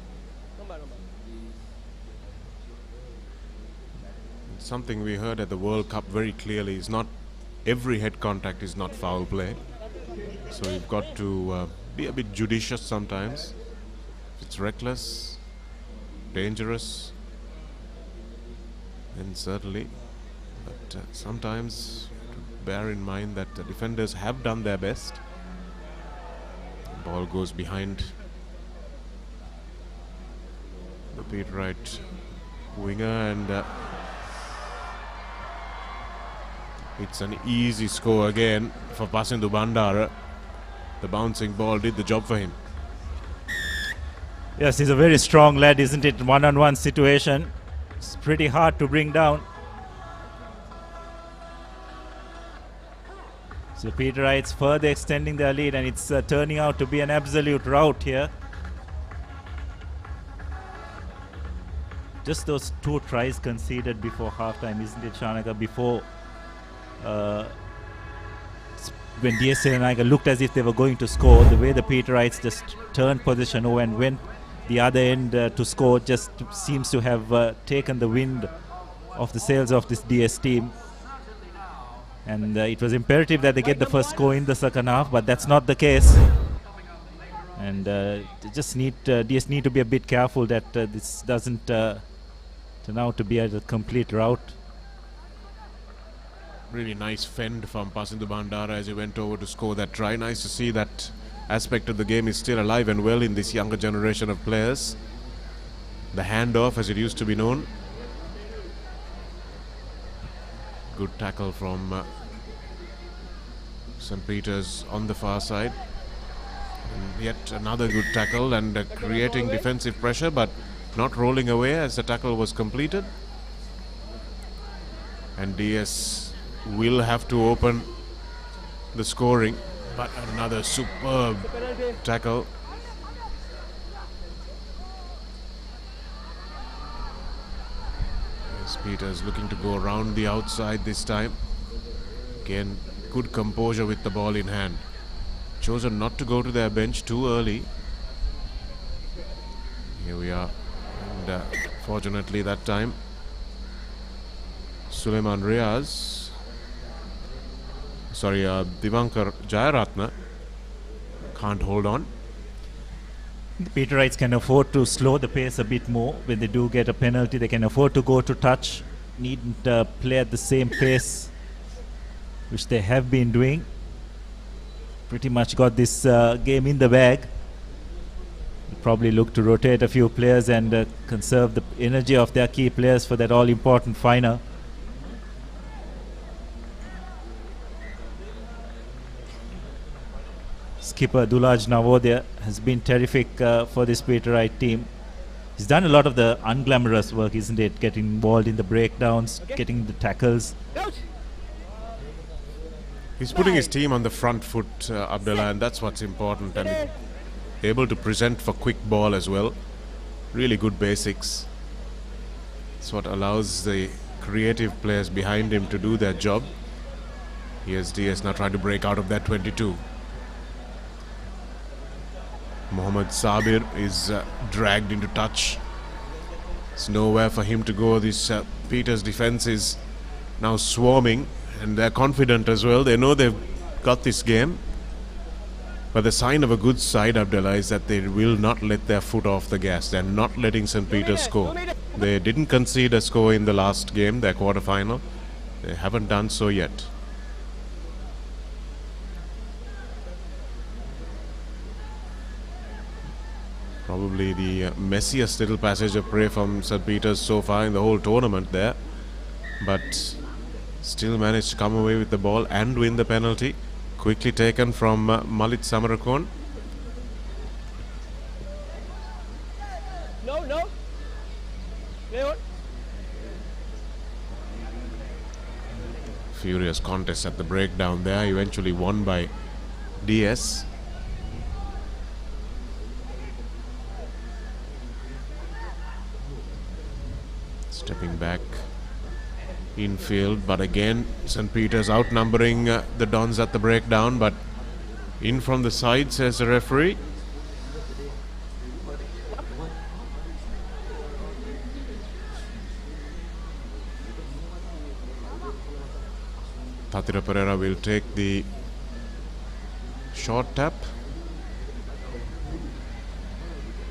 Something we heard at the World Cup very clearly is not every head contact is not foul play. So you've got to be a bit judicious sometimes. If it's reckless, dangerous, then certainly. But sometimes bear in mind that the defenders have done their best. The ball goes behind the Peterite winger, and it's an easy score again for Pasindu Bandara. The bouncing ball did the job for him. Yes, he's a very strong lad, isn't it? One-on-one situation. It's pretty hard to bring down. So Peterites further extending their lead, and it's turning out to be an absolute rout here. Just those 2 tries conceded before halftime, isn't it, Shanaka? Before when DS Sri Lanka looked as if they were going to score, the way the Peterites just turned position over and went the other end to score just seems to have taken the wind off the sails of this DS team. And it was imperative that they get the first score in the second half, but that's not the case. And DS need to be a bit careful that this doesn't turn out to be a complete rout. Really nice fend from Pasindu Bandara as he went over to score that try. Nice to see that aspect of the game is still alive and well in this younger generation of players. The handoff, as it used to be known. Good tackle from St. Peter's on the far side. And yet another good tackle, and creating defensive pressure but not rolling away as the tackle was completed. And DS will have to open the scoring, but another superb tackle. Yes, Peters looking to go around the outside this time. Again, good composure with the ball in hand. Chosen not to go to their bench too early. Here we are, and fortunately that time Suleiman Riaz, Divankar Jayaratna can't hold on. The Peterites can afford to slow the pace a bit more. When they do get a penalty, they can afford to go to touch. Needn't play at the same pace which they have been doing. Pretty much got this game in the bag. They'll probably look to rotate a few players and conserve the energy of their key players for that all-important final. Skipper Dulaj Navodya has been terrific for this Peterite team. He's done a lot of the unglamorous work, isn't it? Getting involved in the breakdowns, getting the tackles. He's putting his team on the front foot, Abdullah, and that's what's important. And able to present for quick ball as well. Really good basics. It's what allows the creative players behind him to do their job. Here's DS now trying to break out of that 22. Mohammad Sabir is dragged into touch. It's nowhere for him to go. This Peters defense is now swarming, and they're confident as well. They know they've got this game. But the sign of a good side, Abdullah, is that they will not let their foot off the gas. They're not letting St. Peter's score. They didn't concede a score in the last game, their quarterfinal. They haven't done so yet. Probably the messiest little passage of play from St. Peter's so far in the whole tournament there. But still managed to come away with the ball and win the penalty. Quickly taken from Malit Samarakon. No. Leon. Furious contest at the breakdown there, eventually won by DS. Stepping back infield, but again St. Peter's outnumbering the Dons at the breakdown, but in from the side, says the referee. Tatira Pereira will take the short tap.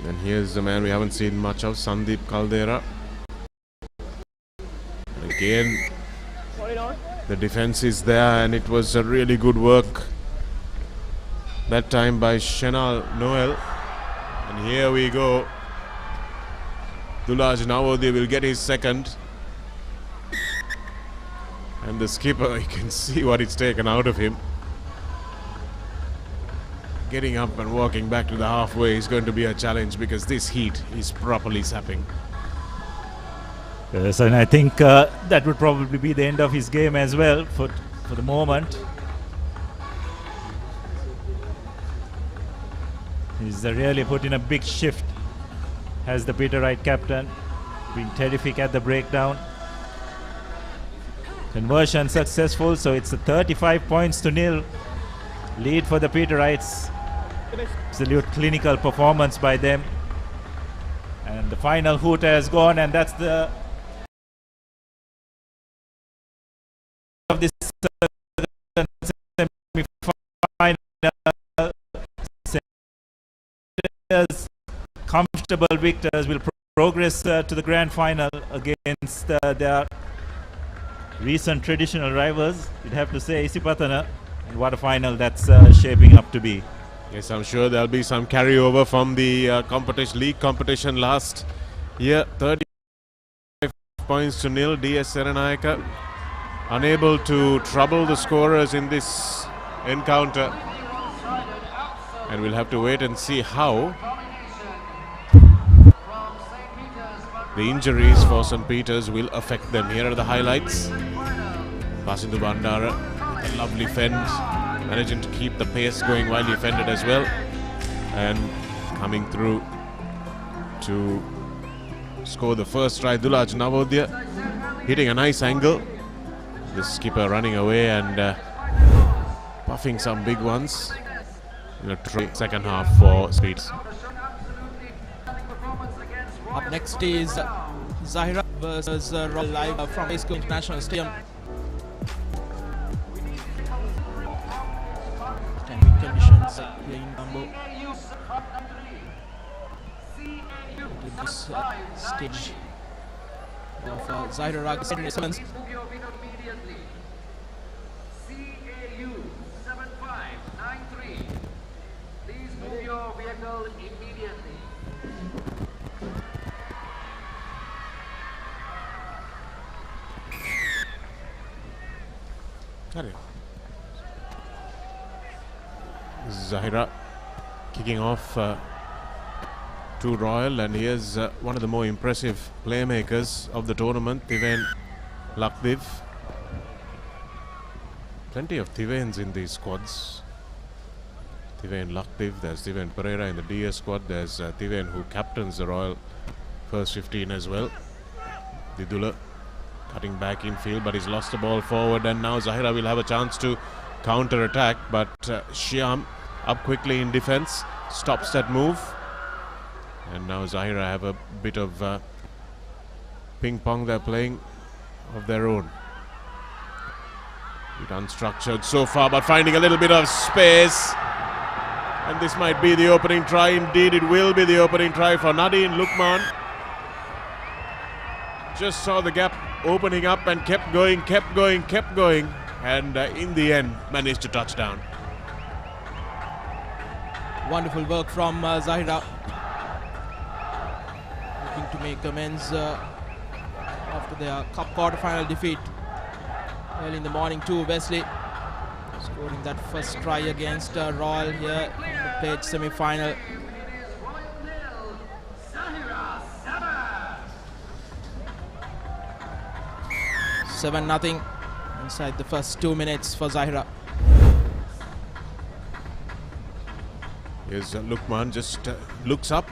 And here's the man we haven't seen much of, Sandeep Caldera. And again, the defense is there, and it was a really good work that time by Shenal Noel. And here we go. Dulaj Nawodhi will get his second. And the skipper, you can see what it's taken out of him. Getting up and walking back to the halfway is going to be a challenge because this heat is properly sapping. Yes, and I think that would probably be the end of his game as well for the moment. He's really put in a big shift as the Peterite captain, been terrific at the breakdown. Conversion successful, so it's a 35 points to nil lead for the Peterites. Absolute clinical performance by them. And the final hoot has gone, and that's the of this semi-final. Comfortable victors will progress to the grand final against their recent traditional rivals. You'd have to say Isipatana, and what a final that's shaping up to be. Yes, I'm sure there'll be some carryover from the league competition last year. 35 points to nil. DS Serenayaka unable to trouble the scorers in this encounter, and we'll have to wait and see how the injuries for St. Peter's will affect them. Here are the highlights. Passing to Bandara, a lovely fend, managing to keep the pace going while he fended as well, and coming through to score the first try. Dulaj Navodya hitting a nice angle. The skipper running away and puffing some big ones in a second half for Speeds. Up next is Zahira versus live from Racecourse International Stadium. Dynamic conditions playing Colombo. This stage of Zahira Rugby Centenary. Please move your vehicle immediately. Zahira kicking off to Royal, and here's one of the more impressive playmakers of the tournament, Tiven Lakdiv. Plenty of Tivens in these squads. Tiven Lakdiv, there's Tiven Pereira in the DS squad, there's Tiven who captains the Royal first 15 as well. Didula cutting back in field, but he's lost the ball forward, and now Zahira will have a chance to counter attack, but Shyam up quickly in defense, stops that move, and now Zahira have a bit of ping pong they're playing of their own. Bit unstructured so far, but finding a little bit of space, and this might be the opening try. Indeed, it will be the opening try for Nadine Lukman. just saw the gap opening up and kept going, and in the end managed to touch down. Wonderful work from Zahira. Looking to make amends after their cup quarter-final defeat early in the morning to Wesley. Scoring that first try against Royal here in the played semi-final. $7-0 inside the first 2 minutes for Zahira. Here's Lukman, just looks up,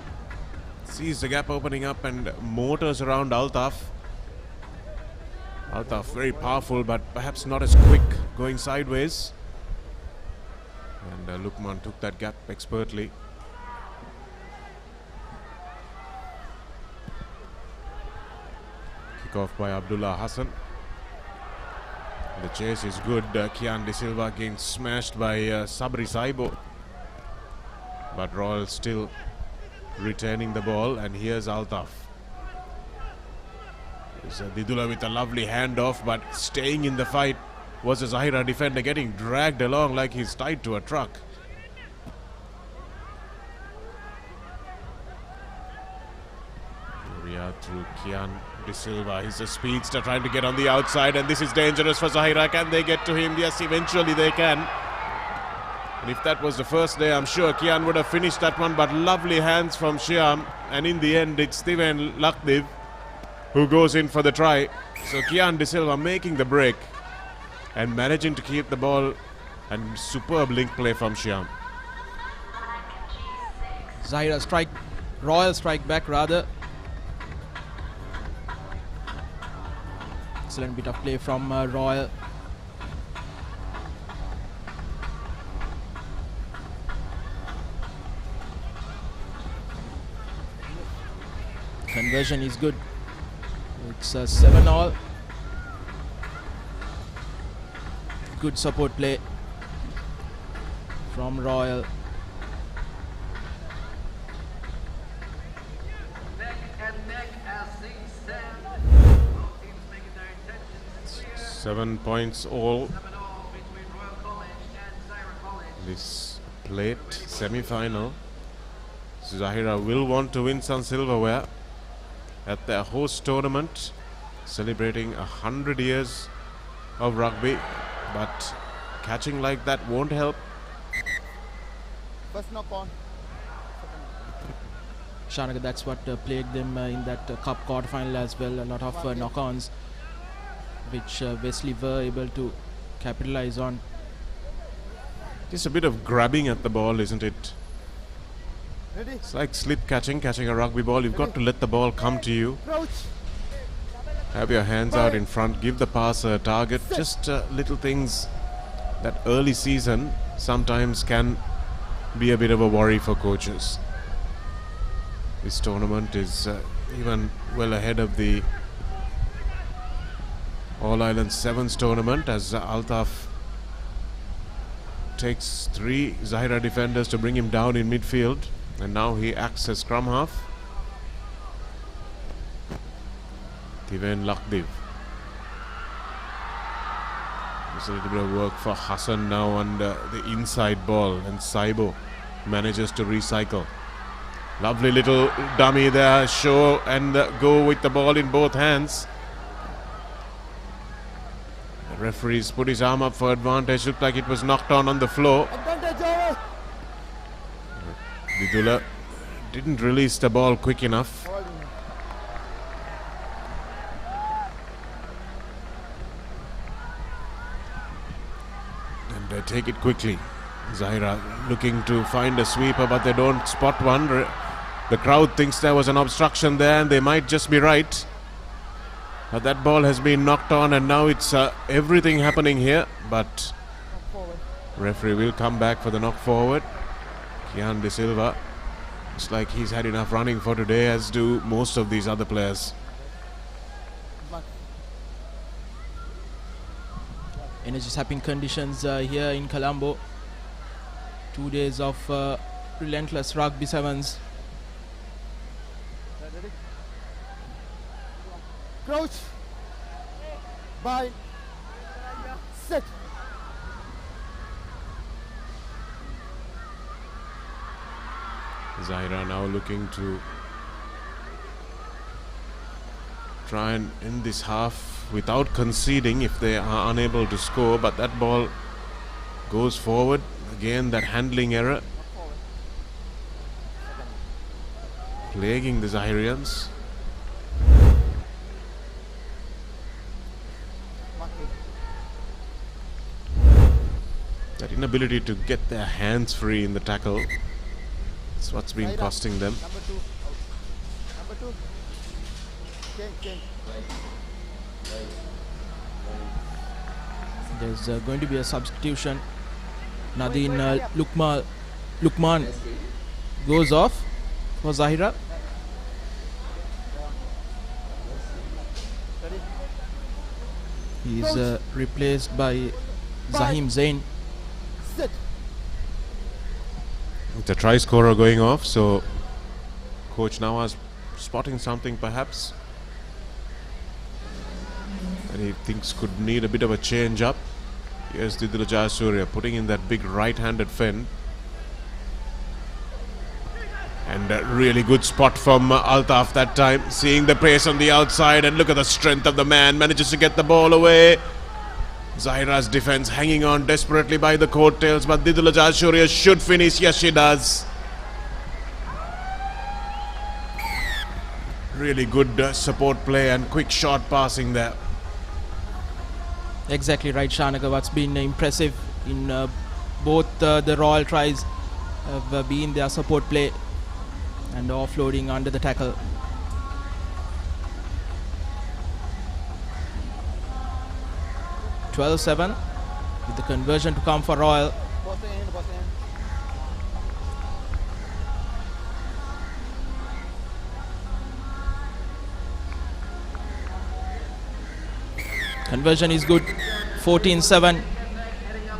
sees the gap opening up and motors around Altaf. Altaf very powerful but perhaps not as quick going sideways. And Lukman took that gap expertly. Kick off by Abdullah Hassan. The chase is good. Kian De Silva getting smashed by Sabri Saibo. But Royal still retaining the ball, and here's Altaf. There's Didula with a lovely handoff, but staying in the fight was a Zahira defender getting dragged along like he's tied to a truck. Riyad through Kian De Silva. He's a speedster trying to get on the outside, and this is dangerous for Zahira. Can they get to him? Yes, eventually they can. And if that was the first day, I'm sure Kian would have finished that one, but lovely hands from Shyam. And in the end, it's Steven Lakdiv who goes in for the try. So Kian De Silva making the break and managing to keep the ball, and superb link play from Shyam. Zahira strike, Royal strike back rather. Excellent bit of play from Royal. Conversion is good. It's 7-all. Good support play from Royal. Seven points all. This plate semi-final. Zahira will want to win some silverware at their host tournament, celebrating 100 years of rugby, but catching like that won't help. First knock on. Shanaga, that's what plagued them in that cup quarterfinal as well. A lot of knock-ons, which Wesley were able to capitalize on. Just a bit of grabbing at the ball, isn't it? Ready? It's like slip catching a rugby ball. You've got to let the ball come to you. Crouch. Have your hands out in front, give the passer a target. Just little things that early season sometimes can be a bit of a worry for coaches. This tournament is even well ahead of the All Ireland Sevens tournament, as Altaf takes 3 Zahira defenders to bring him down in midfield, and now he acts as scrum half. Tiven Lakdiv. There's a little bit of work for Hassan now on the inside ball, and Saibo manages to recycle. Lovely little dummy there, show and go with the ball in both hands. The referee's put his arm up for advantage. Looked like it was knocked on the floor. Vidula didn't release the ball quick enough. And they take it quickly. Zahira looking to find a sweeper, but they don't spot one. The crowd thinks there was an obstruction there, and they might just be right. But that ball has been knocked on, and now it's everything happening here. But referee will come back for the knock forward. Kian De Silva, it's like he's had enough running for today, as do most of these other players. Energy-sapping conditions here in Colombo. 2 days of relentless rugby sevens. Crouch. Bind. Set. Zahira now looking to try and end this half without conceding if they are unable to score, but that ball goes forward. Again, that handling error plaguing the Zahirians. That inability to get their hands free in the tackle is what's been costing them. Number 2. Number 2. Change. There's going to be a substitution. Nadine Lukman goes off for Zahira. He's replaced by Zahim Zain. Sit. The try scorer going off, so coach now is spotting something perhaps, and he thinks could need a bit of a change up. Here's Didula Jayasuriya putting in that big right-handed fend, and a really good spot from Altaf that time, seeing the pace on the outside, and look at the strength of the man, manages to get the ball away. Zahira's defense hanging on desperately by the coattails, but Didula Jayasuriya should finish. Yes, she does. Really good support play and quick shot passing there. Exactly right, Shanaga. What's been impressive in both the Royal tries have been their support play and offloading under the tackle. (12-7) with the conversion to come for Royal. Conversion is good. 14-7.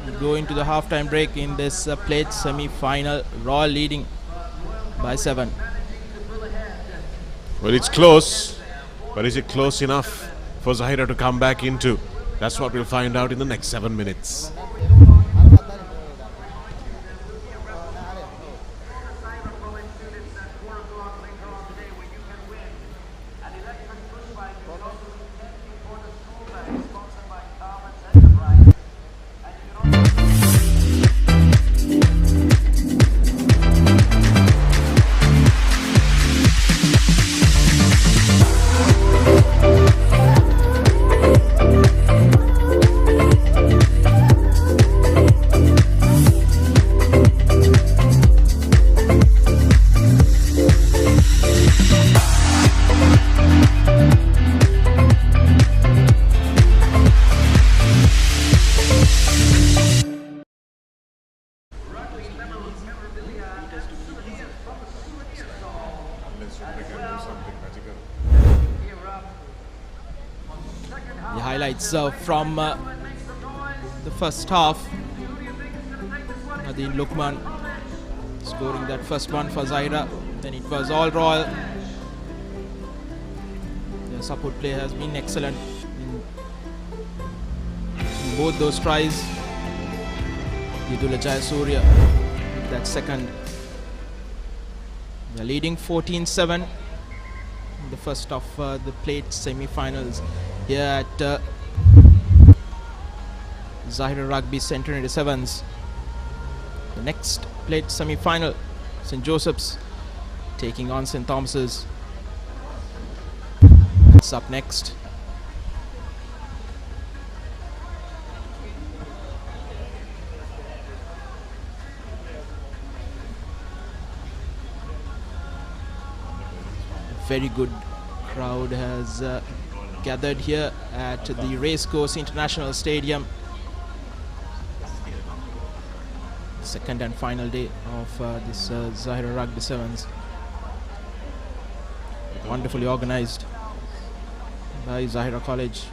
We go into the halftime break in this plate semi-final. Royal leading by 7. Well, it's close, but is it close enough for Zahira to come back into? That's what we'll find out in the next 7 minutes. The highlights from the first half. Nadine Lukman scoring that first one for Zahira. Then it was all Royal. Their support play has been excellent in both those tries. Didula Jayasuriya with that second. They're leading 14-7 in the first of the plate semi-finals here at Zahira Rugby Centenary Sevens. The next plate semi-final, St. Joseph's taking on St. Thomas's. That's up next. Very good crowd has gathered here at the Racecourse International Stadium. Second and final day of this Zahira Rugby Sevens. Wonderfully organized by Zahira College.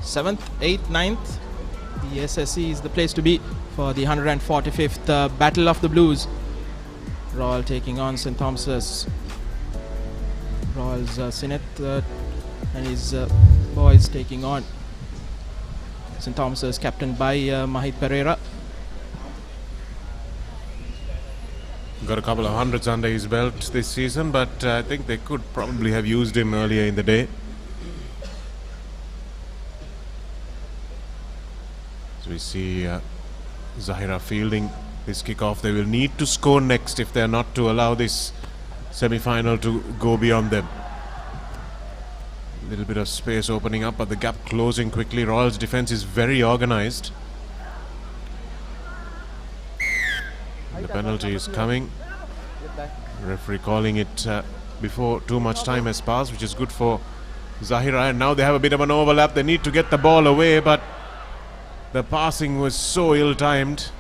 7th, 8th, 9th. The SSC is the place to be for the 145th Battle of the Blues. Royal taking on St. Thomas's. Royal's Sineth and his boys taking on St. Thomas's, captained by Mahit Pereira. Got a couple of hundreds under his belt this season, but I think they could probably have used him earlier in the day. So we see Zahira fielding this kickoff. They will need to score next if they are not to allow this semi-final to go beyond them. A little bit of space opening up, but the gap closing quickly. Royal's defense is very organized. The penalty is coming. Referee calling it before too much time has passed, which is good for Zahira. And now they have a bit of an overlap. They need to get the ball away, but the passing was so ill-timed.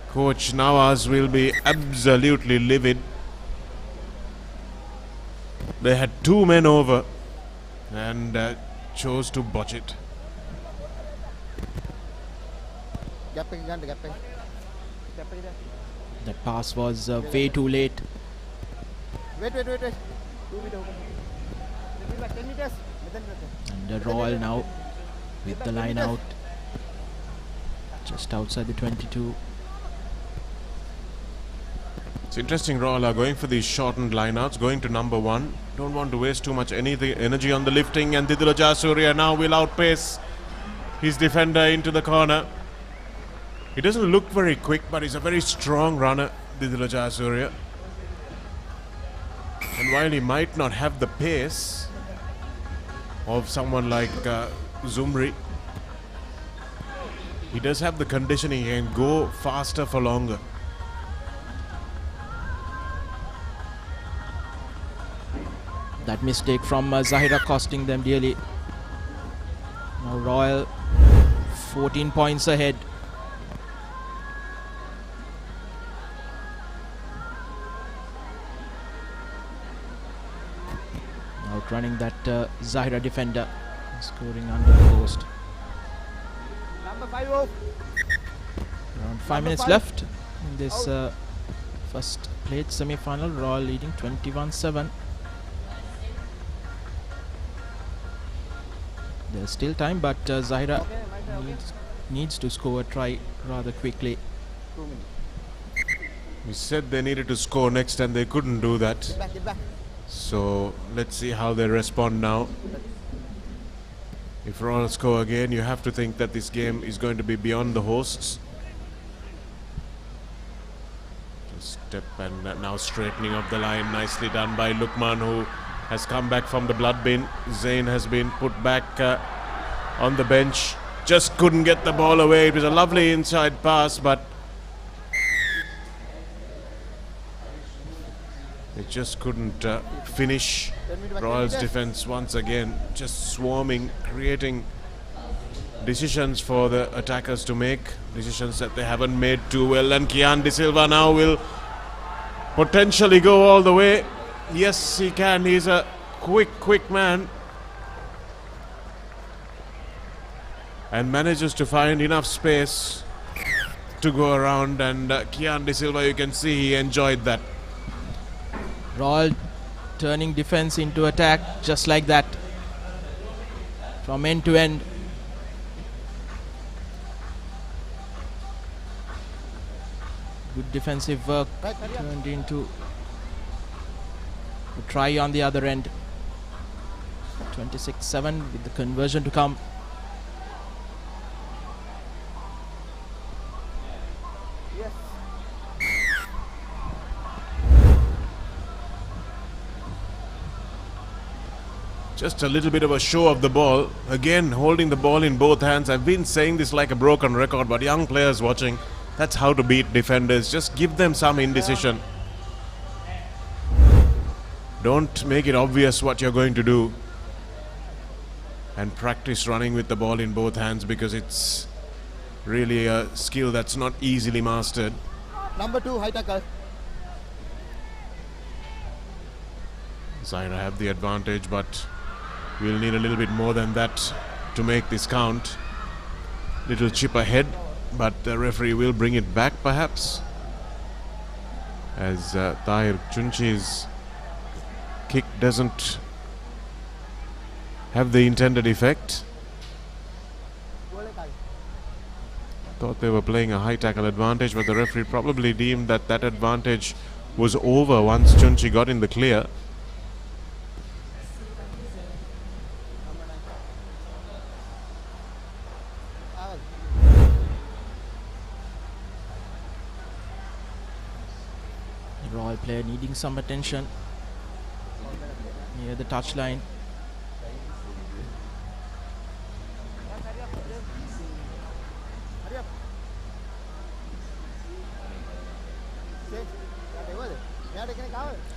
Coach Nawaz will be absolutely livid. They had two men over and chose to botch it. That pass was way too late. Wait. And the Royal now with the line out just outside the 22. It's interesting, Royal are going for these shortened lineouts, going to number one. Don't want to waste too much energy on the lifting, and Dialog Jasuria now will outpace his defender into the corner. He doesn't look very quick, but he's a very strong runner, Dialog Jasuria. And while he might not have the pace of someone like Zumri, he does have the conditioning and go faster for longer. That mistake from Zahira costing them dearly. Now Royal 14 points ahead. Outrunning that Zahira defender, scoring under the post. Number 5. Around 5 minutes left in this first played semi-final. Royal leading 21-7. There's still time, but Zahira needs to score a try rather quickly. We said they needed to score next and they couldn't do that. Get back. So let's see how they respond now. If Royal score again, you have to think that this game is going to be beyond the hosts. Step and now straightening up the line. Nicely done by Lukman, who has come back from the blood bin. Zain has been put back on the bench. Just couldn't get the ball away. It was a lovely inside pass, but it just couldn't finish. Royal's defense once again just swarming, creating decisions for the attackers to make, decisions that they haven't made too well. And Kian De Silva now will potentially go all the way. Yes, he can. He's a quick man. And manages to find enough space to go around. And Kian De Silva, you can see he enjoyed that. Royal turning defense into attack just like that. From end to end. Good defensive work turned into a try on the other end. 26-7 with the conversion to come. Just a little bit of a show of the ball. Again, holding the ball in both hands. I've been saying this like a broken record, but young players watching, that's how to beat defenders. Just give them some indecision. Don't make it obvious what you're going to do. And practice running with the ball in both hands, because it's really a skill that's not easily mastered. Number 2, high tackle. Zahira have the advantage, but we'll need a little bit more than that to make this count. Little chip ahead, but the referee will bring it back perhaps. as Tahir Chunchi's kick doesn't have the intended effect. Thought they were playing a high tackle advantage, but the referee probably deemed that that advantage was over once Chunchi got in the clear. The Royal player needing some attention near the touchline.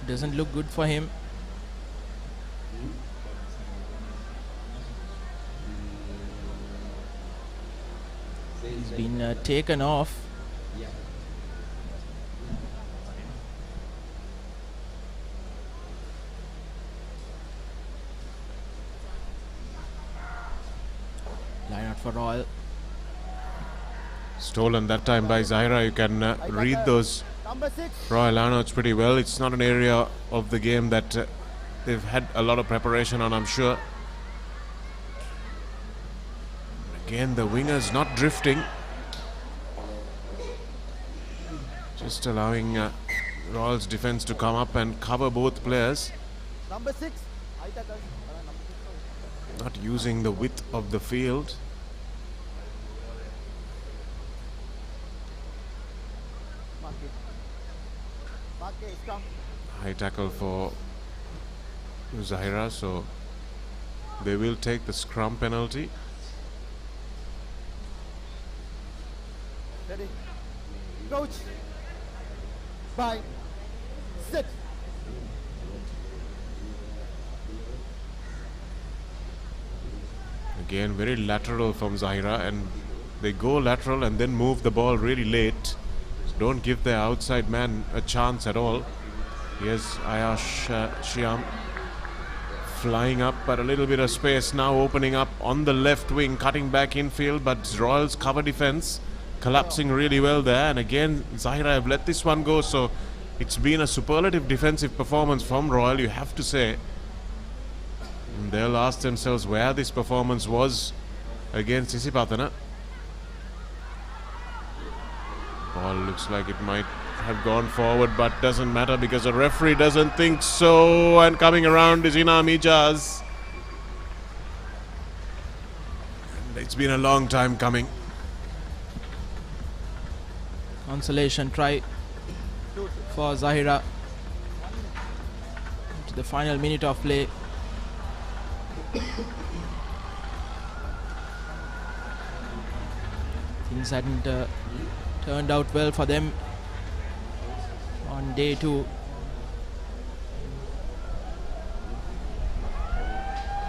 Doesn't look good for him. He's been taken off. Line out for Royal. Stolen that time by Zahira. You can read those Royal lineouts pretty well. It's not an area of the game that they've had a lot of preparation on, I'm sure. Again, the wingers not drifting. Just allowing Royal's defense to come up and cover both players. Number 6. Not using the width of the field. High tackle for Zahira, so they will take the scrum penalty. Ready. Coach. Bye. Sit. Again, very lateral from Zahira, and they go lateral and then move the ball really late. So don't give their outside man a chance at all. Here's Ayash Shyam flying up, but a little bit of space now opening up on the left wing, cutting back infield, but Royal's cover defense collapsing really well there. And again, Zahira have let this one go, so it's been a superlative defensive performance from Royal, you have to say. And they'll ask themselves where this performance was against Isipatana. Ball looks like it might have gone forward, but doesn't matter because the referee doesn't think so. And coming around is Ina Mijaz. And it's been a long time coming. Consolation try for Zahira to the final minute of play. Things hadn't turned out well for them on day 2.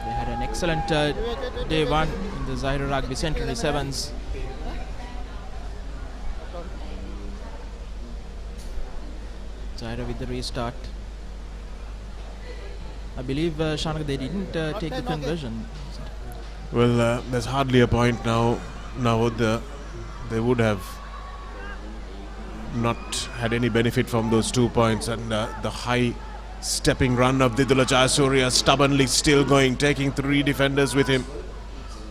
They had an excellent day 1 in the Zahira Rugby Centenary Sevens. Zahira with the restart. I believe, Shanak, they didn't take the conversion. Well, there's hardly a point now. Now they would have not had any benefit from those 2 points, and the high stepping run of Didula Jayasuriya stubbornly still going, taking 3 defenders with him.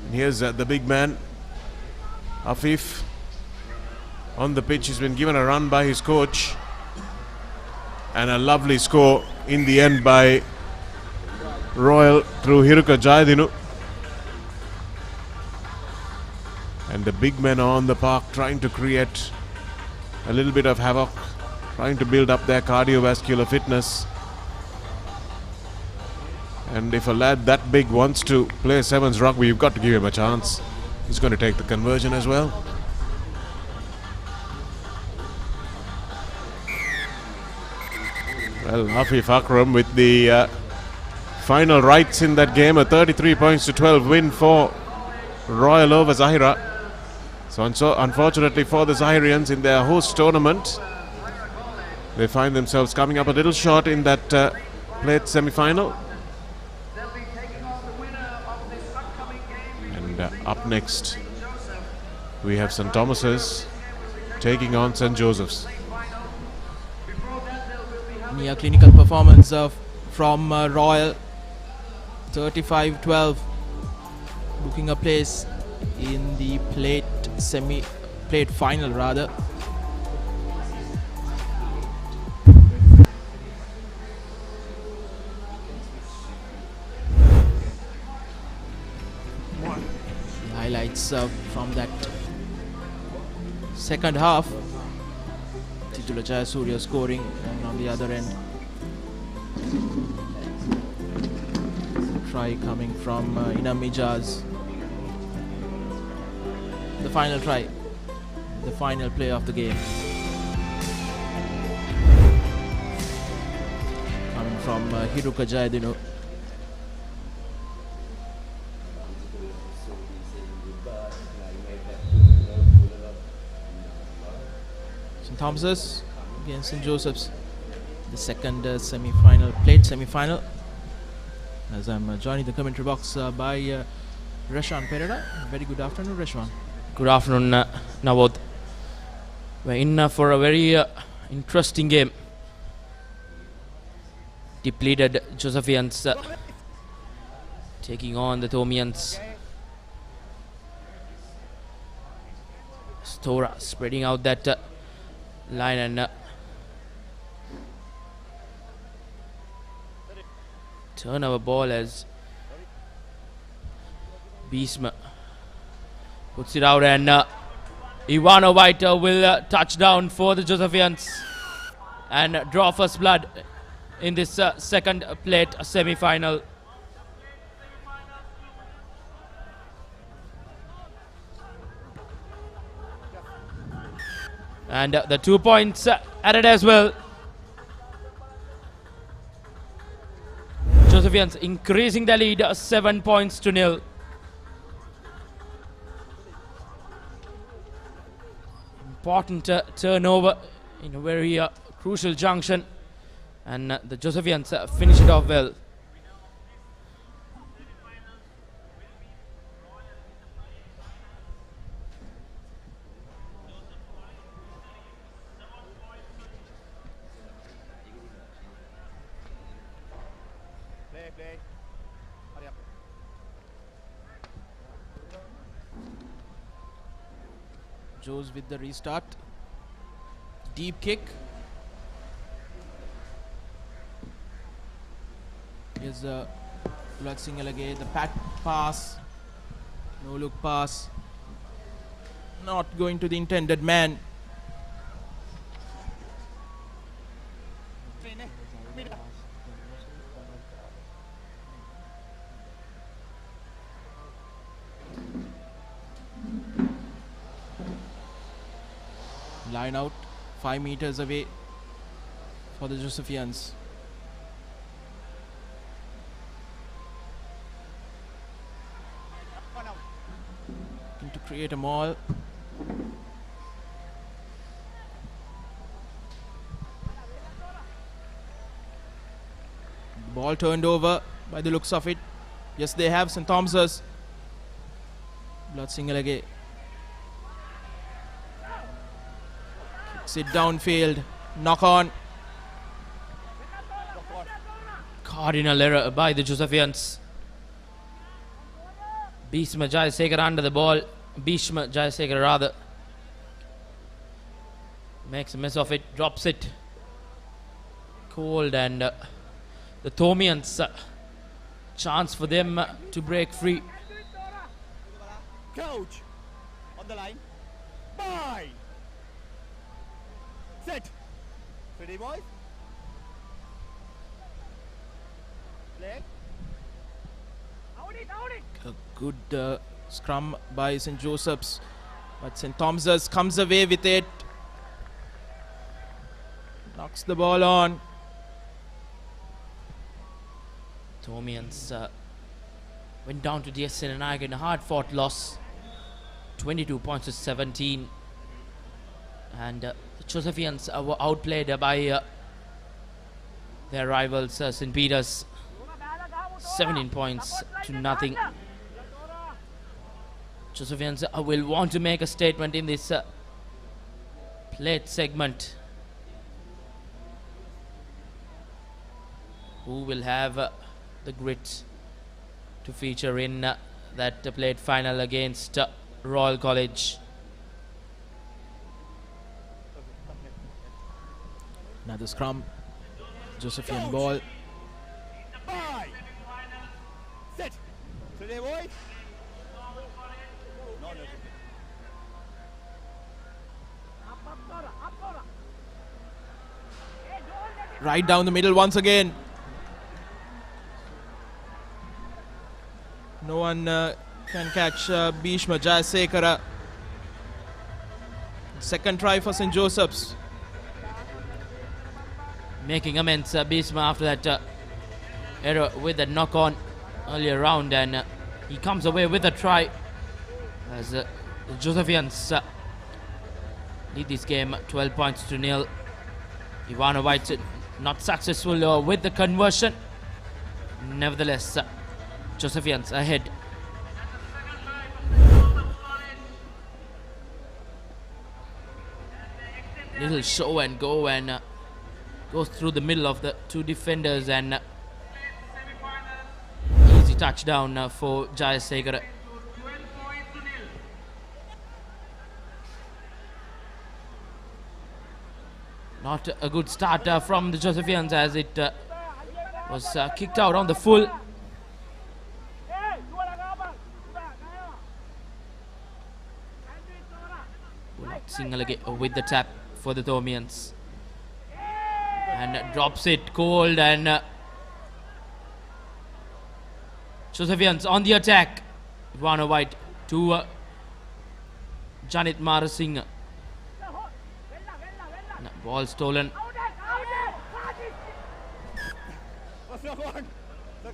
And here's the big man, Afif, on the pitch. He's been given a run by his coach, and a lovely score in the end by Royal through Hiruka Jayadinu. And the big men are on the park trying to create a little bit of havoc, trying to build up their cardiovascular fitness. And if a lad that big wants to play sevens rugby, you've got to give him a chance. He's going to take the conversion as well. Well, Hafif Akram with the final rights in that game, a 33 points to 12 win for Royal over Zahira. So unfortunately for the Zahirians in their host tournament, they find themselves coming up a little short in that plate semi-final. And up next, we have St. Thomas's taking on St. Joseph's. near clinical performance from Royal. 35-12, booking a place in the plate final rather. The highlights from that second half. Titula Jayasuriya scoring, and on the other end, try coming from Inam Ijaz. The final try, the final play of the game, coming from Hiruka Jayadinu. St. Thomas's against St. Joseph's, the second plate semi-final. As I'm joining the commentary box by Reshan Pereira. Very good afternoon, Reshan. Good afternoon, Nawad. We're in for a very interesting game. Depleted Josephians taking on the Thomians. Stora spreading out that line and turnover ball as Bisma puts it out, and Ivano White will touch down for the Josephians and draw first blood in this second plate semi-final. And the 2 points added as well. Josephians increasing the lead 7 points to 0. Important turnover in a very crucial junction, and the Josephians finish it off well. Joes with the restart. Deep kick. Here's Vlad Singalage, the pat pass. No look pass. Not going to the intended man. Line out 5 meters away for the Josephians. Looking to create a maul. Ball turned over by the looks of it. Yes, they have St. Thomas's. Blood Singalage. Kicks it downfield. Knock on. Cardinal error by the Josephians. Bhishma Jayasekar under the ball. Bhishma Jayasekar rather. Makes a mess of it. Drops it. Cold, and the Thomians, chance for them to break free. Coach on the line. Bye. Set. Ready, boys? Play. A good scrum by St. Joseph's, but St. Thomas's comes away with it. Knocks the ball on. Thomians went down to the SNNI in a hard-fought loss, 22 points to 17, and the Josephians were outplayed by their rivals St. Peter's, 17 points to nothing. Josephians will want to make a statement in this plate segment. who will have the grit to feature in that played final against Royal College. Another scrum. Josephian ball. Set. Today, boys. No. Right down the middle once again. No one can catch Bhishma Jayasekara. Second try for St. Joseph's. Making amends, Bhishma, after that error with the knock-on earlier round, and he comes away with a try as the Josephians lead this game 12 points to nil. Ivana White not successful with the conversion. Nevertheless, Josephians ahead. Little show and go, and goes through the middle of the two defenders, and easy touchdown for Jayasekara. Not a good start from the Josephians, as it was kicked out on the full. Singalage with the tap for the Thomians, and drops it cold, and Josephians on the attack. Ivana White to Janit Marasingh. Ball stolen.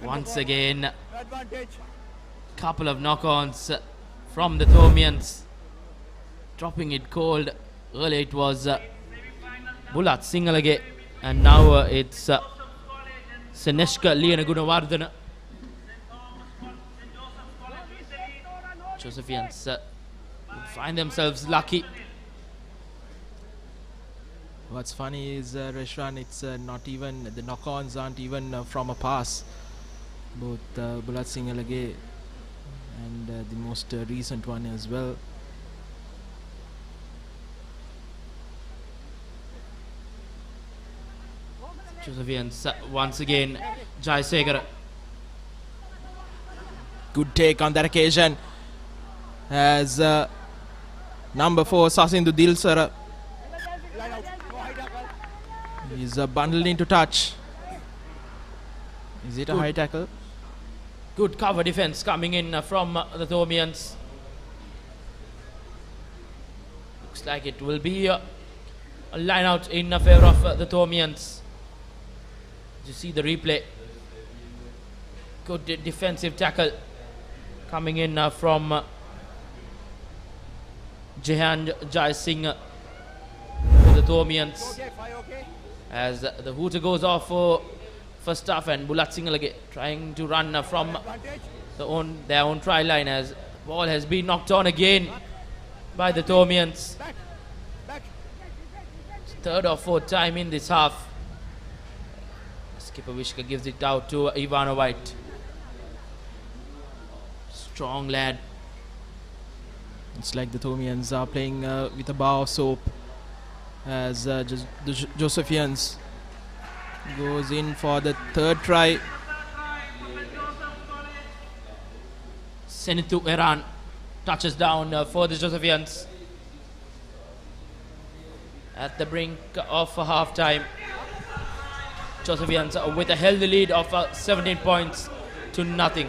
Once again, couple of knock-ons from the Thomians. Dropping it cold. Earlier it was Bulat Singalage, and now it's Seneshka Liana Gunawardana. Josephians find themselves lucky. What's funny is, Reshran, it's not even, the knock-ons aren't even from a pass. Both Bulat Singalage and the most recent one as well. Josephians once again, Jayasekara. Good take on that occasion, as number 4 Sasindu Dilsara is bundled into touch. Is it a high tackle? Good cover defense coming in from the Thomians. Looks like it will be a line out in favor of the Thomians. You see the replay. Good defensive tackle coming in from Jehan Jaisingh for the Thomians. As the hooter goes off for first half, and Bulat Singalage trying to run from their own try line, as ball has been knocked on again by the Thomians. Third or fourth time in this half. Skipper Vishka gives it out to Ivana White. Strong lad. It's like the Thomians are playing with a bar of soap, as the Josephians goes in for the third try. Senitu Iran touches down for the Josephians at the brink of half time. Josephians with a healthy lead of 17 points to nothing.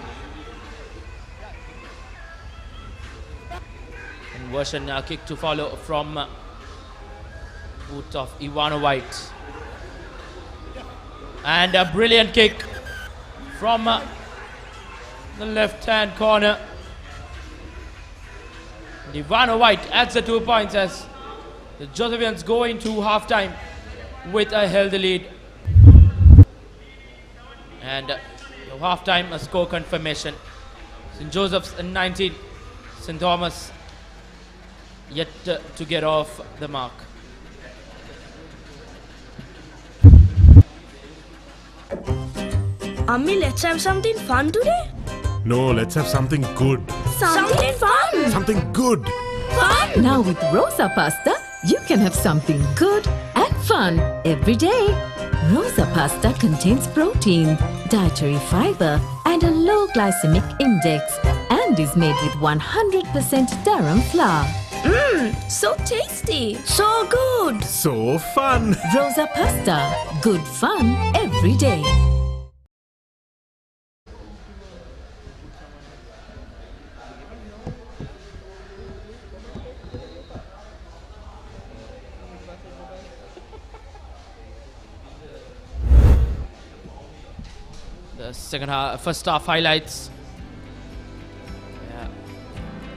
Conversion kick to follow from boot of Ivana White. And a brilliant kick from the left-hand corner. Ivana White adds the 2 points as the Josephians go into half-time with a healthy lead. And half-time a score confirmation. St. Joseph's 19, St. Thomas yet to get off the mark. Ammi, let's have something fun today. No, let's have something good. Something fun. Something good. Fun. Now with Rosa Pasta, you can have something good and fun every day. Rosa Pasta contains protein, dietary fiber, and a low glycemic index, and is made with 100% durum flour. Mmm, so tasty. So good. So fun. Rosa Pasta, good fun every day. The first half highlights. Yeah.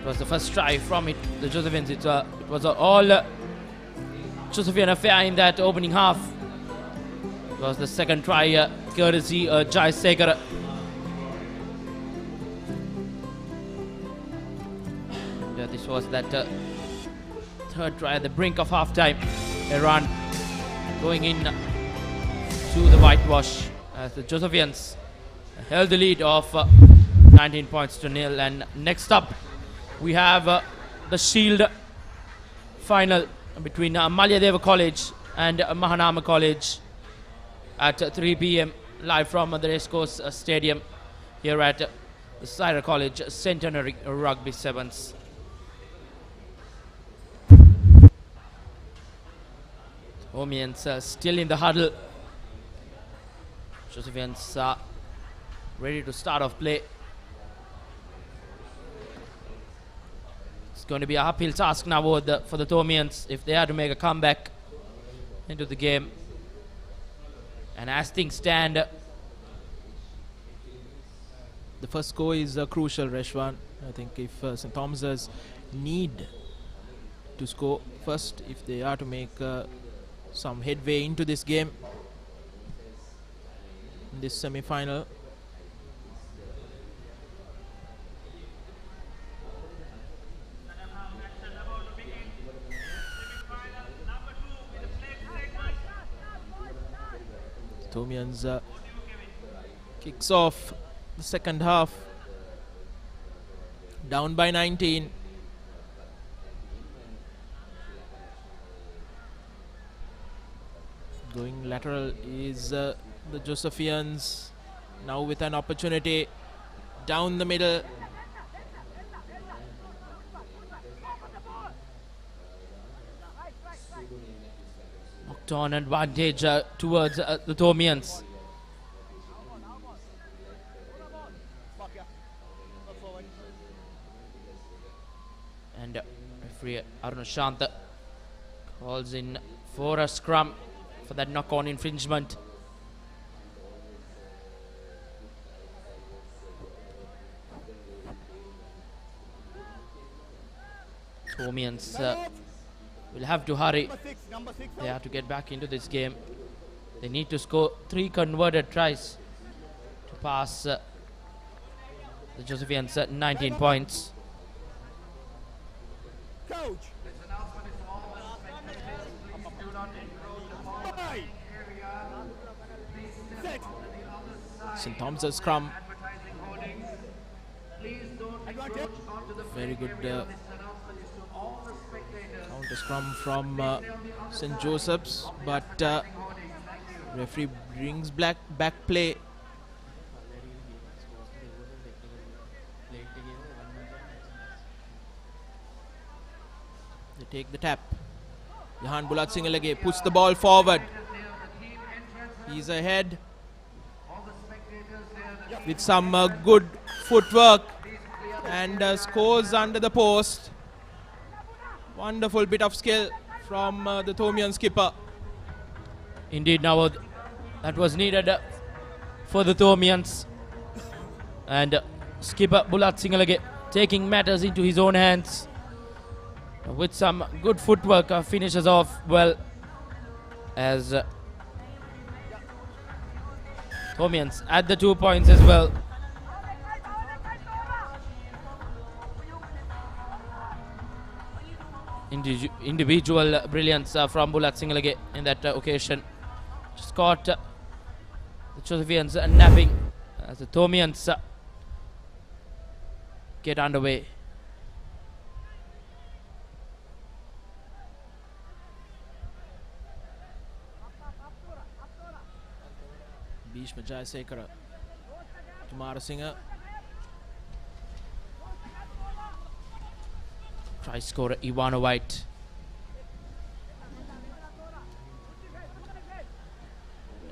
It was the first try from it, the Josephians. It was all Josephian affair in that opening half. It was the second try, courtesy Jai Sekhar. Yeah, this was that third try at the brink of half time. Iran going in to the whitewash as the Josephians held the lead of 19 points to nil. And next up we have the Shield final between Malyadeva College and Mahanama College at 3 p.m. live from the Racecourse Stadium here at the Zahira College Centenary Rugby Sevens. Homians still in the huddle. Josephians ready to start off play. It's going to be a uphill task now for the Thomians if they are to make a comeback into the game. And as things stand, the first score is crucial, Reshwan. I think if St. Thomas's need to score first if they are to make some headway into this game, in this semi-final. Thomians kicks off the second half down by 19. Going lateral is the Josephians, now with an opportunity down the middle. knocked on advantage towards the Thomians. And referee Arun Shanta calls in for a scrum for that knock-on infringement. Thomians will have to hurry. They have to get back into this game. They need to score 3 converted tries to pass the Josephians at 19 points. Coach. St. Thomas's scrum. Very good counter scrum from St. Joseph's, but referee brings back play. They take the tap. Jahan Bulat Singalage puts the ball forward. He's ahead with some good footwork and scores under the post. Wonderful bit of skill from the Thomian skipper. Indeed, now that was needed for the Thomians. And skipper Bulat Singalage taking matters into his own hands. With some good footwork, finishes off well as Thomians at the 2 points as well. Individual brilliance from Bulat Singalage in that occasion. Just caught the Josephians napping as the Thomians get underway. Bhishma Jayasekara to Marasinghe. Try scorer Ivana White.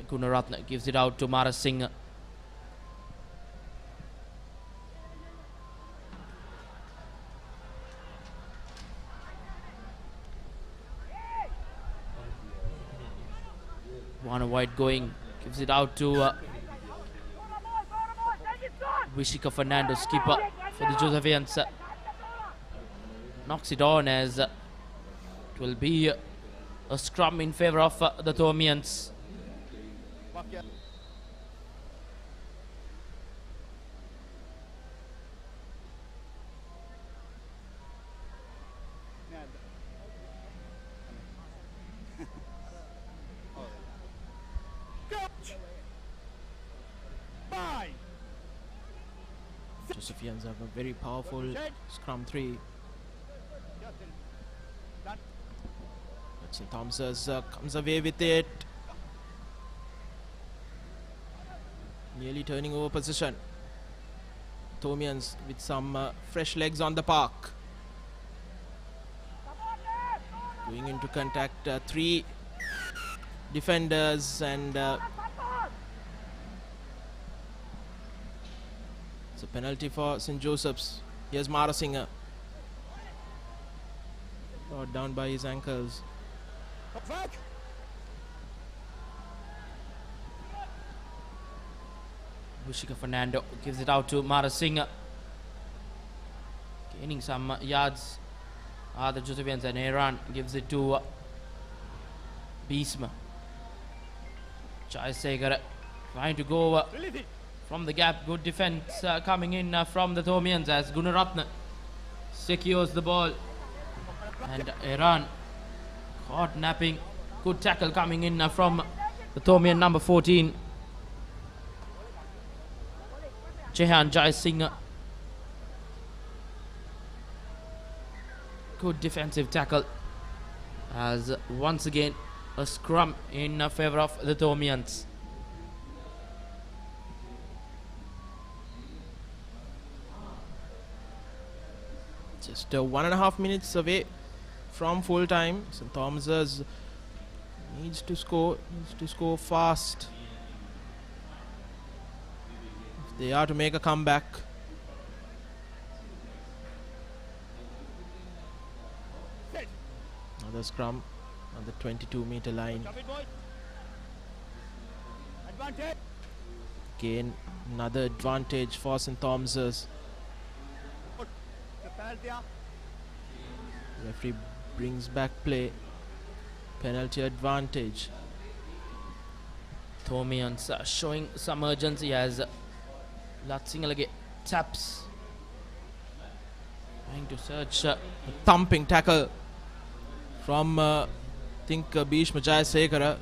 Gunaratne gives it out to Marasinghe. Ivana White going, gives it out to Vishika Fernando, skipper for the Josephians. Knocks it on as it will be a scrum in favour of the Thomians. Josephians have a very powerful scrum 3. St. Thomas's comes away with it. Nearly turning over position. Thomians with some fresh legs on the park. Going into contact, 3 defenders, and it's a penalty for St. Joseph's. Here's Marasinghe. Brought down by his ankles. Vishika Fernando gives it out to Marasinghe. Gaining some yards. The Josephians, and Iran gives it to Bhishma. Jayasekara trying to go from the gap. Good defense coming in from the Thomians as Gunaratne secures the ball. And Iran caught napping. Good tackle coming in from the Thomian number 14. Jehan Jayasekara. Good defensive tackle as once again a scrum in favour of the Thomians. Just 1.5 minutes away from full time. St. Thomas's needs to score fast if they are to make a comeback. Another scrum on the 22-meter line. Again, another advantage for St. Thomas's. Referee brings back play. Penalty advantage. Thomians showing some urgency as Latsingalage taps. Trying to search. A thumping tackle from I think Bhishma Jayasekara,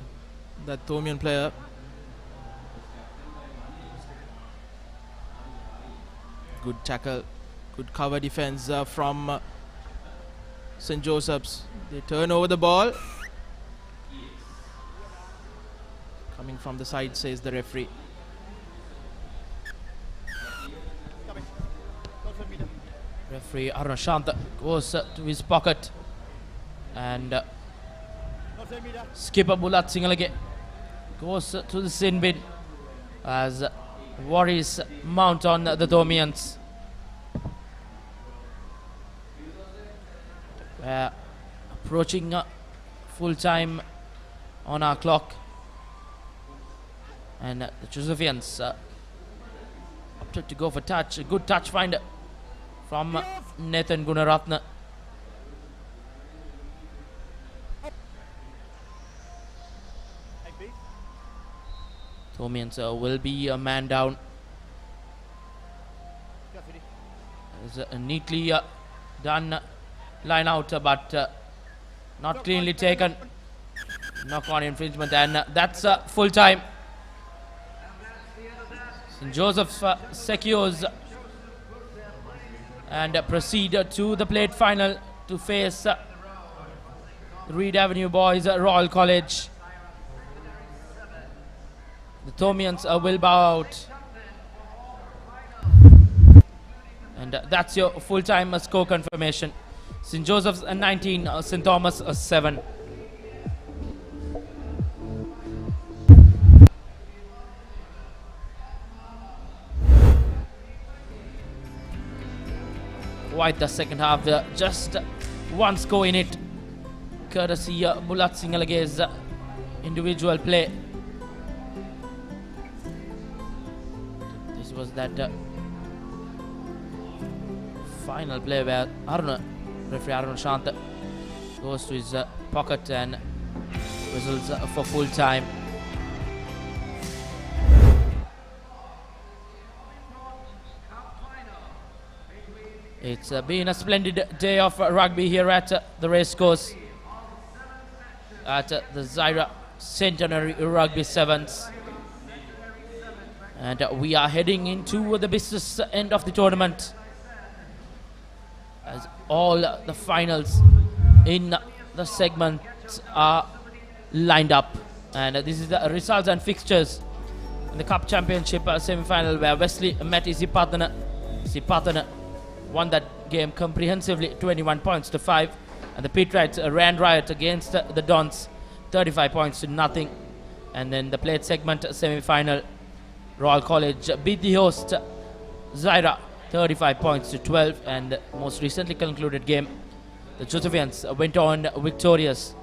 that Thomian player. Good tackle, good cover defense from St. Joseph's. They turn over the ball. Coming from the side, says the referee. Referee Arunashant goes to his pocket, and skipper Bulat Singalage goes to the sin bin as worries mount on the Thomians. Approaching full time on our clock, and the Josephians opted to go for touch. A good touch finder from Nathan Gunaratne. Thomians will be a man down. It's a neatly done line out, but not cleanly taken. Knock on infringement, and that's full time. St. Joseph secures and proceed to the plate final to face Reed Avenue Boys Royal College. The Thomians will bow out. And that's your full-time score confirmation. St. Joseph's 19, St. Thomas 7. Quite the second half, just one score in it, courtesy Bulat Singhalage's individual play. This was that final play where referee Arun Shanta goes to his pocket and whistles for full time. It's been a splendid day of rugby here at the Racecourse at the Zahira Centenary Rugby Sevens. And we are heading into the business end of the tournament as all the finals in the segments are lined up. And this is the results and fixtures in the Cup Championship semi-final where Wesley met Sipatana won that game comprehensively, 21 points to 5, and the Petrites ran riot against the Dons, 35 points to nothing. And then the plate segment semi-final, Royal College beat the host Zahira, 35 points to 12, and the most recently concluded game, the Josephians went on victorious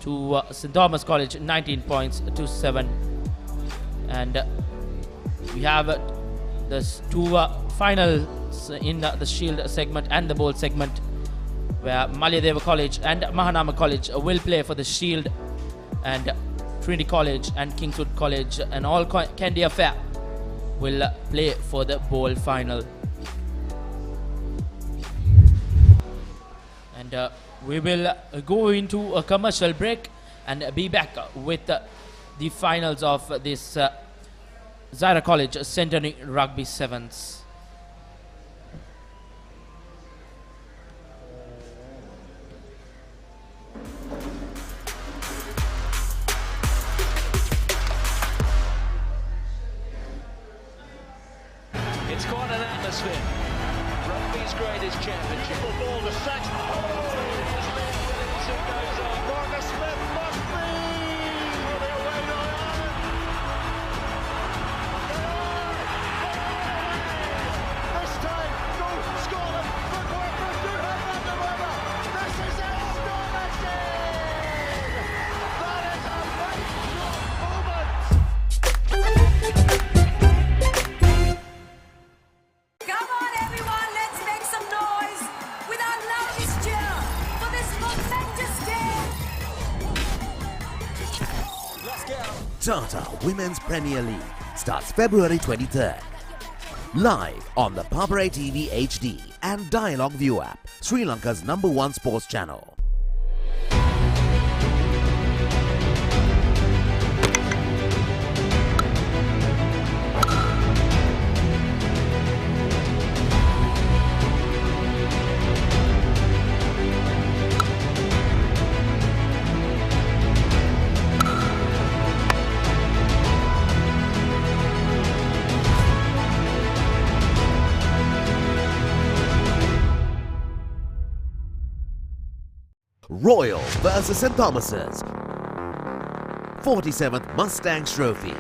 to St. Thomas College, 19 points to 7. And we have the two finals in the Shield segment and the Bowl segment, where Malayadeva College and Mahanama College will play for the Shield, and Trinity College and Kingswood College and all Candy Affair will play for the Bowl final. And we will go into a commercial break and be back with the finals of this Zahira College Centenary Rugby Sevens. It's quite an atmosphere. Rugby's greatest championship. Ball to set. Marcus Smith must be on the away line. This time, go Scotland. Look what we do have at the river. This is astonishing. That is a moment. Come on, everyone, let's make some noise with our loudest cheer for this momentous day. Let's go. Tata Women's Premier League starts February 23rd. Live on the Papare TV HD and Dialog ViU app, Sri Lanka's #1 sports channel. Royal versus St. Thomas's 47th Mustangs Trophy.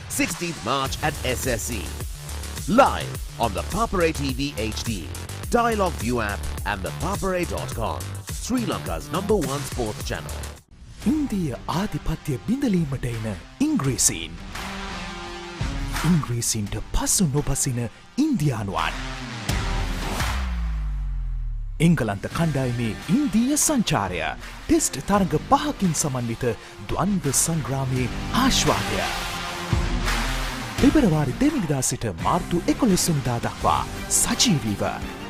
16th March at SSE. Live on the Papare TV HD, Dialog ViU app and ThePapare.com, Sri Lanka's #1 sports channel. ඉන්දිය ආධිපත්‍ය බිඳලීමට එන ඉංග්‍රීසීන්. ඉංග්‍රීසීන්ට පසු නොබසින ඉන්දියානුවන්. එංගලන්ත කණ්ඩායමේ ඉන්දීය සංචාරය test තරඟ 5කින් සමන්විත ද්වන්ද්ව සංග්‍රාමයේ ආශ්වාදය. පෙබරවාරි 2 වෙනිදා සිට මාර්තු 11 වෙනිදා දක්වා සජීවීව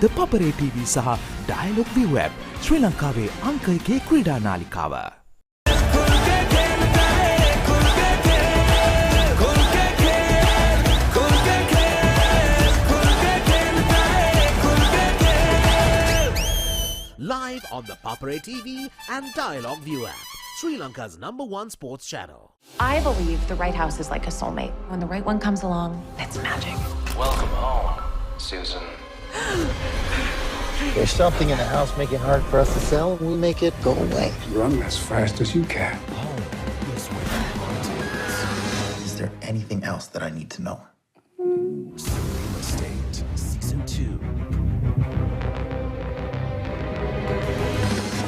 The Papare TV සහ Dialog ViU app ශ්‍රී ලංකාවේ අංක 1 ක්‍රීඩා නාලිකාව. on the Papare TV and Dialog ViU app, Sri Lanka's #1 sports channel. I believe the right house is like a soulmate. When the right one comes along, it's magic. Welcome home, Susan. There's something in the house making it hard for us to sell. We make it go away. Run as fast as you can. Is there anything else that I need to know? Real Estate Season 2.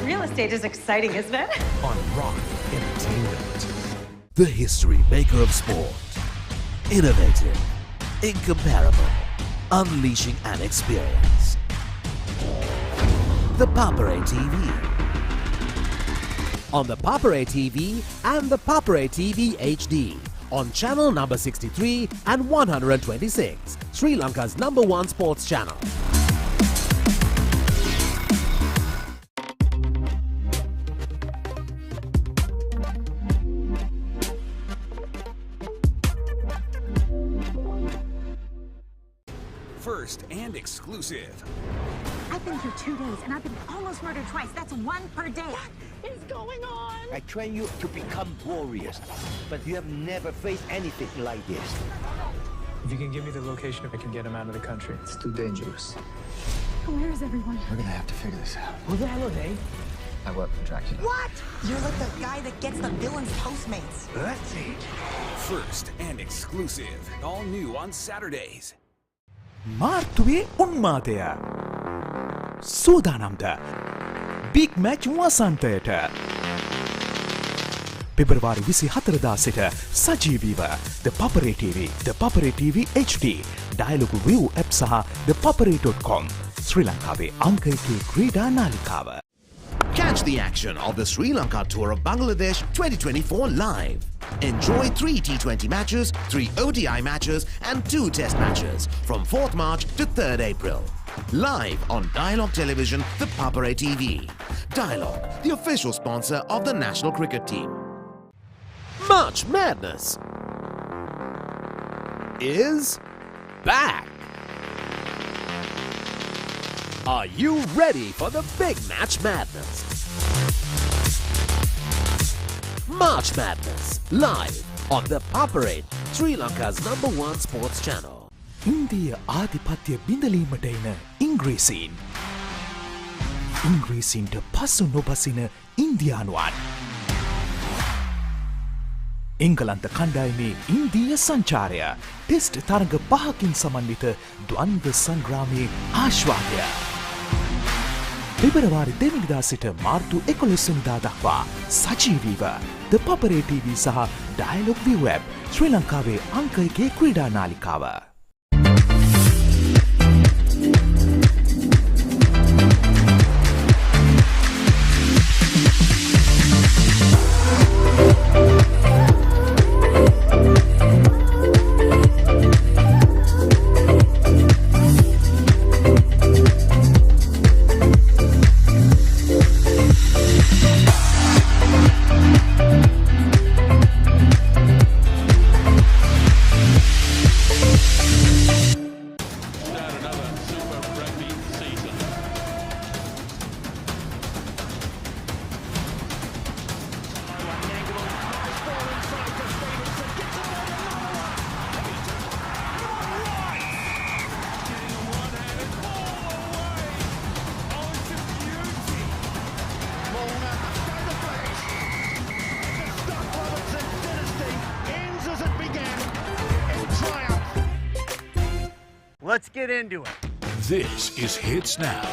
Real estate is exciting, isn't it? On Rock Entertainment. The history maker of sport. Innovative, incomparable, unleashing an experience. The Papare TV. On the Papare TV and the Papare TV HD. On channel number 63 and 126. Sri Lanka's #1 sports channel. First and exclusive. I've been here 2 days and I've been almost murdered twice. That's 1 per day. What is going on? I train you to become warriors, but you have never faced anything like this. If you can give me the location, I can get him out of the country. It's too dangerous. Where is everyone? We're gonna have to figure this out. Who the hell are they? I work for Dracula. What? You're like the guy that gets the villain's Postmates. That's it. First and exclusive. All new on Saturdays. මාර්තුවේ උන්මාදය සූදානම්ද big match වසන්තයට පෙබරවාරි 24 සිට සජීවීව ThePapare TV, ThePapare TV HD, Dialog ViU app සහ ThePapare.com ශ්‍රී ලංකාවේ අංක 1 ක්‍රීඩා නාලිකාව. Catch the action of the Sri Lanka Tour of Bangladesh 2024 live. Enjoy 3 T20 matches, 3 ODI matches and 2 test matches from 4th March to 3rd April. Live on Dialog Television, the Papare TV. Dialog, the official sponsor of the national cricket team. March Madness is back. Are you ready for the big Match Madness? March Madness, live on the Papare, Sri Lanka's #1 sports channel. ඉන්දිය ආධිපත්‍ය බිඳලීමට එන ඉංග්‍රීසීන්. ඉංග්‍රීසීන්ට පසු නොබසින ඉන්දියානුවන්. එංගලන්ත කණ්ඩායමේ ඉන්දීය සංචාරය test තරඟ 5කින් සමන්විත ද්වන්ද්ව සංග්‍රාමයේ ආශ්වාදය. පෙබරවාරි 2 වෙනිදා සිට මාර්තු 11 වෙනිදා දක්වා සජීවීව ThePapare TV සහ Dialog ViU app ශ්‍රී ලංකාවේ අංක 1 ක්‍රීඩා නාලිකාව. Let's get into it. This is Hits Now,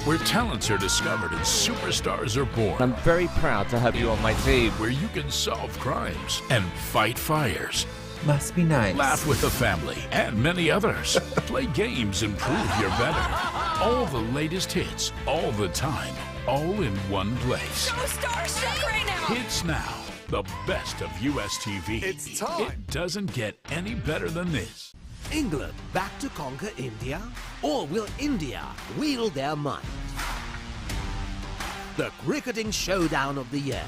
where talents are discovered and superstars are born. I'm very proud to have you on my team. Where you can solve crimes and fight fires. Must be nice. Laugh with the family and many others. Play games and prove you're better. All the latest hits, all the time, all in one place. So starstruck right now. Hits Now, the best of US TV. It's time. It doesn't get any better than this. England back to conquer India? Or will India wield their might? The cricketing showdown of the year.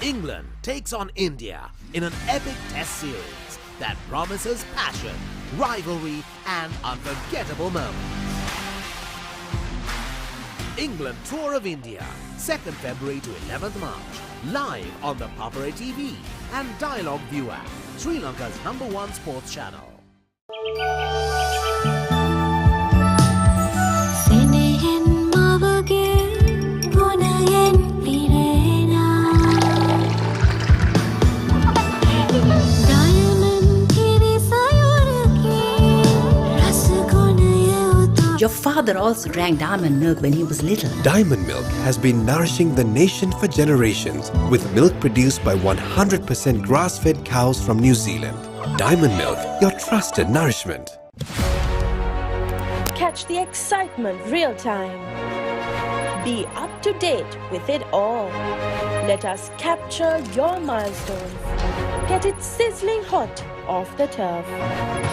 England takes on India in an epic test series that promises passion, rivalry and unforgettable moments. England Tour of India, 2nd February to 11th March. Live on the Papare TV and Dialog ViU app, Sri Lanka's #1 sports channel. Your father also drank diamond milk when he was little. Diamond milk has been nourishing the nation for generations with milk produced by 100% grass-fed cows from New Zealand. Diamond milk, your trusted nourishment. Catch the excitement real time. Be up to date with it all. Let us capture your milestones. Get it sizzling hot off the turf.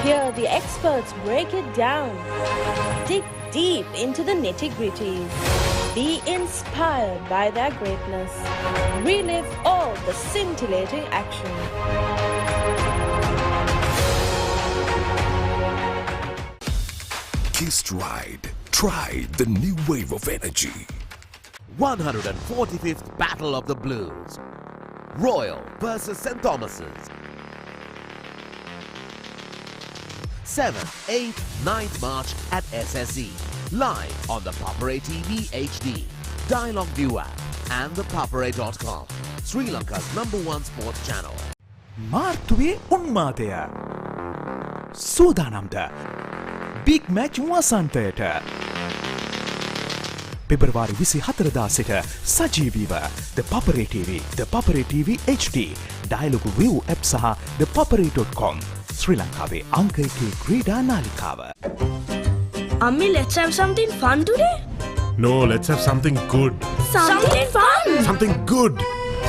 Hear the experts break it down. Dig deep into the nitty-gritties. Be inspired by their greatness. Relive all the scintillating action. Kissed Ride. Try the new wave of energy. 145th Battle of the Blues. Royal versus St. Thomas's. 7th, 8th, 9th March at SSE. Live on the Papare TV HD, Dialog ViU app and ThePapare.com. Sri Lanka's #1 sports channel. මාර්තුවේ උන්මාදය සූදානම්ද big match වසන්තයට පෙබරවාරි 24 සිට සජීවීව ThePapare TV, ThePapare TV HD, Dialog ViU app සහ ThePapare.com. ශ්‍රී ලංකාවේ අංක 1 ක්‍රීඩා නාලිකාව. Ammi, let's have something fun today. No, let's have something good. Something fun. Something good.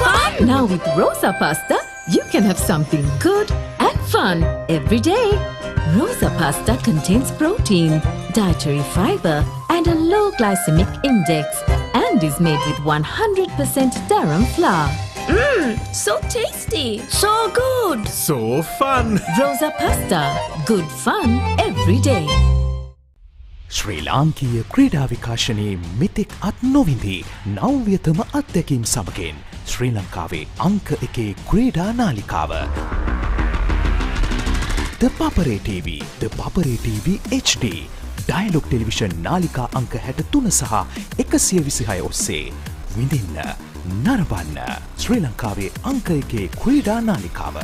Fun. Now with Rosa Pasta, you can have something good and fun every day. Rosa Pasta contains protein, dietary fiber, and a low glycemic index, and is made with 100% durum flour. So tasty. So good. So fun. Rosa Pasta. Good fun every day. ශ්‍රී ලාංකීය ක්‍රීඩා විකාශනයේ මෙතෙක් අත් නොවිඳී නව්‍යතම අත්දැකීම් සමගින් ශ්‍රී ලංකාවේ අංක 1 ක්‍රීඩා නාලිකාව. ThePapare TV, ThePapare TV HD, Dialog television නාලිකා අංක 63 සහ 126 ඔස්සේ විඳින්න නරඹන්න ශ්‍රී ලංකාවේ අංක 1 ක්‍රීඩා නාලිකාව.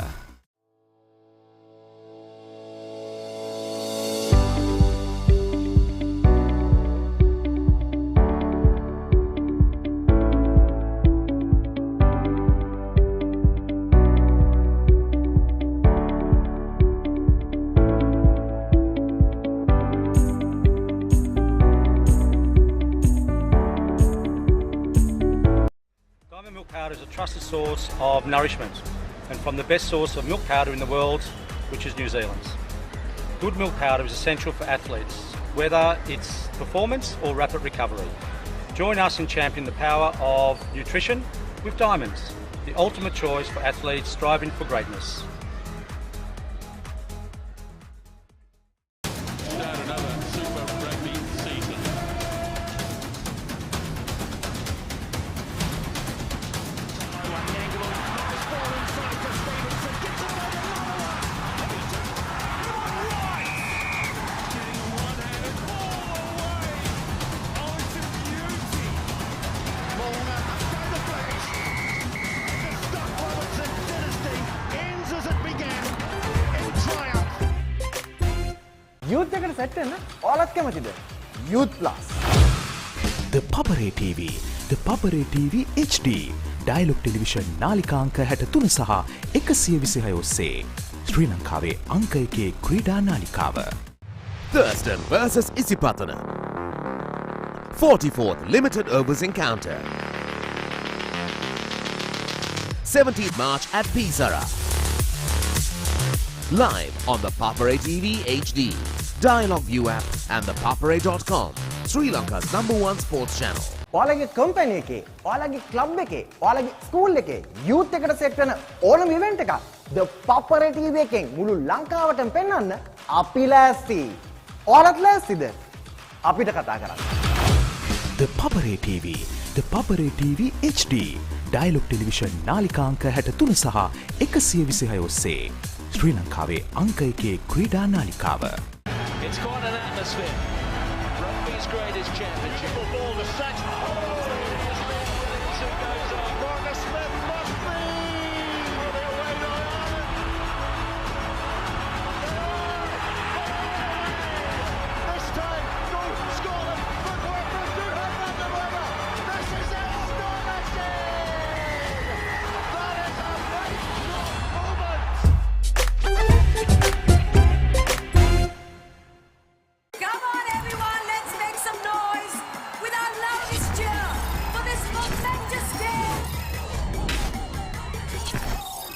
Milk powder is a trusted source of nourishment and from the best source of milk powder in the world, which is New Zealand's. Good milk powder is essential for athletes, whether it's performance or rapid recovery. Join us in championing the power of nutrition with Diamonds, the ultimate choice for athletes striving for greatness. Youth එකට set වෙන්න ඔයාලත් කැමතිද? Youth Plus. ThePapare TV, ThePapare TV HD, Dialog television නාලිකා අංක 63 සහ 126 ඔස්සේ ශ්‍රී ලංකාවේ අංක 1 ක්‍රීඩා නාලිකාව. Thurston versus Isipatana. 44th limited overs encounter. 17th March at Pisara. Live on the Papare TV HD, Dialog ViU app and ThePapare.com, Sri Lanka's #1 sports channel. ඔයාලගේ company එකේ, ඔයාලගේ ක්ලබ් එකේ, ඔයාලගේ ස්කූල් එකේ youth එකට සෙට් වෙන ඕනම event එකක් The Papare TV එකෙන් මුළු ලංකාවටම පෙන්වන්න අපි ලෑස්ති. ඔයාලත් ලෑස්තිද? අපිට කතා කරන්න. The Papare TV, The Papare TV HD, Dialog Television නාලිකා අංක 63 සහ 126 ඔස්සේ ශ්‍රී ලංකාවේ අංක 1 ක්‍රීඩා නාලිකාව. It's quite an atmosphere. Rugby's greatest championship. Ball to set. Marcus Smith must be. This time, go Scotland. Good work from Durham and the winner. This is astonishing. That is a right moment. Come on, everyone, let's make some noise with our loudest cheer for this momentous day.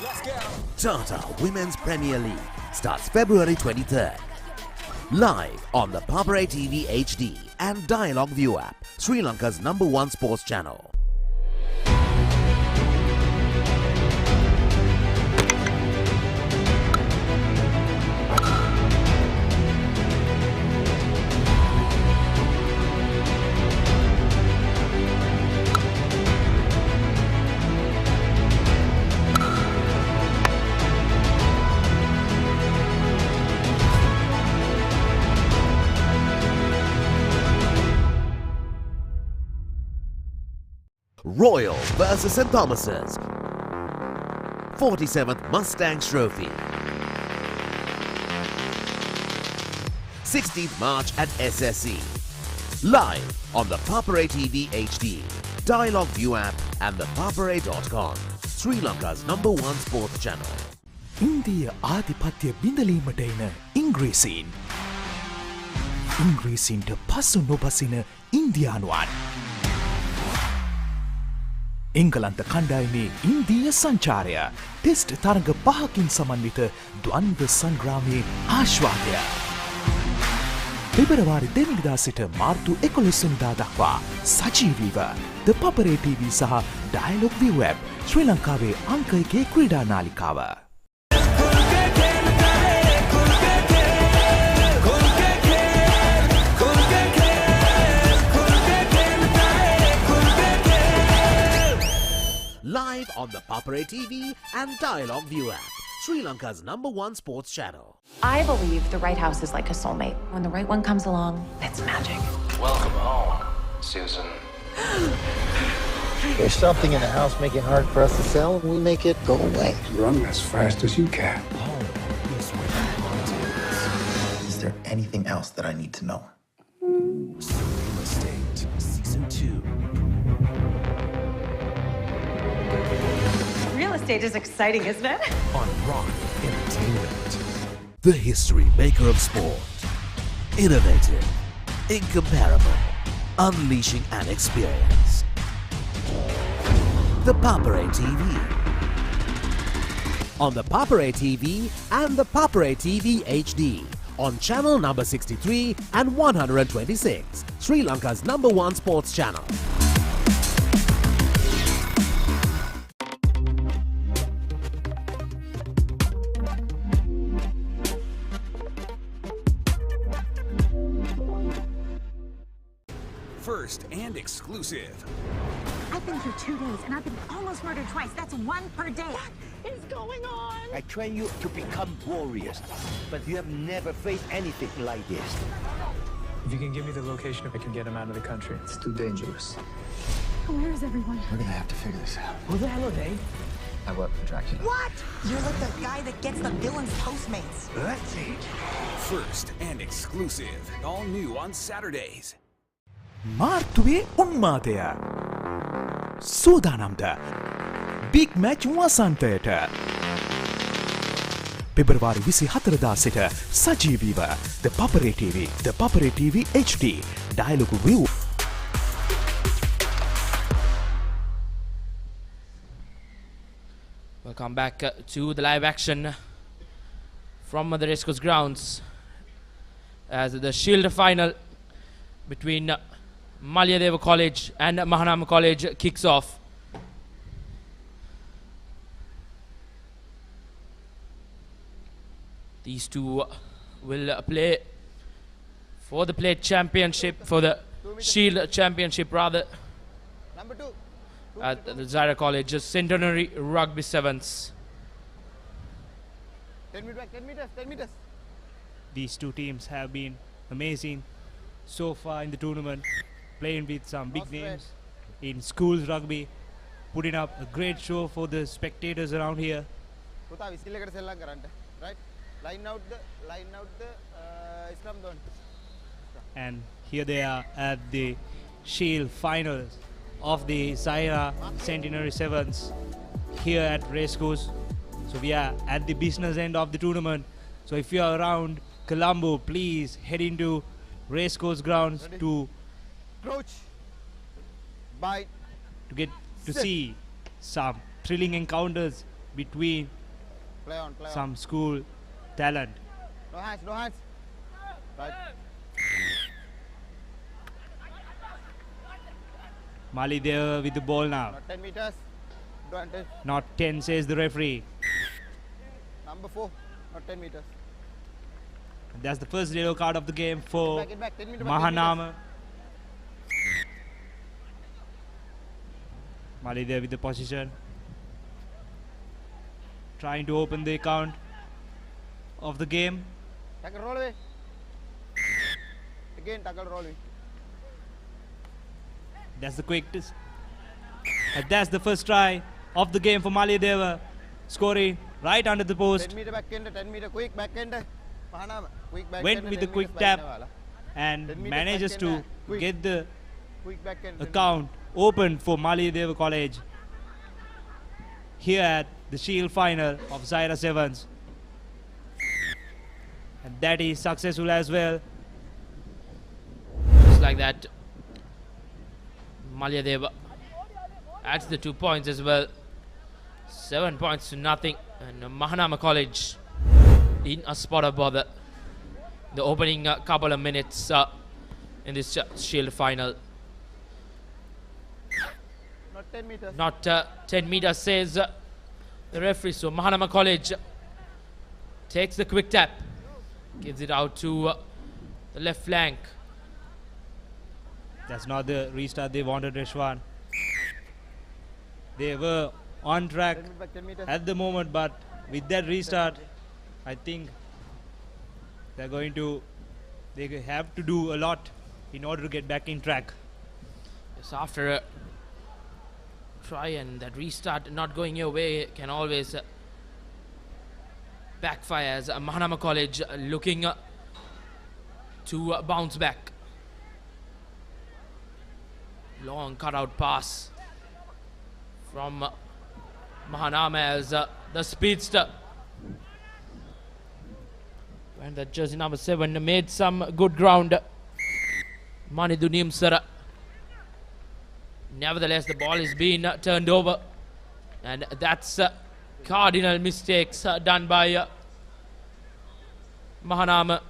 Let's go. Tata Women's Premier League starts February 23rd. Live on the Papare TV HD and Dialog ViU app, Sri Lanka's #1 sports channel. Royal versus St. Thomas's 47th Mustangs Trophy. 16th March at SSE. Live on the Papare TV HD, Dialog ViU app and ThePapare.com, Sri Lanka's #1 sports channel. ඉන්දිය ආධිපත්‍ය බිඳලීමට එන ඉංග්‍රීසීන්. ඉංග්‍රීසීන්ට පසු නොබසින ඉන්දියානුවන්. එංගලන්ත කණ්ඩායමේ ඉන්දීය සංචාරය test තරඟ 5කින් සමන්විත ද්වන්ද්ව සංග්‍රාමයේ ආශ්වාදය. පෙබරවාරි 2 වෙනිදා සිට මාර්තු 11 වෙනිදා දක්වා සජීවීව The Papare TV සහ Dialog ViU app ශ්‍රී ලංකාවේ අංක 1 ක්‍රීඩා නාලිකාව. Live on the Papare TV and Dialog ViU app, Sri Lanka's #1 sports channel. I believe the right house is like a soulmate. When the right one comes along, it's magic. Welcome home, Susan. There's something in the house making it hard for us to sell, and we make it go away. Run as fast as you can. Is there anything else that I need to know? Real Estate, Season 2. Real estate is exciting, isn't it? On Rock Entertainment. The history maker of sport. Innovative, incomparable, unleashing an experience. The Papare TV. On the Papare TV and the Papare TV HD. On channel number 63 and 126. Sri Lanka's #1 sports channel. First and exclusive. I've been here 2 days and I've been almost murdered twice. That's 1 per day. What is going on? I train you to become warriors, but you have never faced anything like this. If you can give me the location, I can get him out of the country. It's too dangerous. Where is everyone? We're gonna have to figure this out. Who the hell are they? I work for Dracula. What? You're like the guy that gets the villain's Postmates. That's it. First and exclusive. All new on Saturdays. මාර්තුවේ උන්මාදය. සූදානම්ද big match වසන්තයට. පෙබරවාරි 24 සිට සජීවීව The Papare TV, The Papare TV HD, Dialog ViU. Welcome back to the live action from the Racecourse grounds as the Shield final between Zahira College and Mahanama College kicks off. These two will play for the plate championship, for the Shield Championship rather Number 2. at the Zahira College Centenary Rugby Sevens. 10 meters back, 10 meters, 10 meters. These two teams have been amazing so far in the tournament, playing with some big names in schools rugby, putting up a great show for the spectators around here. Right? Line out the Islam zone. And here they are at the Shield finals of the Zahira Centenary Sevens here at Racecourse. So we are at the business end of the tournament. So if you are around Colombo, please head into Racecourse grounds to Crouch. Bite. to get to see some thrilling encounters between Play on. some school talent. No hands, no hands. Right. Mali there with the ball now. Not 10 meters. Advantage. Not 10, says the referee. Number 4. Not 10 meters. That's the first yellow card of the game for Get back, 10 meters back, 10 Mahanama. Mali there with the position, trying to open the account of the game. Tackle roll away. Again tackle roll away. That's the quickest. And that's the first try of the game for Mali Deva, scoring right under the post. 10 meter back end, 10 meter quick back end. Mahanama, quick back Went end, with 10 the quick meters back tap end. and 10 meters manages back to end, quick. get the Quick back end, 10 account open for Mali Deva College here at the Shield final of Zahira Sevens. And that is successful as well. Just like that, Malyadeva adds the 2 points as well. 7 points to nothing. And Mahanama College in a spot of bother. The opening couple of minutes in this Shield final. Not 10 meters. Not 10 meters, says the referee. So Mahanama College takes the quick tap, gives it out to the left flank. That's not the restart they wanted, Reshwan. They were on track 10 meters. at the moment, but with that restart, I think they have to do a lot in order to get back in track. So after a try and that restart not going your way can always backfire, as Mahanama College looking to bounce back. Long cutout pass from Mahanama as the speedster. And the jersey number 7 made some good ground. Manidu Nimsara. Nevertheless, the ball is being turned over. And that's cardinal mistakes done by Mahanama.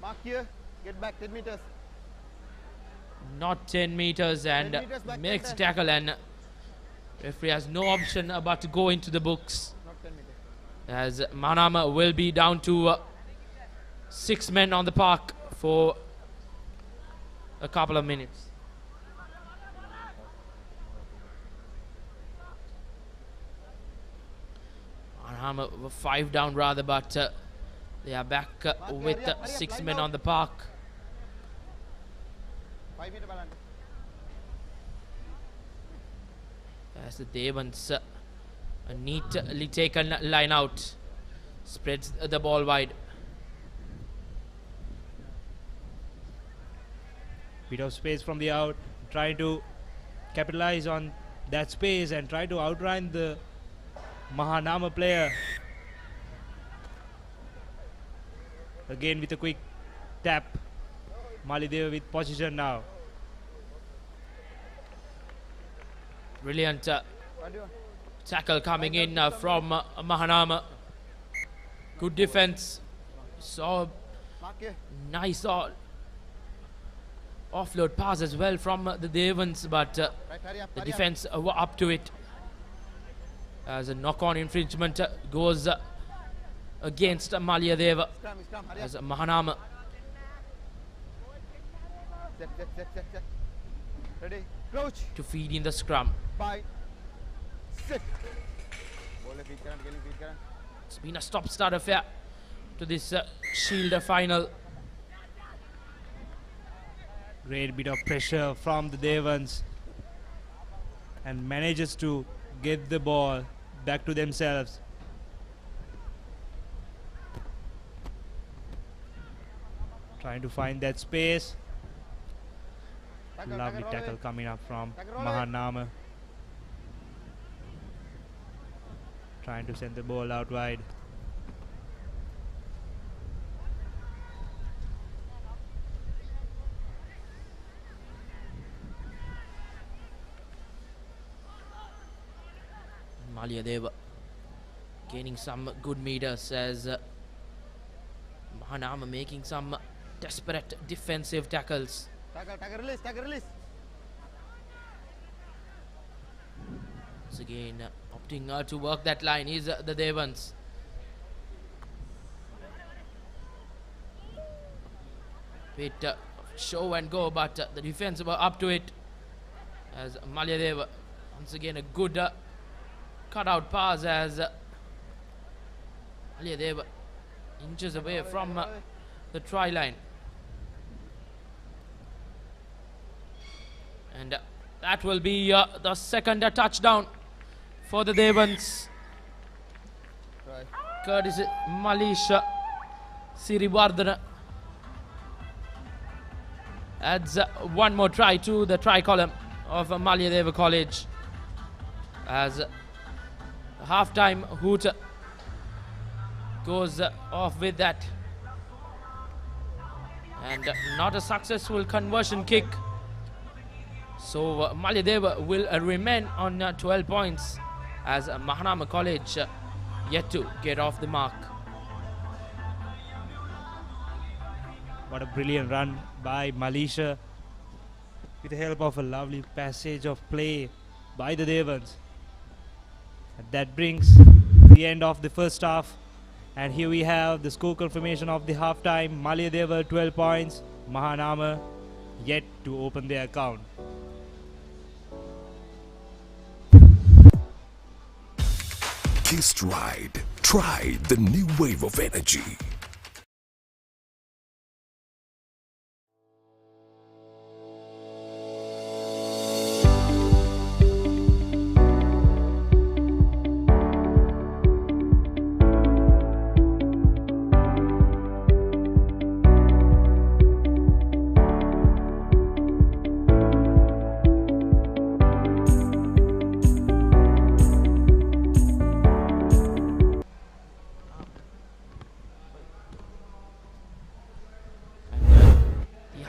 Mark here. Get back 10 meters. Not 10 meters and 10 meters back, makes 10. tackle, and referee has no option but to go into the books, Not 10 meters. as Mahanama will be down to 6 men on the park for a couple of minutes. Mahanama were 5 down rather, but they are back with 6 men on the park. 5 meter balance. As the Devans a neatly taken line out, spreads the ball wide. Bit of space from the out, trying to capitalize on that space and try to outrun the Mahanama player. Again with a quick tap. Malideva with position now. Brilliant tackle coming in from Mahanama. Good defense. So nice offload pass as well from the Devans, but the defense were up to it. As a knock-on infringement goes against Malyadeva, as Mahanama. Ready. Crouch. to feed in the scrum. 5. Sit. Ball feed karan, feed karan. It's been a stop-start affair to this Shield final. Great bit of pressure from the Devons and manages to get the ball back to themselves. Trying to find that space. Lovely tackle coming up from Mahanama. Trying to send the ball out wide. Malyadeva gaining some good meters as Mahanama making some desperate defensive tackles. Tackle release, tackle release. Once again, opting to work that line is the Devons. Bit show and go, but the defense were up to it as Malyadeva once again a good cutout pass as Malyadeva inches away from the try line. And that will be the second touchdown for the Devons. Courtesy Malisha Sirivardhana adds one more try to the try column of Malyadeva College as the halftime hoot goes off with that. And not a successful conversion kick. So Malyadeva will remain on 12 points as Mahanama College yet to get off the mark. What a brilliant run by Malisha with the help of a lovely passage of play by the Devons. And that brings the end of the first half. And here we have the score confirmation of the halftime. Malyadeva 12 points, Mahanama yet to open their account. Kissed Ride. Try the new wave of energy.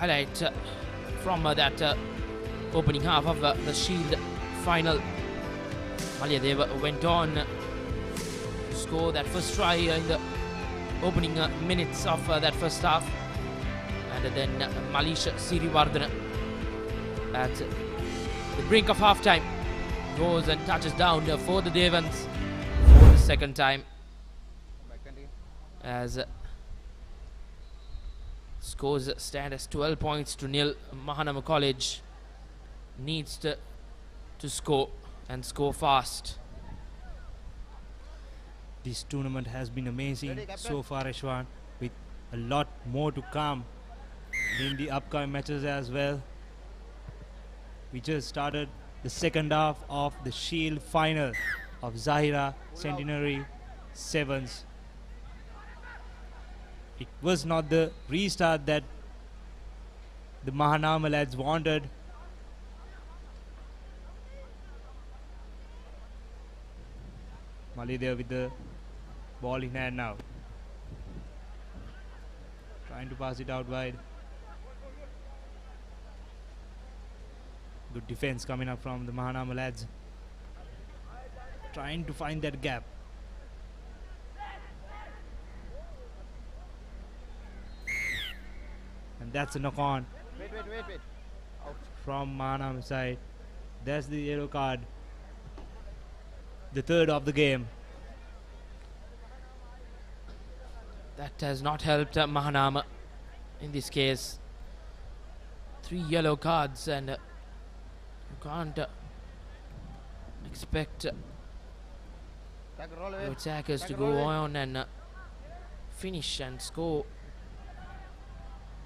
Highlight from that opening half of the Shield final. Malyadeva went on to score that first try in the opening minutes of that first half, and then Malisha Sirivardhana at the brink of halftime goes and touches down for the Devons for the second time as scores stand as 12 points to nil. Mahanama College needs to score and score fast. This tournament has been amazing so far, Ashwan, with a lot more to come in the upcoming matches as well. We just started the second half of the Shield final of Zahira Centenary Sevens. It was not the restart that the Mahanama lads wanted. Malyadeva with the ball in hand now. Trying to pass it out wide. Good defense coming up from the Mahanama lads. Trying to find that gap. And that's a knock on Wait. Out. from Mahanama side. That's the yellow card. The third of the game. That has not helped Mahanama in this case. 3 yellow cards and You can't expect your attackers to go on and finish and score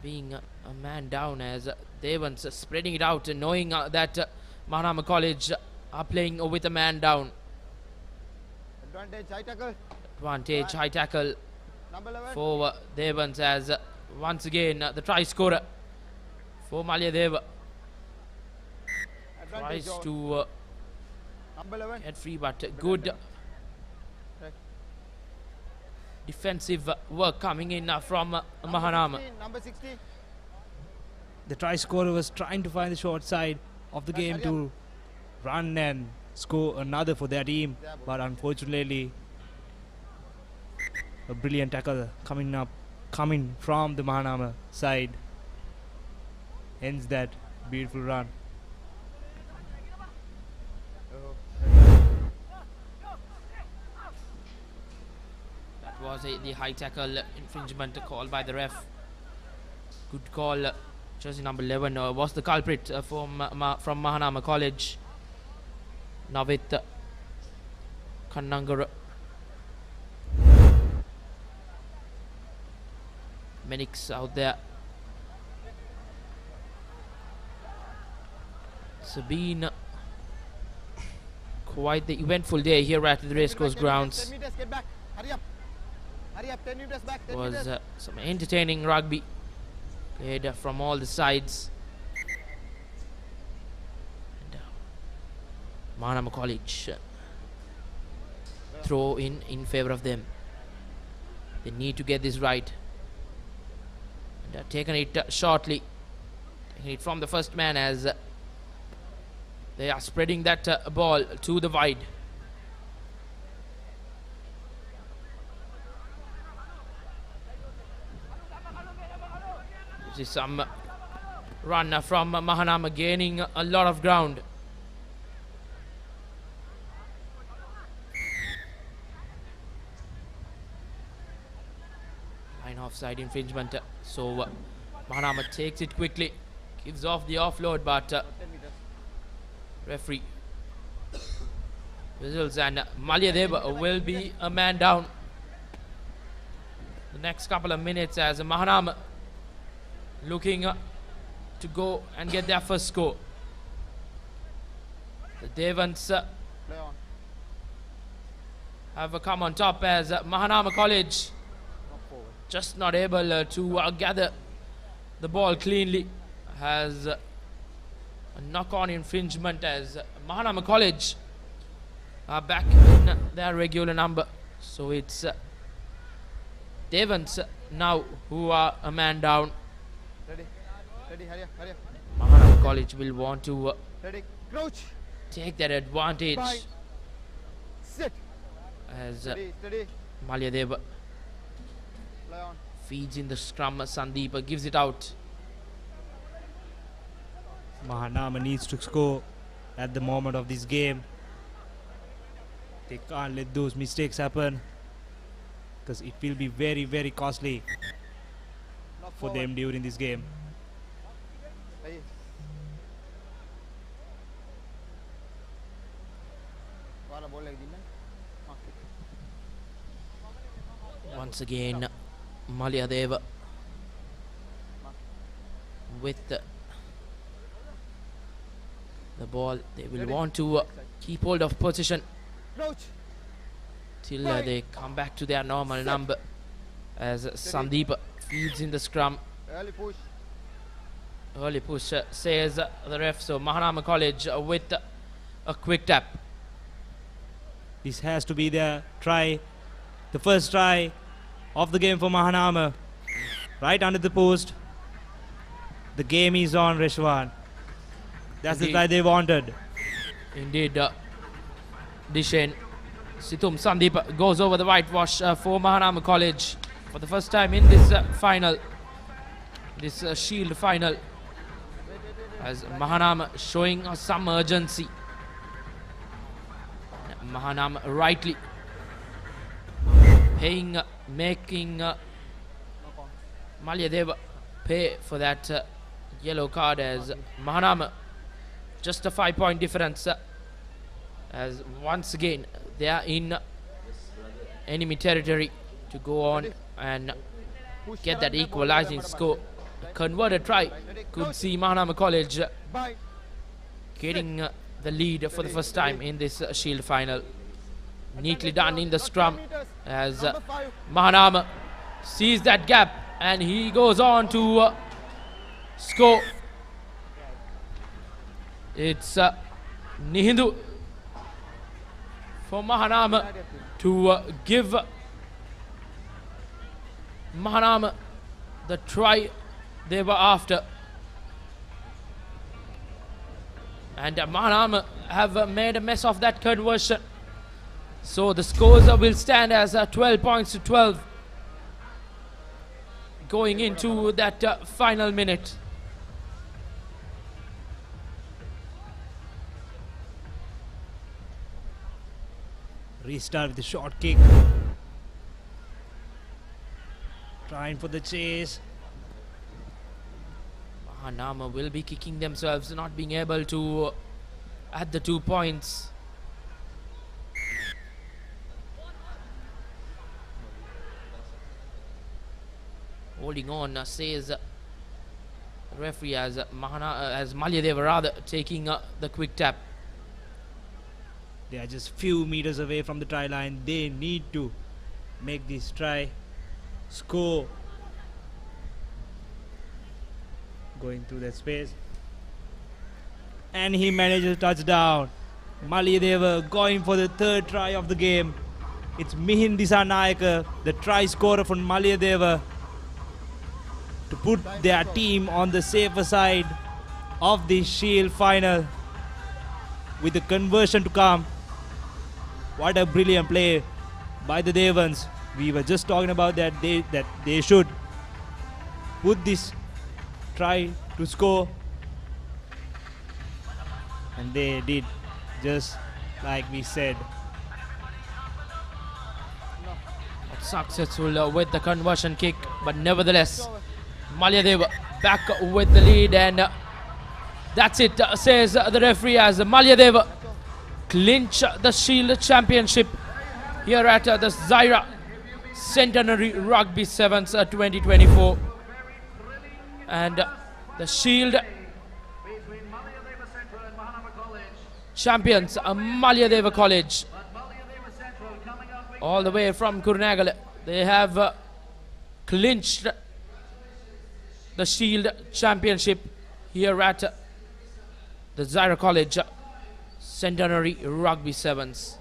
being a man down, as Devans spreading it out and knowing that Mahanama College are playing with a man down. Advantage, high tackle. Advantage, high tackle for Devans, as once again the try scorer for Malyadeva tries to get free, but good defensive work coming in from Mahanama. Number 60. The try scorer was trying to find the short side of the game to run and score another for their team, but unfortunately a brilliant tackle coming from the Mahanama side ends that beautiful run. That was the high tackle infringement called by the ref. Good call. Jersey number 11 was the culprit from Mahanama College. Navit Kannangara. Medics out there. It's been quite the eventful day here at the Racecourse grounds. 10 meters, get back. Hurry up. Hurry up, 10 meters back. 10 Was meters. some entertaining rugby played from all the sides. And, Mahanama College throw in favor of them. They need to get this right. And taken it shortly. Taking it from the first man, as they are spreading that ball to the wide. This is some run from Mahanama, gaining a lot of ground. Line offside infringement. So Mahanama takes it quickly, gives off the offload, but referee whistles, and Malyadeva will be a man down the next couple of minutes, as Mahanama looking to go and get their first score. The Devans have come on top, as Mahanama College just not able to gather the ball cleanly. Has a knock-on infringement, as Mahanama College are back in their regular number. So it's Devans now who are a man down. Ready, hurry up, hurry up. Mahanama College will want to Ready, crouch. take that advantage, Bye. Sit. as Steady. Malyadeva Lie on. feeds in the scrum. Sandeep gives it out. Mahanama needs to score at the moment of this game. They can't let those mistakes happen, because it will be very, very costly for them during this game. Hey. Once again, Malyadeva with the ball. They will want to keep hold of position till they come back to their normal number, as Sandeep feeds in the scrum. Early push, says the ref. So Mahanama College with a quick tap. This has to be their try, the first try of the game for Mahanama. Right under the post. The game is on, Reshwan. That's the try they wanted. Indeed, Dishen Situm Sandeep goes over the whitewash for Mahanama College for the first time in this final, this Shield final, as Mahanama showing some urgency. Mahanama rightly making Malyadeva pay for that yellow card, as Mahanama just a 5-point difference, as once again they are in enemy territory to go on and get that equalizing score. Converted try could see Mahanama College getting the lead for the first time in this Shield final. Neatly done in the scrum as Mahanama sees that gap and he goes on to score. It's Nihindu for Mahanama to give Mahanama the try they were after. And Mahanama have made a mess of that conversion. So the scores will stand as 12 points to 12 going into that final minute. Restart with the short kick. Trying for the chase. Mahanama will be kicking themselves, not being able to add the 2 points. Holding on, says referee, as Malyadeva rather taking the quick tap. They are just few meters away from the try line. They need to make this try, score. Going through that space. And he manages a touchdown. Malyadeva going for the third try of the game. It's Mihin Disanayaka, the try scorer from Malyadeva, to put their team on the safer side of the Shield final with the conversion to come. What a brilliant play by the Devans. We were just talking about that they should put this try to score, and they did, just like we said. Not successful with the conversion kick, but nevertheless Malyadeva back with the lead, and that's it, says the referee, as Malyadeva clinch the Shield Championship here at the Zahira Centenary Rugby Sevens 2024. And the Shield champions, Malyadeva College, all the way from Kurnagal, they have clinched the Shield Championship here at the Zahira College Centenary Rugby Sevens.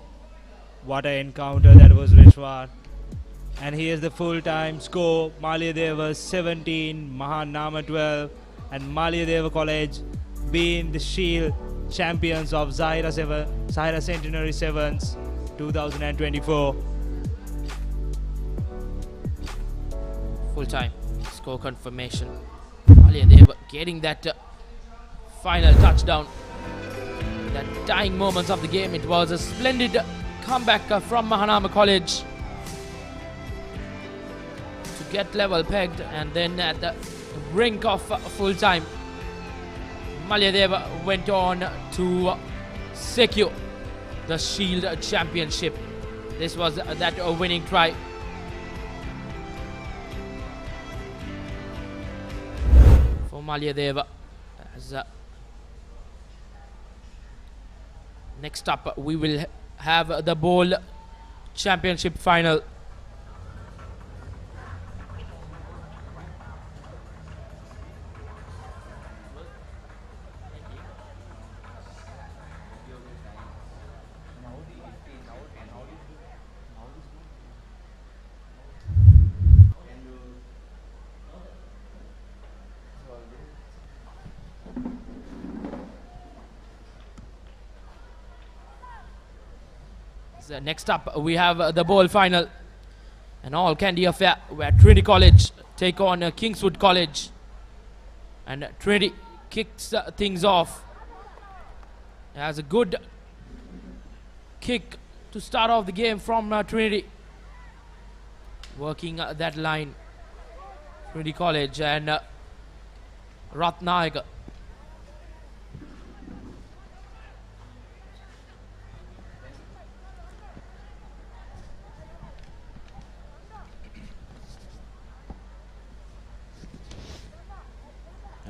What an encounter that was, Rishwar. And here's the full-time score. Malyadeva 17, Mahanama 12, and Malyadeva College being the Shield champions of Zahira Centenary Sevens 2024. Full-time score confirmation. Malyadeva getting that final touchdown. That dying moments of the game. It was a splendid comeback from Mahanama College to get level pegged, and then at the brink of full time, Malyadeva went on to secure the Shield Championship. This was that winning try. For Malyadeva. As next up, we will have the Bowl Championship final. So next up, we have the bowl final, an all candy affair where Trinity College take on Kingswood College, and Trinity kicks things off. Has a good kick to start off the game from Trinity, working that line. Trinity College and Ratnayaga.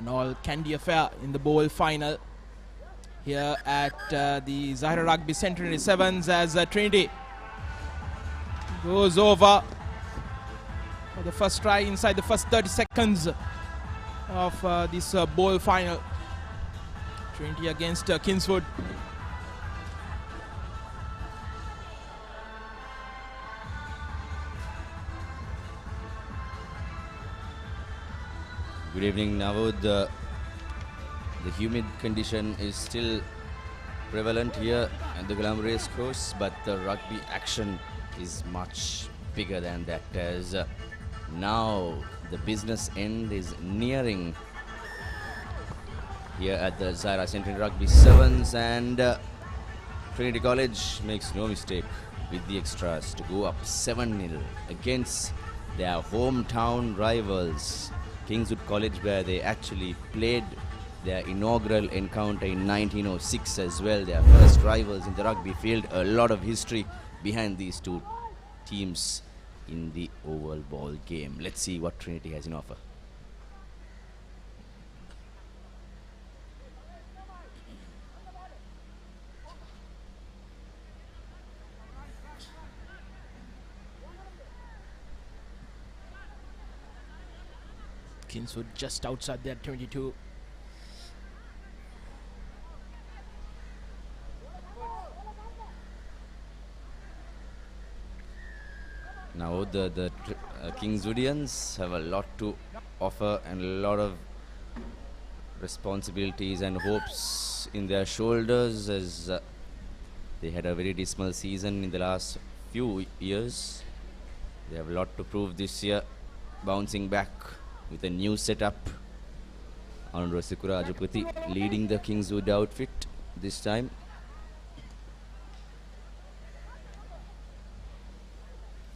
an all candy affair in the bowl final here at the Zahira Rugby Centenary Sevens as Trinity goes over for the first try inside the first 30 seconds of this bowl final. Trinity against Kingswood. Good evening, Navod. The humid condition is still prevalent here at the Colombo Racecourse, but the rugby action is much bigger than that, as now the business end is nearing here at the Zahira Centenary Rugby Sevens, and Trinity College makes no mistake with the extras to go up 7-0 against their hometown rivals Kingswood College, where they actually played their inaugural encounter in 1906 as well. Their first rivals in the rugby field. A lot of history behind these two teams in the oval ball game. Let's see what Trinity has in offer. Kingswood just outside their 22. Now the Kingswoodians have a lot to offer and a lot of responsibilities and hopes in their shoulders, as they had a very dismal season in the last few years. They have a lot to prove this year, bouncing back with a new setup. Rajapati leading the Kingswood outfit this time.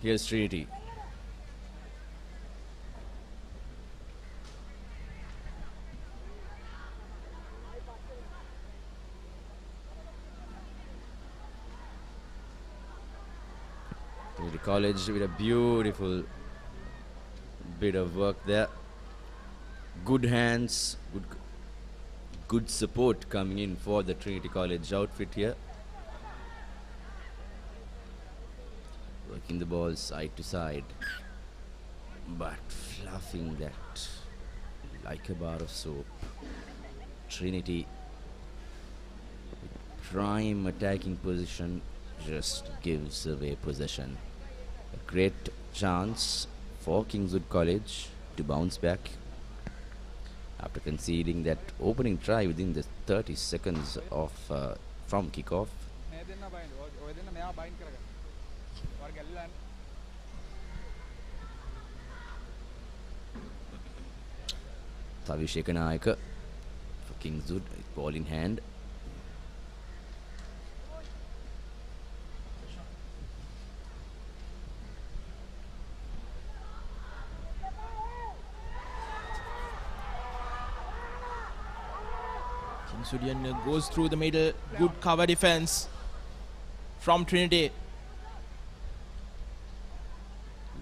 Here's Trinity. Trinity College with a beautiful bit of work there. Good hands, good support coming in for the Trinity College outfit here. Working the ball side to side, but fluffing that like a bar of soap. Trinity, prime attacking position, just gives away possession. A great chance for Kingswood College to bounce back after conceding that opening try within the 30 seconds of from kickoff. Tavisheka Nayaka for Kingswood, ball in hand. Kingswoodian goes through the middle. Good cover defense from Trinity.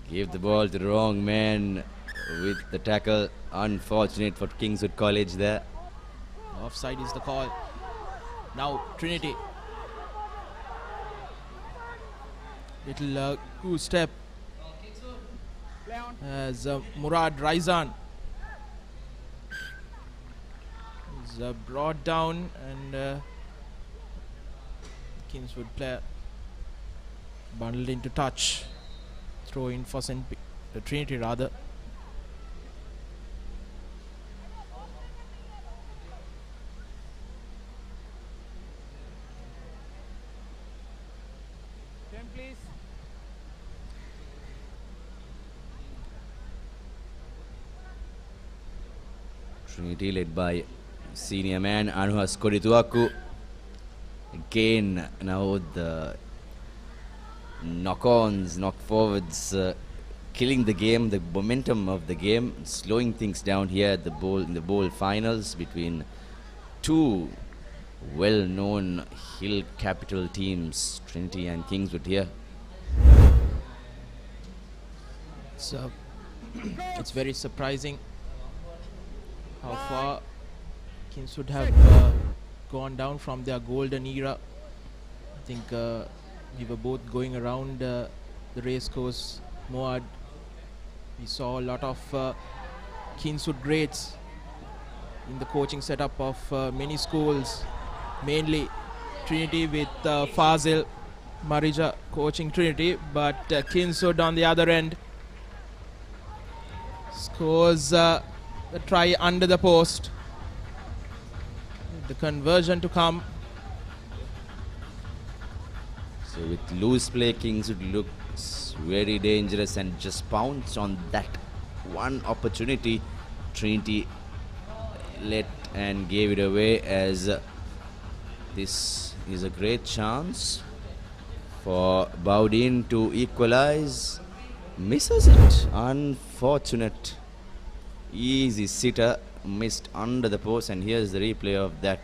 Gave the ball to the wrong man with the tackle. Unfortunate for Kingswood College there. Offside is the call. Now Trinity. Little two step as Murad Raizan is brought down, and Kingswood player bundled into touch. Throw in for Trinity rather. Trinity led by senior man Anuhas Kodituaku. Again, now the knock-ons, knock-forwards, killing the game, the momentum of the game, slowing things down here at the bowl, in the bowl finals between two well-known hill capital teams, Trinity and Kingswood here. So it's very surprising how far Kings would have gone down from their golden era. I think we were both going around the racecourse, Moad. We saw a lot of Kingswood greats in the coaching setup of many schools, mainly Trinity with Fazil Marija coaching Trinity, but Kingswood on the other end scores a try under the post. The conversion to come. So with loose play, Kingswood looks very dangerous and just pounced on that one opportunity. Trinity let and gave it away, as this is a great chance for Bowdin to equalize. Misses it. Unfortunate. Easy sitter, missed under the post, and here's the replay of that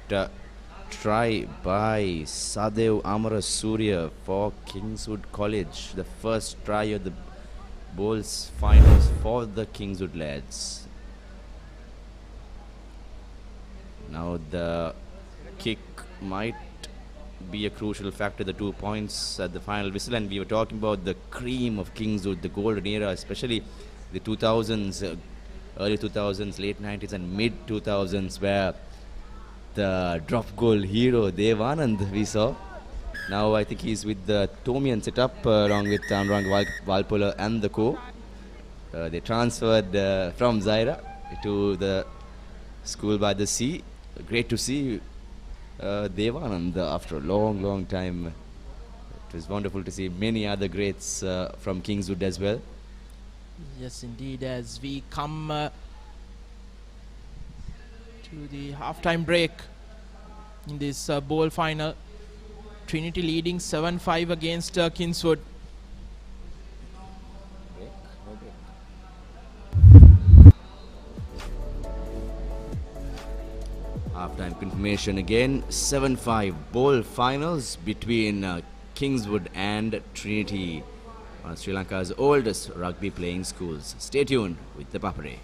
try by Sadev Amarasuriya for Kingswood College. The first try of the bowls finals for the Kingswood lads. Now the kick might be a crucial factor, the 2 points at the final whistle, and we were talking about the cream of Kingswood, the golden era, especially the 2000s, early 2000s, late 90s and mid 2000s, where the drop goal hero Devanand we saw. Now I think he's with the Tomian setup along with Anurang Valpola and the co. They transferred from Zahira to the school by the sea. Great to see Devanand after a long time. It was wonderful to see many other greats from Kingswood as well. Yes, indeed. As we come to the halftime break in this bowl final, Trinity leading 7-5 against Kingswood. Halftime confirmation again. 7-5 bowl finals between Kingswood and Trinity, one of Sri Lanka's oldest rugby playing schools. Stay tuned with the Papare.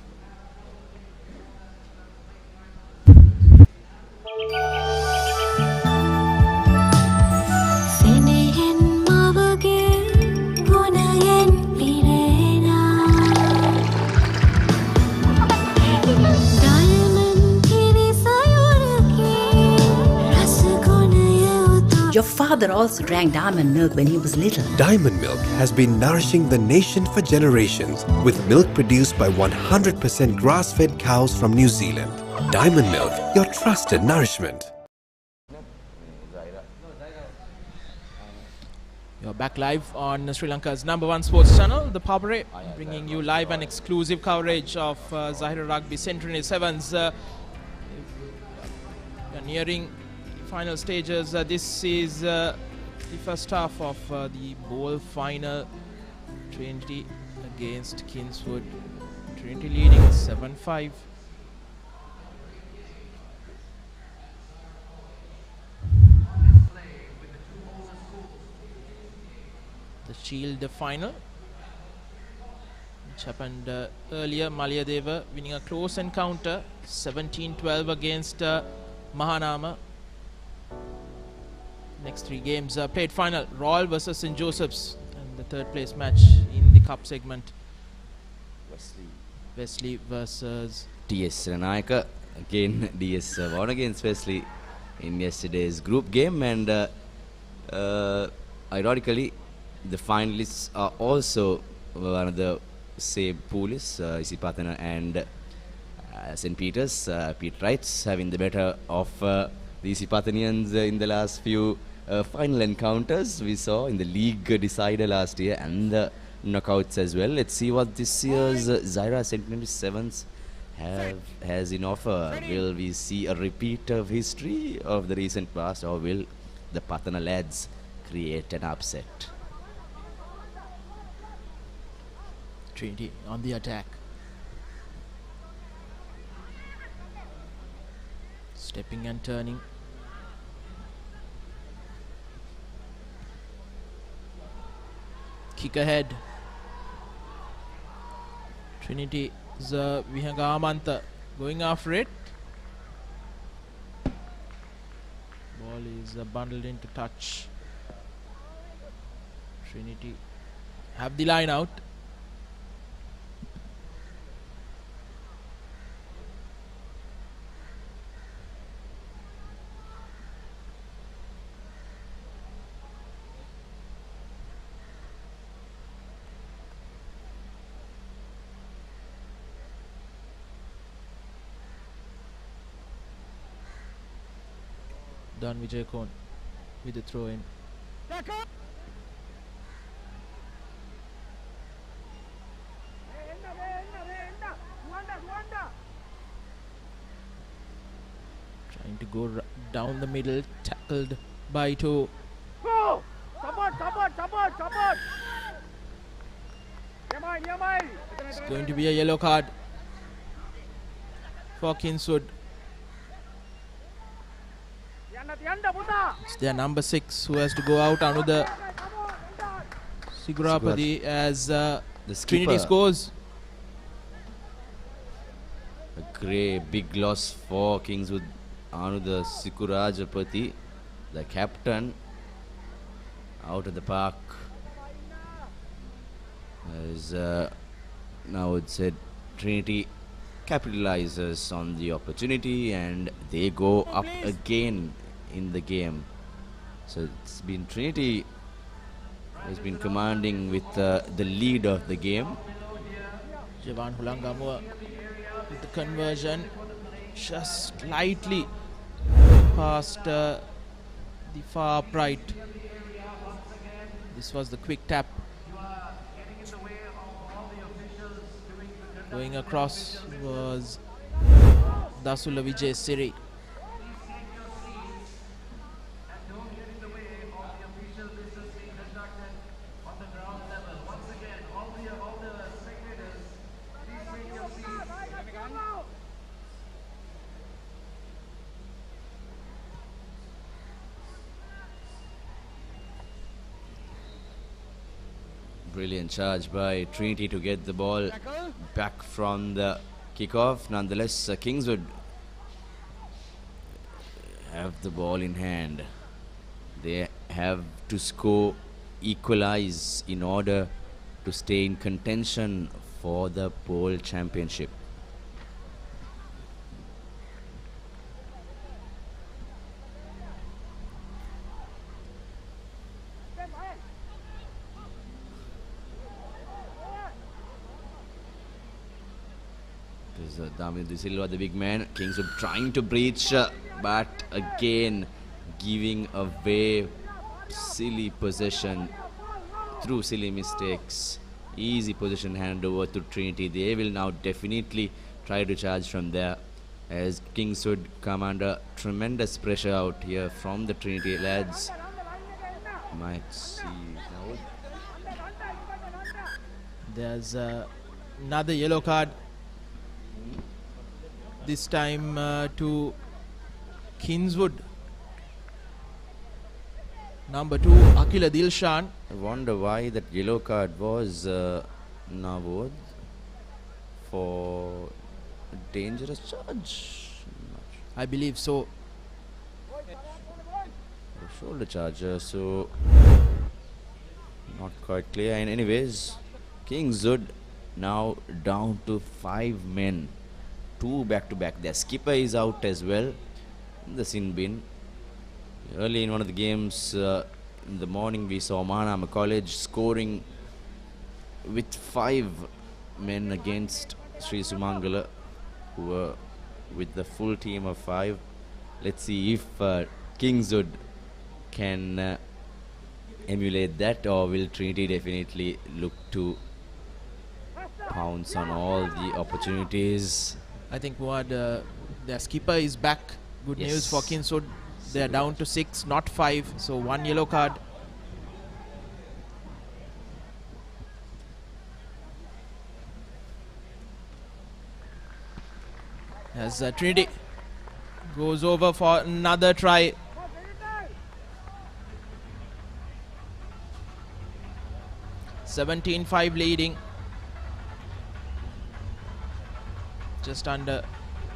Your father also drank diamond milk when he was little. Diamond milk has been nourishing the nation for generations, with milk produced by 100% grass-fed cows from New Zealand. Diamond milk, your trusted nourishment. You're back live on Sri Lanka's #1 sports channel, the Papare, bringing you live and exclusive coverage of Zahira Rugby Centenary Sevens. We are nearing final stages. This is the first half of the bowl final. Trinity against Kingswood. Trinity leading 7-5. The Shield final, which happened earlier. Malayadeva winning a close encounter, 17-12 against Mahanama. Next 3 games played final. Royal versus St. Joseph's, and the third place match in the cup segment. Wesley versus DS Ranayaka. Again, DS won against Wesley in yesterday's group game, and ironically, the finalists are also one of the same poolies, Isipatana and St. Peter's. Pete Wrights having the better of the Isipatanians in the last few final encounters we saw in the league decider last year and the knockouts as well. Let's see what this year's Zahira Centenary Sevens has in offer. Will we see a repeat of history of the recent past, or will the Patana lads create an upset? Trinity on the attack. Stepping and turning. Kick ahead. Trinity is Vihangamanta going after it. Ball is bundled into touch. Trinity have the line out. Done Vijay Kon with the throw in. Trying to go down the middle, tackled by two. Go! Support! It's going to be a yellow card for Kingswood. It's their number 6 who has to go out. Another Sigurapati as the Trinity scores. A great big loss for Kingswood. Another Sikurajapati, the captain, out of the park. As now it's said, Trinity capitalizes on the opportunity and they go up again in the game. So it's been Trinity has been commanding with the lead of the game. Javan Hulangamua with the conversion, just slightly past the far right. This was the quick tap. Going across was Dasula Vijay Siri. Brilliant charge by Trinity to get the ball back from the kickoff. Nonetheless, Kingswood have the ball in hand. They have to score, equalize in order to stay in contention for the bowl championship. Damil De Silva, the big man. Kingswood trying to breach, but again giving away silly possession through silly mistakes. Easy possession handover to Trinity. They will now definitely try to charge from there, as Kingswood come under tremendous pressure out here from the Trinity lads. Might see now. There's another yellow card. This time to Kingswood. Number 2, Akila Dilshan. I wonder why that yellow card was Navod for a dangerous charge. I believe so. A shoulder charge, so not quite clear. And anyways, Kingswood now down to 5 men. 2 back-to-back. Their skipper is out as well in the sin bin. Early in one of the games in the morning, we saw Mahanama College scoring with 5 men against Sri Sumangala, who were with the full team of 5. Let's see if Kingswood can emulate that, or will Trinity definitely look to pounce on all the opportunities. I think their skipper is back. Good news for Kingswood. They are down to 6, not 5. So 1 yellow card. As Trinity goes over for another try. (17-5) leading. Just under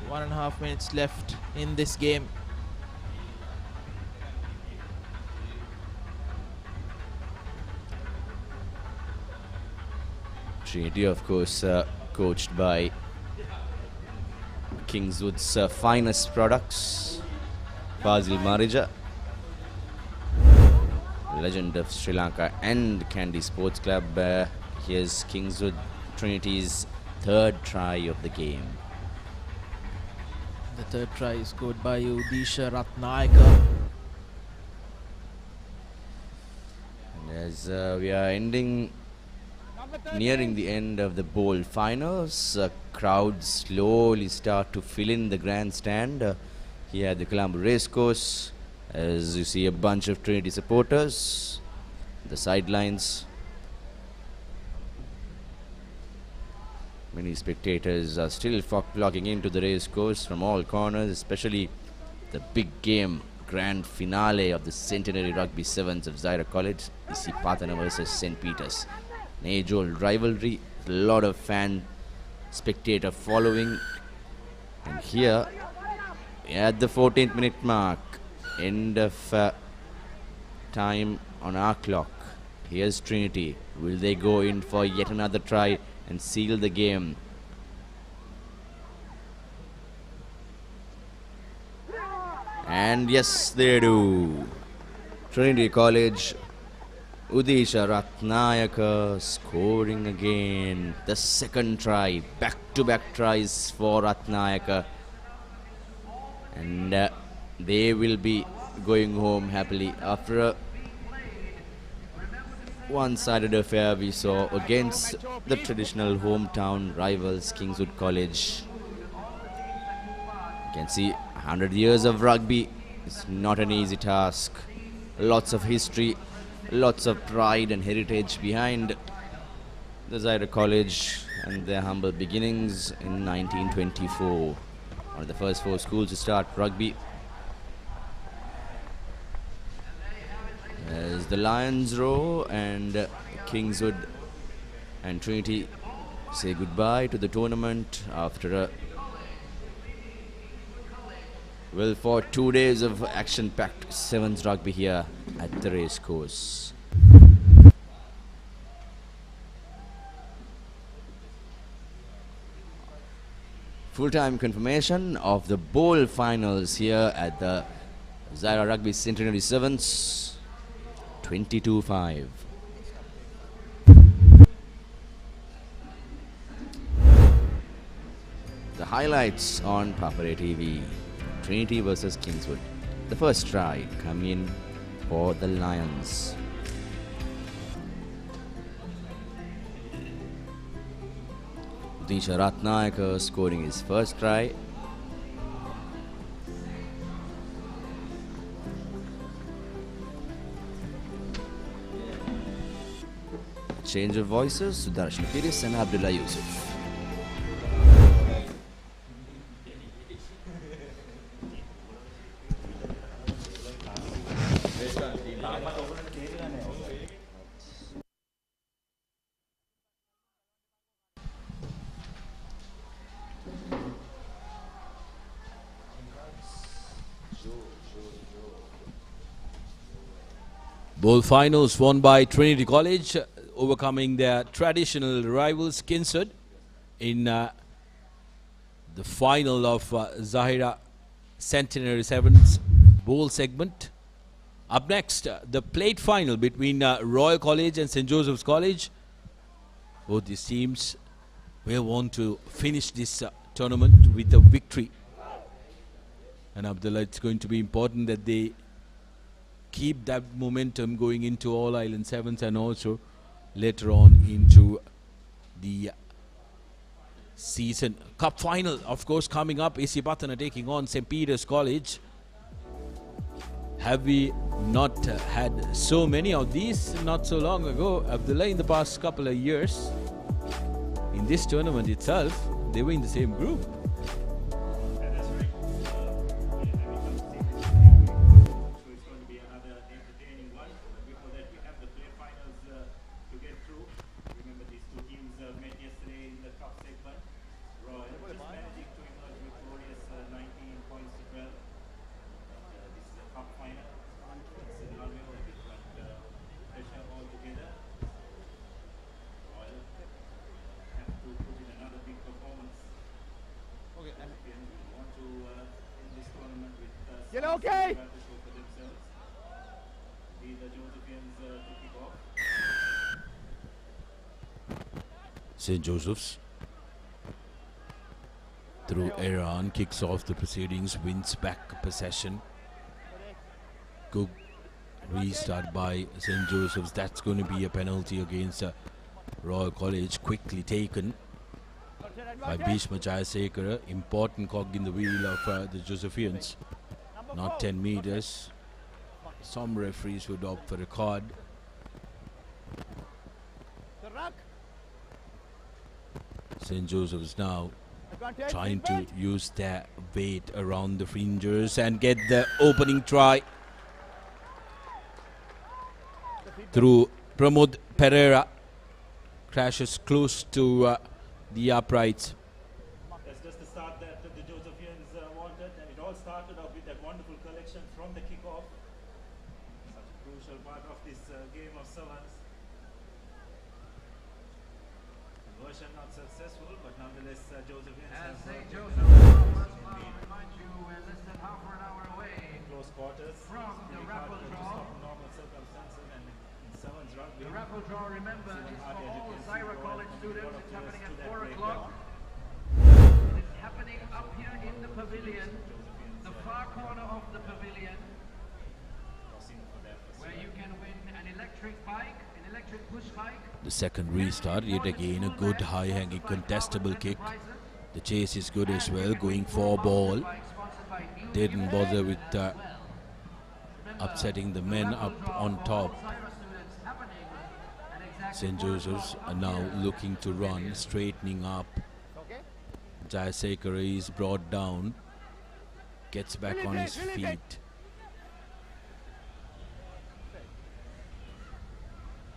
1.5 minutes left in this game. Trinity, of course, coached by Kingswood's finest products, Basil Marija, legend of Sri Lanka and Kandy Sports Club. Here's Kingswood Trinity's third try of the game. The third try is scored by Udisha Ratnayaka. And as we are nearing the end of the bowl finals, crowds slowly start to fill in the grandstand here at the Colombo Racecourse. As you see a bunch of Trinity supporters, the sidelines. Many spectators are still flocking into the racecourse from all corners, especially the big game, grand finale of the Centenary Rugby Sevens of Zahira College, Isipatana versus St. Peter's. An age-old rivalry, a lot of spectator following. And here, at the 14th minute mark, end of time on our clock. Here's Trinity. Will they go in for yet another try and seal the game? And yes, they do. Trinity College, Udisha Ratnayaka scoring again. The second try, back-to-back tries for Ratnayaka. And they will be going home happily after a one-sided affair we saw against the traditional hometown rivals Kingswood College. You can see 100 years of rugby is not an easy task. Lots of history, lots of pride and heritage behind the Zahira College and their humble beginnings in 1924. One of the first 4 schools to start rugby. As the Lions row and Kingswood and Trinity say goodbye to the tournament after for 2 days of action-packed Sevens rugby here at the racecourse. Full-time confirmation of the bowl finals here at the Zahira Rugby Centenary Sevens. 22-5. The highlights on Papare TV. Trinity versus Kingswood. The first try coming in for the Lions. Udisha Ratnayaka scoring his first try. Change of voices, Sudarshan Piris and Abdullah Yusuf. Bowl finals won by Trinity College, overcoming their traditional rivals Kingswood in the final of Zahira Centenary Sevens bowl segment. Up next, the plate final between Royal College and St. Joseph's College. Both these teams will want to finish this tournament with a victory. And Abdullah, it's going to be important that they keep that momentum going into All Island Sevens and also later on into the season. Cup final, of course, coming up. Isipatana taking on St. Peter's College. Have we not had so many of these not so long ago, Abdullah, in the past couple of years? In this tournament itself, they were in the same group. okay. St. Joseph's through Iran kicks off the proceedings, wins back possession. Good restart by St. Joseph's. That's going to be a penalty against Royal College, quickly taken by Bhishma Jayasekara. Important cog in the wheel of the Josephians. Not 10 meters. Some referees would opt for a card. St. Joseph's now trying to use their weight around the fringers and get the opening try through Pramod Pereira. Crashes close to the uprights. That's just the start that the Josephians wanted, and it all started off with that wonderful collection from the kickoff. Such a crucial part of this game of sevens. Conversion not successful, but nonetheless Josephians have remind you we're less than half an hour away. Close quarters from the raffle draw. Normal circumstances, and in sevens rugby. The raffle draw, remember, is for all Zahira College students. It's happening at 4 o'clock. It's happening up here in the pavilion, the far corner of the pavilion, where you can win an electric bike, an electric push bike. The second restart, yet again a good high-hanging contestable kick. The chase is good as well, going for ball. Didn't bother with upsetting the men up on top. St. Joseph's are now looking to run, straightening up. Jayasekara is brought down, gets back on his feet.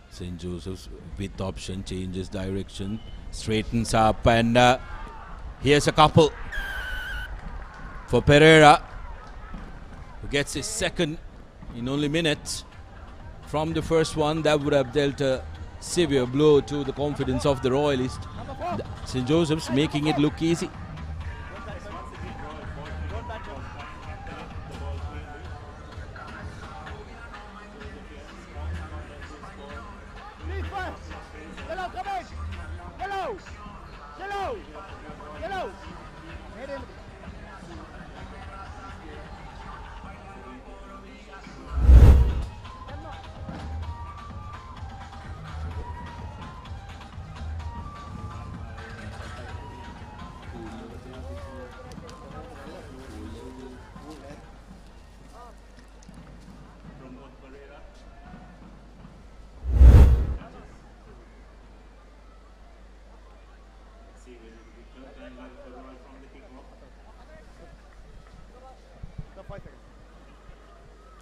St. Joseph's with option, changes direction, straightens up, and here's a couple for Pereira, who gets his second in only minutes. From the first one, that would have dealt a severe blow to the confidence of the Royalists. St. Joseph's making it look easy.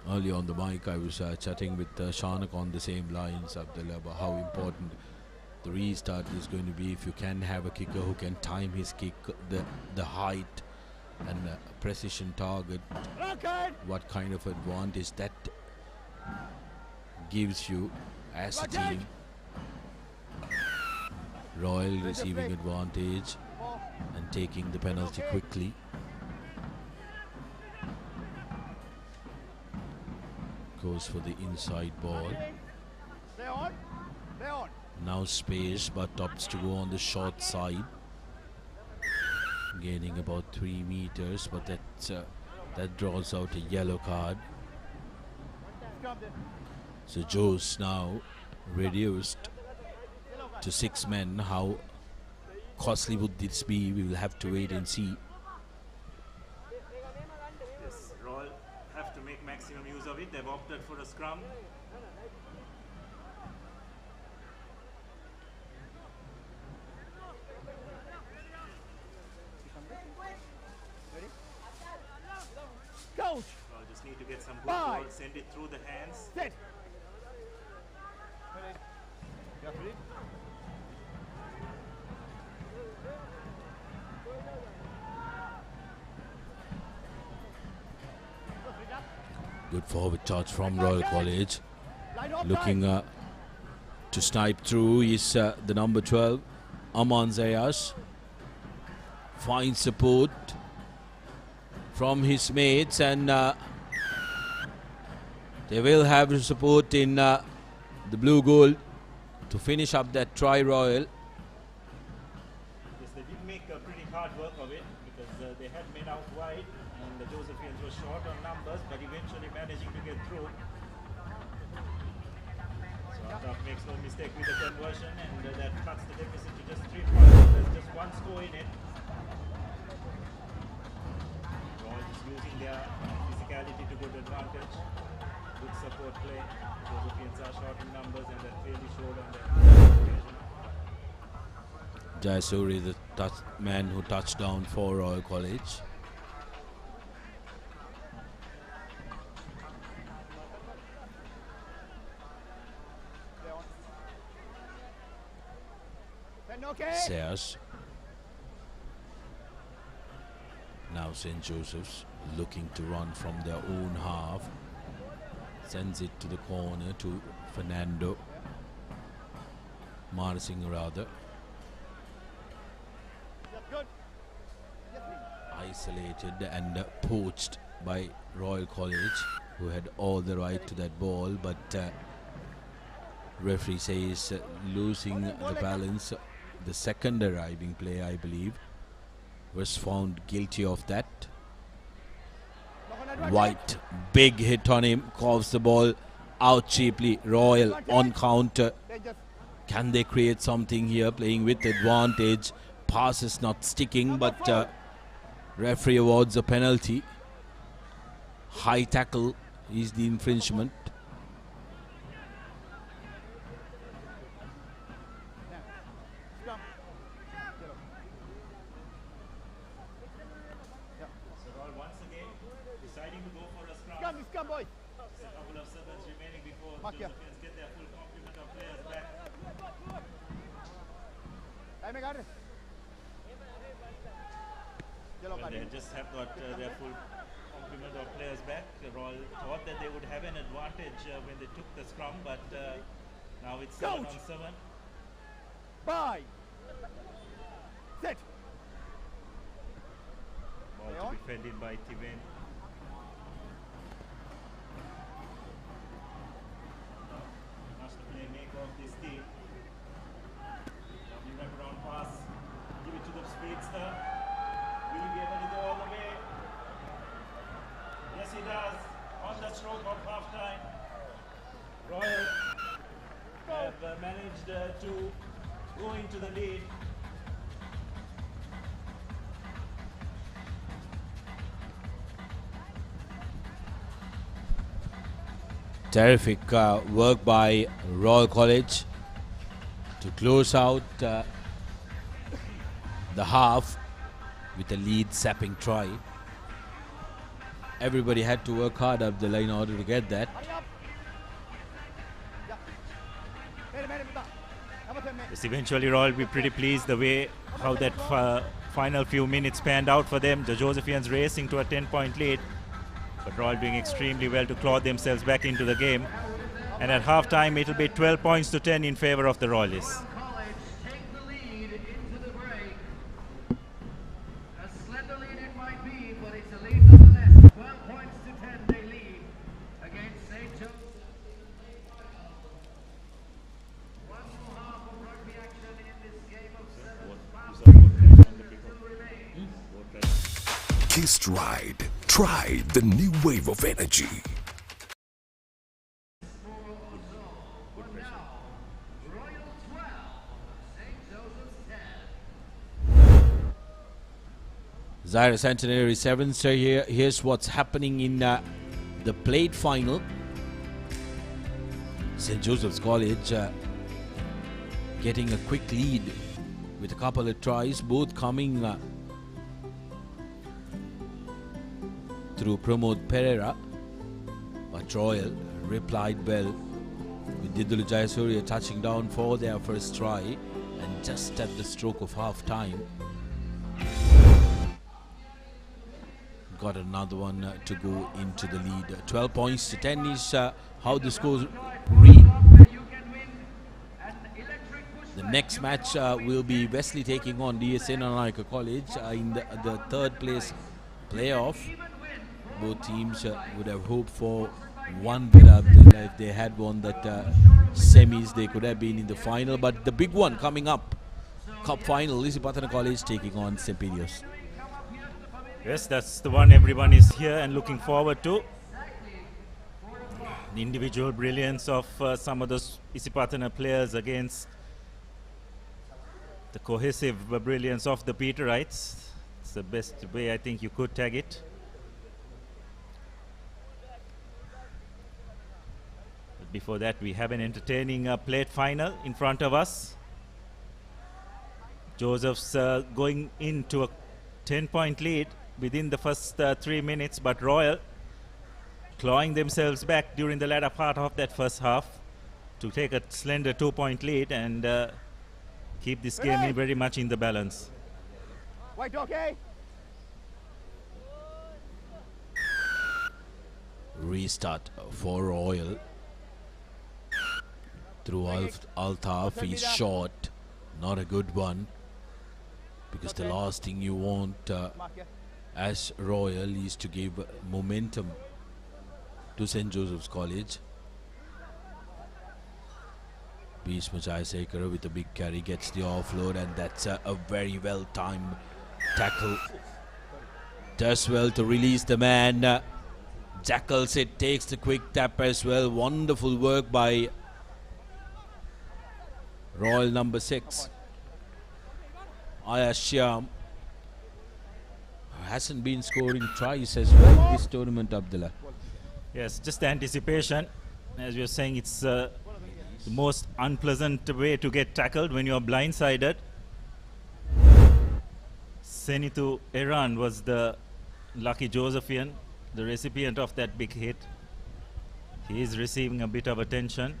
Earlier on the mic, I was chatting with Shanak on the same lines, Abdullah, about how important the restart is going to be. If you can have a kicker who can time his kick, the height and precision target, what kind of advantage that gives you as a team. Royal receiving advantage and taking the penalty quickly. Goes for the inside ball. Now space, but opts to go on the short side, gaining about 3 meters, but that draws out a yellow card. So Joe's now reduced to 6 men. How costly would this be? We will have to wait and see. Maximum use of it. They've opted for a scrum. Coach! Just need to get some good ball, send it through the hands. Set. Good forward charge from Royal College. Looking to snipe through is the number 12, Aman Zayas. Fine support from his mates, and They will have support in the blue goal to finish up that try royal. Yes, they did make a pretty hard work of it because they had made out wide and the Josephians were short on numbers, but eventually managing to get through. So Ataf makes no mistake with the conversion, and that cuts the deficit to just 3 points. There's just one score in it. Royal just using their physicality to good advantage. Good support play. Josephians are short in numbers, and that clearly showed on their occasion. Jayasuri, the man who touched down for Royal College. Sayers. Now St. Joseph's looking to run from their own half. Sends it to the corner to Fernando. Marsing rather. Isolated and poached by Royal College, who had all the right to that ball, but referee says losing the balance. The second arriving player, I believe, was found guilty of that. White, big hit on him, coughs the ball out cheaply. Royal on counter. Can they create something here, playing with advantage? Pass is not sticking, but referee awards a penalty. High tackle is the infringement. Well, they just have got their full complement of players back. Royal thought that they would have an advantage when they took the scrum, but now it's 7 on 7. Bye. Set. Ball to be defended by Tiven. That's the playmaker of this team. Lovely wraparound pass. Give it to the speedster. Will he be able to go all the way? Yes, he does. On the stroke of half time. Royal have managed to go into the lead. Terrific work by Royal College to close out the half with a lead sapping try. Everybody had to work hard up the line in order to get that. Yes, eventually Royal will be pretty pleased the way how that final few minutes panned out for them. The Josephians racing to a 10-point lead, but Royal doing extremely well to claw themselves back into the game. And at half time it will be 12 points to 10 in favor of the Royalists. Kissed Ride. Try the new wave of energy. Zahira Centenary 7. So here's what's happening in the plate final. St. Joseph's College getting a quick lead with a couple of tries, both coming through Pramod Pereira, but Royal replied well with Didulu Jayasuri touching down for their first try, and just at the stroke of half time got another one to go into the lead. 12 points to 10 is how the scores read. The next match will be Wesley taking on DSN Anayaka College in the third place playoff. Both teams would have hoped for won that if they had won that semis, they could have been in the final. But the big one coming up, cup final, Isipatana College taking on St. Peter's. Yes, that's the one everyone is here and looking forward to. The individual brilliance of some of those Isipatana players against the cohesive brilliance of the Peterites. It's the best way I think you could tag it. But before that, we have an entertaining plate final in front of us. Joseph's going into a 10-point lead within the first 3 minutes, but Royal clawing themselves back during the latter part of that first half to take a slender 2-point lead and keep this game very much in the balance. White, okay. Restart for Royal. Through Altaf, he's short. Not a good one. Because the last thing you want as Royal is to give momentum to St. Joseph's College. Bhishma Jayasekara with a big carry gets the offload, and that's a very well timed tackle. Does well to release the man. Jackals it, takes the quick tap as well. Wonderful work by Royal number 6. Ayashyam hasn't been scoring tries as well this tournament, Abdullah. Yes, just the anticipation. As you're saying, it's the most unpleasant way to get tackled when you're blindsided. Senitu Iran was the lucky Josephian, the recipient of that big hit. He is receiving a bit of attention.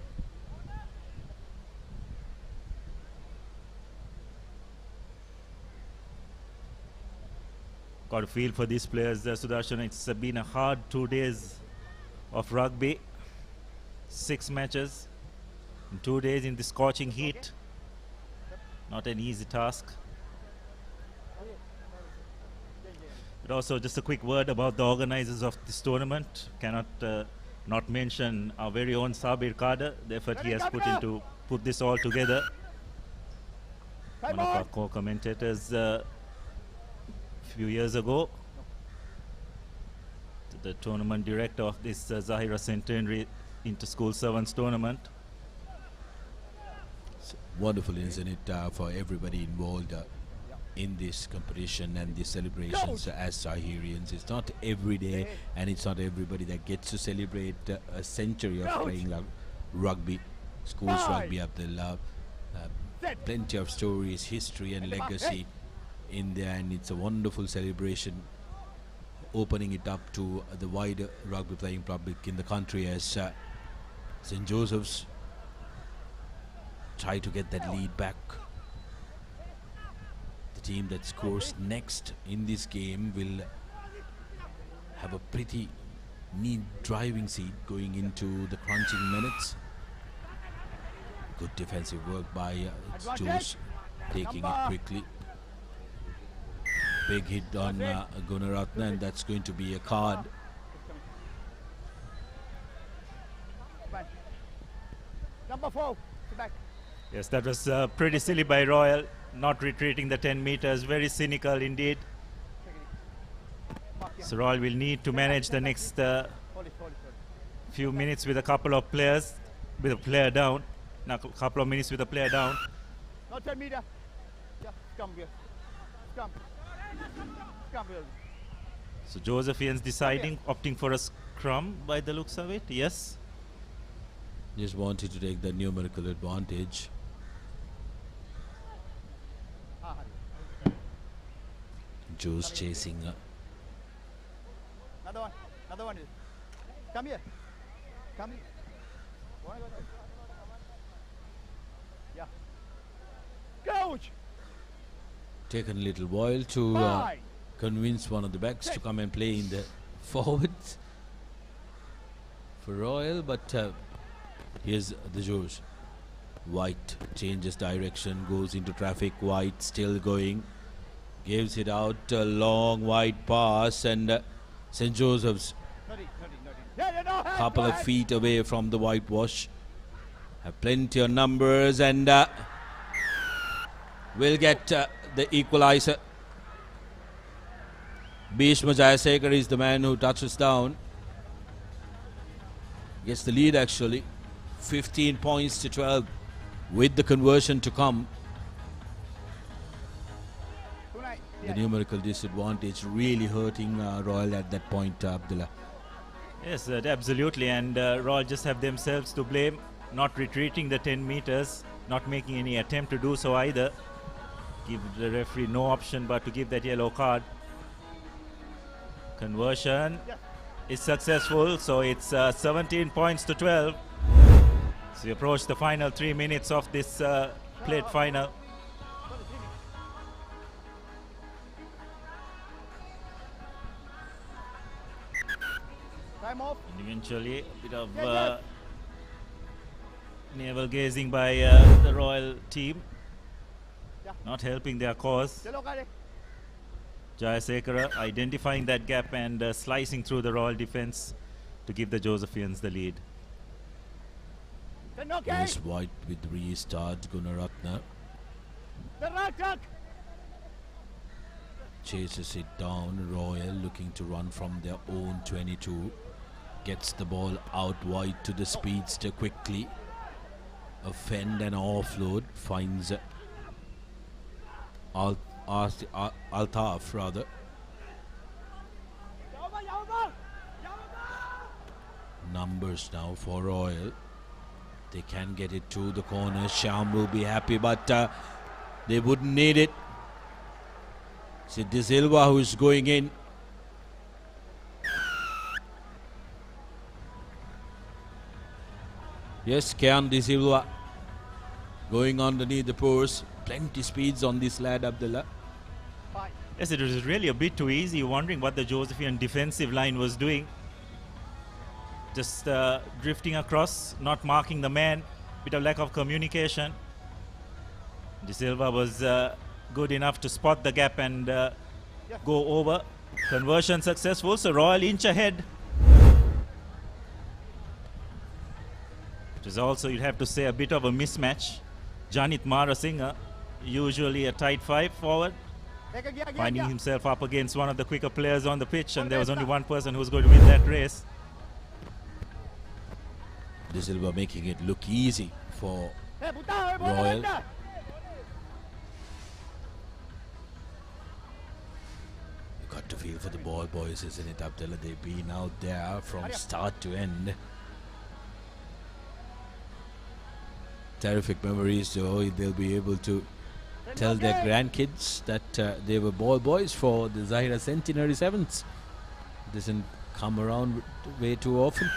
Got a feel for these players, Sudarshan. It's been a hard 2 days of rugby. 6 matches in 2 days in the scorching heat. Not an easy task. But also just a quick word about the organizers of this tournament. Cannot not mention our very own Sabir Kader, the effort he has put into put this all together. One of our co-commentators few years ago, the tournament director of this Zahira Centenary Inter-School Sevens tournament. It's wonderful, isn't it, for everybody involved in this competition and the celebrations as Zahirians. It's not every day and it's not everybody that gets to celebrate a century of playing rugby, schools rugby, Abdullah. Plenty of stories, history and legacy in there, and it's a wonderful celebration, opening it up to the wider rugby playing public in the country as St. Joseph's try to get that lead back. The team that scores next in this game will have a pretty neat driving seat going into the crunching minutes. Good defensive work by Jose, taking it quickly. Big hit on Gunaratna, and that's going to be a card. Number 4, back. Yes, that was pretty silly by Royal, not retreating the 10 meters. Very cynical indeed. So Royal will need to manage the next few minutes with a couple of players, with a player down. Now, a couple of minutes with a player down. Not 10 meter. Yeah, come here. Come. So Josephians deciding, opting for a scrum by the looks of it. Yes. Just wanted to take the numerical advantage. Joe's chasing. Another one. Another one. Come here. Come here. Yeah. Coach. Taken a little while to convince one of the backs to come and play in the forwards for Royal, but here's the Josh. White changes direction, goes into traffic. White still going, gives it out, a long wide pass, and St. Joseph's couple of feet away from the whitewash. Have plenty of numbers and will get the equalizer. Bhishma Jayasekar is the man who touches down. Gets the lead actually. 15 points to 12 with the conversion to come. The numerical disadvantage really hurting Royal at that point, Abdullah. Yes, absolutely, and Royal just have themselves to blame, not retreating the 10 meters, not making any attempt to do so either. Give the referee no option but to give that yellow card. Conversion is successful, so it's 17 points to 12. So we approach the final 3 minutes of this plate final. And eventually a bit of navel gazing by the Royal team, not helping their cause. Jayasekara identifying that gap and slicing through the Royal defense to give the Josephians the lead. Is white with restart. Gunaratna chases it down. Royal looking to run from their own 22. Gets the ball out wide to the speedster quickly. A fend and offload. Finds Altaf rather. Numbers now for Royal. They can get it to the corner. Sham will be happy, but they wouldn't need it. It's De Silva who's going in. Yes, Kian De Silva going underneath the post. Plenty speeds on this lad, Abdullah. Yes, it was really a bit too easy, wondering what the Josephian defensive line was doing. Just drifting across, not marking the man, bit of lack of communication. De Silva was good enough to spot the gap and go over. Conversion successful, so Royal inch ahead. It is also, you'd have to say, a bit of a mismatch. Janit Marasinghe, usually a tight 5 forward, finding himself up against one of the quicker players on the pitch, and there was only one person who was going to win that race. De Silva making it look easy for Royal. You got to feel for the ball boys, isn't it, Abdullah? They've been out there from start to end. Terrific memories, so they'll be able to tell their grandkids that they were ball boys for the Zahira Centenary Sevens. Doesn't come around way too often.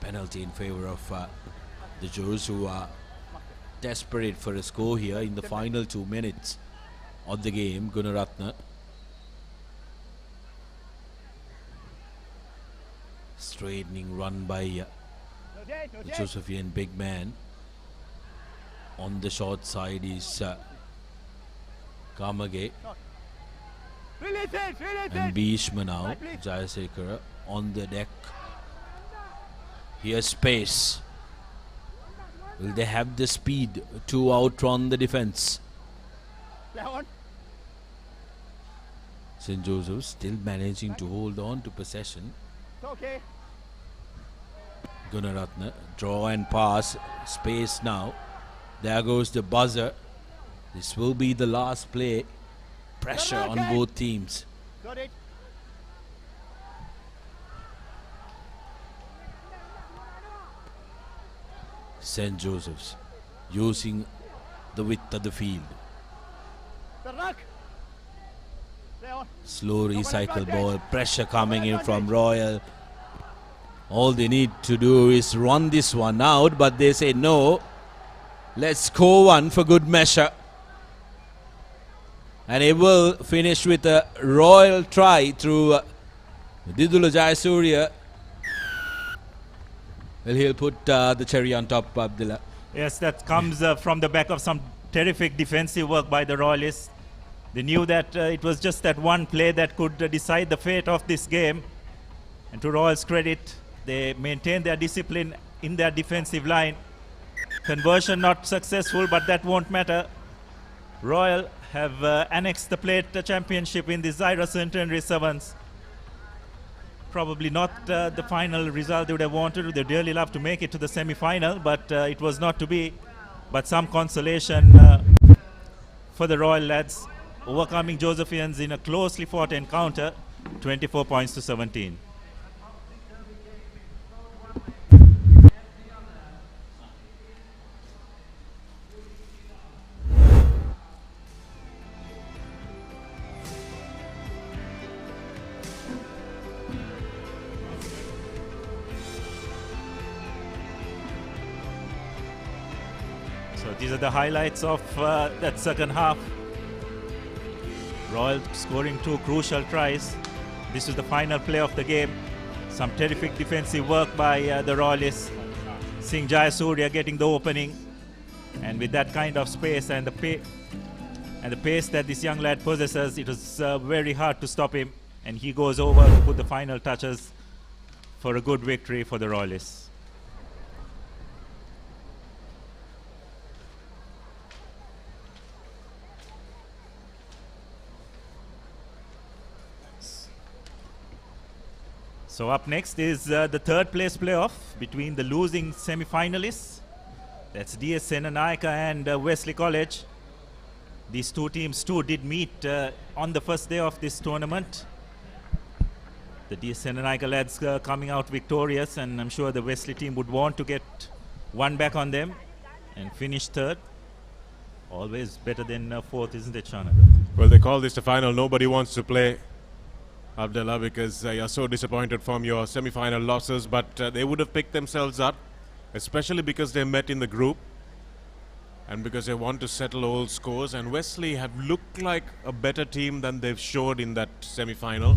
Penalty in favor of the Joes, who are desperate for a score here in the final 2 minutes of the game. Gunaratna straightening run by the Josephian big man. On the short side is Kamage and Bhishma now. Jayasekara on the deck. Here's space. Will they have the speed to outrun the defense? St. Joseph still managing to hold on to possession. Gunaratna, draw and pass. Space now. There goes the buzzer. This will be the last play. Pressure on both teams. St. Joseph's using the width of the field. Slow recycle ball. Pressure coming in from Royal. All they need to do is run this one out, but they say no. Let's score one for good measure. And it will finish with a Royal try through Didula Jayasuriya. Well, he'll put the cherry on top, Abdullah. Yes, that comes from the back of some terrific defensive work by the Royalists. They knew that it was just that one play that could decide the fate of this game. And to Royal's credit, they maintained their discipline in their defensive line. Conversion not successful, but that won't matter. Royal have annexed the plate championship in the Zahira Centenary Sevens. Probably not the final result they would have wanted. They'd really love to make it to the semi-final, but it was not to be. But some consolation for the Royal lads, overcoming Josephians in a closely fought encounter, 24 points to 17. So these are the highlights of that second half. Royal scoring 2 crucial tries. This is the final play of the game. Some terrific defensive work by the Royalists. Singh Jayasuriya getting the opening. And with that kind of space and the pace that this young lad possesses, it was very hard to stop him. And he goes over to put the final touches for a good victory for the Royalists. So up next is the third place playoff between the losing semi-finalists. That's DS Senanayaka and Wesley College. These two teams too did meet on the first day of this tournament. The DS Senanayaka lads coming out victorious, and I'm sure the Wesley team would want to get one back on them and finish third. Always better than fourth, isn't it, Shanaga? Well, they call this the final. Nobody wants to play, Abdullah, because you're so disappointed from your semi-final losses, but they would have picked themselves up, especially because they met in the group and because they want to settle old scores. And Wesley have looked like a better team than they've showed in that semi-final.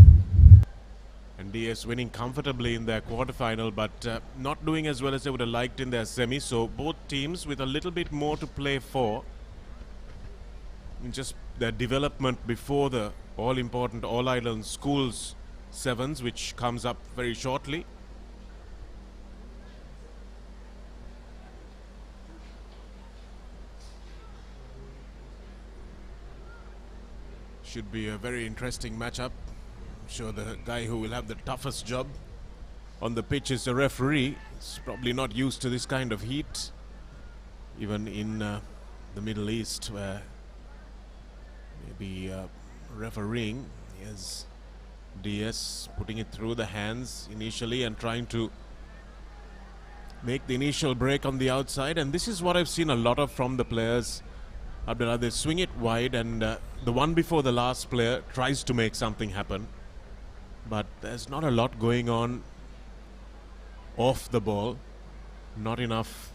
And DS winning comfortably in their quarter-final, but not doing as well as they would have liked in their semi. So both teams with a little bit more to play for. And just their development before the all-important All-Ireland Schools Sevens, which comes up very shortly. Should be a very interesting matchup. I'm sure the guy who will have the toughest job on the pitch is the referee. He's probably not used to this kind of heat, even in the Middle East, where maybe refereeing. Here's DS putting it through the hands initially and trying to make the initial break on the outside. And this is what I've seen a lot of from the players, Abdullah. They swing it wide, and the one before the last player tries to make something happen, but there's not a lot going on off the ball. Not enough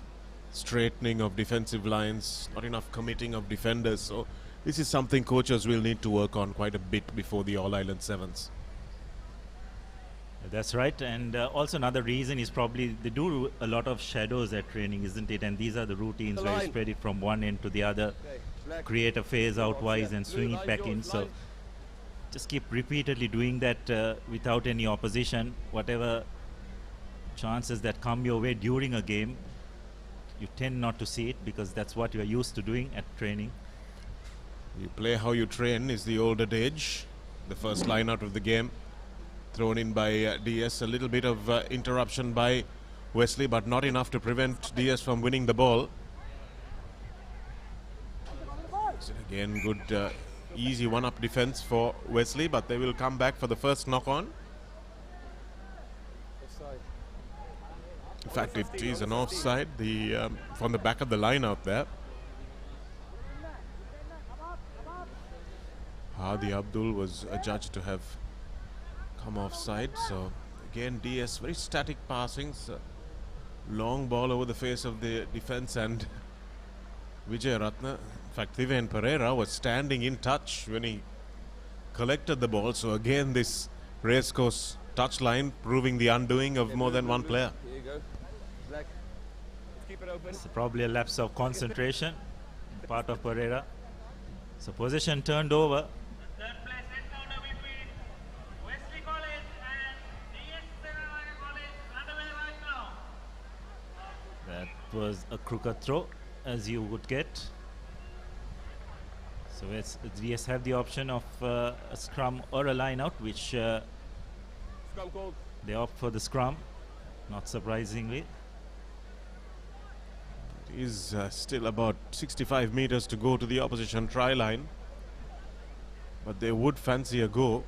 straightening of defensive lines, not enough committing of defenders. So this is something coaches will need to work on quite a bit before the All-Ireland Sevens. That's right, and also another reason is probably they do a lot of shadows at training, isn't it? And these are the routines where you spread it from one end to the other, create a phase outwise and swing it back in. So just keep repeatedly doing that without any opposition. Whatever chances that come your way during a game, you tend not to see it because that's what you are used to doing at training. You play how you train is the old adage. The first line out of the game thrown in by DS. A little bit of interruption by Wesley, but not enough to prevent DS from winning the ball. So again, good easy one-up defense for Wesley, but they will come back for the first knock-on. In fact, it is an offside from the back of the line out there. Hadi Abdul was adjudged to have come offside. So again, DS very static passings, long ball over the face of the defense, and Vijay Ratna, in fact Thiven Pereira, was standing in touch when he collected the ball. So again, this Racecourse touchline proving the undoing of more than one player. Here you go. Black. Keep it open. It's probably a lapse of concentration part of Pereira. So possession turned over. That was a crooked throw, as you would get. So DS have the option of a scrum or a line out, which they opt for the scrum, not surprisingly. It is still about 65 meters to go to the opposition try line, but they would fancy a go.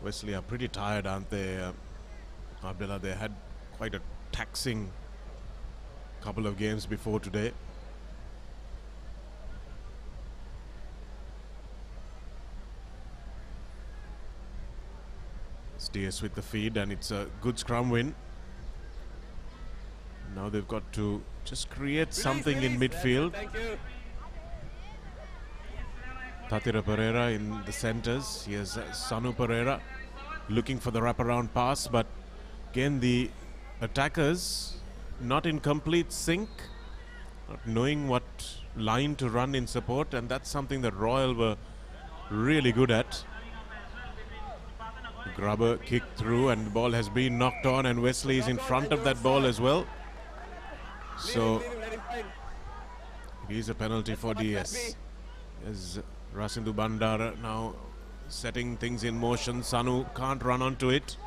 Wesley are pretty tired, aren't they, Abdullah? They had quite a taxing couple of games before today. DS with the feed, and it's a good scrum win. Now they've got to just create something in midfield. Zahira Pereira in the centres. Here's Sanu Pereira looking for the wraparound pass, but again the attackers not in complete sync, not knowing what line to run in support, and that's something that Royal were really good at. Grubber kicked through and the ball has been knocked on, and Wesley is in front of that ball as well. So it is a penalty for DS. As Rasindu Bandara now setting things in motion. Sanu can't run onto it.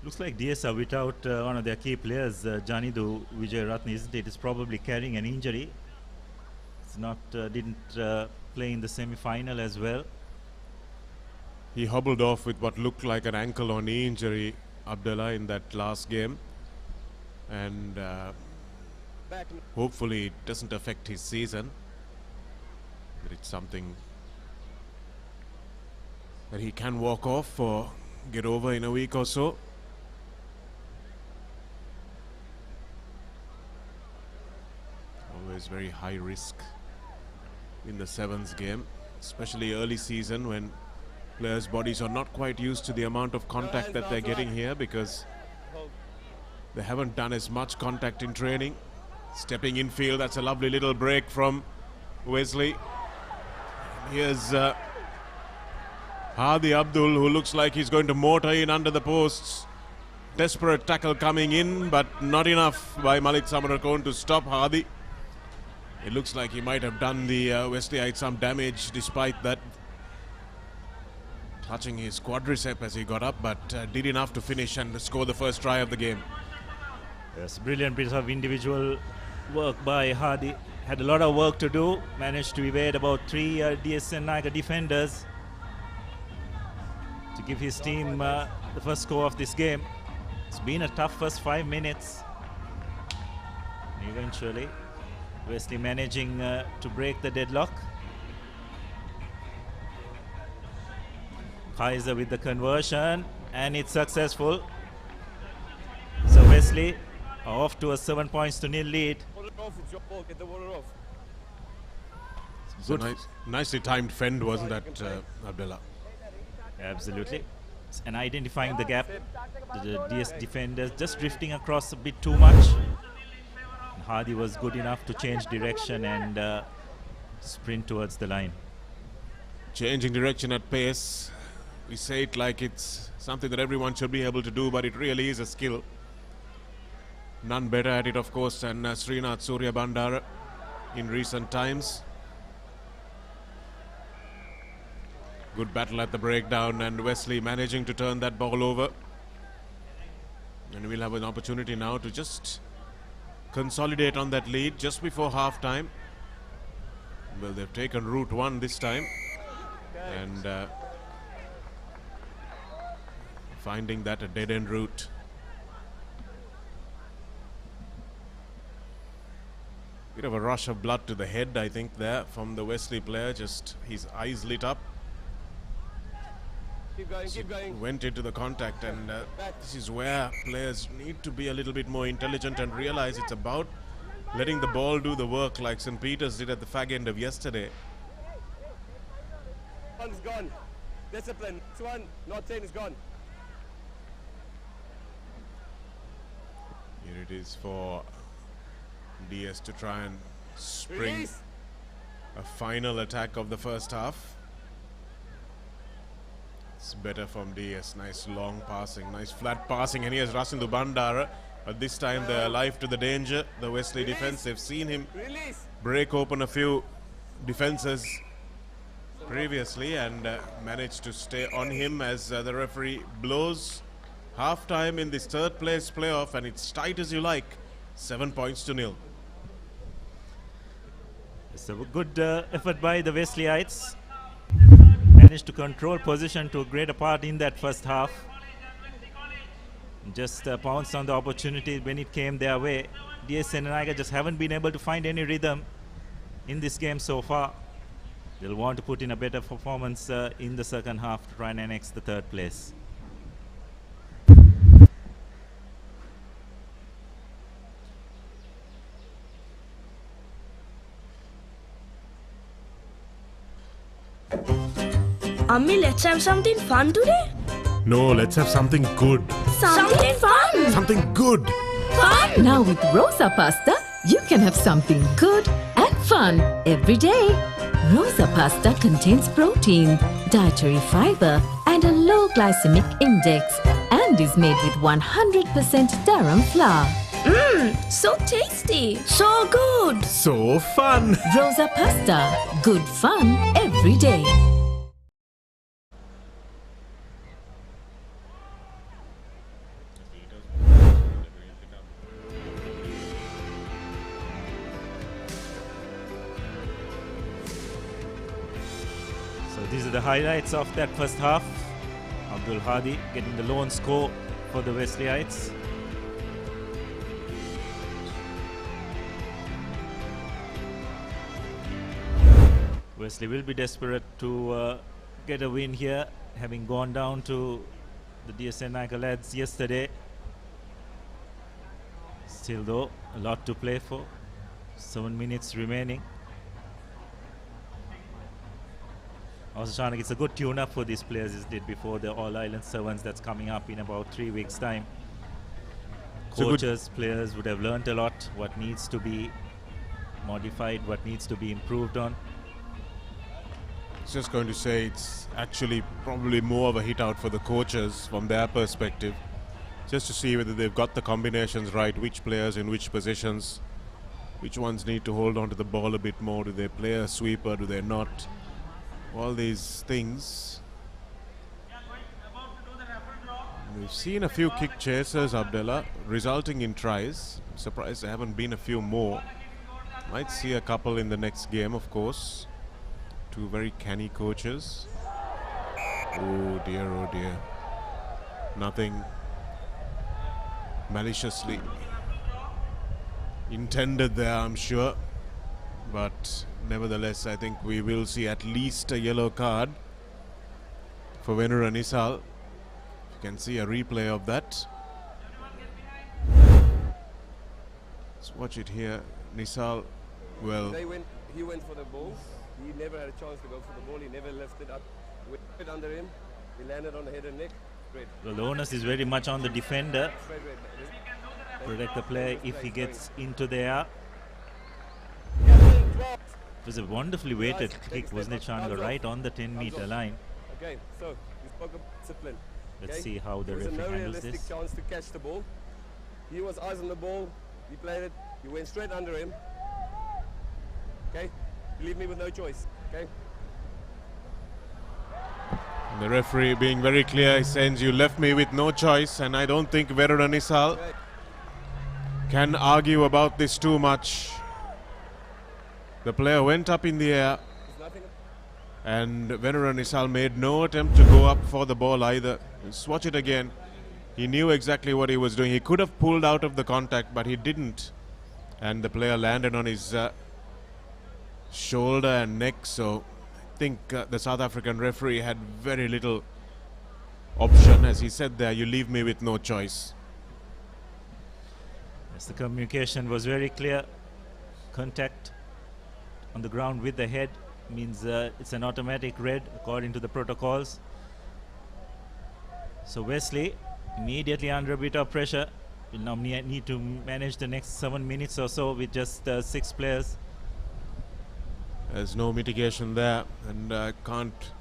Looks like DS are without one of their key players, Janidu Wijayaratne, isn't it? Is probably carrying an injury. It's not didn't play in the semi-final as well. He hobbled off with what looked like an ankle or knee injury, Abdullah, in that last game, and hopefully it doesn't affect his season, but it's something that he can walk off or get over in a week or so. Always very high risk in the sevens game, especially early season when players' bodies are not quite used to the amount of contact that they're getting here, because they haven't done as much contact in training. Stepping in field, that's a lovely little break from Wesley. Here's Hadi Abdul, who looks like he's going to mortar in under the posts. Desperate tackle coming in, but not enough by Malik Samarakone to stop Hadi. It looks like he might have done the Wesleyite some damage despite that, touching his quadricep as he got up, but did enough to finish and score the first try of the game. Yes, brilliant bit of individual work by Hadi. Had a lot of work to do, managed to evade about 3 DSN Naga defenders to give his team the first score of this game. It's been a tough first 5 minutes. And eventually, Wesley managing to break the deadlock. Kaiser with the conversion, and it's successful. So Wesley are off to a 7 points to nil lead. Good, nicely timed fend, wasn't that, Abdullah? Absolutely. And identifying the gap, the DS defenders just drifting across a bit too much. And Hadi was good enough to change direction and sprint towards the line. Changing direction at pace. We say it like it's something that everyone should be able to do, but it really is a skill. None better at it, of course, than Srinath Surya Bandara in recent times. Good battle at the breakdown, and Wesley managing to turn that ball over. And we'll have an opportunity now to just consolidate on that lead just before half-time. Well, they've taken route 1 this time. And finding that a dead-end route. Bit of a rush of blood to the head, I think, there from the Wesley player. Just his eyes lit up. Keep going. Went into the contact, and this is where players need to be a little bit more intelligent and realize it's about letting the ball do the work, like St. Peter's did at the fag end of yesterday. One's gone. Discipline. This one, not 10 is gone. Here it is for DS to try and spring a final attack of the first half. It's better from DS. Nice long passing, nice flat passing, and here's Rasindu Bandara. But this time they're alive to the danger. The Wesley defense, they've seen him break open a few defenses previously and managed to stay on him as the referee blows half time in this third place playoff, and it's tight as you like. 7 points to 0. It's a good effort by the Wesleyites. Managed to control position to a greater part in that first half. Just pounced on the opportunity when it came their way. DS Senenaiga just haven't been able to find any rhythm in this game so far. They'll want to put in a better performance in the second half to try and annex the third place. Ammi, let's have something fun today? No, let's have something good. Something fun! Something good. Fun! Now with Rosa Pasta, you can have something good and fun every day. Rosa Pasta contains protein, dietary fiber and a low glycemic index and is made with 100% durum flour. Mmm, so tasty! So good! So fun! Rosa Pasta, good fun every day. These are the highlights of that first half. Abdul Hadi getting the lone score for the Wesleyites. Wesley will be desperate to get a win here, having gone down to the DS Senenaiga lads yesterday. Still though, a lot to play for. 7 minutes remaining. Also, Shanak, it's a good tune-up for these players, isn't it, before the All-Ireland Sevens that's coming up in about 3 weeks' time. Coaches, players would have learnt a lot, what needs to be modified, what needs to be improved on. I was just going to say it's actually probably more of a hit out for the coaches from their perspective, just to see whether they've got the combinations right, which players in which positions, which ones need to hold on to the ball a bit more, do they play a sweeper, do they not? All these things. We've seen a few kick chasers, Abdullah, resulting in tries. I'm surprised there haven't been a few more. Might see a couple in the next game, of course. Two very canny coaches. Oh dear. Nothing maliciously intended there, I'm sure. But nevertheless, I think we will see at least a yellow card for Venura Nisal. You can see a replay of that. Let's watch it here. Nisal, well, he went for the ball. He never had a chance to go for the ball. He never lifted up. Went right under him. He landed on the head and neck. Red. The onus is very much on the defender. Protect the player if he gets into there. It was a wonderfully weighted kick, wasn't it, Shanga? Right on the 10-meter line. Okay, so we spoke about discipline. Let's see how the referee handles this. There was a no realistic chance to catch the ball. He was eyes on the ball. He played it. He went straight under him. Okay, you leave me with no choice. Okay. And the referee being very clear, he says you left me with no choice, and I don't think Venura Nisal can argue about this too much. The player went up in the air, and Venura Nisal made no attempt to go up for the ball either. Let's watch it again. He knew exactly what he was doing. He could have pulled out of the contact, but he didn't. And the player landed on his shoulder and neck, so I think the South African referee had very little option. As he said there, you leave me with no choice. Yes, the communication was very clear. Contact on the ground with the head means it's an automatic red according to the protocols. So Wesley immediately under a bit of pressure. We'll now need to manage the next 7 minutes or so with just 6 players. There's no mitigation there, and I can't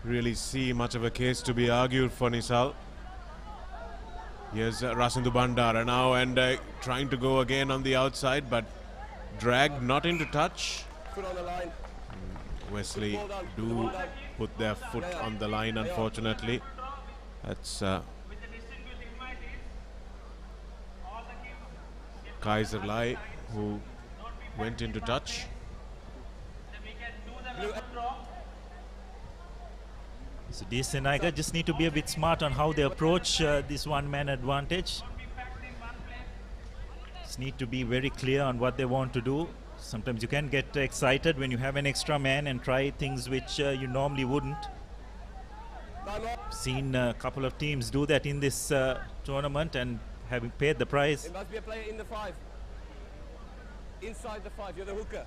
really see much of a case to be argued for Nisal. Here's Rasindu Bandara now, and trying to go again on the outside, but dragged, not into touch. Foot on the line. Wesley do put their foot on the line, unfortunately. That's Kaiser Lai who went into touch. So DC Naika just need to be a bit smart on how they approach this one-man advantage. Just need to be very clear on what they want to do. Sometimes you can get excited when you have an extra man and try things which you normally wouldn't. Seen a couple of teams do that in this tournament and having paid the price. It must be a player in the 5. Inside the 5, you're the hooker.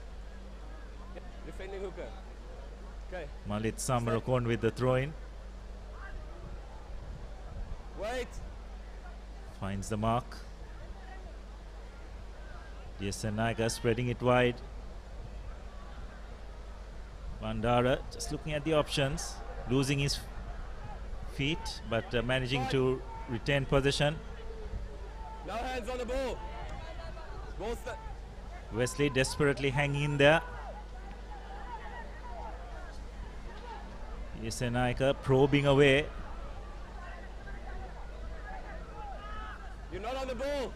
Defending hooker. Okay. Malit Samarakon with the throw-in. Wait. Finds the mark. DSN Naika spreading it wide. Bandara just looking at the options, losing his feet, but managing to retain possession. Now hands on the ball. Wesley desperately hanging in there. DSN Naika probing away. You're not on the ball.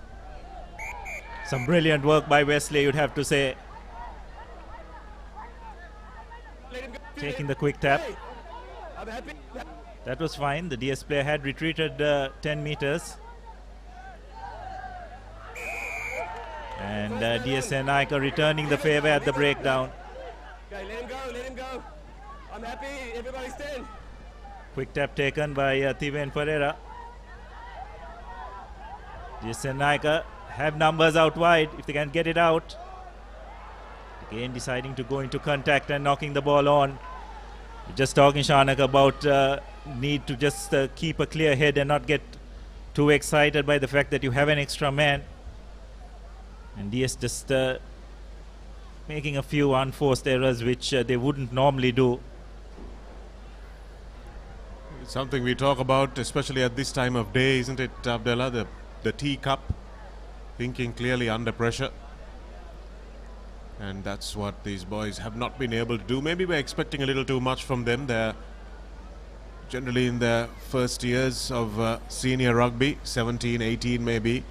Some brilliant work by Wesley, you'd have to say. Taking the quick tap. I'm happy. That was fine. The DS player had retreated 10 meters. And DSN Naika returning the favor at the breakdown. Okay, let him go, let him go. I'm happy, everybody stand. Quick tap taken by Thiven Pereira. DSN Naika have numbers out wide if they can get it out. Again deciding to go into contact and knocking the ball on. We're just talking, Shanak, about need to just keep a clear head and not get too excited by the fact that you have an extra man. And DS just making a few unforced errors which they wouldn't normally do. It's something we talk about, especially at this time of day, isn't it, Abdullah? The teacup, thinking clearly under pressure. And that's what these boys have not been able to do. Maybe we're expecting a little too much from them. They're generally in their first years of senior rugby, 17, 18 maybe.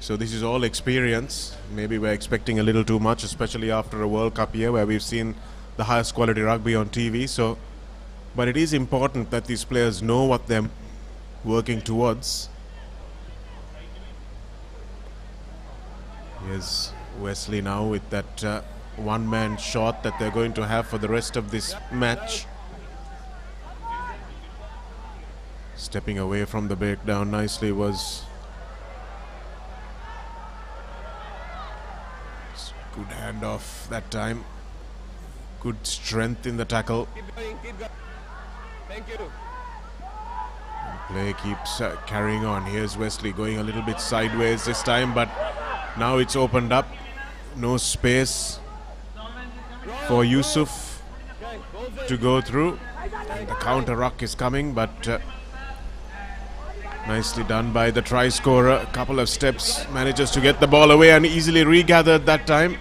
So this is all experience. Maybe we're expecting a little too much, especially after a World Cup year where we've seen the highest quality rugby on TV. So, but it is important that these players know what they're working towards. Here's Wesley now with that one-man shot that they're going to have for the rest of this match. Stepping away from the breakdown nicely was good handoff that time. Good strength in the tackle. Keep going, keep going. Thank you. Play keeps carrying on. Here's Wesley going a little bit sideways this time, but now it's opened up. No space for Yusuf to go through. And the counter ruck is coming, but nicely done by the try scorer. A couple of steps, manages to get the ball away and easily regathered that time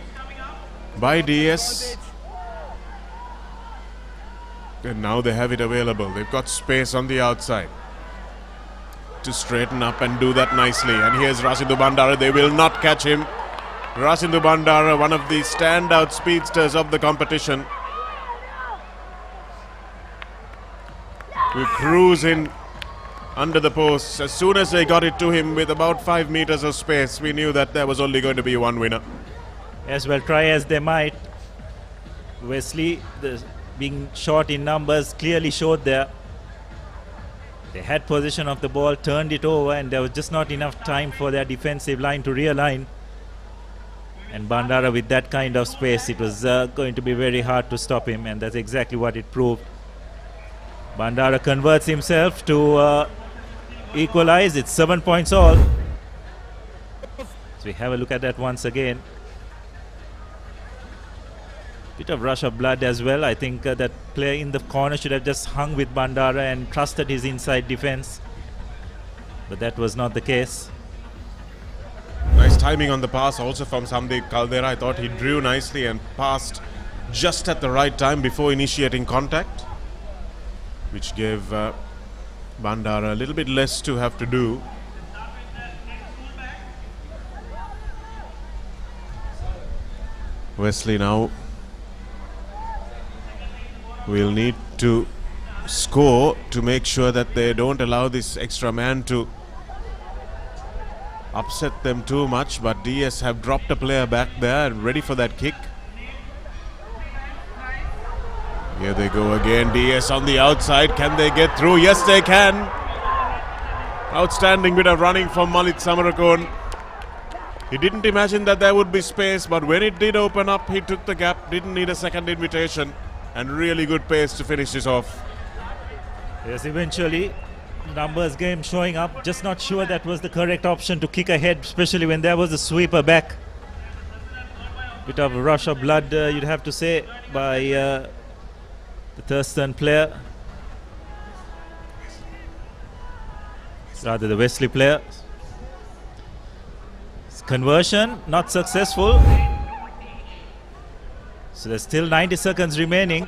by DS. And now they have it available. They've got space on the outside to straighten up and do that nicely. And here's Rasindu Bandara. They will not catch him. Rasindu Bandara, one of the standout speedsters of the competition. We cruise in under the posts. As soon as they got it to him with about 5 meters of space, we knew that there was only going to be one winner. As well, try as they might, Wesley, being short in numbers, clearly showed there. They had possession of the ball, turned it over, and there was just not enough time for their defensive line to realign. And Bandara, with that kind of space, it was going to be very hard to stop him, and that's exactly what it proved. Bandara converts himself to equalize. It's 7 points all. So we have a look at that once again. Bit of rush of blood as well. I think that player in the corner should have just hung with Bandara and trusted his inside defense. But that was not the case. Nice timing on the pass also from Sandeep Caldera. I thought he drew nicely and passed just at the right time before initiating contact, which gave Bandara a little bit less to have to do. Wesley now will need to score to make sure that they don't allow this extra man to upset them too much, but DS have dropped a player back there and ready for that kick. Here they go again, DS on the outside. Can they get through? Yes, they can. Outstanding bit of running from Malit Samarakon. He didn't imagine that there would be space, but when it did open up, he took the gap, didn't need a second invitation, and really good pace to finish this off. Yes, eventually numbers game showing up. Just not sure that was the correct option to kick ahead, especially when there was a sweeper back. Bit of a rush of blood, you'd have to say, by the Thurston player. Rather the Wesley player. Conversion not successful. So there's still 90 seconds remaining.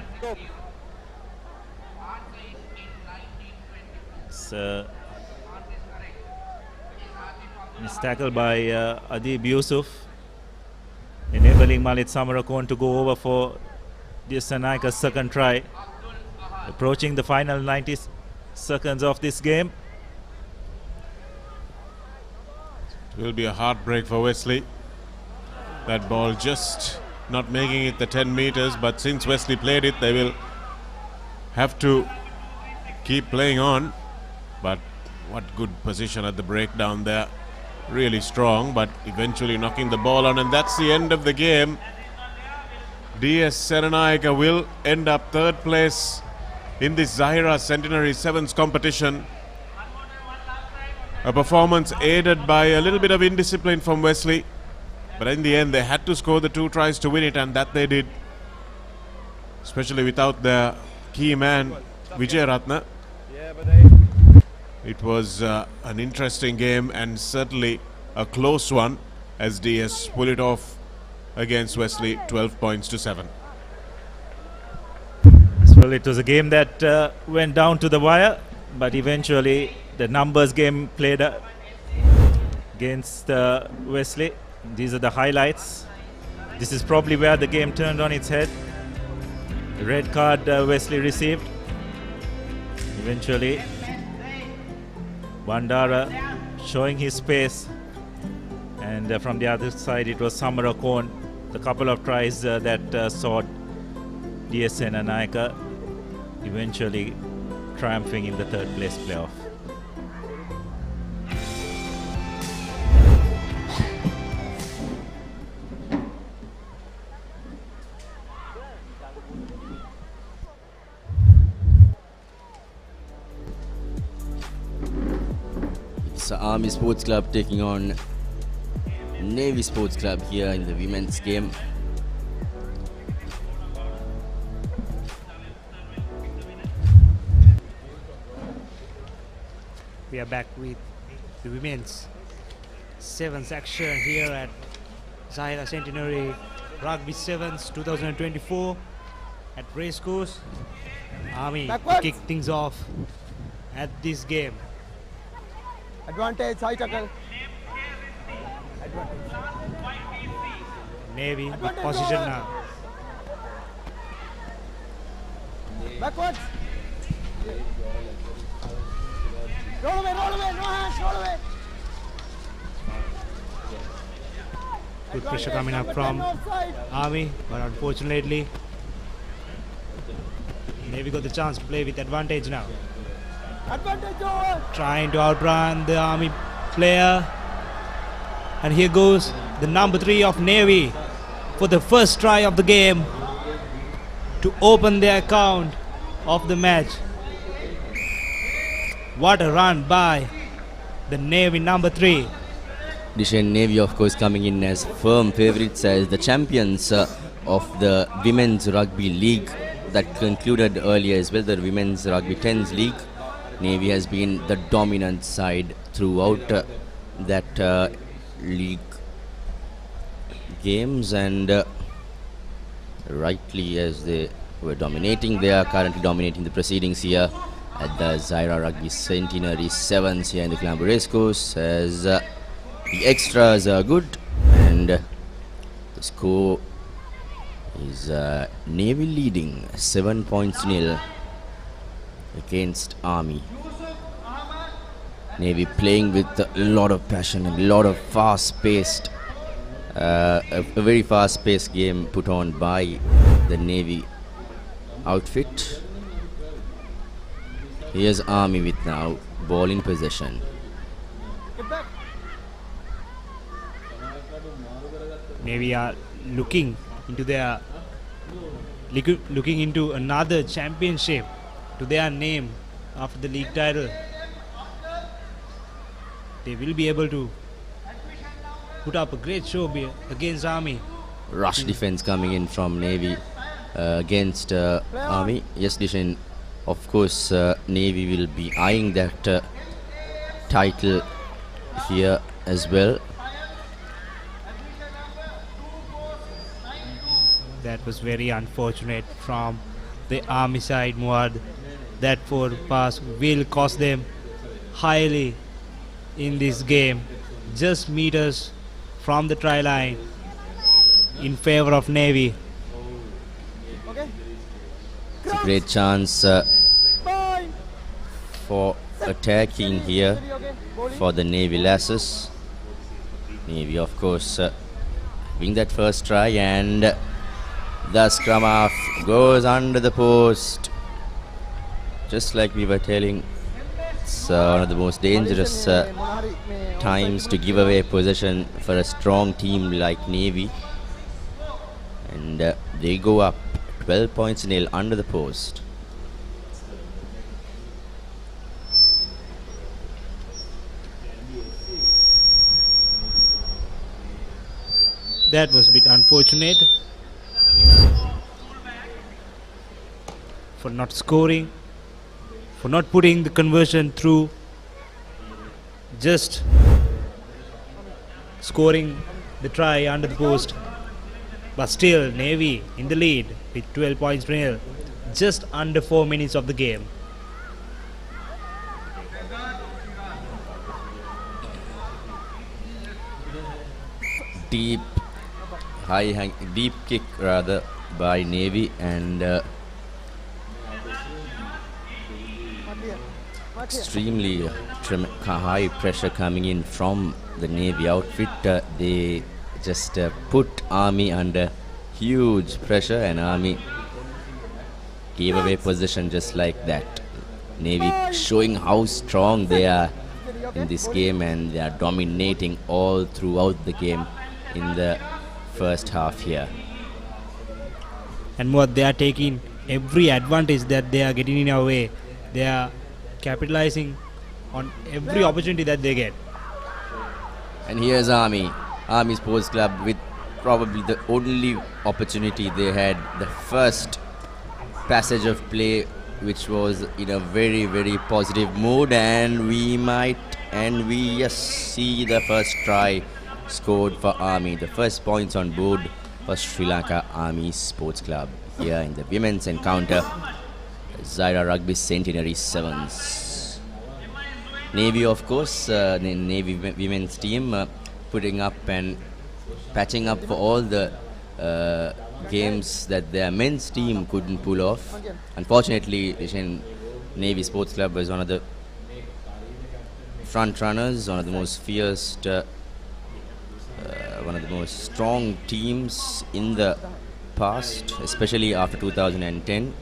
It's tackled by Adib Yusuf, enabling Malit Samarakon to go over for Disanaika's second try. Approaching the final 90 seconds of this game. It will be a heartbreak for Wesley. That ball just not making it the 10 meters, but since Wesley played it, they will have to keep playing on. But what good position at the breakdown there. Really strong, but eventually knocking the ball on, and that's the end of the game. DS Serenayaka will end up third place in this Zahira Centenary Sevens competition. A performance aided by a little bit of indiscipline from Wesley, but in the end they had to score the 2 tries to win it, and that they did, especially without their key man Vijay Ratna. It was an interesting game and certainly a close one as DS pull it off against Wesley 12 points to 7. Well, it was a game that went down to the wire, but eventually the numbers game played against Wesley. These are the highlights. This is probably where the game turned on its head. The red card Wesley received. Eventually Bandara showing his pace, and from the other side it was Samarakon. The couple of tries that saw DS Serenayaka eventually triumphing in the third place playoff. It's Army Sports Club taking on Navy Sports Club here in the women's game. We are back with the women's sevens action here at Zahira Centenary Rugby Sevens 2024 at Racecourse. Army kick things off at this game. Advantage, high tackle. Navy with position now. Backwards. Roll away, no hands, roll away. Good pressure coming up from Army, but unfortunately Navy got the chance to play with advantage now. Advantage over. Trying to outrun the Army player. And here goes the number 3 of Navy for the first try of the game to open their account of the match. What a run by the Navy number 3. Navy, of course, coming in as firm favourites as the champions of the Women's Rugby League that concluded earlier as well, the Women's Rugby 10s League. Navy has been the dominant side throughout that league games, and rightly as they were dominating, they are currently dominating the proceedings here at the Zahira Rugby Centenary 7s here in the Colombo Racecourse, as the extras are good, and the score is Navy leading 7 points nil against Army. Navy playing with a lot of passion and a lot of fast-paced, a very fast-paced game put on by the Navy outfit. Here's Army with now ball in possession. Navy are looking into another championship to their name after the league title. They will be able to put up a great show against Army. Rush defense coming in from Navy against Army. Yes, Dishan, of course, Navy will be eyeing that title here as well. That was very unfortunate from the Army side, Muad. That forward pass will cost them highly in this game. Just meters from the try line in favor of Navy. It's a great chance for attacking here for the Navy lasses. Navy, of course, winning that first try, and the scrum half goes under the post. Just like we were telling, it's one of the most dangerous times to give away possession for a strong team like Navy. And they go up 12 points nil under the post. That was a bit unfortunate for not scoring, for not putting the conversion through, just scoring the try under the post. But still, Navy in the lead with 12 points to nil, just under 4 minutes of the game. Deep kick rather by Navy, and extremely high pressure coming in from the Navy outfit. They just put Army under huge pressure, and Army gave away possession just like that. Navy showing how strong they are in this game, and they are dominating all throughout the game in the first half here. And what they are taking every advantage that they are getting in our way. They are capitalizing on every opportunity that they get. And here's Army Sports Club with probably the only opportunity they had, the first passage of play, which was in a very, very positive mood, and we see the first try scored for Army. The first points on board for Sri Lanka Army Sports Club here in the women's encounter, Zahira Rugby Centenary 7s. Navy, of course, Navy women's team putting up and patching up for all the games that their men's team couldn't pull off. Unfortunately, Navy Sports Club was one of the front runners, one of the most fierce, one of the most strong teams in the past, especially after 2010.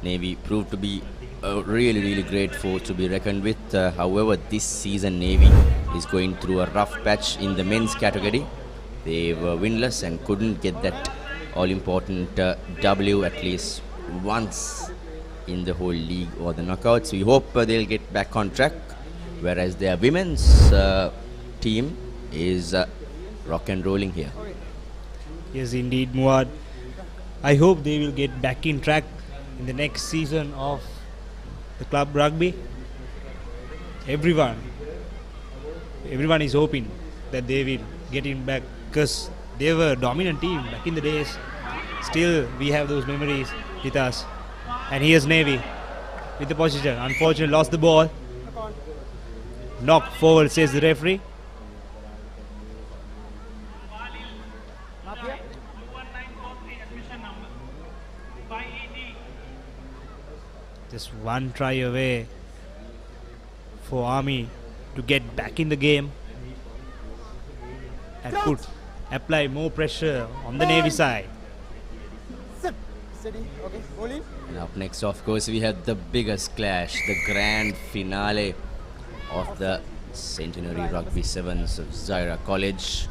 Navy proved to be a really, really great force to be reckoned with. However, this season Navy is going through a rough patch in the men's category. They were winless and couldn't get that all-important W at least once in the whole league or the knockouts. We hope they'll get back on track. Whereas their women's team is rock and rolling here. Yes, indeed, Muad. I hope they will get back in track in the next season of the club rugby. Everyone is hoping that they will get in back because they were a dominant team back in the days. Still, we have those memories with us. And here's Navy with the position. Unfortunately, lost the ball. Knocked forward, says the referee. Just one try away for Army to get back in the game and apply more pressure on the Navy side. And up next, of course, we had the biggest clash, the grand finale of the Centenary Rugby Sevens of Zahira College.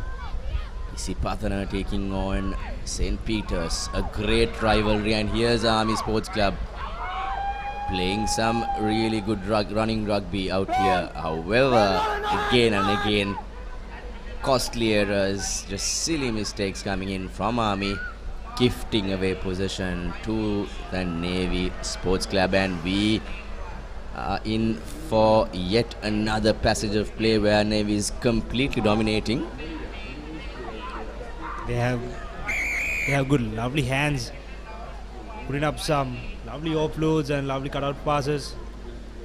Isi Patana taking on St. Peter's, a great rivalry, and here's Army Sports Club playing some really good running rugby out here. However, again and again, costly errors, just silly mistakes coming in from Army, gifting away possession to the Navy Sports Club, and we are in for yet another passage of play where Navy is completely dominating. They have good, lovely hands, putting up some lovely offloads and lovely cutout passes,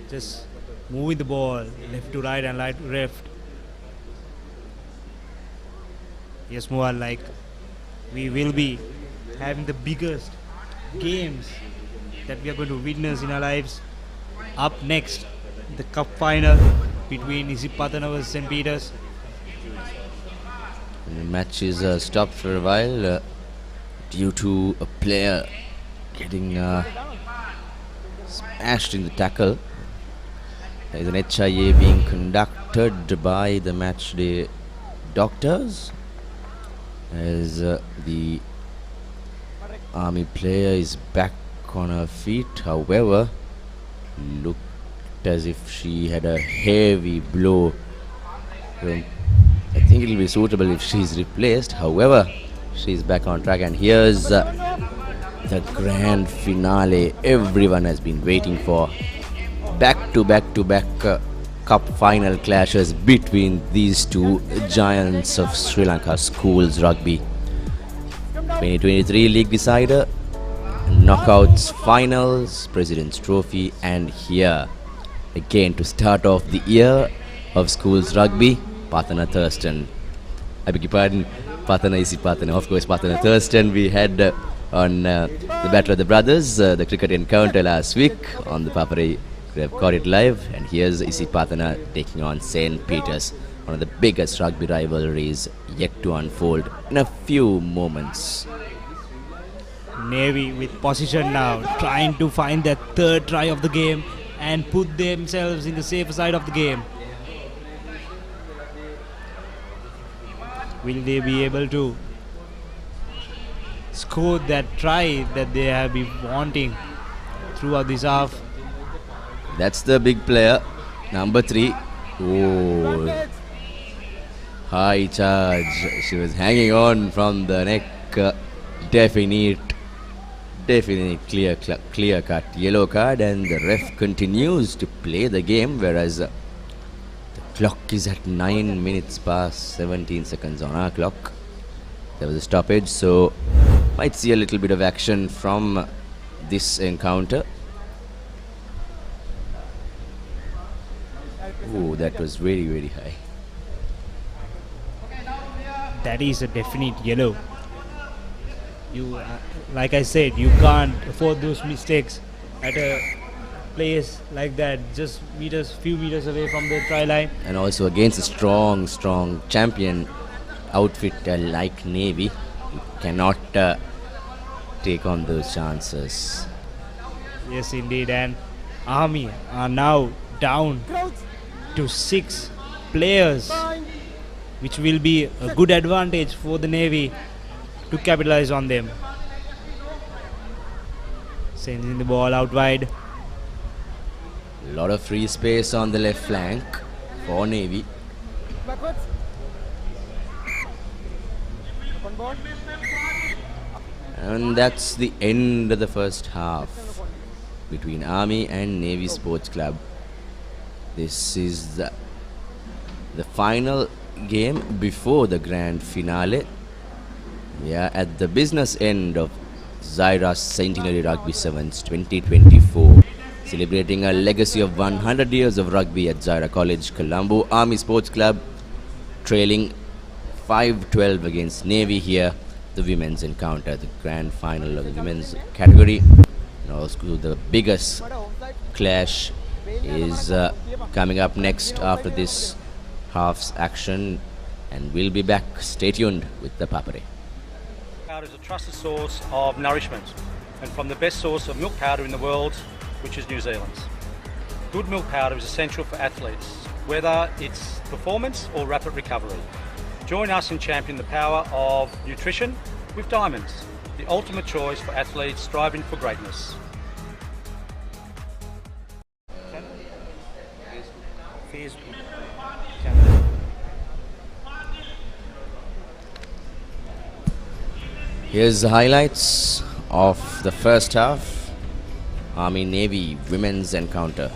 just moving the ball left to right and right to left. Yes, more like we will be having the biggest games that we are going to witness in our lives. Up next, the cup final between Isipatana versus St. Peter's. And the match is stopped for a while due to a player getting smashed in the tackle. There is an HIA being conducted by the match day doctors as the Army player is back on her feet. However, looked as if she had a heavy blow. I think it will be suitable if she's replaced. However, she's back on track, and here's the grand finale everyone has been waiting for. Back to back cup final clashes between these two giants of Sri Lanka schools rugby. 2023 league decider, knockouts finals, President's Trophy, and here again to start off the year of schools rugby, Patana Thurston. I beg your pardon, Patana Isi Patana. Of course, Patana Thurston we had on the Battle of the Brothers, the cricket encounter last week on the Papare. We have caught it live, and here's Isi Patana taking on St. Peter's, one of the biggest rugby rivalries yet to unfold in a few moments. Navy with position now, trying to find that third try of the game and put themselves in the safer side of the game. Will they be able to score that try that they have been wanting throughout this half? That's the big player, number 3. Oh, high charge. She was hanging on from the neck. Definite clear cut yellow card, and the ref continues to play the game, whereas the clock is at 9 minutes past 17 seconds on our clock. There was a stoppage, so might see a little bit of action from this encounter. Oh, that was very, very high. That is a definite yellow. You, like I said, you can't afford those mistakes at a place like that, just few meters away from the try line. And also against a strong champion outfit like Navy, you cannot take on those chances. Yes, indeed. And Army are now down to 6 players, which will be a good advantage for the Navy to capitalize on them. Sending the ball out wide. A lot of free space on the left flank for Navy. And that's the end of the first half between Army and Navy Sports Club. This is the final game before the grand finale. We are at the business end of Zahira Centenary Rugby Sevens 2024, celebrating a legacy of 100 years of rugby at Zahira College, Colombo. Army Sports Club trailing 5-12 against Navy here. The women's encounter, the grand final of the women's category. And also the biggest clash is coming up next after this half's action, and we'll be back. Stay tuned with the Papare. Powder is a trusted source of nourishment, and from the best source of milk powder in the world, which is New Zealand's. Good milk powder is essential for athletes, whether it's performance or rapid recovery. Join us in championing the power of nutrition with Diamonds, the ultimate choice for athletes striving for greatness. Here's the highlights of the first half. Army-Navy women's encounter.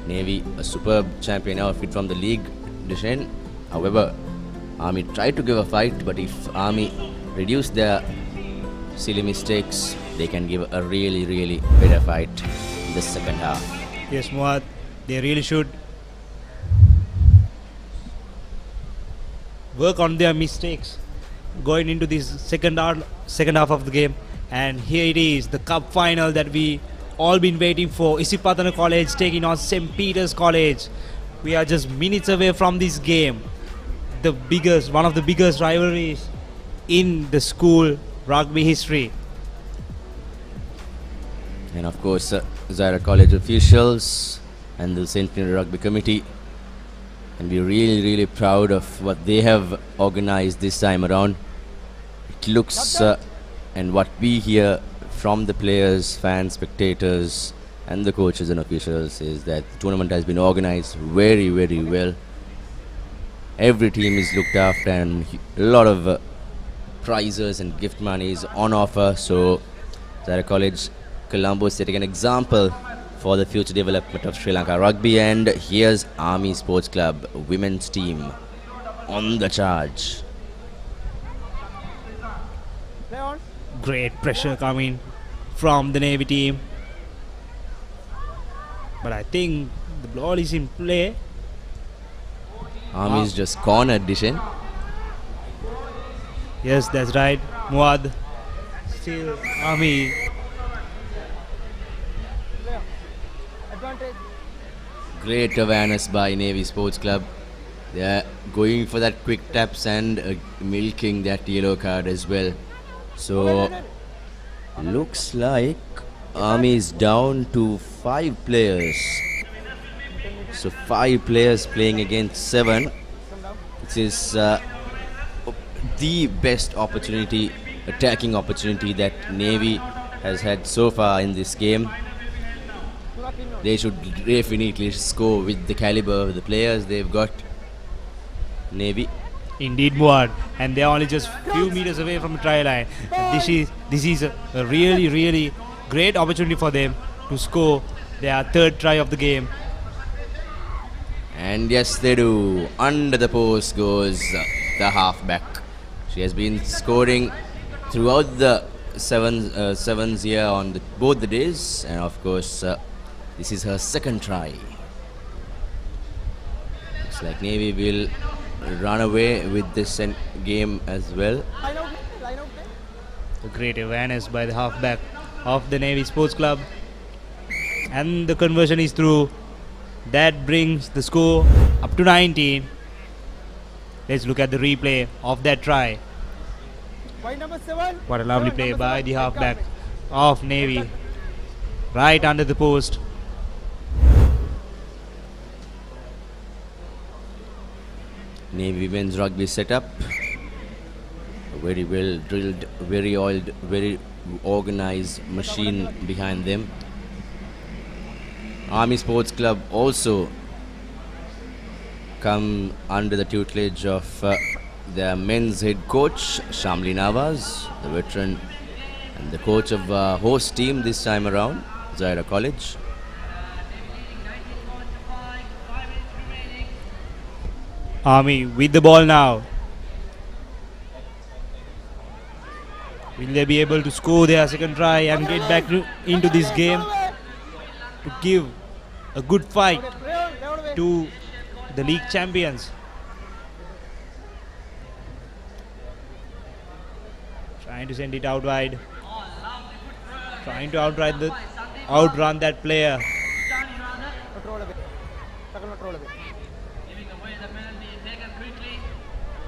Navy, a superb champion outfit from the league edition. However, Army tried to give a fight, but if Army reduce their silly mistakes, they can give a really better fight in the second half. Yes, Muad, they really should work on their mistakes going into this second half of the game. And here it is, the cup final that we all been waiting for. Isipatana College taking on St. Peter's College. We are just minutes away from this game. One of the biggest rivalries in the school rugby history. And of course, Zahira College officials and the Centenary Rugby Committee, and we're really proud of what they have organized this time around. It looks and what we hear from the players, fans, spectators and the coaches and officials is that the tournament has been organized very well. Every team is looked after and a lot of prizes and gift money is on offer. So Zahira College Colombo is setting an example for the future development of Sri Lanka rugby. And here's Army Sports Club women's team on the charge. Great pressure coming from the Navy team, but I think the ball is in play. Army is just cornered, Dishen. Yes, that's right, Muad. Still Army. Great awareness by Navy Sports Club. They are going for that quick taps and milking that yellow card as well. So looks like Army is down to 5 players. So 5 players playing against 7, which is the best opportunity, attacking opportunity that Navy has had so far in this game. They should definitely score with the caliber of the players they've got, Navy. Indeed, Muad, and they're only just few meters away from the try line. This is a really great opportunity for them to score their 3rd try of the game. And yes, they do. Under the post goes the halfback. She has been scoring throughout the sevens here on both the days, and of course this is her 2nd try. Looks like Navy will run away with this game as well. A great awareness by the halfback of the Navy Sports Club, and the conversion is through. That brings the score up to 19. Let's look at the replay of that try. What a lovely play by the halfback of Navy, right under the post. Navy women's rugby setup, a very well drilled, very oiled, very organized machine behind them. Army Sports Club also come under the tutelage of their men's head coach, Shamli Nawaz, the veteran and the coach of host team this time around, Zahira College. Army with the ball now. Will they be able to score their second try and get back into this game to give a good fight to the league champions? Trying to send it out wide. Trying to outrun that player.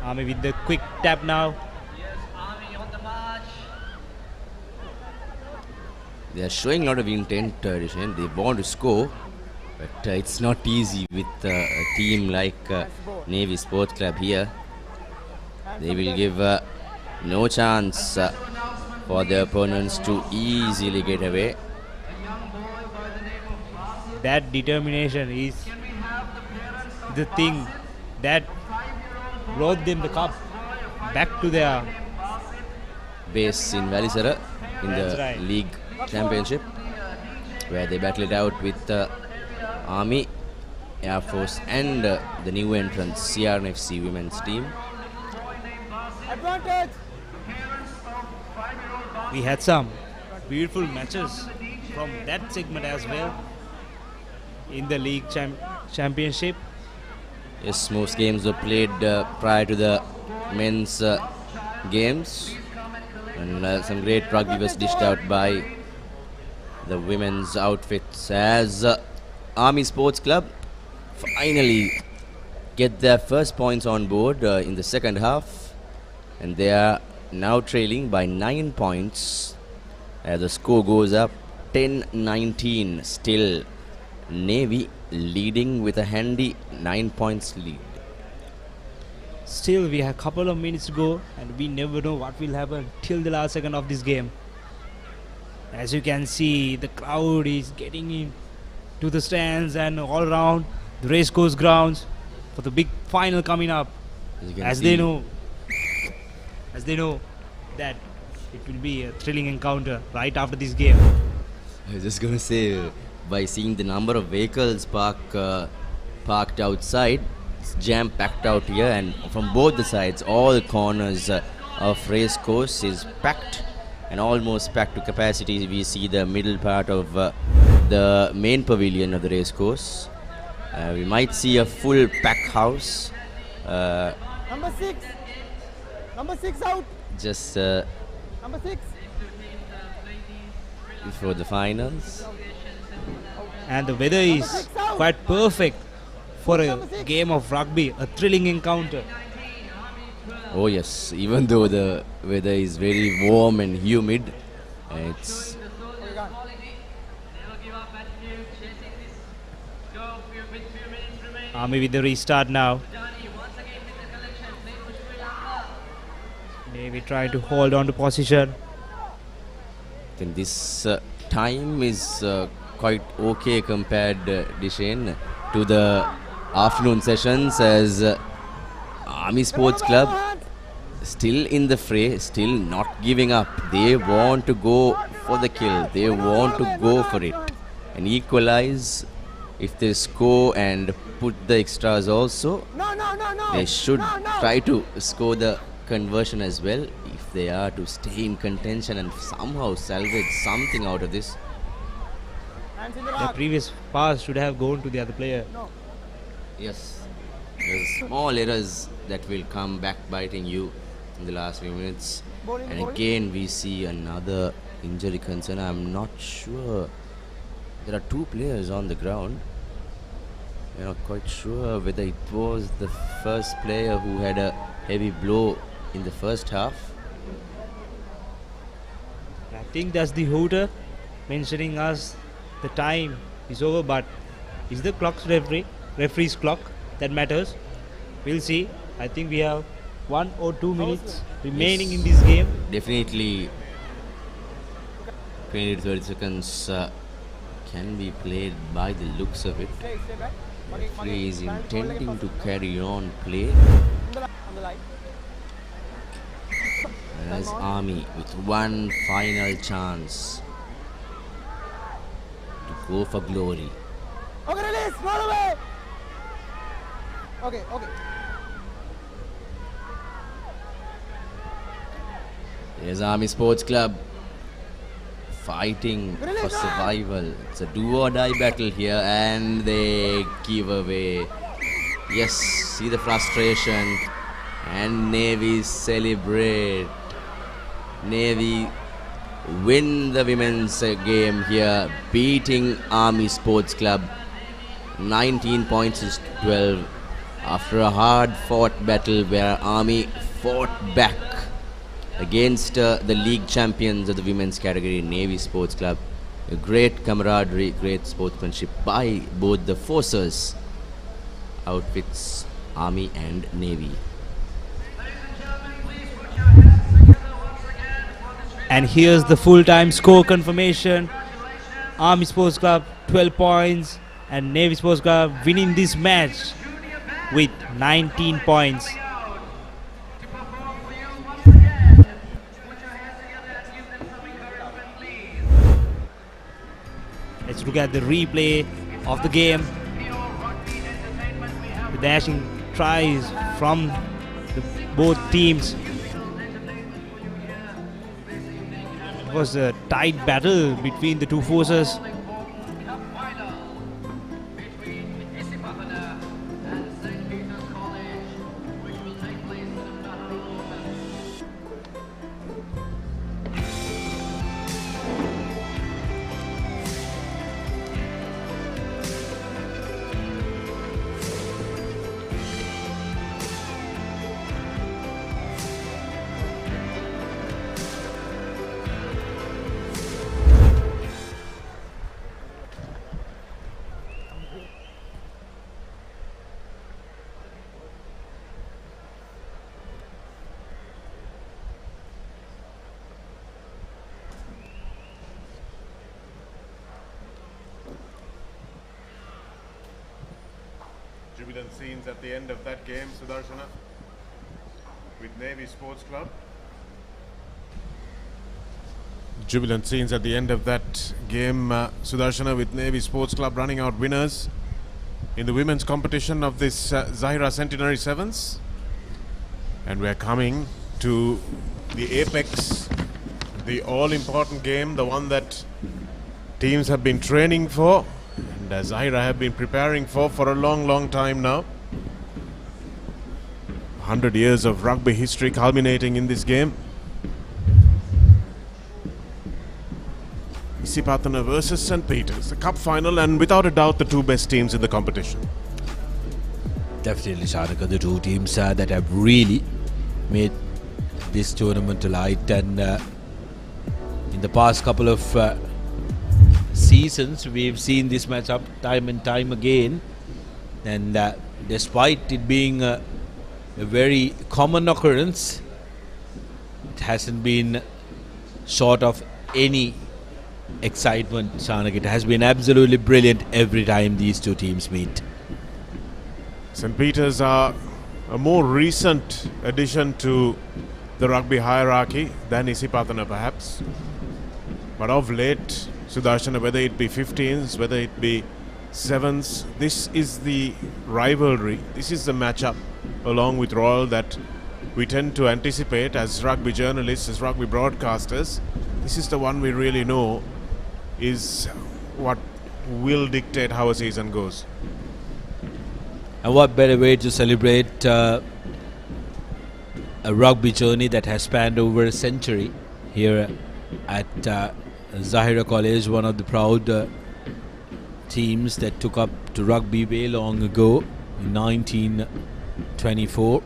Army with the quick tap now. They are showing a lot of intent, Rishan. They want to score, but it's not easy with a team like Navy Sports Club here. They will give no chance for their opponents to easily get away. That determination is the thing that brought them the cup back to their base in Valisara in That's the right. league championship, where they battled it out with Army, Air Force and the new entrants CRNFC women's team. We had some beautiful matches from that segment as well in the league championship. Yes, most games were played prior to the men's games, and some great rugby was dished out by the women's outfits as Army Sports Club finally get their first points on board in the second half, and they are now trailing by 9 points as the score goes up 10-19. Still Navy leading with a handy 9 points lead. Still we have a couple of minutes to go and we never know what will happen till the last second of this game. As you can see, the crowd is getting in to the stands and all around the racecourse grounds for the big final coming up. As they know that it will be a thrilling encounter right after this game. I was just gonna say, by seeing the number of vehicles parked outside, it's jam-packed out here, and from both the sides, all the corners of Racecourse is packed and almost packed to capacity. We see the middle part of the main pavilion of the Racecourse. We might see a full pack house. Number 6 out. Just Number 6. before the finals. And the weather is quite perfect for a game of rugby, a thrilling encounter. Oh yes, even though the weather is very warm and humid, it's Army with the restart now. Navy trying to hold on to position. then this time is quite okay compared, Dishen, to the afternoon sessions, as Army Sports Club still in the fray, still not giving up. They want to go for the kill. They want to go for it and equalize. If they score and put the extras also, they should try to score the conversion as well if they are to stay in contention and somehow salvage something out of this. The previous pass should have gone to the other player. Yes, there's small errors that will come back biting you in the last few minutes. And again we see another injury concern. I'm not sure. There are two players on the ground. We're not quite sure whether it was the first player who had a heavy blow in the first half. I think that's the hooter mentioning us the time is over, but is the clock's referee's clock that matters? We'll see. I think we have 1 or 2 minutes remaining in this game. Definitely 20 to 30 seconds can be played by the looks of it. Referee is intending to carry on play. As Army with one final chance to go for glory. Okay, release, roll away. Okay. There's Army Sports Club fighting for survival. It's a do-or-die battle here, and they give away. Yes, see the frustration, and Navy celebrate. Navy win the women's game here, beating Army Sports Club 19 points to 12 after a hard-fought battle where Army fought back against the league champions of the women's category, Navy Sports Club. A great camaraderie, great sportsmanship by both the forces, outfits, Army and Navy. And here's the full-time score confirmation. Army Sports Club 12 points and Navy Sports Club winning this match with 19 points. Let's look at the replay of the game. The dashing tries from both teams. It was a tight battle between the two forces. Jubilant scenes at the end of that game, Sudarshana, with Navy Sports Club. Jubilant scenes at the end of that game, Sudarshana, with Navy Sports Club running out winners in the women's competition of this Zahira Centenary Sevens. And we're coming to the apex, the all-important game, the one that teams have been training for, and Zahira have been preparing for a long time now. 100 years of rugby history culminating in this game. Isipatana versus St. Peter's, the cup final, and without a doubt the two best teams in the competition. Definitely, Shanaka, the two teams that have really made this tournament a light, and in the past couple of seasons we've seen this matchup time and time again, and despite it being a very common occurrence, it hasn't been short of any excitement, Shanak. It has been absolutely brilliant every time these two teams meet. St. Peter's are a more recent addition to the rugby hierarchy than Isipatana perhaps, but of late, Sudarshana, whether it be 15s, whether it be 7s, this is the rivalry, this is the matchup along with Royal that we tend to anticipate as rugby journalists, as rugby broadcasters. This is the one we really know is what will dictate how a season goes. And what better way to celebrate a rugby journey that has spanned over a century here at Zahira College, one of the proud teams that took up to rugby way long ago in 1924.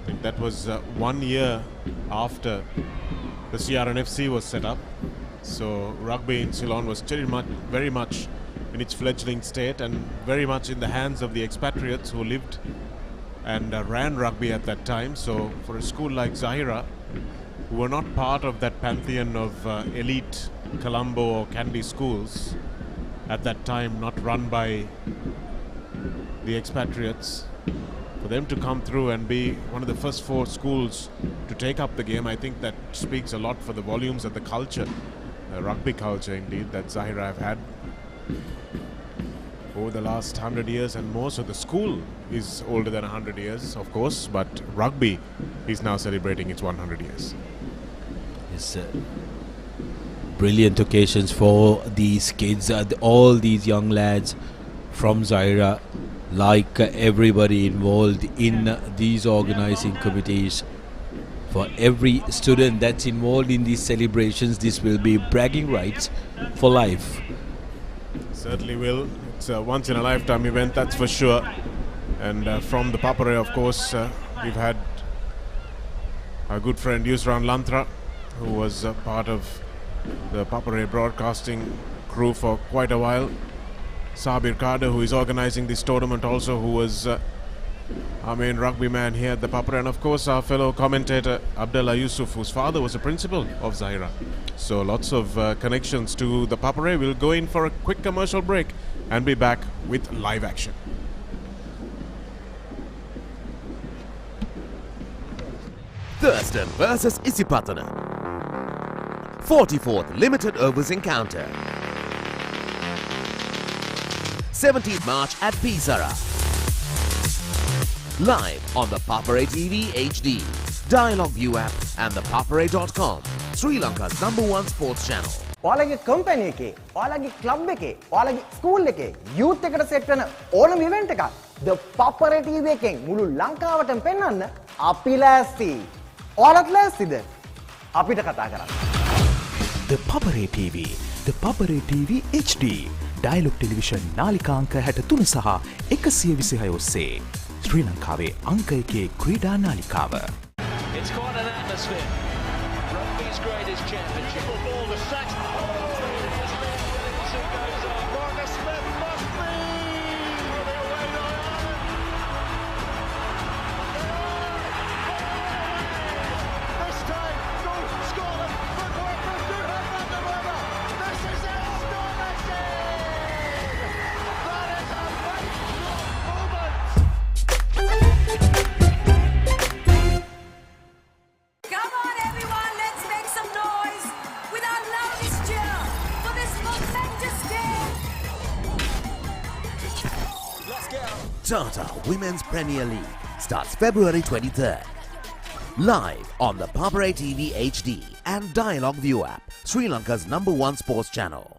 I think that was 1 year after the CRNFC was set up. So rugby in Ceylon was very much in its fledgling state and very much in the hands of the expatriates who lived and ran rugby at that time. So for a school like Zahira, who were not part of that pantheon of elite Colombo or Kandy schools at that time, not run by the expatriates. For them to come through and be one of the first 4 schools to take up the game, I think that speaks a lot for the volumes and the culture, the rugby culture indeed, that Zahira have had over the last 100 years and more. So the school is older than 100 years, of course, but rugby is now celebrating its 100 years. It's brilliant occasions for these kids, all these young lads from Zahira, like everybody involved in these organizing committees. For every student that's involved in these celebrations, this will be bragging rights for life. Certainly will. It's a once in a lifetime event, that's for sure. And from the Papare, of course, we've had our good friend Yusran Lantra, who was part of the Papare broadcasting crew for quite a while. Sabir Kader, who is organizing this tournament also, who was our main rugby man here at the Papare, and of course our fellow commentator Abdullah Yusuf, whose father was a principal of Zahira. So lots of connections to the Papare. We'll go in for a quick commercial break and be back with live action. Thurston versus Isipatana. 44th limited overs encounter. 17th March at Pisara. Live on the Papare TV HD, Dialog ViU app and thepapare.com, Sri Lanka's #1 sports channel. ඔයාලගේ company එකේ, ඔයාලගේ club එකේ, ඔයාලගේ school එකේ, youth එකට set වෙන ඕනම event එකක් The Papare TV එකෙන් මුළු ලංකාවටම පෙන්වන්න අපි ලෑස්ති. ඔයාලත් ලෑස්තිද? අපිට කතා කරන්න. The Papare TV, The Papare TV HD, Dialog Television නාලිකා අංක 63 සහ 126 ඔස්සේ ශ්‍රී ලංකාවේ අංක 1 ක්‍රීඩා නාලිකාව. It's quite an atmosphere. Rugby's greatest championship. Ball to set. Marcus Smith must be for the away line. This time, go Scotland. Footwork from Duhan van der Merwe. This is astonishing. That is a right moment. Come on, everyone, let's make some noise with our loudest cheer for this momentous game. Let's go. Tata Women's Premier League starts February 23rd. Live on the Papare TV HD and Dialog ViU app, Sri Lanka's #1 sports channel.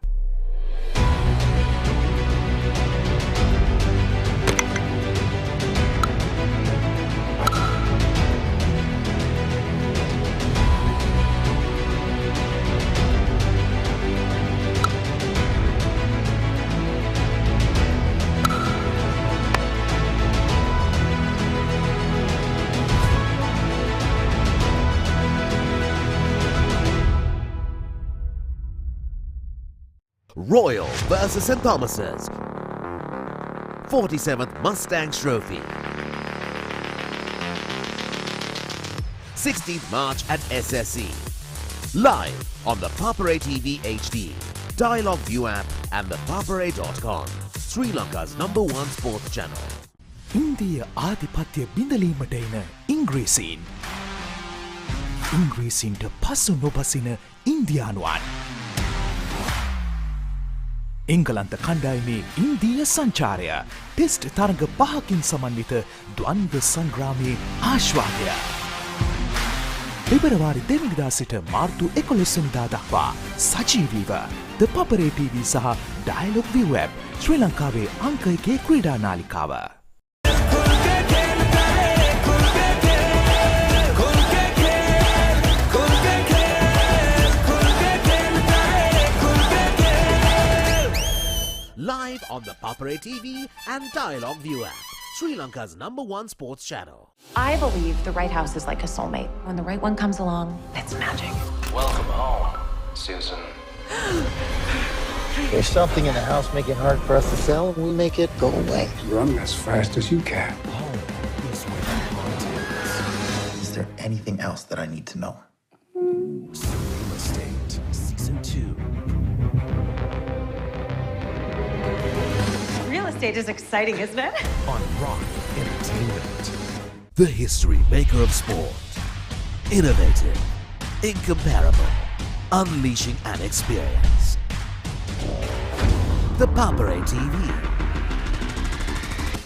Royal versus St Thomas's. 47th Mustangs Trophy. 16th March at SSE. Live on the Papare TV HD, Dialog ViU app and thepapare.com, Sri Lanka's #1 sports channel. ඉන්දිය ආධිපත්‍ය බිඳලීමට එන ඉංග්‍රීසීන්. ඉංග්‍රීසීන්ට පසු නොබසින ඉන්දියානුවන්. එංගලන්ත කණ්ඩායමේ ඉන්දීය සංචාරය test තරඟ 5කින් සමන්විත ද්වන්ද්ව සංග්‍රාමයේ ආශ්වාදය. පෙබරවාරි 2 වෙනිදා සිට මාර්තු 11 වෙනිදා දක්වා සජීවීව The Papare TV සහ Dialog ViU app ශ්‍රී ලංකාවේ අංක 1 ක්‍රීඩා නාලිකාව. Live on the Papare TV and Dialog ViU app, Sri Lanka's #1 sports channel. I believe the right house is like a soulmate. When the right one comes along, it's magic. Welcome home, Susan. There's something in the house making it hard for us to sell. We make it go away. Run as fast as you can. Is there anything else that I need to know? Real Estate Season 2. stage is exciting, isn't it? On Rock Entertainment. The history maker of sport. Innovative, incomparable, unleashing an experience. The Papare TV.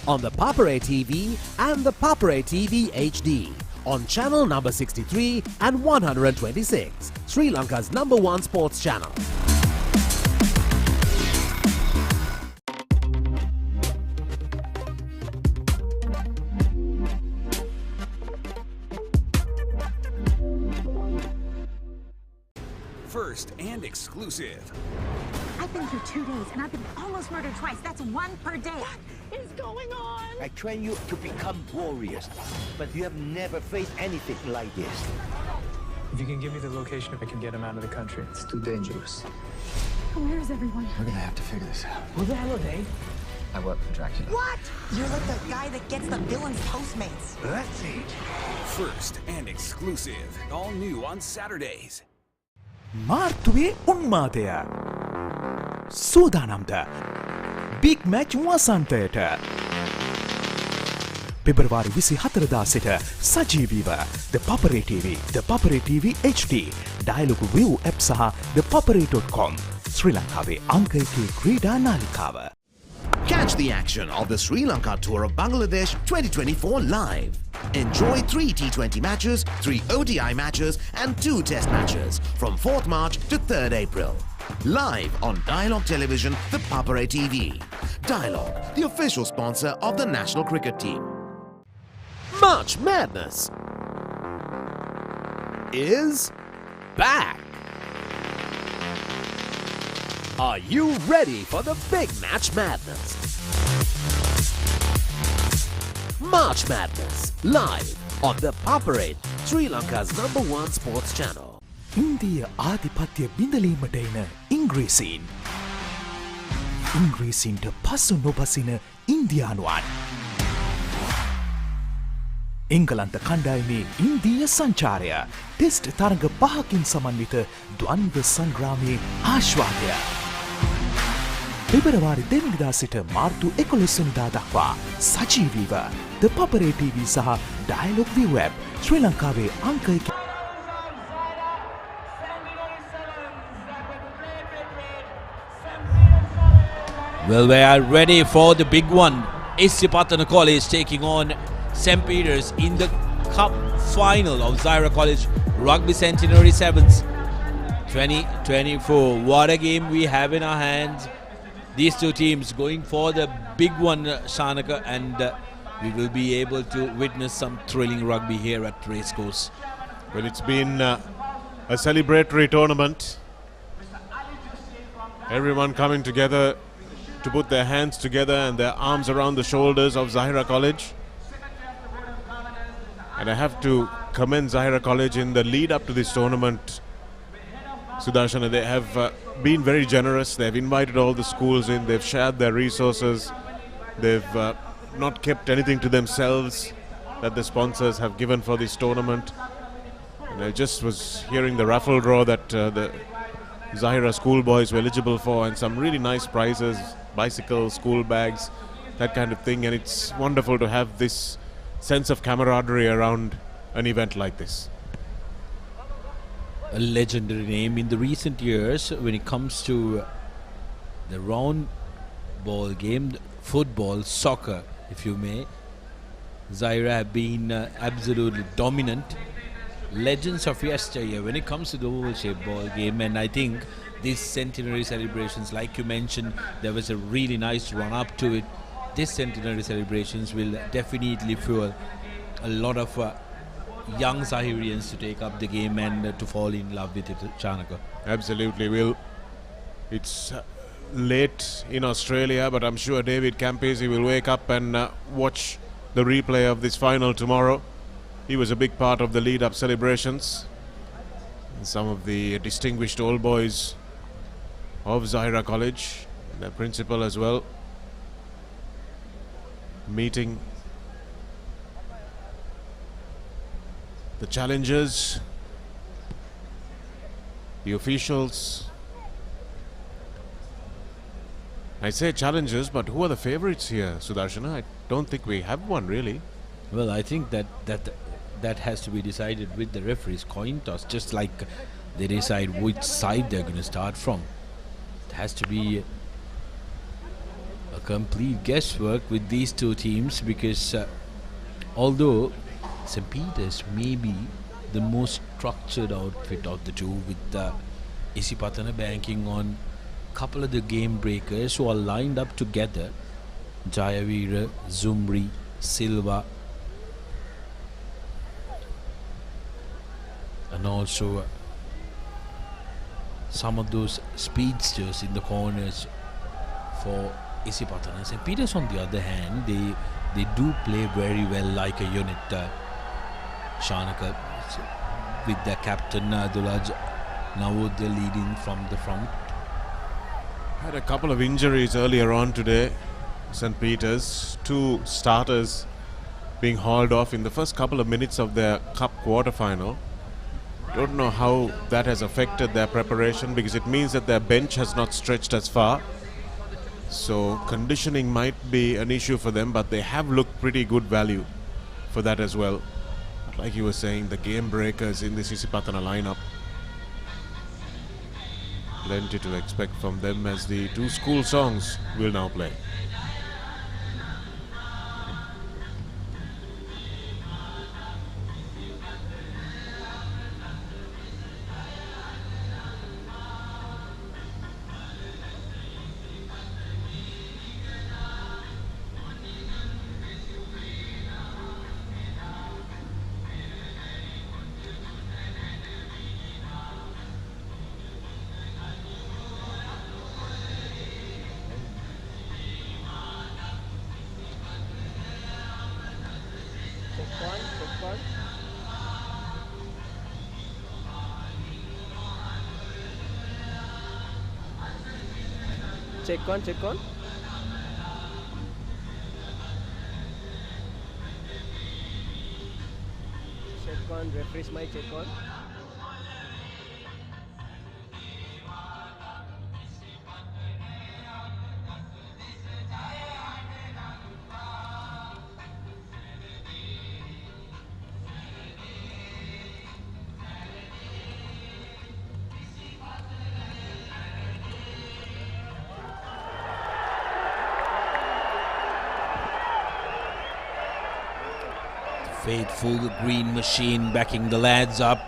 On the Papare TV and the Papare TV HD. On channel number 63 and 126. Sri Lanka's #1 sports channel. First and exclusive. I've been here 2 days and I've been almost murdered twice. That's one per day. What is going on? I train you to become warriors, but you have never faced anything like this. If you can give me the location, I can get him out of the country. It's too dangerous. Where is everyone? We're gonna have to figure this out. Who the hell are they? I work for Dracula. What? You're like the guy that gets the villain's Postmates. That's it. First and exclusive. All new on Saturdays. මාර්තුවේ උන්මාදය සූදානම්ද big match වසන්තයට පෙබරවාරි 24 සිට සජීවීව ThePapare TV, ThePapare TV HD, Dialog ViU app සහ ThePapare.com ශ්‍රී ලංකාවේ අංක 1 ක්‍රීඩා නාලිකාව. Catch the action of the Sri Lanka Tour of Bangladesh 2024 live. Enjoy 3 T20 matches, 3 ODI matches and 2 Test matches from 4th March to 3rd April. Live on Dialog Television, the Papare TV. Dialog, the official sponsor of the national cricket team. March Madness is back. Are you ready for the big Match Madness? March Madness, live on the Papare, Sri Lanka's #1 sports channel. ඉන්දිය ආධිපත්‍ය බිඳලීමට එන ඉංග්‍රීසීන්. ඉංග්‍රීසීන්ට පසු නොබසින ඉන්දියානුවන්. එංගලන්ත කණ්ඩායමේ ඉන්දීය සංචාරය test තරඟ 5කින් සමන්විත ද්වන්ද්ව සංග්‍රාමයේ ආශ්වාදය. පෙබරවාරි 2 වෙනිදා සිට මාර්තු 11 වෙනිදා දක්වා සජීවීව ThePapare TV සහ Dialog ViU app ශ්‍රී ලංකාවේ අංක 1. Well, we are ready for the big one. Zahira College taking on St. Peter's in the cup final of Zahira College Rugby Centenary Sevens 2024. What a game we have in our hands. These two teams going for the big one, Shanaka, and we will be able to witness some thrilling rugby here at Racecourse. Well, it's been a celebratory tournament. Everyone coming together to put their hands together and their arms around the shoulders of Zahira College. And I have to commend Zahira College in the lead up to this tournament. Sudarshana, they have been very generous. They've invited all the schools in. They've shared their resources. They've not kept anything to themselves that the sponsors have given for this tournament. And I just was hearing the raffle draw that the Zahira schoolboys were eligible for, and some really nice prizes, bicycles, school bags, that kind of thing. And it's wonderful to have this sense of camaraderie around an event like this. A legendary name in the recent years when it comes to the round ball game, football, soccer, if you may. Zahira have been absolutely dominant. Legends of yesteryear when it comes to the oval shaped ball game, and I think these centenary celebrations, like you mentioned, there was a really nice run up to it. This centenary celebrations will definitely fuel a lot of young Zahirians to take up the game and to fall in love with it, Chanaka. Absolutely. It's late in Australia, but I'm sure David Campese will wake up and watch the replay of this final tomorrow. He was a big part of the lead-up celebrations. And some of the distinguished old boys of Zahira College, their principal as well, meeting the challengers, the officials, I say challenges, but who are the favourites here, Sudarshana? I don't think we have one really. Well, I think that has to be decided with the referees' coin toss, just like they decide which side they're going to start from. It has to be a complete guesswork with these two teams, because although St. Peter's may be the most structured outfit of the two, with Isipatana banking on a couple of the game breakers who are lined up together, Jayavira, Zumri, Silva, and also some of those speedsters in the corners for Isipatana. St. Peter's, on the other hand, they do play very well like a unit. Shanaka with their captain Dulaj Navodya leading from the front. Had a couple of injuries earlier on today. St. Peter's, 2 starters being hauled off in the first couple of minutes of their cup quarter-final. Don't know how that has affected their preparation, because it means that their bench has not stretched as far. So conditioning might be an issue for them, but they have looked pretty good value for that as well. But like you were saying, the game breakers in this Isipatana lineup, plenty to expect from them, as the 2 school songs will now play. Check on. Check on, referees might check on. Faithful green machine backing the lads up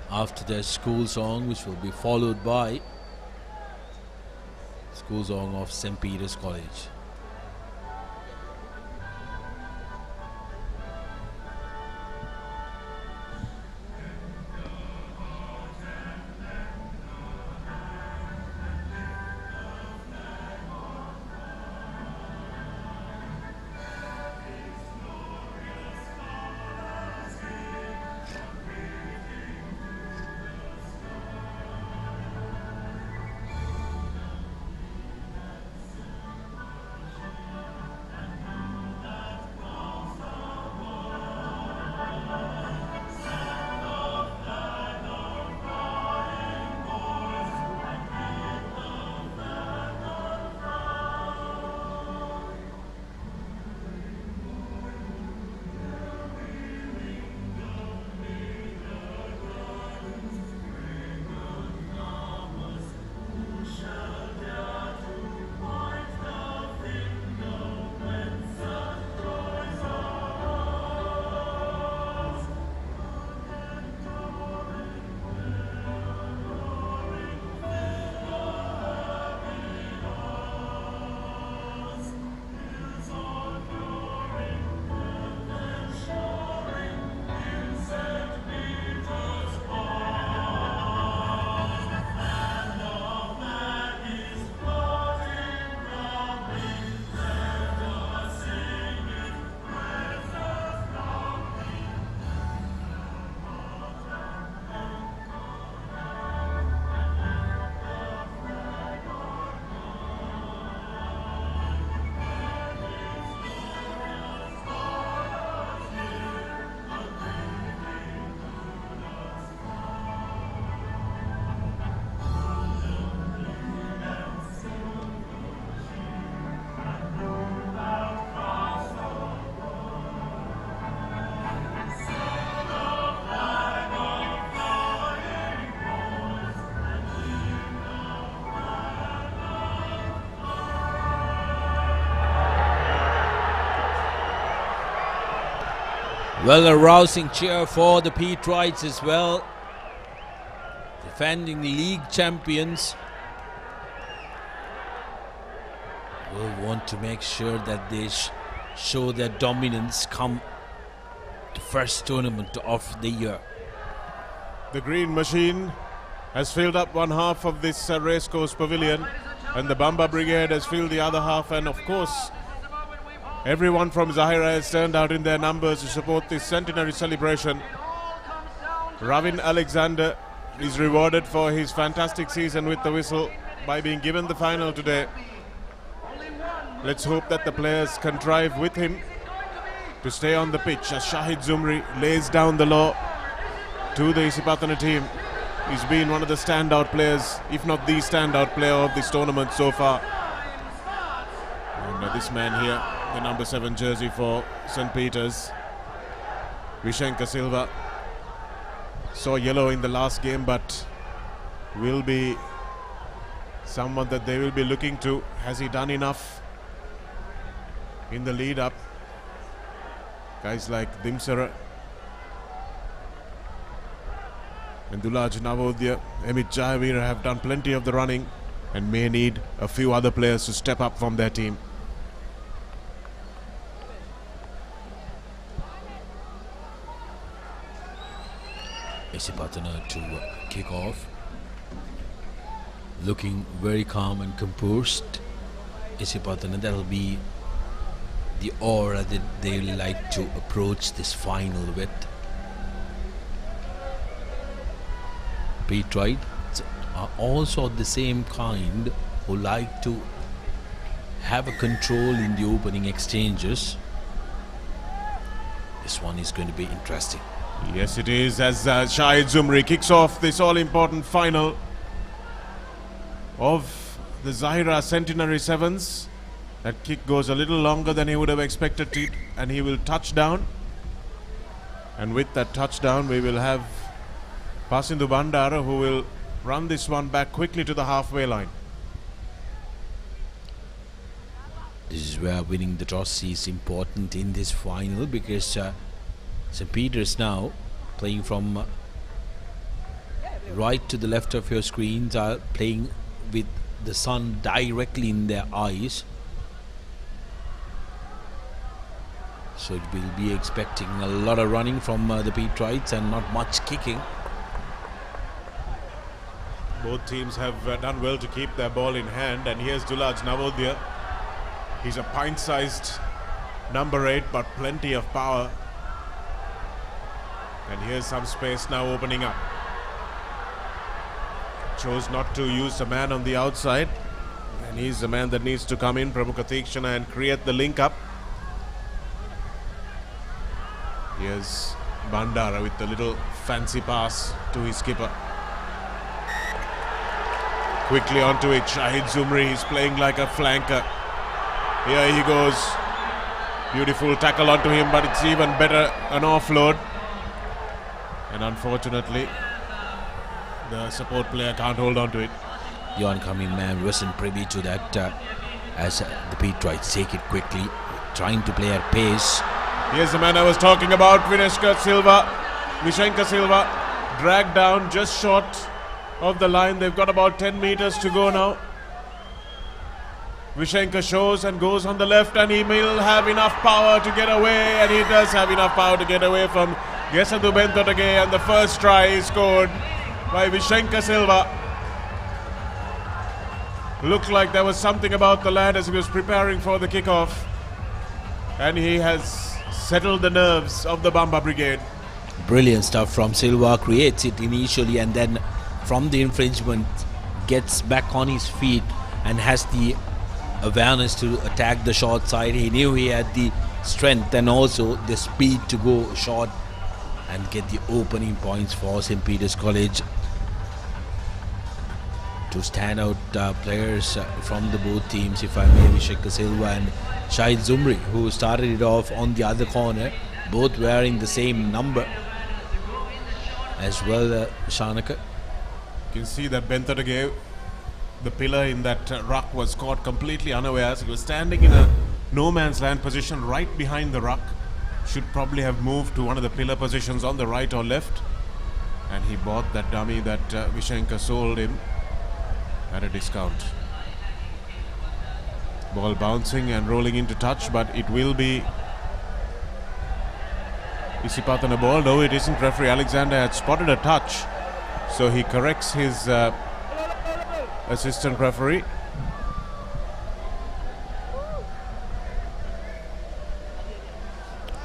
after their school song, which will be followed by school song of St. Peter's College. Well, a rousing cheer for the Patriots as well. Defending league champions. Will want to make sure that they show their dominance come the first tournament of the year. The green machine has filled up one half of this racecourse pavilion, and the Bamba Brigade has filled the other half, and of course everyone from Zahira has turned out in their numbers to support this centenary celebration. Ravin Alexander is rewarded for his fantastic season with the whistle by being given the final today. Let's hope that the players contrive with him to stay on the pitch as Shahid Zumri lays down the law to the Isipatana team. He's been one of the standout players, if not the standout player of this tournament so far. And this man here, the number 7 jersey for St. Peter's, Vishenka Silva, saw yellow in the last game, but will be someone that they will be looking to. Has he done enough in the lead up? Guys like Dimsara and Dulaj Navodya, Amit Jayavira have done plenty of the running and may need a few other players to step up from their team. Isipatana to kick off. Looking very calm and composed. Isipatana, that'll be the aura that they like to approach this final with. Patriots are also the same kind who like to have a control in the opening exchanges. This one is going to be interesting. Yes, it is, as Shahid Zumri kicks off this all-important final of the Zahira Centenary Sevens. That kick goes a little longer than he would have expected it, and he will touch down. And with that touchdown, we will have Pasindu Bandara, who will run this one back quickly to the halfway line. This is where winning the toss is important in this final, because St. Peter's now playing from right to the left of your screens are playing with the sun directly in their eyes. So it will be expecting a lot of running from the Patriots and not much kicking. Both teams have done well to keep their ball in hand, and here's Dulaj Navodya. He's a pint-sized number 8, but plenty of power. And here's some space now opening up. Chose not to use a man on the outside, and he's the man that needs to come in, Pramukha Thikshana, and create the link up. Here's Bandara with the little fancy pass to his skipper. Quickly onto it, Shahid Zumri is playing like a flanker. Here he goes. Beautiful tackle onto him, but it's even better an offload. And unfortunately, the support player can't hold on to it. The oncoming man wasn't privy to that as the Patriots take it quickly, trying to play at pace. Here's the man I was talking about, Vishenka Silva, dragged down just short of the line. They've got about 10 meters to go now. Vishenka shows and goes on the left, and he will have enough power to get away, and he does have enough power to get away from Gesadu Bentotage, and the first try is scored by Vishenka Silva. Looked like there was something about the lad as he was preparing for the kickoff, and he has settled the nerves of the Bamba Brigade. Brilliant stuff from Silva, creates it initially, and then from the infringement gets back on his feet and has the awareness to attack the short side. He knew he had the strength and also the speed to go short and get the opening points for St. Peter's College. Two standout players from the both teams, if I may, Vishenka Silva and Shahid Zumri, who started it off on the other corner, both wearing the same number as well. Shanaka. You can see that Bentotage, the pillar in that ruck, was caught completely unawares. He was standing in a no man's land position right behind the ruck. should probably have moved to one of the pillar positions on the right or left. And he bought that dummy that Vishenka sold him at a discount. Ball bouncing and rolling into touch, but it will be Isipatana ball. No, it isn't. Referee Alexander had spotted a touch, so he corrects his assistant referee.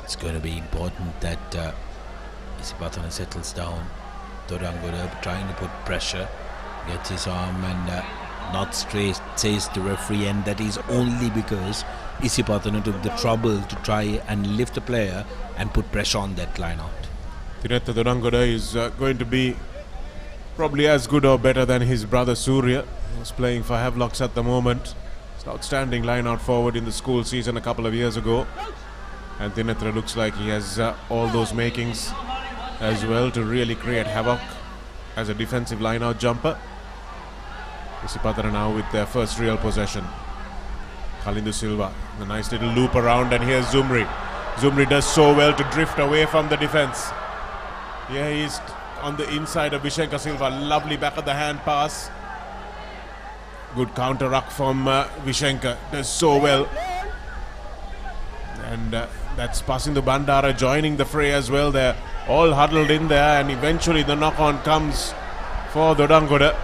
It's going to be important that Isipatana settles down. Dorangoda trying to put pressure, gets his arm and not straight, says the referee, and that is only because Isipatana took the trouble to try and lift the player and put pressure on that line out. Tinetta Dorangoda is going to be probably as good or better than his brother Surya, who's playing for Havelocks at the moment. It's an outstanding line out forward in the school season a couple of years ago. And Tinetta looks like he has all those makings as well to really create havoc as a defensive line out jumper. Isipatana now with their first real possession. Kalindu Silva, a nice little loop around, and here's Zumri. Zumri does so well to drift away from the defense. Here he's on the inside of Vishenka Silva. Lovely back of the hand pass. Good counter ruck from Vishenka. Does so well. And that's passing the Bandara, joining the fray as well. They're all huddled in there, and eventually the knock-on comes for Dorangoda.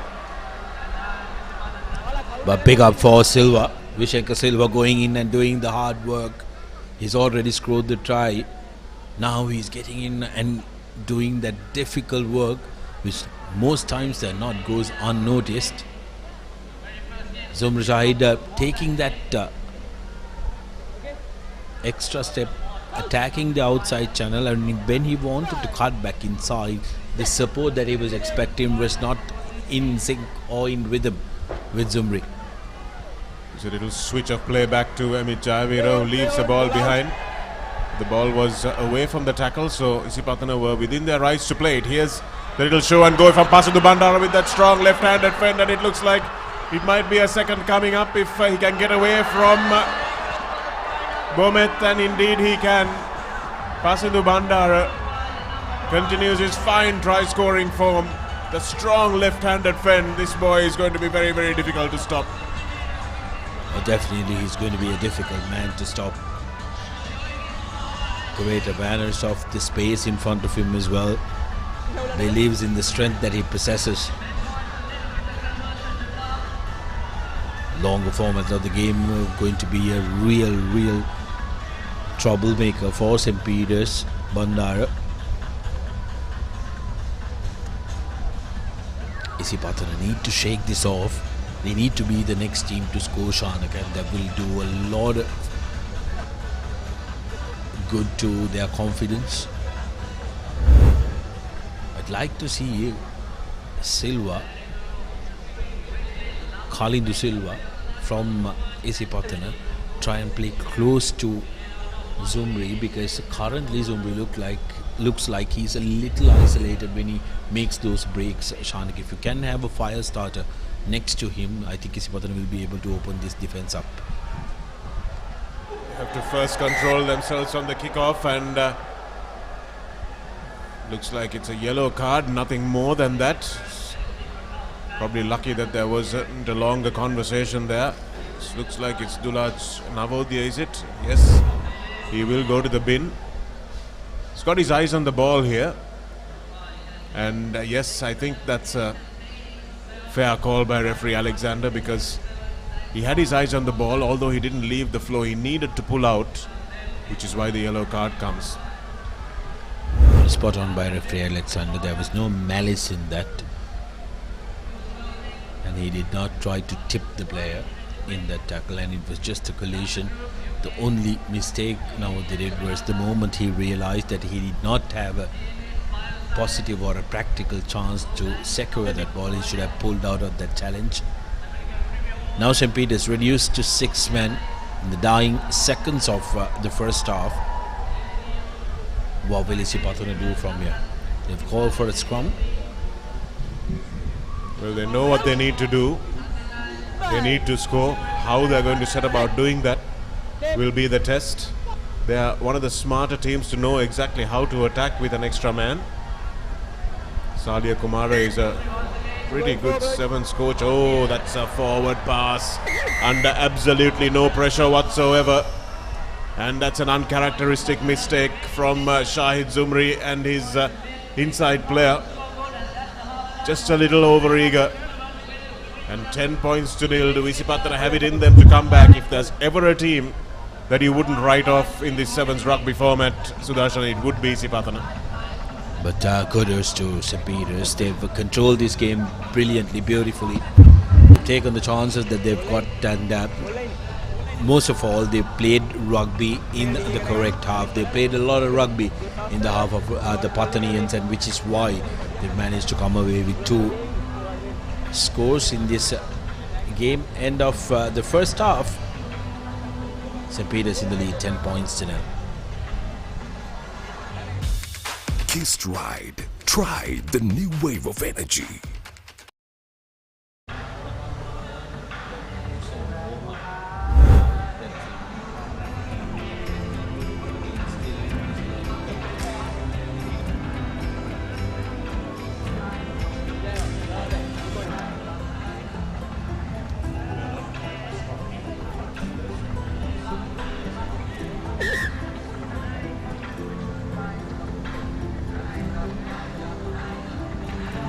But big up for Silva. Vishenka Silva going in and doing the hard work. He's already scored the try. Now he's getting in and doing that difficult work, which most times they're not, goes unnoticed. Zumri Shahid taking that extra step, attacking the outside channel, and when he wanted to cut back inside, the support that he was expecting was not in sync or in rhythm with Zumri. It's a little switch of play back to Amit Jayavira, who leaves the ball behind. The ball was away from the tackle, so Isipatana were within their rights to play it. Here's the little show and go from Pasandu Bandara with that strong left-handed fend, and it looks like it might be a second coming up if he can get away from Bomet, and indeed he can. Pasandu Bandara continues his fine try-scoring form. The strong left-handed fend. This boy is going to be very, very difficult to stop. Definitely he's going to be a difficult man to stop. Great awareness of the space in front of him as well. Believes in the strength that he possesses. Longer format of the game going to be a real troublemaker for St. Peter's Bandara. Isipatana need to shake this off. They need to be the next team to score Shanaka, and that will do a lot of good to their confidence. I'd like to see Silva, Kalindu Silva from Isipatana try and play close to Zumri, because currently Zumri looks like he's a little isolated when he makes those breaks. Shanik, if you can have a fire starter next to him, I think Isipatana will be able to open this defense up. Have to first control themselves on the kickoff, and looks like it's a yellow card, nothing more than that. Probably lucky that there wasn't a longer conversation there. This looks like it's Dulaj Navodya, is it? Yes, he will go to the bin. He's got his eyes on the ball here, and yes, I think that's a fair call by referee Alexander, because he had his eyes on the ball, although he didn't leave the flow. He needed to pull out, which is why the yellow card comes. Spot on by referee Alexander. There was no malice in that, and he did not try to tip the player in that tackle, and it was just a collision. The only mistake now they did was the moment he realized that he did not have a positive or a practical chance to secure that ball, he should have pulled out of that challenge. Now St. Peter's reduced to 6 men in the dying seconds of the first half. What will Isipatana do from here? They've called for a scrum. Well, they know what they need to do. They need to score. How they're going to set about doing that will be the test. They are one of the smarter teams to know exactly how to attack with an extra man. Sadia Kumara is a pretty good sevens coach. Oh, that's a forward pass under absolutely no pressure whatsoever. And that's an uncharacteristic mistake from Shahid Zumri and his inside player. Just a little over-eager. And 10 points to nil. Do Isipatana have it in them to come back? If there's ever a team that you wouldn't write off in this sevens rugby format, Sudarshan, it would be Isipatana. But kudos to St. Peter's. They've controlled this game brilliantly, beautifully. They've taken the chances that they've got, and most of all, they played rugby in the correct half. They played a lot of rugby in the half of the Pathanians, and which is why they've managed to come away with 2 scores in this game. End of the first half, St. Peter's in the lead, 10 points to nil. Kissed Ride. Try the new wave of energy.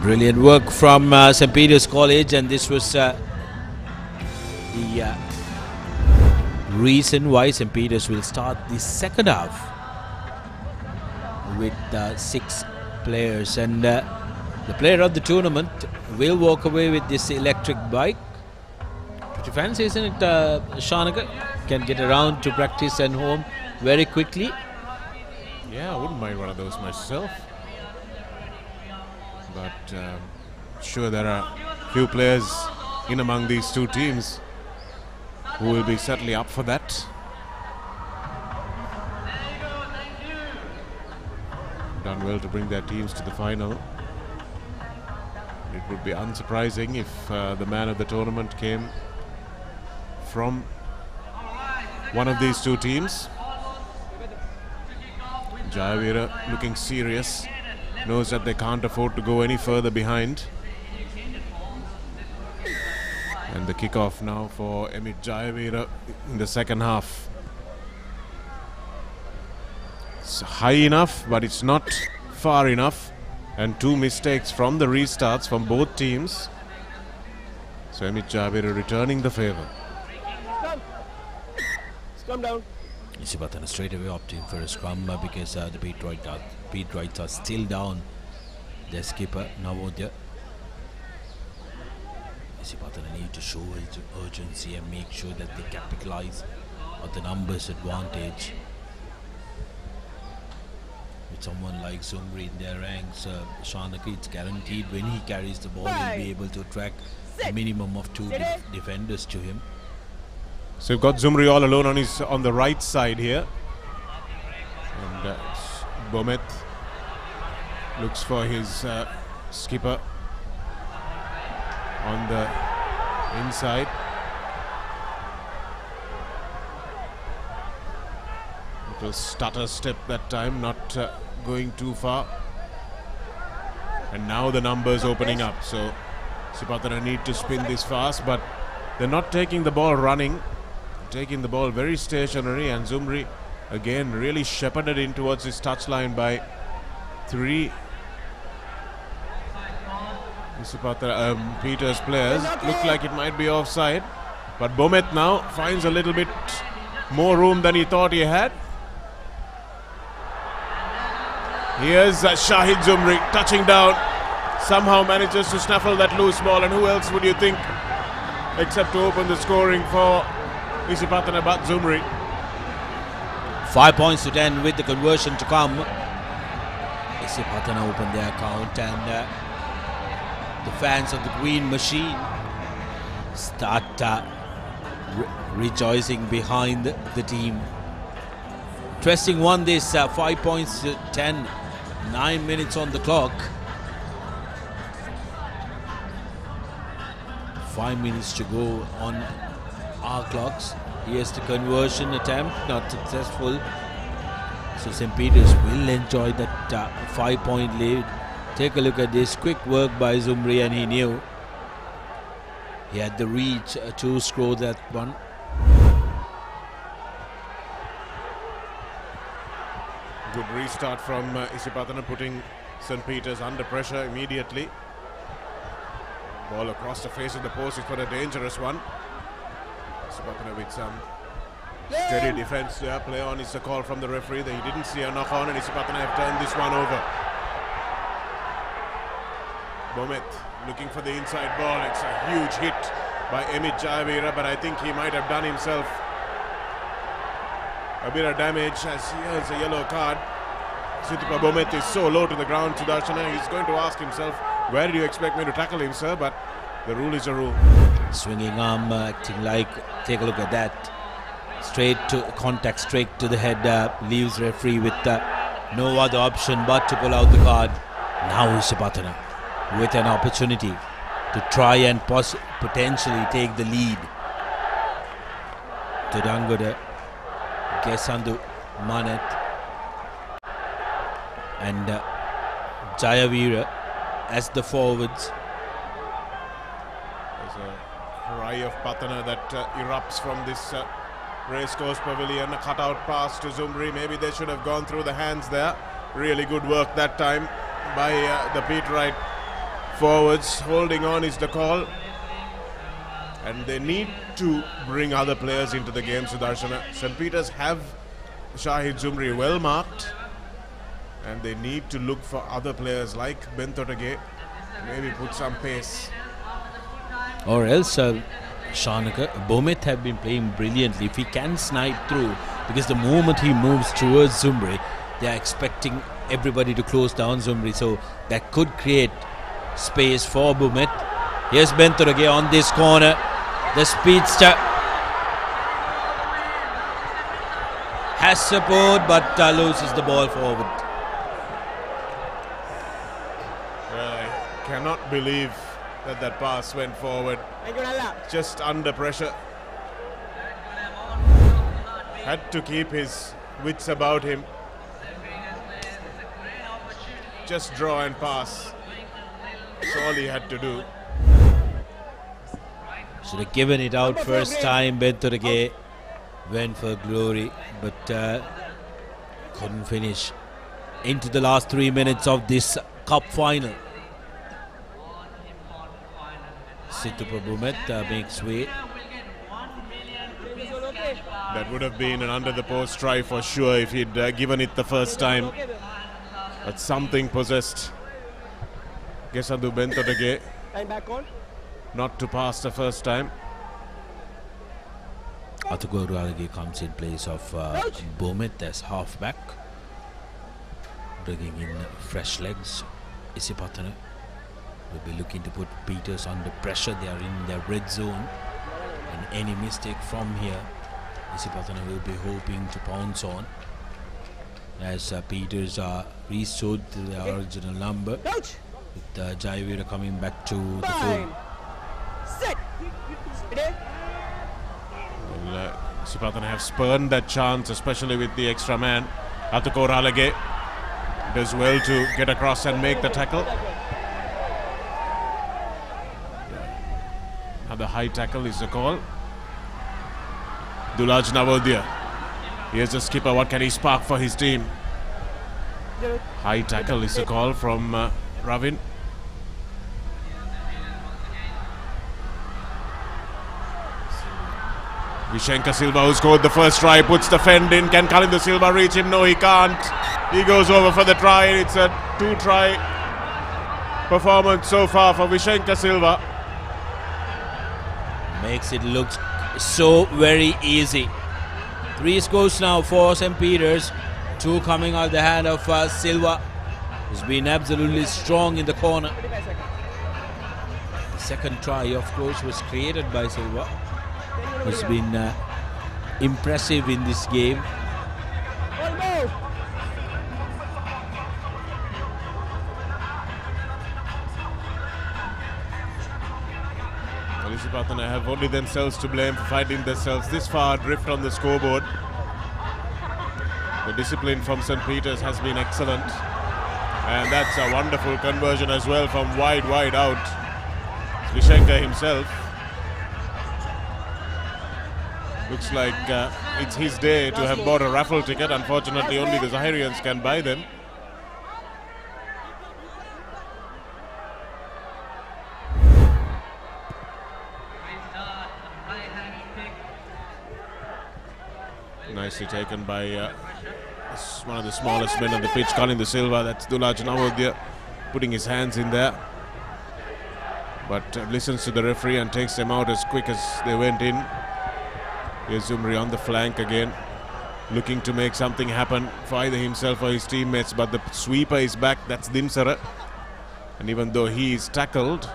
Brilliant work from St. Peter's College, and this was the reason why St. Peter's will start the second half with 6 players, and the player of the tournament will walk away with this electric bike. Pretty fancy, isn't it, Shanaka? Can get around to practice and home very quickly. Yeah, I wouldn't mind one of those myself. But sure, there are few players in among these 2 teams who will be certainly up for that. Done well to bring their teams to the final. It would be unsurprising if the man of the tournament came from one of these 2 teams. Jayavira looking serious. Knows that they can't afford to go any further behind. And the kickoff now for Emit Jayavira in the second half. It's high enough, but it's not far enough. And 2 mistakes from the restarts from both teams. So Emit Jayavira returning the favour. Scrum down. Isipatana straight away opting for a scrum because the Pete Wrights are still down. Their skipper Navodya. Isipatana need to show urgency and make sure that they capitalize on the numbers advantage. With someone like Zumri in their ranks, Shanaka, it's guaranteed when he carries the ball, he'll be able to attract a minimum of 2 defenders to him. So you've got Zumri all alone on the right side here. And Bomet looks for his skipper on the inside. Little stutter step that time, not going too far. And now the numbers opening up. So Sipatana need to spin this fast, but they're not taking the ball running. Taking the ball very stationary, and Zumri again really shepherded in towards his touchline by 3 Peter's players. Looked like it might be offside, but Bomet now finds a little bit more room than he thought he had. Here's Shahid Zumri touching down, somehow manages to snaffle that loose ball, and who else would you think except to open the scoring for Isipatana but Zumri. 5 points to 10 with the conversion to come. Isipatana opened their account, and the fans of the Green Machine start rejoicing behind the team. Interesting one, this 5 points to 10, 9 minutes on the clock. 5 minutes to go on our clocks. Here's the conversion attempt, not successful. So St. Peter's will enjoy that 5-point lead. Take a look at this quick work by Zumri, and he knew he had the reach to score that one. Good restart from Isipatana, putting St. Peter's under pressure immediately. Ball across the face of the post is for a dangerous one. Isipatana with some steady defense there. Play on is the call from the referee that he didn't see a knock on, and Isipatana have turned this one over. Bomet looking for the inside ball. It's a huge hit by Emit Jayavira, but I think he might have done himself a bit of damage as he has a yellow card. Situpa Bomet is so low to the ground, Sudarshana. He's going to ask himself, where do you expect me to tackle him, sir? But the rule is a rule. Swinging arm, acting like, take a look at that. Straight to contact, straight to the head, leaves referee with no other option but to pull out the card. Now Isipatana with an opportunity to try and potentially take the lead. Tudangoda, Gesandu, Manet and Jayavira as the forwards. There's a cry of Patana that erupts from this Racecourse Pavilion. A cutout pass to Zumri. Maybe they should have gone through the hands there. Really good work that time by the Peterite forwards. Holding on is the call. And they need to bring other players into the game, Sudarshana. St. Peter's have Shahid Zumri well marked, and they need to look for other players like Bentotage, maybe put some pace. Or else Shanaka, Bomet have been playing brilliantly. If he can snipe through, because the moment he moves towards Zumri, they are expecting everybody to close down Zumri, so that could create space for Bomet. Here's Bentotage on this corner. The speedster has support but loses the ball forward. Well, I cannot believe that pass went forward. Just under pressure. Had to keep his wits about him. Just draw and pass. That's all he had to do. Should have given it out first time. Bentotage went for glory, but couldn't finish into the last 3 minutes of this cup final. Situpa Bomet makes way. That would have been an under the post try for sure if he'd given it the first time. But something possessed Gesandu Bentotage not to pass the first time. Atagoru Alagi comes in place of Bomet as halfback, bringing in fresh legs. Isipatana will be looking to put Peters under pressure. They are in their red zone, and any mistake from here, Isipatana will be hoping to pounce on, as Peters are restored to their original number, with Jayavira coming back to the fold. Well, Isipatana have spurned that chance, especially with the extra man. Atagoru Alagi does well to get across and make the tackle. Another high tackle is the call. Dulaj Navodya. Here's the skipper. What can he spark for his team? High tackle is the call from Ravin. Vishenka Silva, who scored the first try, puts the fend in. Can Kalindu Silva reach him? No, he can't. He goes over for the try. It's a 2-try performance so far for Vishenka Silva. Makes it look so very easy. 3 scores now for St. Peter's. 2 coming out the hand of Silva, who's been absolutely strong in the corner. The second try, of course, was created by Silva, who's been impressive in this game. Isipatana have only themselves to blame for finding themselves this far adrift on the scoreboard. The discipline from St. Peter's has been excellent. And that's a wonderful conversion as well from wide out. Vishenka himself. Looks like it's his day to have bought a raffle ticket. Unfortunately, only the Zahirians can buy them. Nicely taken by one of the smallest men on the pitch, Colin De Silva. That's Dulaj Navodya putting his hands in there. But listens to the referee and takes them out as quick as they went in. Here's Zumri on the flank again, looking to make something happen for either himself or his teammates. But the sweeper is back, that's Dimsara. And even though he is tackled,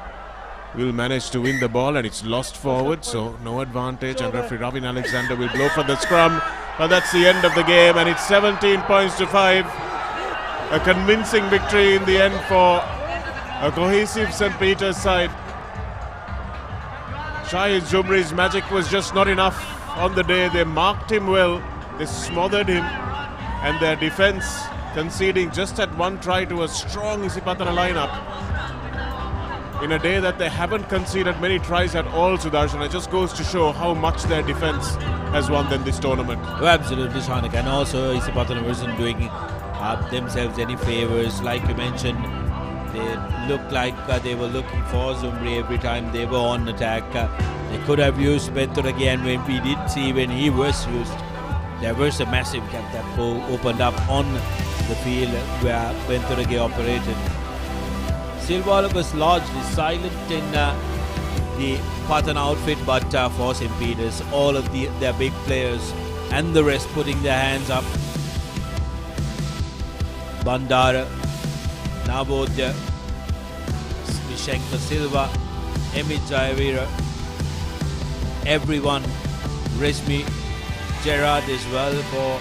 will manage to win the ball, and it's lost forward, so no advantage. And referee Ravin Alexander will blow for the scrum. But that's the end of the game, and it's 17 points to 5. A convincing victory in the end for a cohesive St. Peter's side. Shahid Jumri's magic was just not enough on the day. They marked him well, they smothered him, and their defence conceding just at one try to a strong Isipatana lineup. In a day that they haven't conceded many tries at all, Sudarshan. It just goes to show how much their defence has won them this tournament. Oh, absolutely, Shanik. And also Isipatana wasn't doing themselves any favours. Like you mentioned, they looked like they were looking for Zumri every time they were on attack. They could have used Bentur again. When we did see when he was used, there was a massive gap that opened up on the field where Benturage operated. Silvala was largely silent in the Pathan outfit, but for St. Peter's, all of their big players and the rest putting their hands up. Bandara, Navodya, Vishenka Silva, Emit Jayavira, everyone, Resmi, Gerard as well for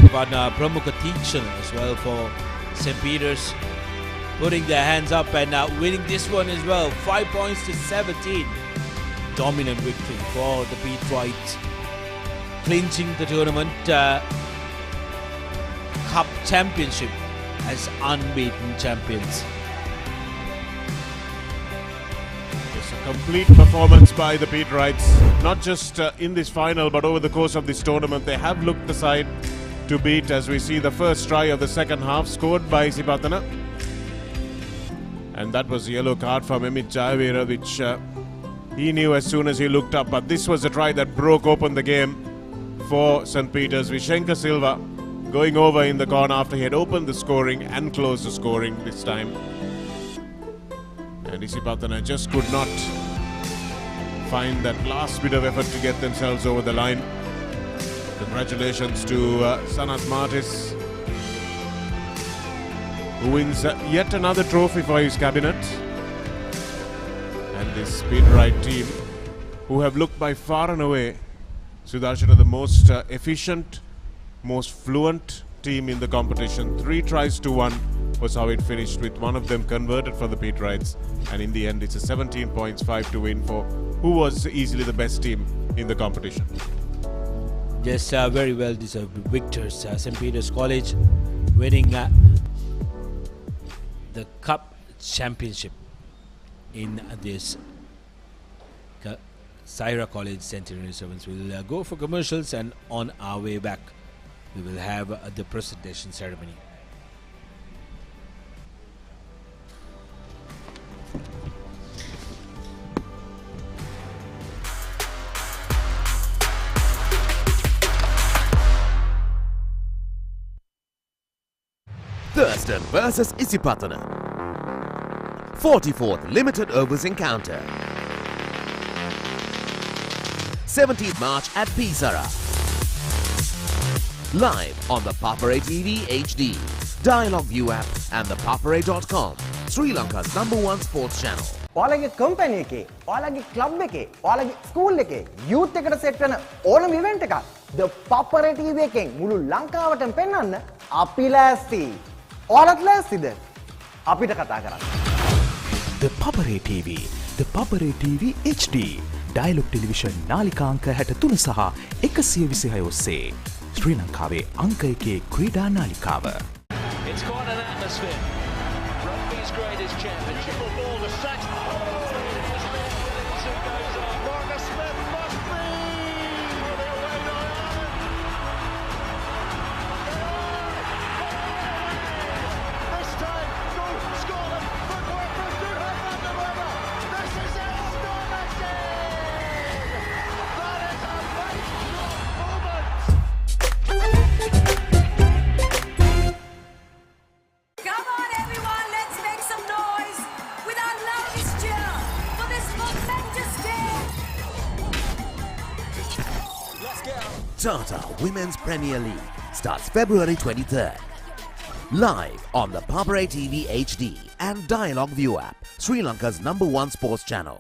Pramukha Teakshan as well for St. Peter's, putting their hands up and winning this one as well. 5 points to 17. Dominant victory for the Pete Whites, clinching the tournament Cup Championship as unbeaten champions. It's a complete performance by the Pete Wrights, not just in this final but over the course of this tournament. They have looked the side to beat, as we see the first try of the second half scored by Isipatana. And that was a yellow card from Emit Jayavira, which he knew as soon as he looked up. But this was a try that broke open the game for St. Peter's. Vishenka Silva going over in the corner after he had opened the scoring and closed the scoring this time. And Isipatana just could not find that last bit of effort to get themselves over the line. Congratulations to Sanat Martis, who wins yet another trophy for his cabinet. And this Speed Ride team, who have looked by far and away, Sudarshana, the most efficient, most fluent team in the competition. 3 tries to 1 was how it finished, with one of them converted for the Pete Rides. And in the end, it's a 17 points, 5 to win for who was easily the best team in the competition. Yes, very well deserved victors. St. Peter's College winning the Cup Championship in this Zahira College Centenary Sevens. We'll go for commercials, and on our way back we will have the presentation ceremony. Thurston versus Isipatana. 44th limited overs encounter. 17th March at Pisara. Live on the Papare TV HD, Dialog ViU app and ThePapare.com, Sri Lanka's #1 sports channel. ඔයාලගේ company එකේ, ඔයාලගේ club එකේ, ඔයාලගේ school එකේ youth එකට set වෙන ඕනම event එකක් The Papare TV එකෙන් මුළු ලංකාවටම පෙන්වන්න අපි ලෑස්ති. ඔයාලත් ලෑස්තිද? අපිට කතා කරන්න. The Papare TV, The Papare TV HD, Dialog Television නාලිකාංක 63 සහ 126 ඔස්සේ ශ්‍රී ලංකාවේ අංක 1 ක්‍රීඩා නාලිකාව. It's quite an atmosphere. Rugby's greatest championship. Ball to set. Marcus Smith must be for the away goal. This time, go Scotland. Footwork from Durham and the weather. This is astonishing. That is a mic moment. Come on, everyone, let's make some noise with our loudest cheer for this momentous day. Let's go. Tata Women's Premier League starts February 23rd. Live on the Papare TV HD and Dialog ViU app, Sri Lanka's #1 sports channel.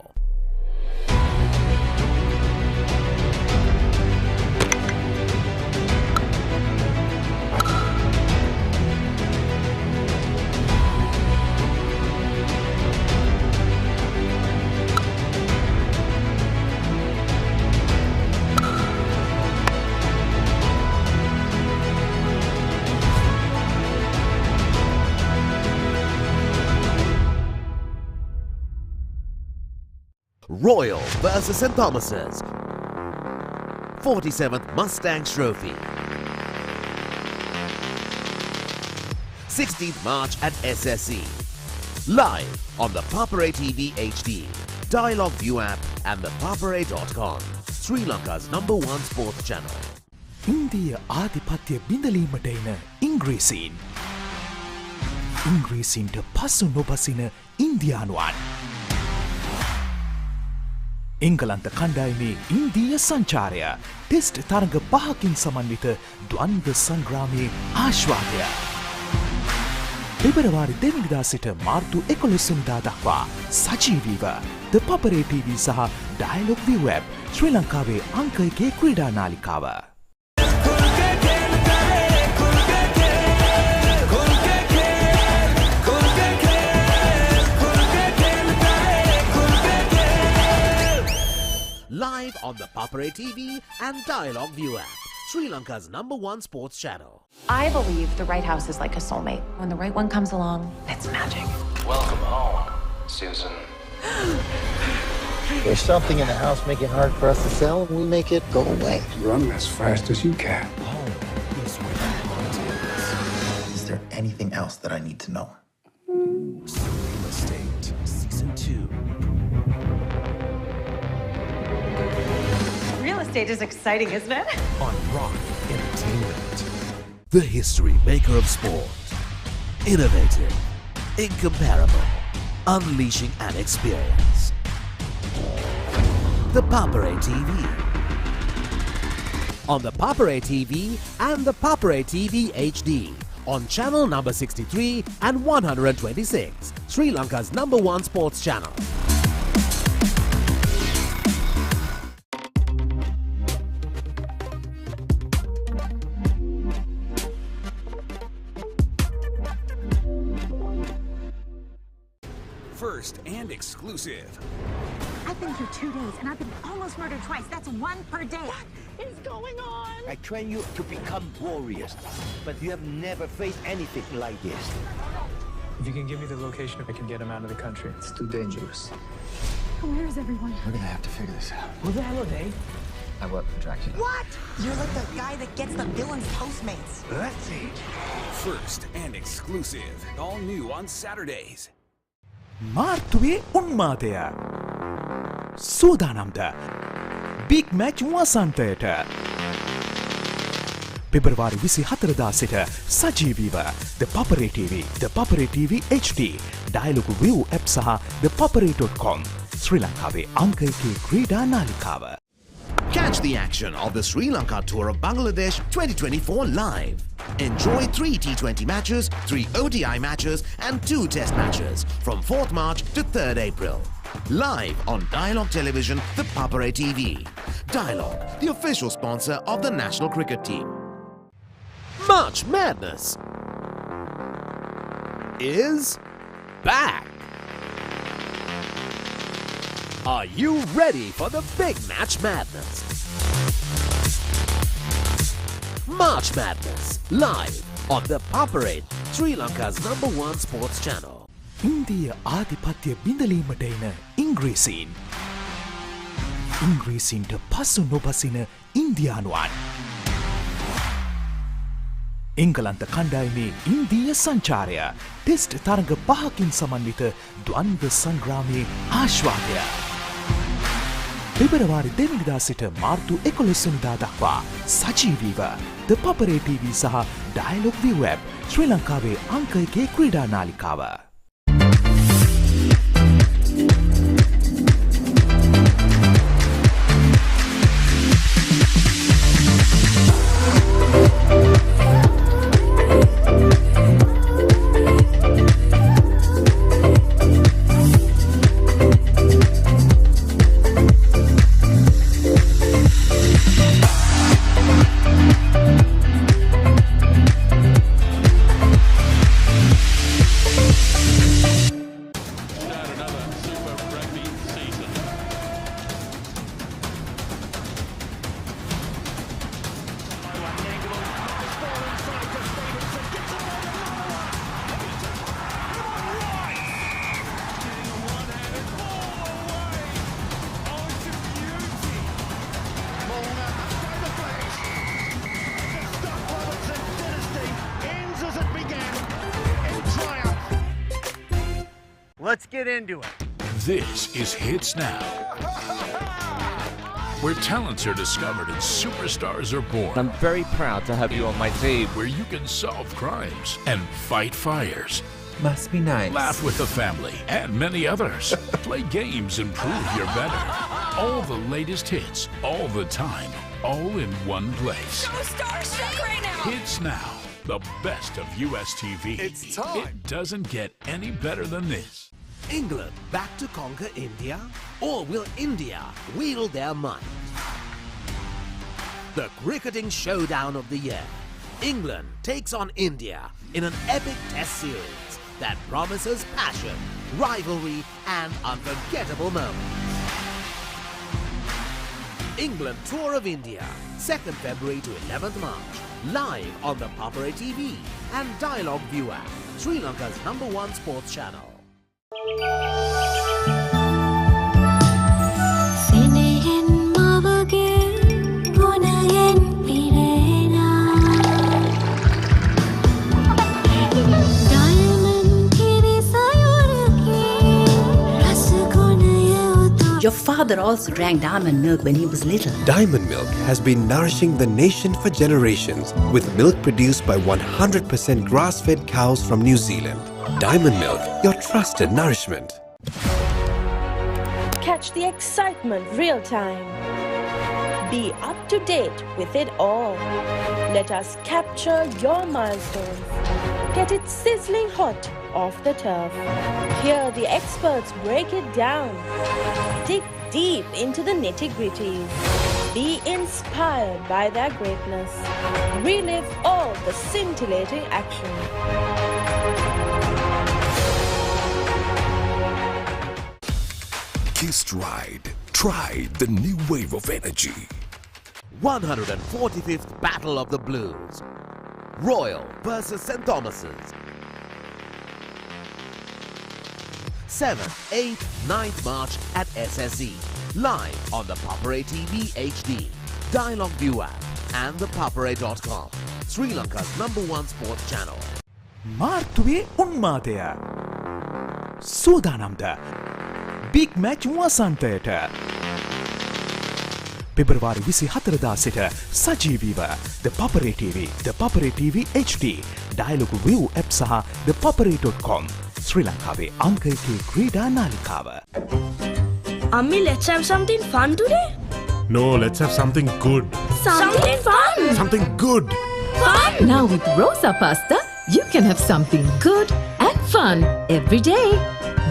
Royal versus St. Thomas's 47th Mustang Trophy. 16th March at SSE. Live on the Papare TV HD, Dialog ViU app and ThePapare.com, Sri Lanka's #1 sports channel. ඉන්දිය ආධිපත්‍ය බිඳලීමට එන ඉංග්‍රීසීන්. ඉංග්‍රීසීන්ට පසු නොබසින ඉන්දියානුවන්. එංගලන්ත කණ්ඩායමේ ඉන්දීය සංචාරය test තරඟ 5කින් සමන්විත ද්වන්ද්ව සංග්‍රාමයේ ආශ්වාදය. පෙබරවාරි 2 වෙනිදා සිට මාර්තු 11 වෙනිදා දක්වා සජීවීව ThePapare TV සහ Dialog ViU app ශ්‍රී ලංකාවේ අංක 1 ක්‍රීඩා නාලිකාව. Live on the Papare TV and Dialog ViU app, Sri Lanka's #1 sports channel. I believe the right house is like a soulmate. When the right one comes along, it's magic. Welcome home, Susan. There's something in the house making it hard for us to sell, and we make it go away. Run as fast as you can. Home is where the heart is. Is there anything else that I need to know? Real Estate Season 2. Real estate is exciting, isn't it? On Rock Entertainment. The history maker of sport. Innovative, incomparable, unleashing an experience. The Papare TV. On the Papare TV and the Papare TV HD. On channel number 63 and 126. Sri Lanka's #1 sports channel. First and exclusive. I've been here 2 days and I've been almost murdered twice. That's 1 per day. What is going on? I train you to become warriors, but you have never faced anything like this. If you can give me the location, if I can get him out of the country. It's too dangerous. Where is everyone? We're gonna have to figure this out. Who the hell are they? I work for Dracula. What? You're like the guy that gets the villain's Postmates. Let's see. First and exclusive. All new on Saturdays. මාර්තුවේ උන්මාදය. සූදානම්ද big match වසන්තයට. පෙබරවාරි 24 සිට සජීවීව ThePapare TV, ThePapare TV HD, Dialog ViU app සහ ThePapare.com, ශ්‍රී ලංකාවේ අංක 1 ක්‍රීඩා නාලිකාව. Catch the action of the Sri Lanka Tour of Bangladesh 2024 live. Enjoy 3 T20 matches, 3 ODI matches and 2 test matches from 4th March to 3rd April. Live on Dialog Television, ThePapare TV. Dialog, the official sponsor of the national cricket team. March Madness is back. Are you ready for the big Match Madness? March Madness, live on the Papare, Sri Lanka's #1 sports channel. ඉන්දිය ආධිපත්‍ය බිඳලීමට එන ඉංග්‍රීසීන්. ඉංග්‍රීසීන්ට පසු නොබසින ඉන්දියානුවන්. එංගලන්ත කණ්ඩායමේ ඉන්දීය සංචාරය test තරඟ 5කින් සමන්විත ද්වන්ද්ව සංග්‍රාමයේ ආශ්වාදය. පෙබරවාරි 2 වෙනිදා සිට මාර්තු 11 වෙනිදා දක්වා සජීවීව ThePapare TV සහ Dialog ViU app ශ්‍රී ලංකාවේ අංක 1 ක්‍රීඩා නාලිකාව. Let's get into it. This is Hits Now, where talents are discovered and superstars are born. I'm very proud to have you on my team. Where you can solve crimes and fight fires. Must be nice. Laugh with the family and many others. Play games and prove you're better. All the latest hits, all the time, all in one place. So starstruck right now. Hits Now, the best of US TV. It's time. It doesn't get any better than this. England back to conquer India? Or will India wield their might? The cricketing showdown of the year. England takes on India in an epic test series that promises passion, rivalry and unforgettable moments. England Tour of India, 2nd February to 11th March, live on the Papare TV and Dialog ViU app, Sri Lanka's #1 sports channel. Your father also drank diamond milk when he was little. Diamond milk has been nourishing the nation for generations with milk produced by 100% grass-fed cows from New Zealand. Diamond milk, your trusted nourishment. Catch the excitement real time. Be up to date with it all. Let us capture your milestones. Get it sizzling hot off the turf. Hear the experts break it down. Dig deep into the nitty-gritties. Be inspired by their greatness. Relive all the scintillating action. Kissed Ride. Try the new wave of energy. 145th Battle of the Blues. Royal versus St. Thomas's. 7th, 8th, 9th March at SSE. Live on the Papare TV HD, Dialog ViU app and ThePapare.com. Sri Lanka's #1 sports channel. මාර්තුවේ උන්මාදය. සූදානම්ද big match වසන්තයට. පෙබරවාරි 24 සිට සජීවීව ThePapare TV, ThePapare TV HD, Dialog ViU app සහ ThePapare.com. ශ්‍රී ලංකාවේ අංක 1 ක්‍රීඩා නාලිකාව. Ammi, let's have something fun today. No, let's have something good. Something fun. Something good. Fun. Now with Rosa pasta, you can have something good and fun every day.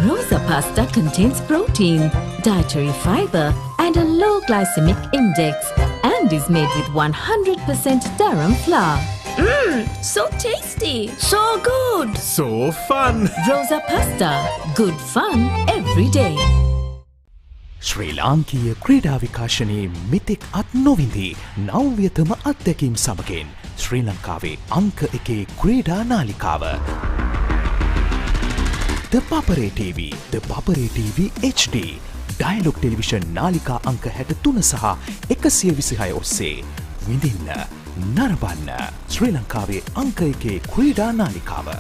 Rosa pasta contains protein, dietary fiber and a low glycemic index and is made with 100% durum flour. So tasty. So good. So fun. Rosa pasta. Good fun every day. ශ්‍රී ලාංකීය ක්‍රීඩා විකාශනයේ මෙතෙක් අත් නොවිඳී නව්‍යතම අත්දැකීම් සමගින් ශ්‍රී ලංකාවේ අංක 1 ක්‍රීඩා නාලිකාව. ThePapare TV, ThePapare TV HD. Dialog television නාලිකා අංක 63 සහ 126 ඔස්සේ විඳින්න නරඹන්න ශ්‍රී ලංකාවේ අංක 1 ක්‍රීඩා නාලිකාව.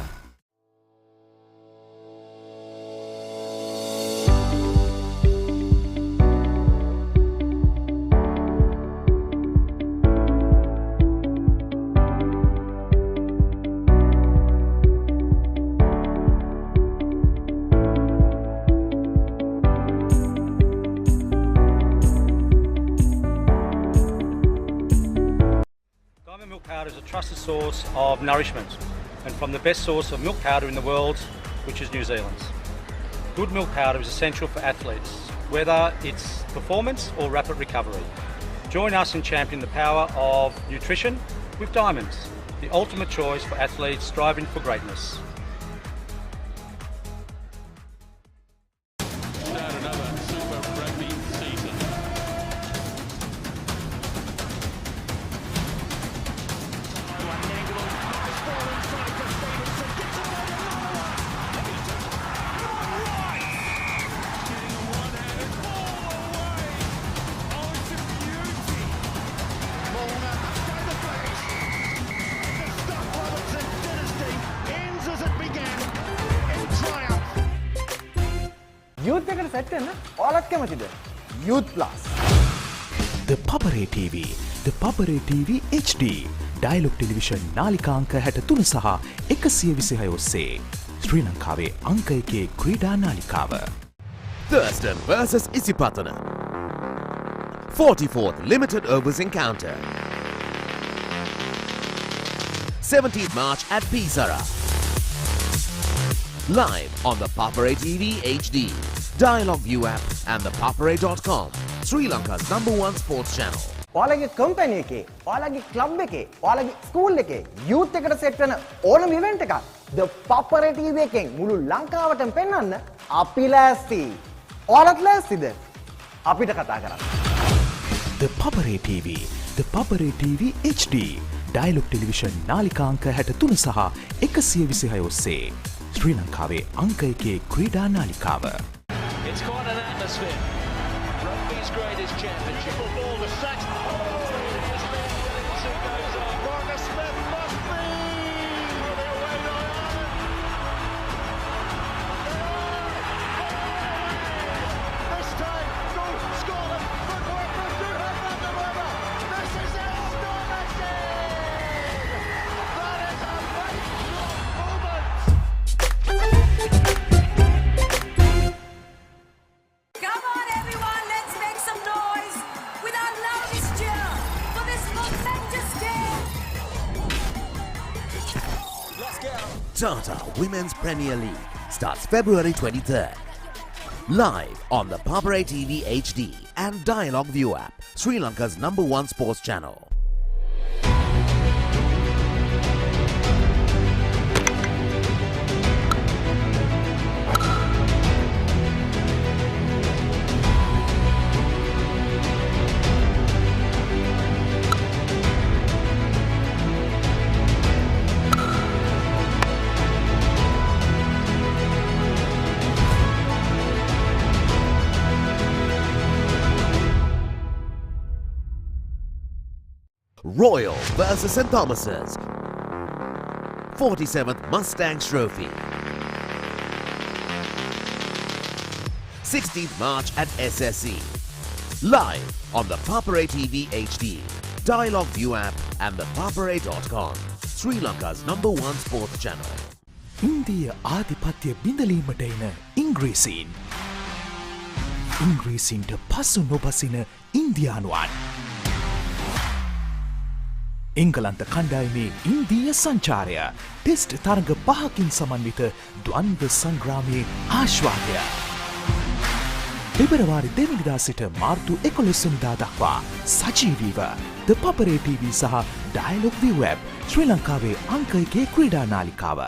Milk powder is a trusted source of nourishment and from the best source of milk powder in the world, which is New Zealand's. Good milk powder is essential for athletes, whether it's performance or rapid recovery. Join us in championing the power of nutrition with Diamonds, the ultimate choice for athletes striving for greatness. Youth එකට set වෙන්න ඔයාලත් කැමතිද? Youth Plus. ThePapare TV, ThePapare TV HD. Dialog television නාලිකා අංක 63 සහ 126 ඔස්සේ ශ්‍රී ලංකාවේ අංක 1 ක්‍රීඩා නාලිකාව. Thurston versus Isipatana. 44th limited overs encounter. 17th March at Pisara. Live on the Papare TV HD, Dialog ViU app and ThePapare.com, Sri Lanka's #1 sports channel. ඔයාලගේ company එකේ, ඔයාලගේ ක්ලබ් එකේ, ඔයාලගේ ස්කූල් එකේ youth එකට සෙට් වෙන ඕනම event එකක් The Papare TV එකෙන් මුළු ලංකාවටම පෙන්වන්න අපි ලෑස්ති. ඔයාලත් ලෑස්තිද? අපිට කතා කරන්න. ThePapare TV, ThePapare TV HD. Dialog television නාලිකා අංක 63 සහ 126 ඔස්සේ ශ්‍රී ලංකාවේ අංක 1 ක්‍රීඩා නාලිකාව. It's quite an atmosphere. Rugby's greatest championship. Ball to Sax. Marcus Smith must be. This time, go Scotland. Look where do have that deliver. This is astonishing. That is a right moment. Come on, everyone, let's make some noise with our loudest cheer for this momentous day. Let's go. Tata Women's Premier League starts February 23rd. Live on the Papare TV HD and Dialog ViU app, Sri Lanka's #1 sports channel. Royal versus St Thomas's. 47th Mustangs Trophy. 16th March at SSE. Live on the Papare TV HD, Dialog ViU app and ThePapare.com, Sri Lanka's #1 sports channel. ඉන්දිය ආධිපත්‍ය බිඳලීමට එන ඉංග්‍රීසීන්. ඉංග්‍රීසීන්ට පසු නොබසින ඉන්දියානුවන්. එංගලන්ත කණ්ඩායමේ ඉන්දීය සංචාරය test තරඟ 5කින් සමන්විත ද්වන්ද්ව සංග්‍රාමයේ ආශ්වාදය. පෙබරවාරි 2 වෙනිදා සිට මාර්තු 11 වෙනිදා දක්වා සජීවීව ThePapare TV සහ Dialog ViU app ශ්‍රී ලංකාවේ අංක 1 ක්‍රීඩා නාලිකාව.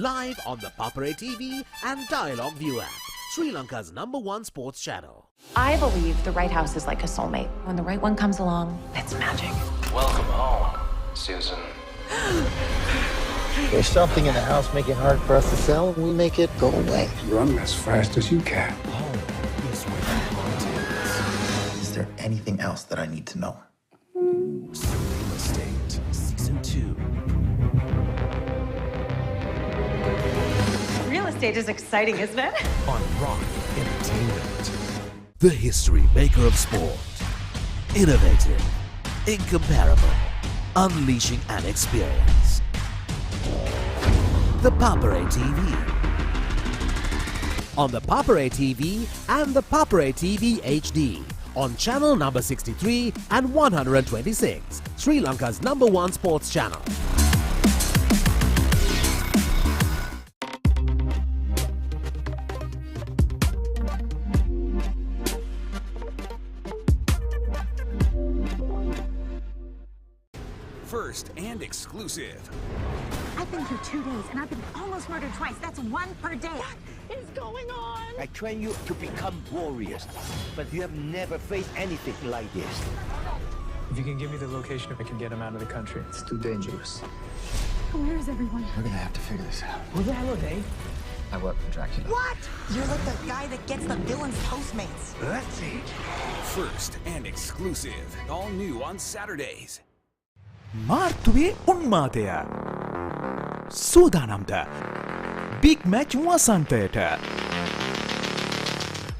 Live live on the Papare TV and Dialog ViU app, Sri Lanka's #1 sports channel. I believe the right house is like a soulmate. When the right one comes along, it's magic. Welcome home, Susan. There's something in the house making it hard for us to sell, and we make it go away. Run as fast as you can. Home is where the heart is. Is there anything else that I need to know? Real Estate, Season 2. Real estate is exciting, isn't it? On Rock Entertainment. The history maker of sport. Innovative, incomparable, unleashing an experience. The Papare TV. On the Papare TV and the Papare TV HD. On channel number 63 and 126. Sri Lanka's #1 sports channel. First and exclusive. I've been here 2 days and I've been almost murdered twice. That's one per day. What is going on? I train you to become warriors, but you have never faced anything like this. If you can give me the location, I can get him out of the country. It's too dangerous. Where is everyone? We're gonna have to figure this out. Who the hell are they? I work for Dracula. What? You're like the guy that gets the villain's Postmates. That's it. First and exclusive. All new on Saturdays. මාර්තුවේ උන්මාදය සූදානම්ද big match වසන්තයට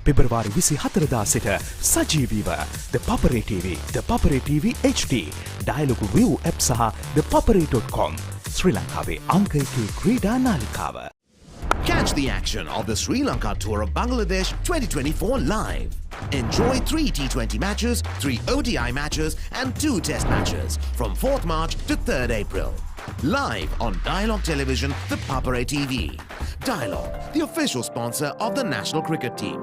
පෙබරවාරි 24 සිට සජීවීව ThePapare TV, ThePapare TV HD, Dialog ViU app සහ ThePapare.com ශ්‍රී ලංකාවේ අංක 1 ක්‍රීඩා නාලිකාව. Catch the action of the Sri Lanka Tour of Bangladesh 2024 live. Enjoy 3 T20 matches, 3 ODI matches and 2 test matches from 4th March to 3rd April. Live on Dialog Television, the Papare TV. Dialog, the official sponsor of the national cricket team.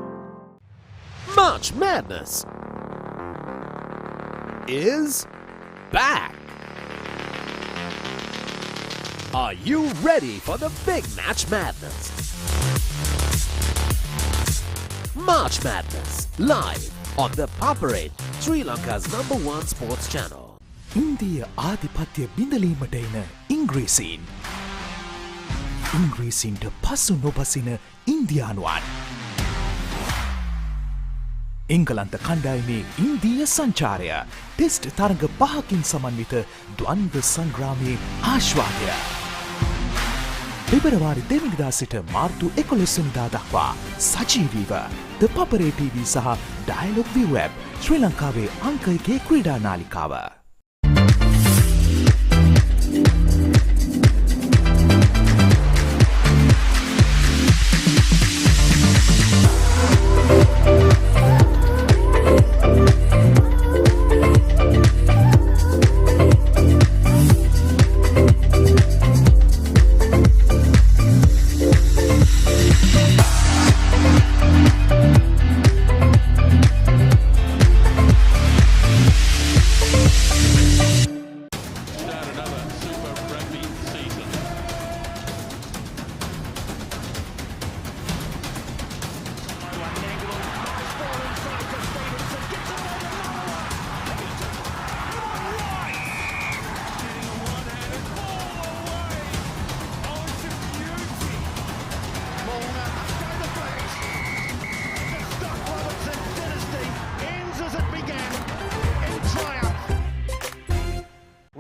March Madness is back. Are you ready for the big Match Madness? March Madness, live on the Papare, Sri Lanka's #1 sports channel. ඉන්දිය ආධිපත්‍ය බිඳලීමට එන ඉංග්‍රීසීන්. ඉංග්‍රීසීන්ට පසු නොබසින ඉන්දියානුවන්. එංගලන්ත කණ්ඩායමේ ඉන්දීය සංචාරය test තරඟ 5කින් සමන්විත ද්වන්ද්ව සංග්‍රාමයේ ආශ්වාදය. පෙබරවාරි 2 වෙනිදා සිට මාර්තු 11 වෙනිදා දක්වා සජීවීව ThePapare TV සහ Dialog ViU app ශ්‍රී ලංකාවේ අංක 1 ක්‍රීඩා නාලිකාව.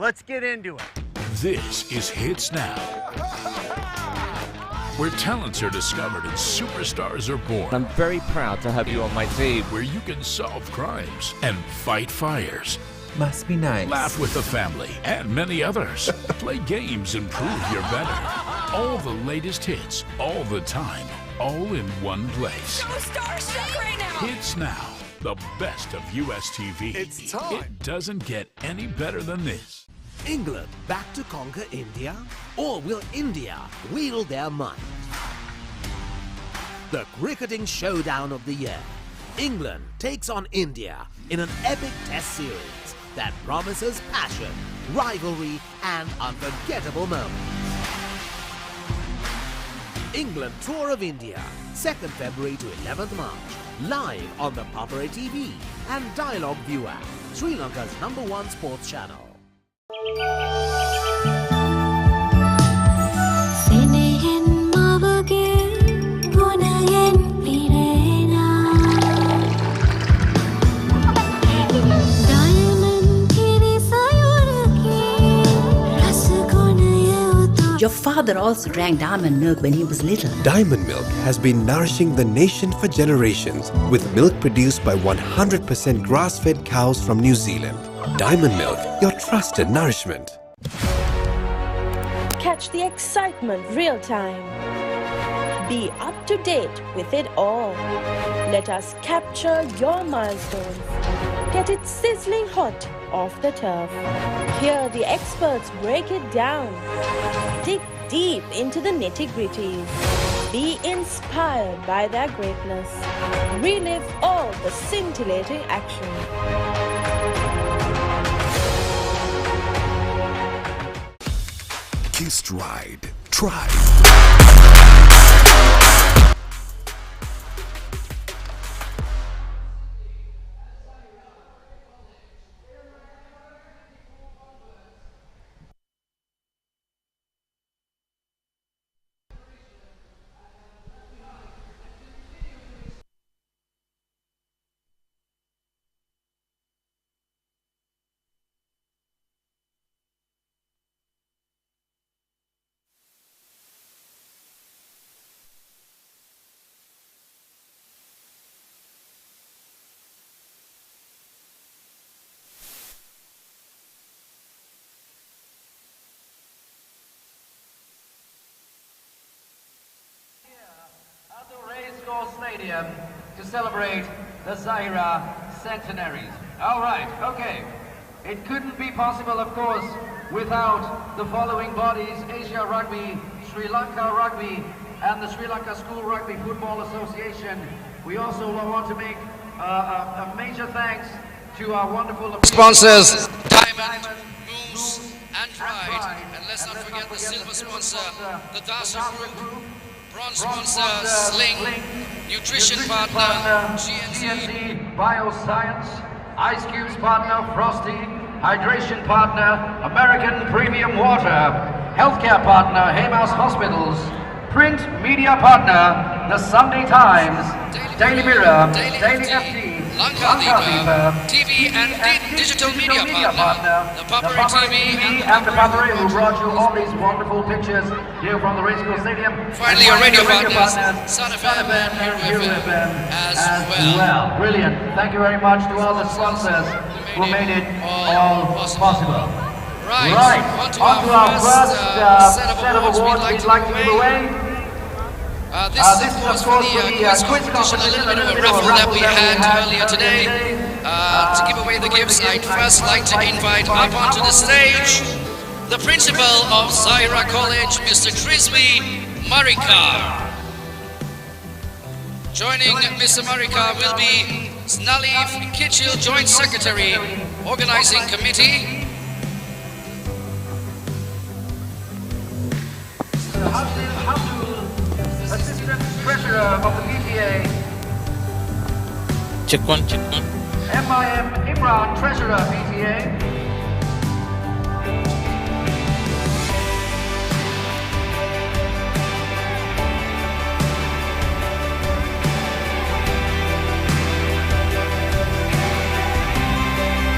Let's get into it. This is Hits Now, where talents are discovered and superstars are born. I'm very proud to have you on my team. Where you can solve crimes and fight fires. Must be nice. Laugh with the family and many others. Play games and prove you're better. All the latest hits, all the time, all in one place. So starstruck right now. Hits Now, the best of US TV. It's time. It doesn't get any better than this. England back to conquer India? Or will India wield their might? The cricketing showdown of the year. England takes on India in an epic test series that promises passion, rivalry and unforgettable moments. England Tour of India, 2nd February to 11th March. Live on the Papare TV and Dialog ViU app, Sri Lanka's #1 sports channel. Your father also drank diamond milk when he was little. Diamond milk has been nourishing the nation for generations with milk produced by 100% grass-fed cows from New Zealand. Diamond milk, your trusted nourishment. Catch the excitement real time. Be up to date with it all. Let us capture your milestones. Get it sizzling hot off the turf. Hear the experts break it down. Dig deep into the nitty-gritties. Be inspired by their greatness. Relive all the scintillating action. Kissed Ride. Try. Racecourse Stadium to celebrate the Zahira Centenary. All right, okay. It couldn't be possible, of course, without the following bodies: Asia Rugby, Sri Lanka Rugby, and the Sri Lanka School Rugby Football Association. We also want to make a major thanks to our wonderful sponsors, Diamond, Moose, and Pride. And let's not forget the silver sponsor, the Dialog Group. Bronze sponsor, Sling. Nutrition partner, GNC Bioscience. Ice Cubes partner, Frosty. Hydration partner, American Premium Water. Healthcare partner, Haymouse Hospitals. Print media partner, The Sunday Times. Daily Mirror, Daily FT. Lanka TV and digital media partner, the Papare TV and the Papare, who brought you all these wonderful pictures here from the Racecourse Stadium. Finally, our radio partners, Sun FM and Hero FM as well. Brilliant. Thank you very much to all the sponsors who made it all possible. Right. On to our first set of awards we'd like to give away. This is of course for the quiz competition, a little bit of a raffle that we had earlier today. To give away the gifts, I'd first like to invite up onto the stage the principal of Zahira College, Mr. Triswi Marikar. Joining Mr. Marikar will be Snalif Kitchell, Joint Secretary, Organizing Committee. Assistant Treasurer of the PTA. Check one. MIM Imran, Treasurer PTA.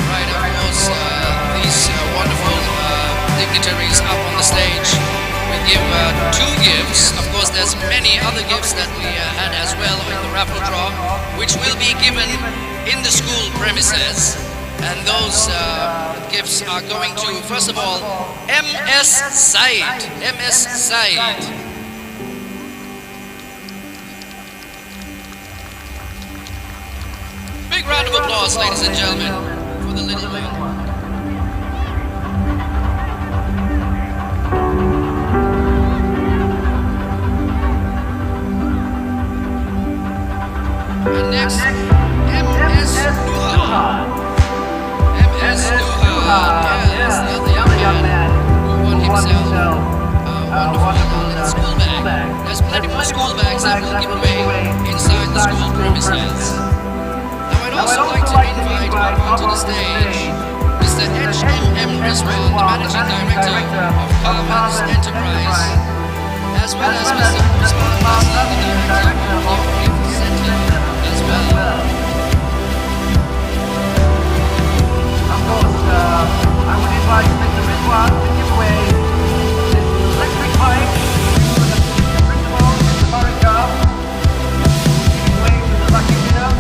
Right, of course, these wonderful dignitaries up on the stage. We give two gifts. Of course, there's many other gifts that we had as well in the raffle draw, which will be given in the school premises. And those gifts are going to, first of all, MS Said. MS Said. Big round of applause, ladies and gentlemen, for the little one. And next, MS Duha. MS Duha, yes, the young man who won himself wonderful school bag. There's plenty more school bags that will give away inside the school premises. Now I'd also like to invite up onto the stage Mr. H.M.M. Rizwan, the Managing Director of Carmen's Enterprise, as well as Mr. Rizwan Masli, the Director of the Youth Center as well. Of course, I would invite Mr. Rizwan to give away this electric bike to the principal, Mr. Marika, giving way to the lucky winner.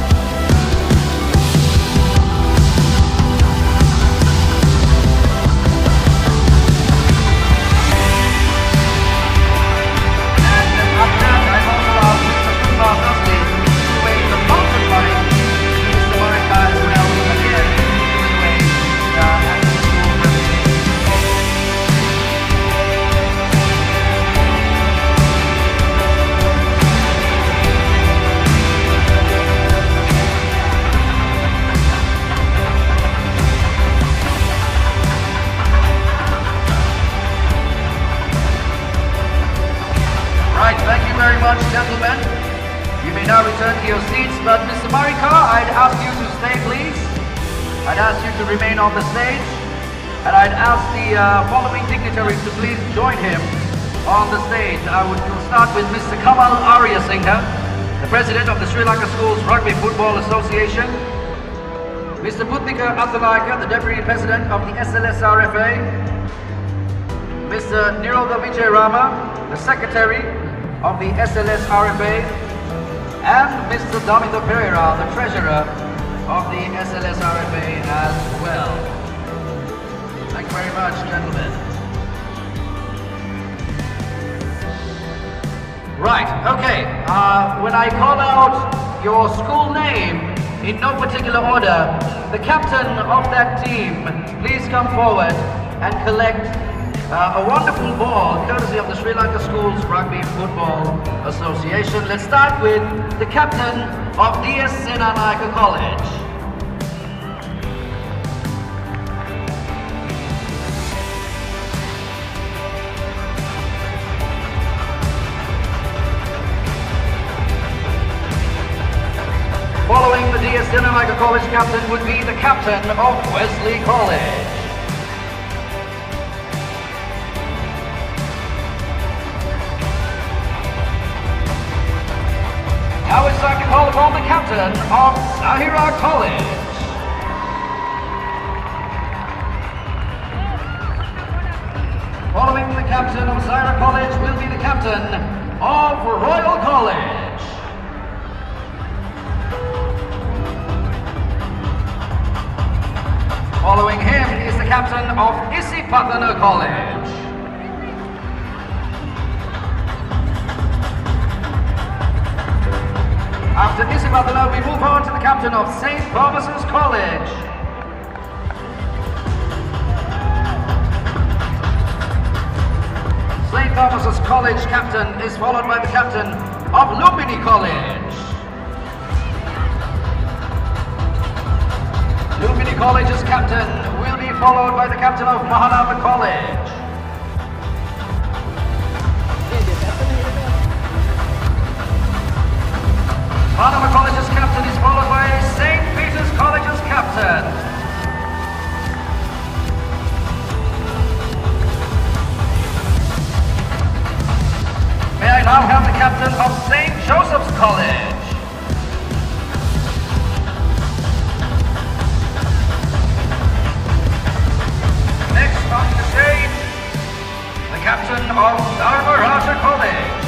Gentlemen, you may now return to your seats, but Mr. Marika, I'd ask you to stay, please. I'd ask you to remain on the stage, and I'd ask the following dignitaries to please join him on the stage. We'll start with Mr. Kamal Arya Singha, the President of the Sri Lanka Schools Rugby Football Association, Mr. Putnika Athalaka, the Deputy President of the SLSRFA, Mr. Nirodha Vijay Rama, the Secretary of the SLSRFA, and Mr. Daminda Pereira, the Treasurer of the SLSRFA as well. Thank you very much, gentlemen. Right, okay. When I call out your school name in no particular order, the captain of that team, please come forward and collect a wonderful ball, courtesy of the Sri Lanka Schools Rugby Football Association. Let's start with the captain of DS Senanayaka College. Following the DS Senanayaka College captain would be the captain of Wesley College. Now it's time to call upon the captain of Zahira College. Following the captain of Zahira College will be the captain of Royal College. Following him is the captain of Isipatana College. After Isipatana, we move on to the captain of St. Thomas's College. St. Thomas's College captain is followed by the captain of Lumpini College. Lumpini College's captain will be followed by the captain of Mahanama College. Mahanama College's captain is followed by St. Peter's College's captain. May I now have the captain of St. Joseph's College. Next on the stage, the captain of Dharmaraja College.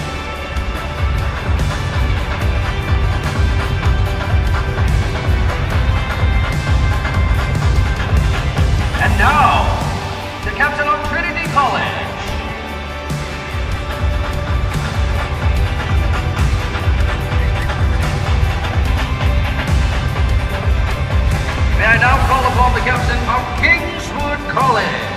And now, the captain of Trinity College. May I now call upon the captain of Kingswood College.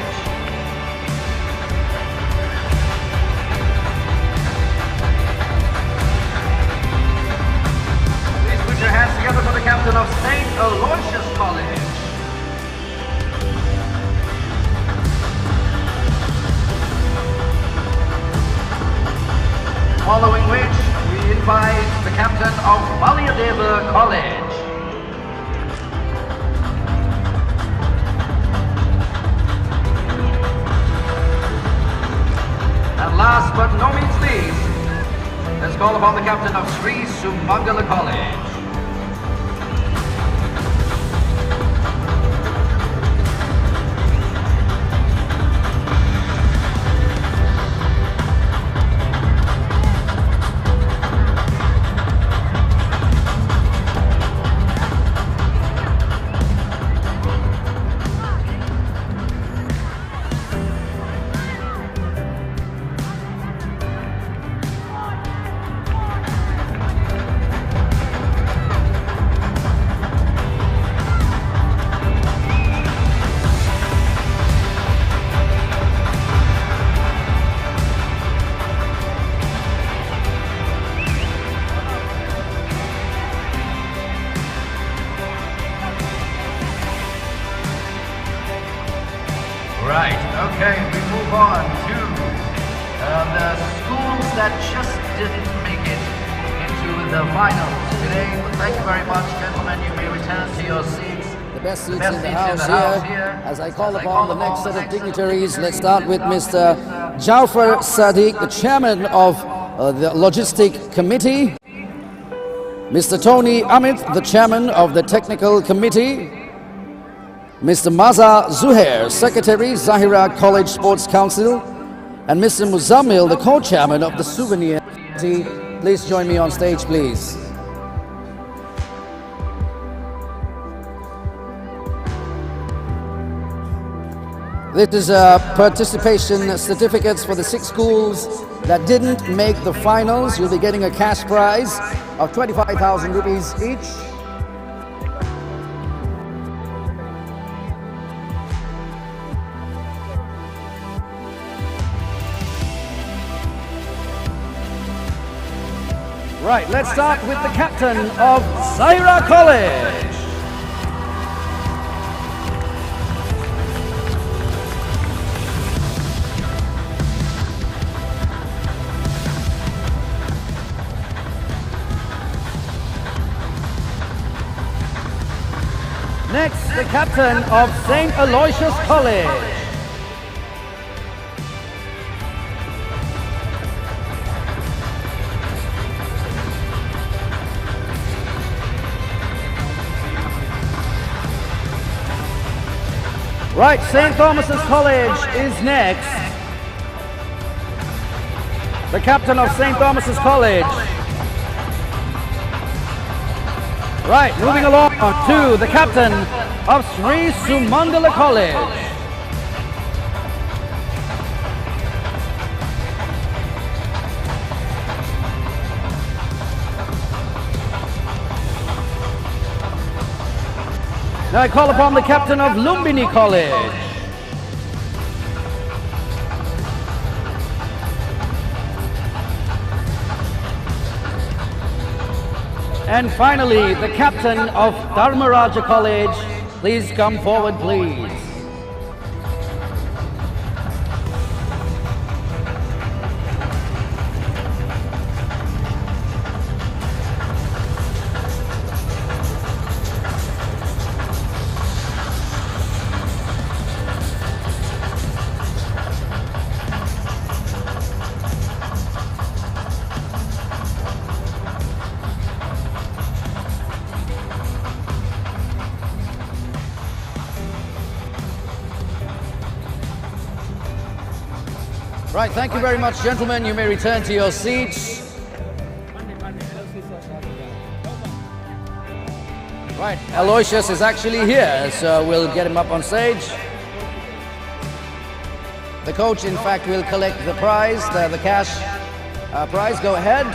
Please put your hands together for the captain of St. Aloysius College. following which we invite the captain of Zahira College. And last but no means least, let's call upon the captain of Sri Lanka College. Right, okay, we move on to the schools that just didn't make it into the finals today. Thank you very much, gentlemen. You may return to your seats. The best seats in the house here. As I call upon the next set of dignitaries, let's start with Mr. Jafar Sadiq, the chairman of the Logistic Committee. Mr. Tony Amit, the chairman of the Technical Committee. Mr. Maza Zuhair, Secretary, Zahira College Sports Council, and Mr. Muzammil, the co-chairman of the Souvenir Committee. Please join me on stage, please. This is participation certificates for the 6 schools that didn't make the finals. You'll be getting a cash prize of 25,000 rupees each. Right, let's start with the captain of Zahira College. Next, the captain of St. Aloysius College. Right, St. Thomas's College is next. The captain of St. Thomas's College. Right, moving along to the captain of Sri Sumangala College. Now I call upon the captain of Lumbini College. And finally, the captain of Dharmaraja College. Please come forward, please. Right, thank you very much, gentlemen. You may return to your seats. Right, Aloysius is actually here, so we'll get him up on stage. The coach, in fact, will collect the prize, the cash prize. Go ahead.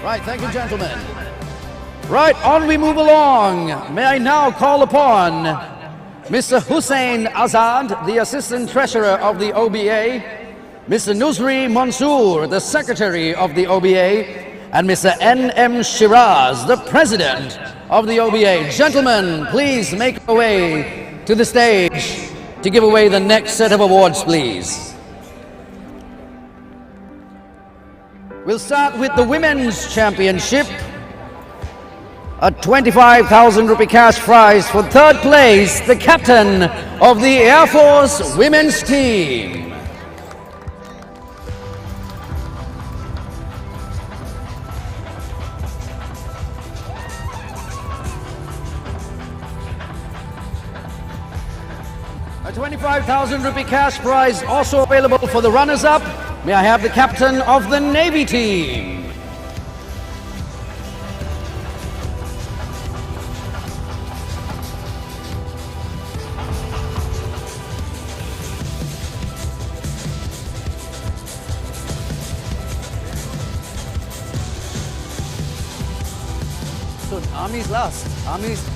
Right, thank you, gentlemen. Right, on we move along. May I now call upon Mr. Hussein Azad, the Assistant Treasurer of the OBA, Mr. Nusri Mansoor, the Secretary of the OBA, and Mr. N.M. Shiraz, the President of the OBA. Gentlemen, please make your way to the stage to give away the next set of awards, please. We'll start with the Women's Championship. A 25,000 rupee cash prize for third place, the captain of the Air Force women's team. A 25,000 rupee cash prize also available for the runners-up. May I have the captain of the Navy team? So Army's last. Army's.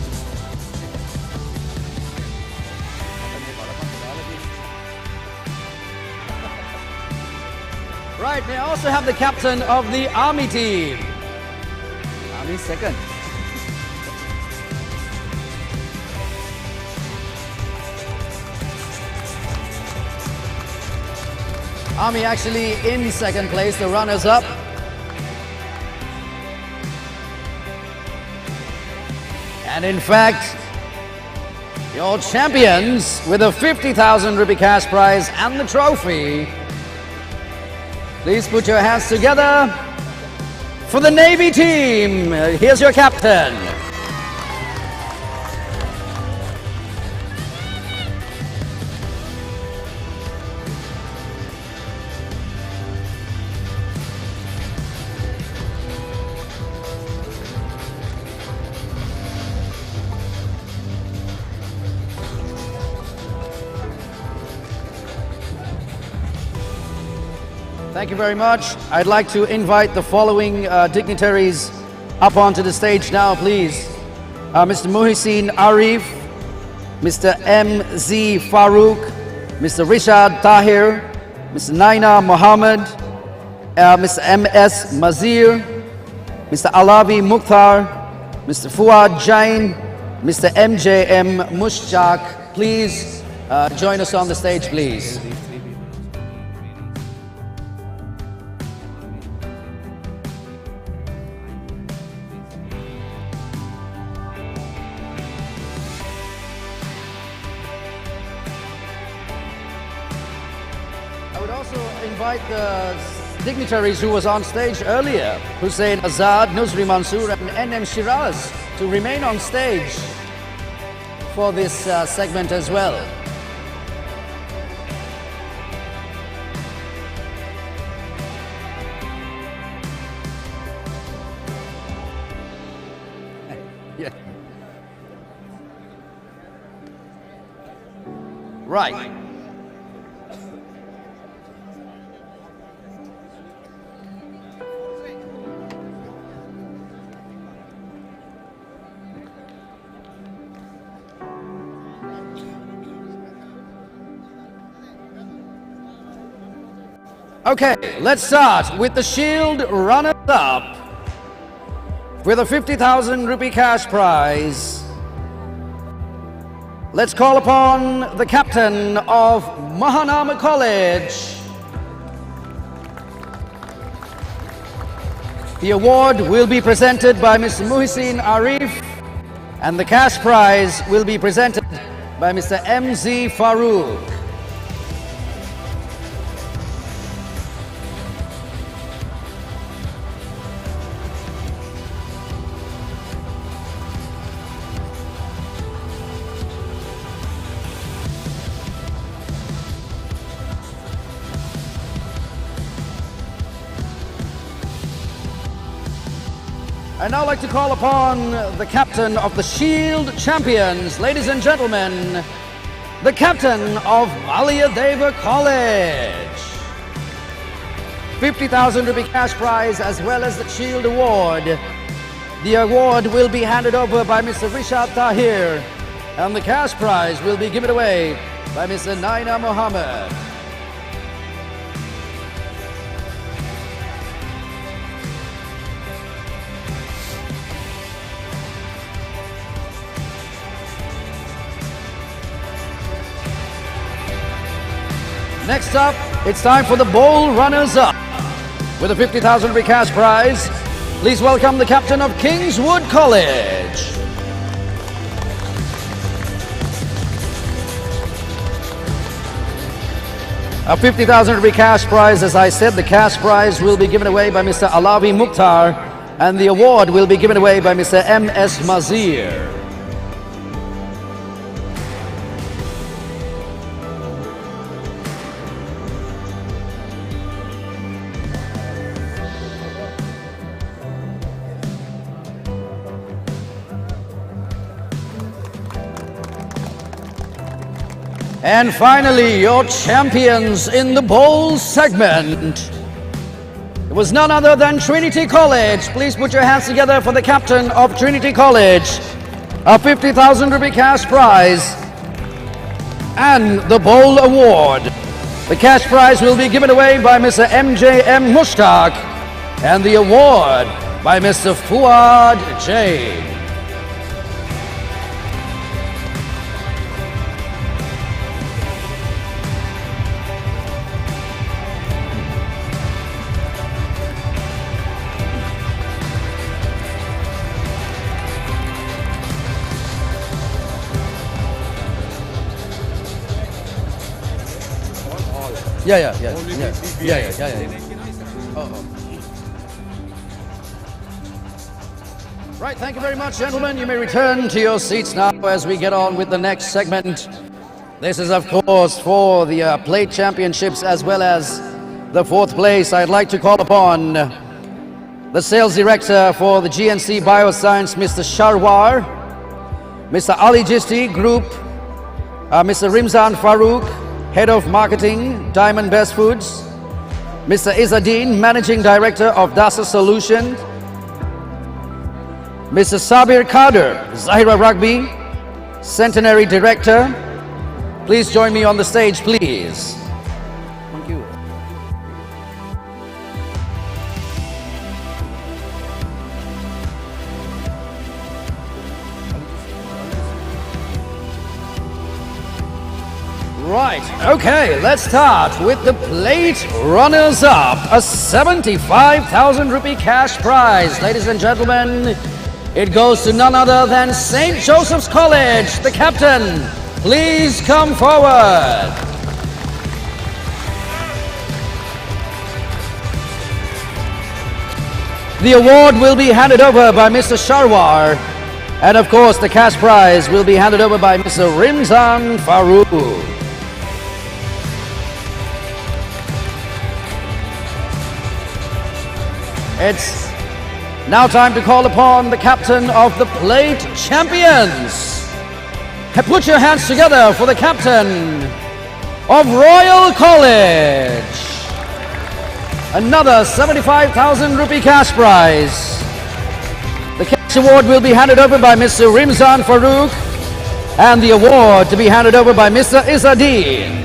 Right, may I also have the captain of the Army team? Army second. Army actually in second place, the runners-up. And in fact, your champions with a 50,000 rupee cash prize and the trophy. Please put your hands together for the Navy team. Here's your captain. Thank you very much. I'd like to invite the following dignitaries up onto the stage now, please. Mr. Muhsin Arif, Mr. M.Z. Farooq, Mr. Rishad Tahir, Mr. Naina Mohammed, Mr. M.S. Mazir, Mr. Alavi Mukhtar, Mr. Fuad Jain, Mr. M.J.M. Mushjak. Please join us on the stage, please. Invite the dignitaries who was on stage earlier, Hussein Azad, Nuzri Mansoor and N.M. Shiraz, to remain on stage for this segment as well. Yeah. Right. Okay, let's start with the Shield runners-up with a 50,000 rupee cash prize. Let's call upon the captain of Mahanama College. The award will be presented by Mr. Muhsin Arif and the cash prize will be presented by Mr. M.Z. Farooq. I'd now like to call upon the captain of the Shield Champions, ladies and gentlemen, the captain of Valayadeva College. 50,000 rupee cash prize as well as the Shield Award. The award will be handed over by Mr. Rishad Tahir and the cash prize will be given away by Mr. Naina Mohammed. Next up, it's time for the bowl runners-up. With a 50,000 rupee cash prize, please welcome the captain of Kingswood College. A 50,000 rupee cash prize. As I said, the cash prize will be given away by Mr. Alawi Mukhtar, and the award will be given away by Mr. M.S. Mazir. And finally, your champions in the bowl segment. It was none other than Trinity College. Please put your hands together for the captain of Trinity College. A 50,000 rupee cash prize and the bowl award. The cash prize will be given away by Mr. M.J.M. Mushtaq and the award by Mr. Fuad J. Yeah. Right, thank you very much, gentlemen. You may return to your seats now as we get on with the next segment. This is, of course, for the plate championships as well as the fourth place. I'd like to call upon the sales director for the GNC Bioscience, Mr. Sharwar, Mr. Ali Jisti Group, Mr. Rimzan Farouk, Head of Marketing, Diamond Best Foods, Mr. Izzadeen, Managing Director of Dasa Solution, Mr. Sabir Kader, Zahira Rugby Centenary Director. Please join me on the stage, please. Thank you. Right, okay, let's start with the plate runners-up, a 75,000 rupee cash prize. Ladies and gentlemen, it goes to none other than St. Joseph's College. The captain, please come forward. The award will be handed over by Mr. Sharwar, and of course the cash prize will be handed over by Mr. Rimzan Farouk. It's now time to call upon the captain of the plate champions. Put your hands together for the captain of Royal College. Another 75,000 rupee cash prize. The cash award will be handed over by Mr. Rimzan Farouk and the award to be handed over by Mr. Izzadeen.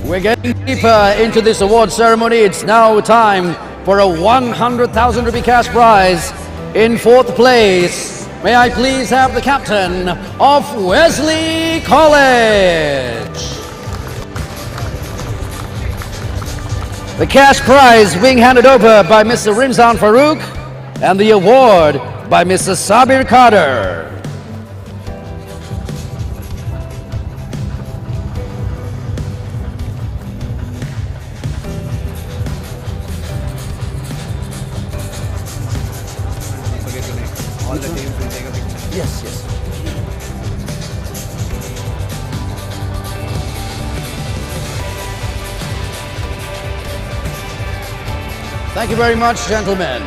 We're getting deeper into this award ceremony. It's now time for a 100,000 rupee cash prize. In fourth place, may I please have the captain of Wesley College. The cash prize being handed over by Mr. Rimzan Farouk and the award by Mr. Sabir Kader. Yes. Thank you very much, gentlemen.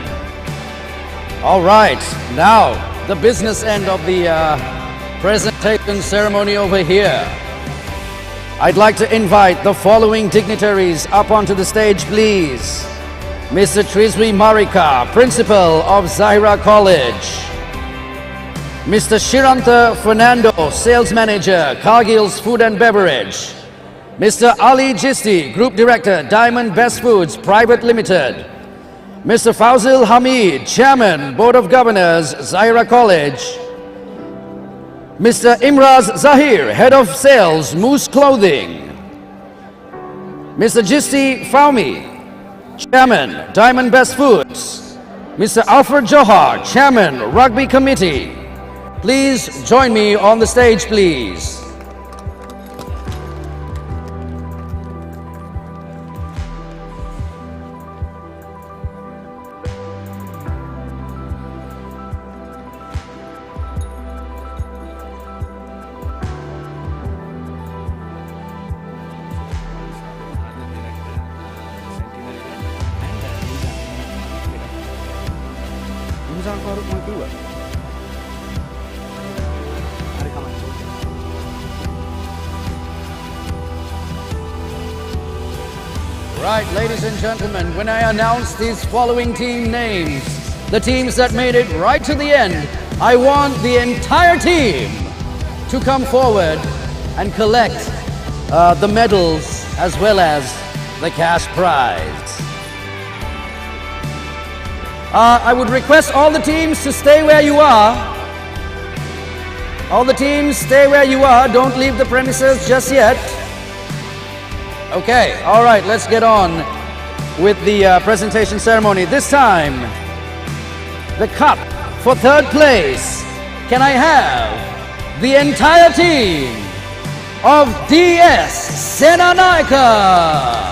All right, now the business end of the presentation ceremony over here. I'd like to invite the following dignitaries up onto the stage, please. Mr. Trizvi Marika, Principal of Zahira College. Mr. Shiranta Fernando, Sales Manager, Cargill's Food and Beverage. Mr. Ali Jisti, Group Director, Diamond Best Foods Private Limited. Mr. Fawzil Hamid, Chairman, Board of Governors, Zahira College. Mr. Imraz Zahir, Head of Sales, Moose Clothing. Mr. Jisti Fahmy, Chairman, Diamond Best Foods. Mr. Alfred Johar, Chairman, Rugby Committee. Please join me on the stage, please. Right, ladies and gentlemen, when I announce these following team names, the teams that made it right to the end, I want the entire team to come forward and collect the medals as well as the cash prize. I would request all the teams to stay where you are. All the teams, stay where you are. Don't leave the premises just yet. Okay, all right, let's get on with the presentation ceremony. This time, the cup for third place. Can I have the entire team of DS Senanayaka?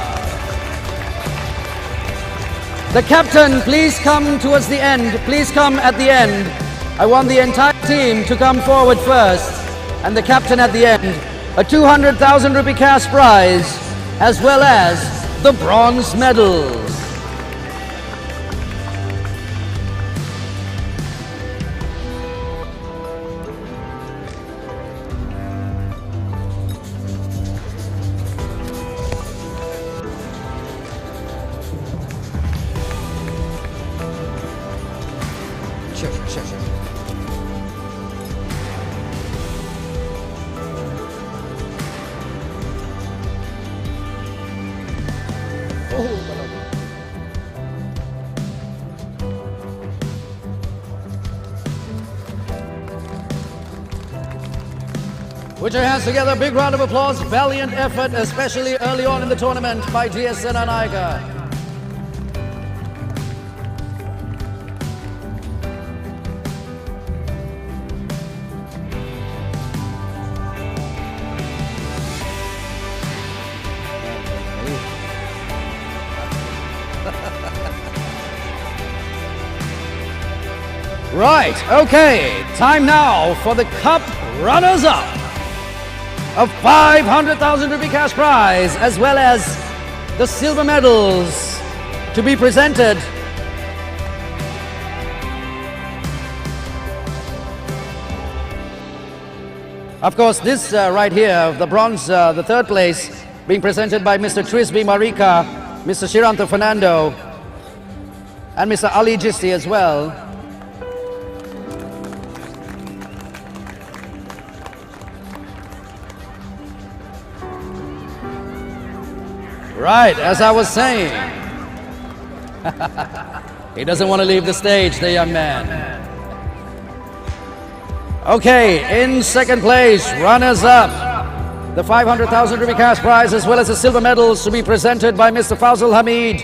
The captain, please come towards the end. Please come at the end. I want the entire team to come forward first, and the captain at the end. A 200,000 rupee cash prize, as well as the bronze medals. Sure. Put your hands together, big round of applause, valiant effort, especially early on in the tournament by DS Senanayaka. Right, okay, time now for the cup runners-up of 500,000 rupee cash prize, as well as the silver medals to be presented. Of course, this right here, the bronze, the third place, being presented by Mr. Trisby Marika, Mr. Shiranto Fernando, and Mr. Ali Jisti as well. Right, as I was saying, he doesn't want to leave the stage, the young man. Okay, in second place, runners-up, the 500,000 rupee cash prize as well as the silver medals to be presented by Mr. Fawzil Hamid,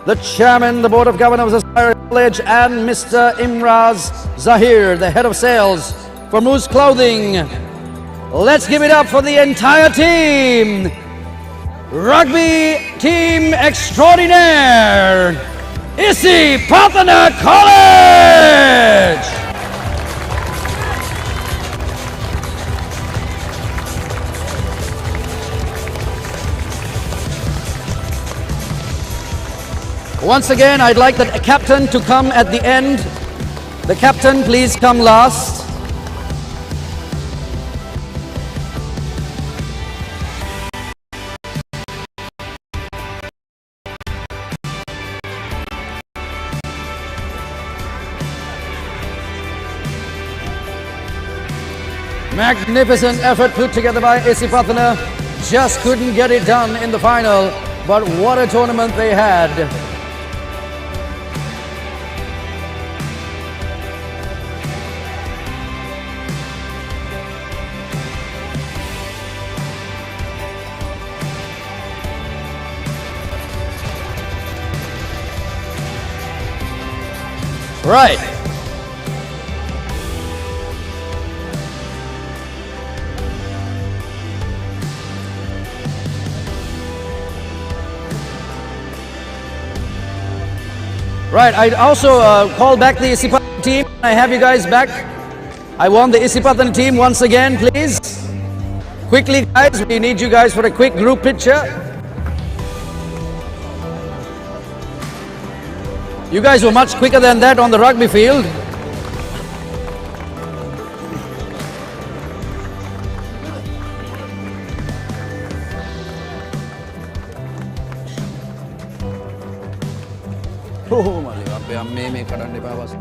the chairman, the board of governors of Zahira College, and Mr. Imraz Zahir, the head of sales for Moose Clothing. Let's give it up for the entire team. Rugby Team Extraordinaire, Sri Lanka College! Once again, I'd like the captain to come at the end. The captain, please come last. Magnificent effort put together by Sri Lanka. just couldn't get it done in the final. But what a tournament they had. Right. Right, I'd also call back the Isipatan team. I have you guys back. I want the Isipatan team once again, please. Quickly, guys, we need you guys for a quick group picture. You guys were much quicker than that on the rugby field. Oh, mali ape amme kadanne bawas.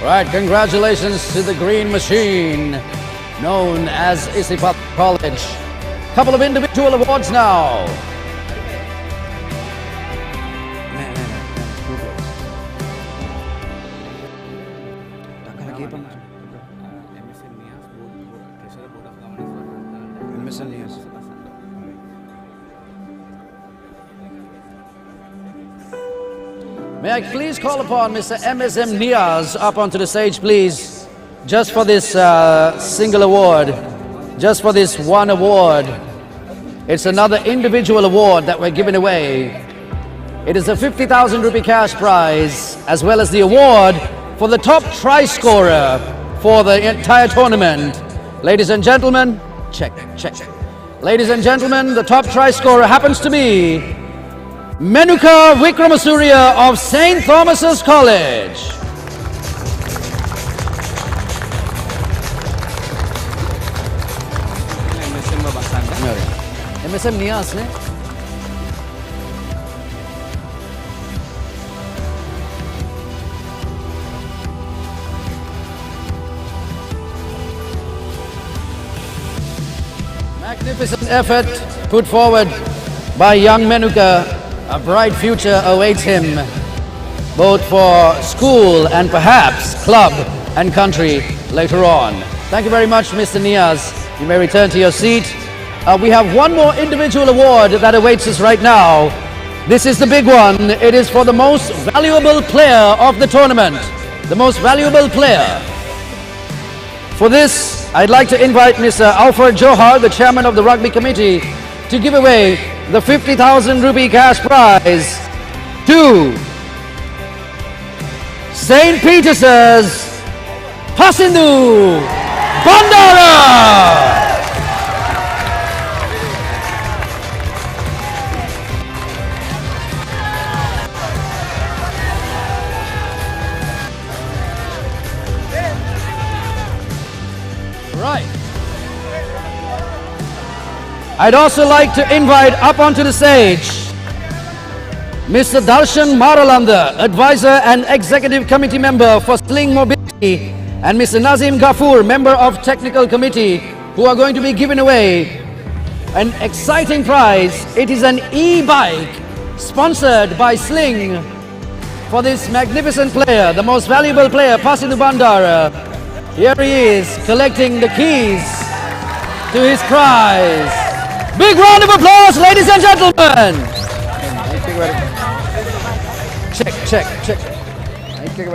Right, congratulations to the Green Machine, known as Zahira College. Couple of individual awards now. May I please call upon Mr. MSM Niaz up onto the stage, please, just for this single award, just for this one award. It's another individual award that we're giving away. It is a 50,000 rupee cash prize, as well as the award for the top try scorer for the entire tournament. Ladies and gentlemen, check. Ladies and gentlemen, the top try scorer happens to be Menuka Vikramasuriya of St. Thomas's College. MSM Nias ne? Magnificent effort put forward by young Menuka. A bright future awaits him, both for school and perhaps club and country later on. Thank you very much, Mr. Niaz. You may return to your seat. We have one more individual award that awaits us right now. This is the big one. It is for the most valuable player of the tournament. The most valuable player. For this, I'd like to invite Mr. Alfred Johar, the chairman of the rugby committee, to give away the 50,000 rupee cash prize to St. Peters's Pasindu Bandara. Right. I'd also like to invite up onto the stage Mr. Darshan Maralanda, advisor and executive committee member for Sling Mobility, and Mr. Nazim Ghafoor, member of technical committee, who are going to be giving away an exciting prize. It is an e-bike sponsored by Sling for this magnificent player, the most valuable player, Pasindu Bandara. Here he is collecting the keys to his prize. Big round of applause, ladies and gentlemen. Check. Thank you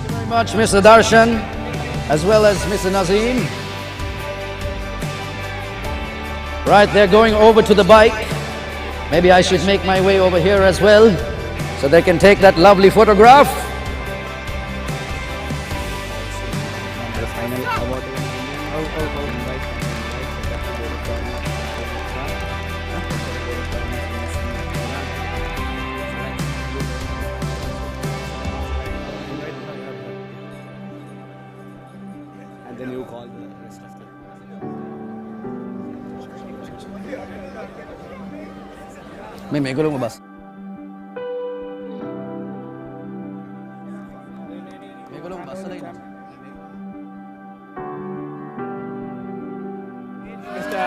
very much, Mr. Darshan, as well as Mr. Nazim. Right, they're going over to the bike. Maybe I should make my way over here as well, so they can take that lovely photograph. And then you call the rest of them. May gulong mo bas? May gulong mo bas? Mr.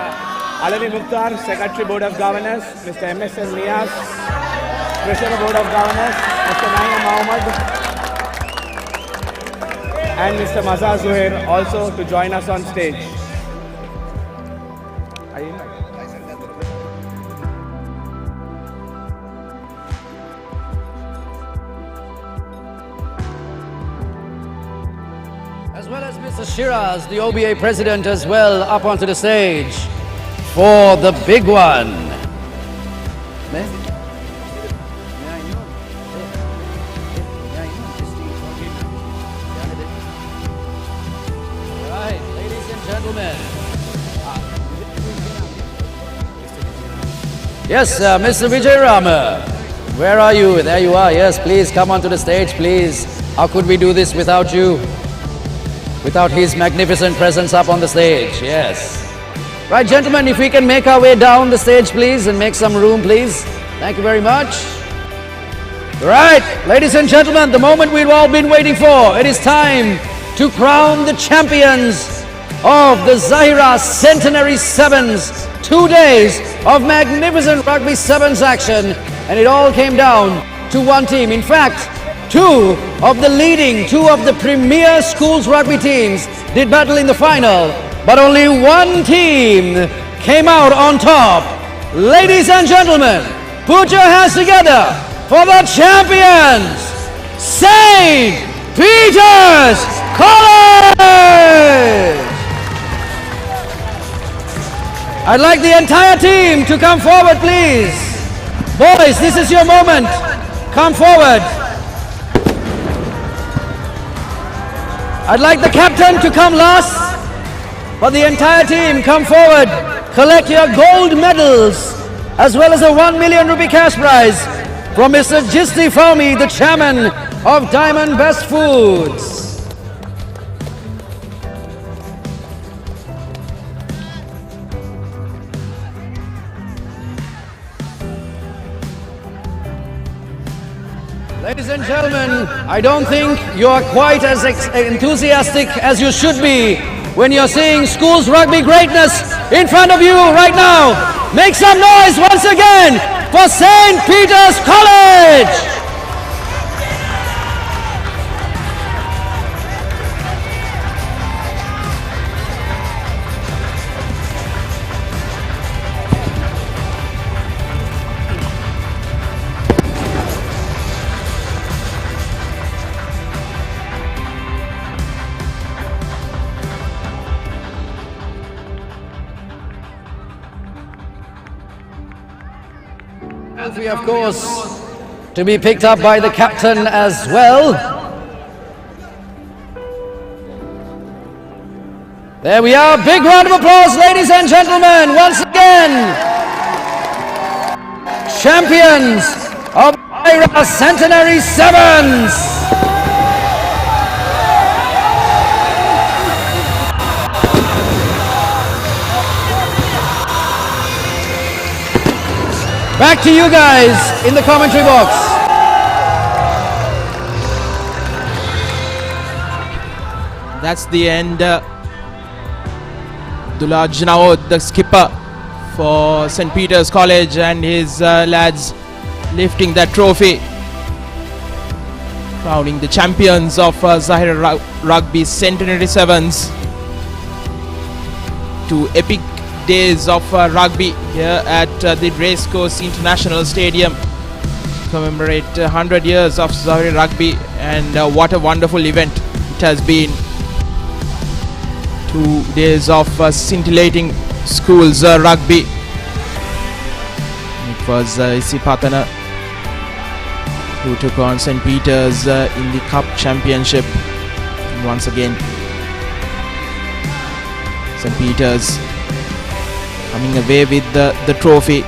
Alavi Mukhtar, Secretary Board of Governors, Mr. M.S.N. Nias, Treasurer Board of Governors, Mr. Naima Mohammed, and Mr. Mazhar Zuhair also to join us on stage. As well as Mr. Shiraz, the OBA President, as well, up onto the stage for the big one. Right, ladies and gentlemen. Yes, Mr. Vijay Rama. Where are you? There you are. Yes, please come onto the stage, please. How could we do this without you? Without his magnificent presence up on the stage, yes. Right, gentlemen, if we can make our way down the stage, please, and make some room, please. Thank you very much. Right, ladies and gentlemen, the moment we've all been waiting for. It is time to crown the champions of the Zahira Centenary Sevens. 2 days of magnificent Rugby Sevens action, and it all came down to one team. In fact, two of the premier schools rugby teams did battle in the final, but only one team came out on top. Ladies and gentlemen, put your hands together for the champions, St. Peter's College! I'd like the entire team to come forward, please. Boys, this is your moment. Come forward. I'd like the captain to come last, but the entire team come forward, collect your gold medals, as well as a 1 million rupee cash prize from Mr. Jisti Fawmi, the chairman of Diamond Best Foods. Ladies and gentlemen, I don't think you are quite as enthusiastic as you should be when you're seeing schools rugby greatness in front of you right now. Make some noise once again for St. Peter's College! Of course, to be picked up by the captain as well. There we are. Big round of applause, ladies and gentlemen. Once again, champions of Zahira Centenary Sevens. Back to you guys in the commentary box. That's the end. Dulaj Janaod, the skipper for St. Peter's College, and his lads lifting that trophy, crowning the champions of Zahira Rugby Centenary Sevens. 2 epic days of rugby here at the Racecourse International Stadium, commemorate 100 years of Zahira Rugby, and what a wonderful event it has been. 2 days of scintillating schools rugby. It was Isipatana who took on St. Peter's in the Cup Championship. And once again, St. Peter's coming away with the trophy.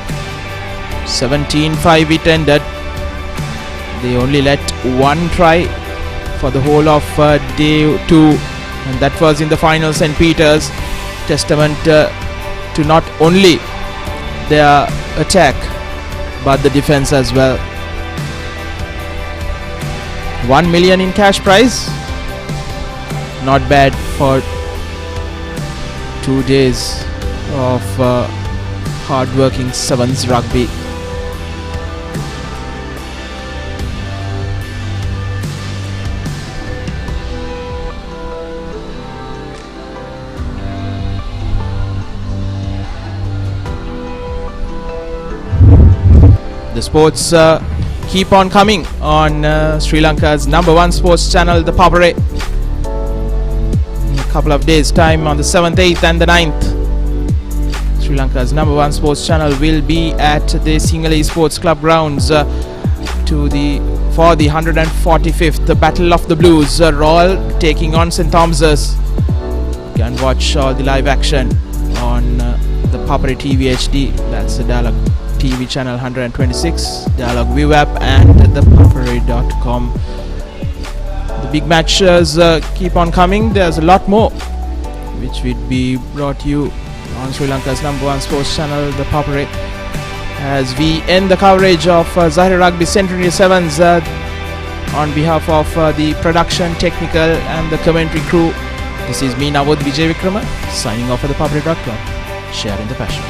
17-5 it ended. They only let one try for the whole of day 2, and that was in the final. St. Peter's, testament to not only their attack but the defense as well. 1 million in cash prize, not bad for 2 days of hard-working sevens rugby. The sports keep on coming on Sri Lanka's #1 sports channel, the Papare. In a couple of days' time, on the 7th, 8th and the 9th, Sri Lanka's #1 sports channel will be at the Sinhala Sports Club grounds for the 145th Battle of the Blues. Royal taking on St. Thomas's. You can watch all the live action on the Papare TV HD. That's the Dialog TV channel 126, Dialog ViU app, and ThePapare.com. The big matches keep on coming. There's a lot more which will be brought to you on Sri Lanka's #1 sports channel, the Papare, as we end the coverage of Zahira Rugby Centenary Sevens on behalf of the production, technical and the commentary crew. This is me, Navod Vijay Vikrama, signing off for ThePapare.com, sharing the passion.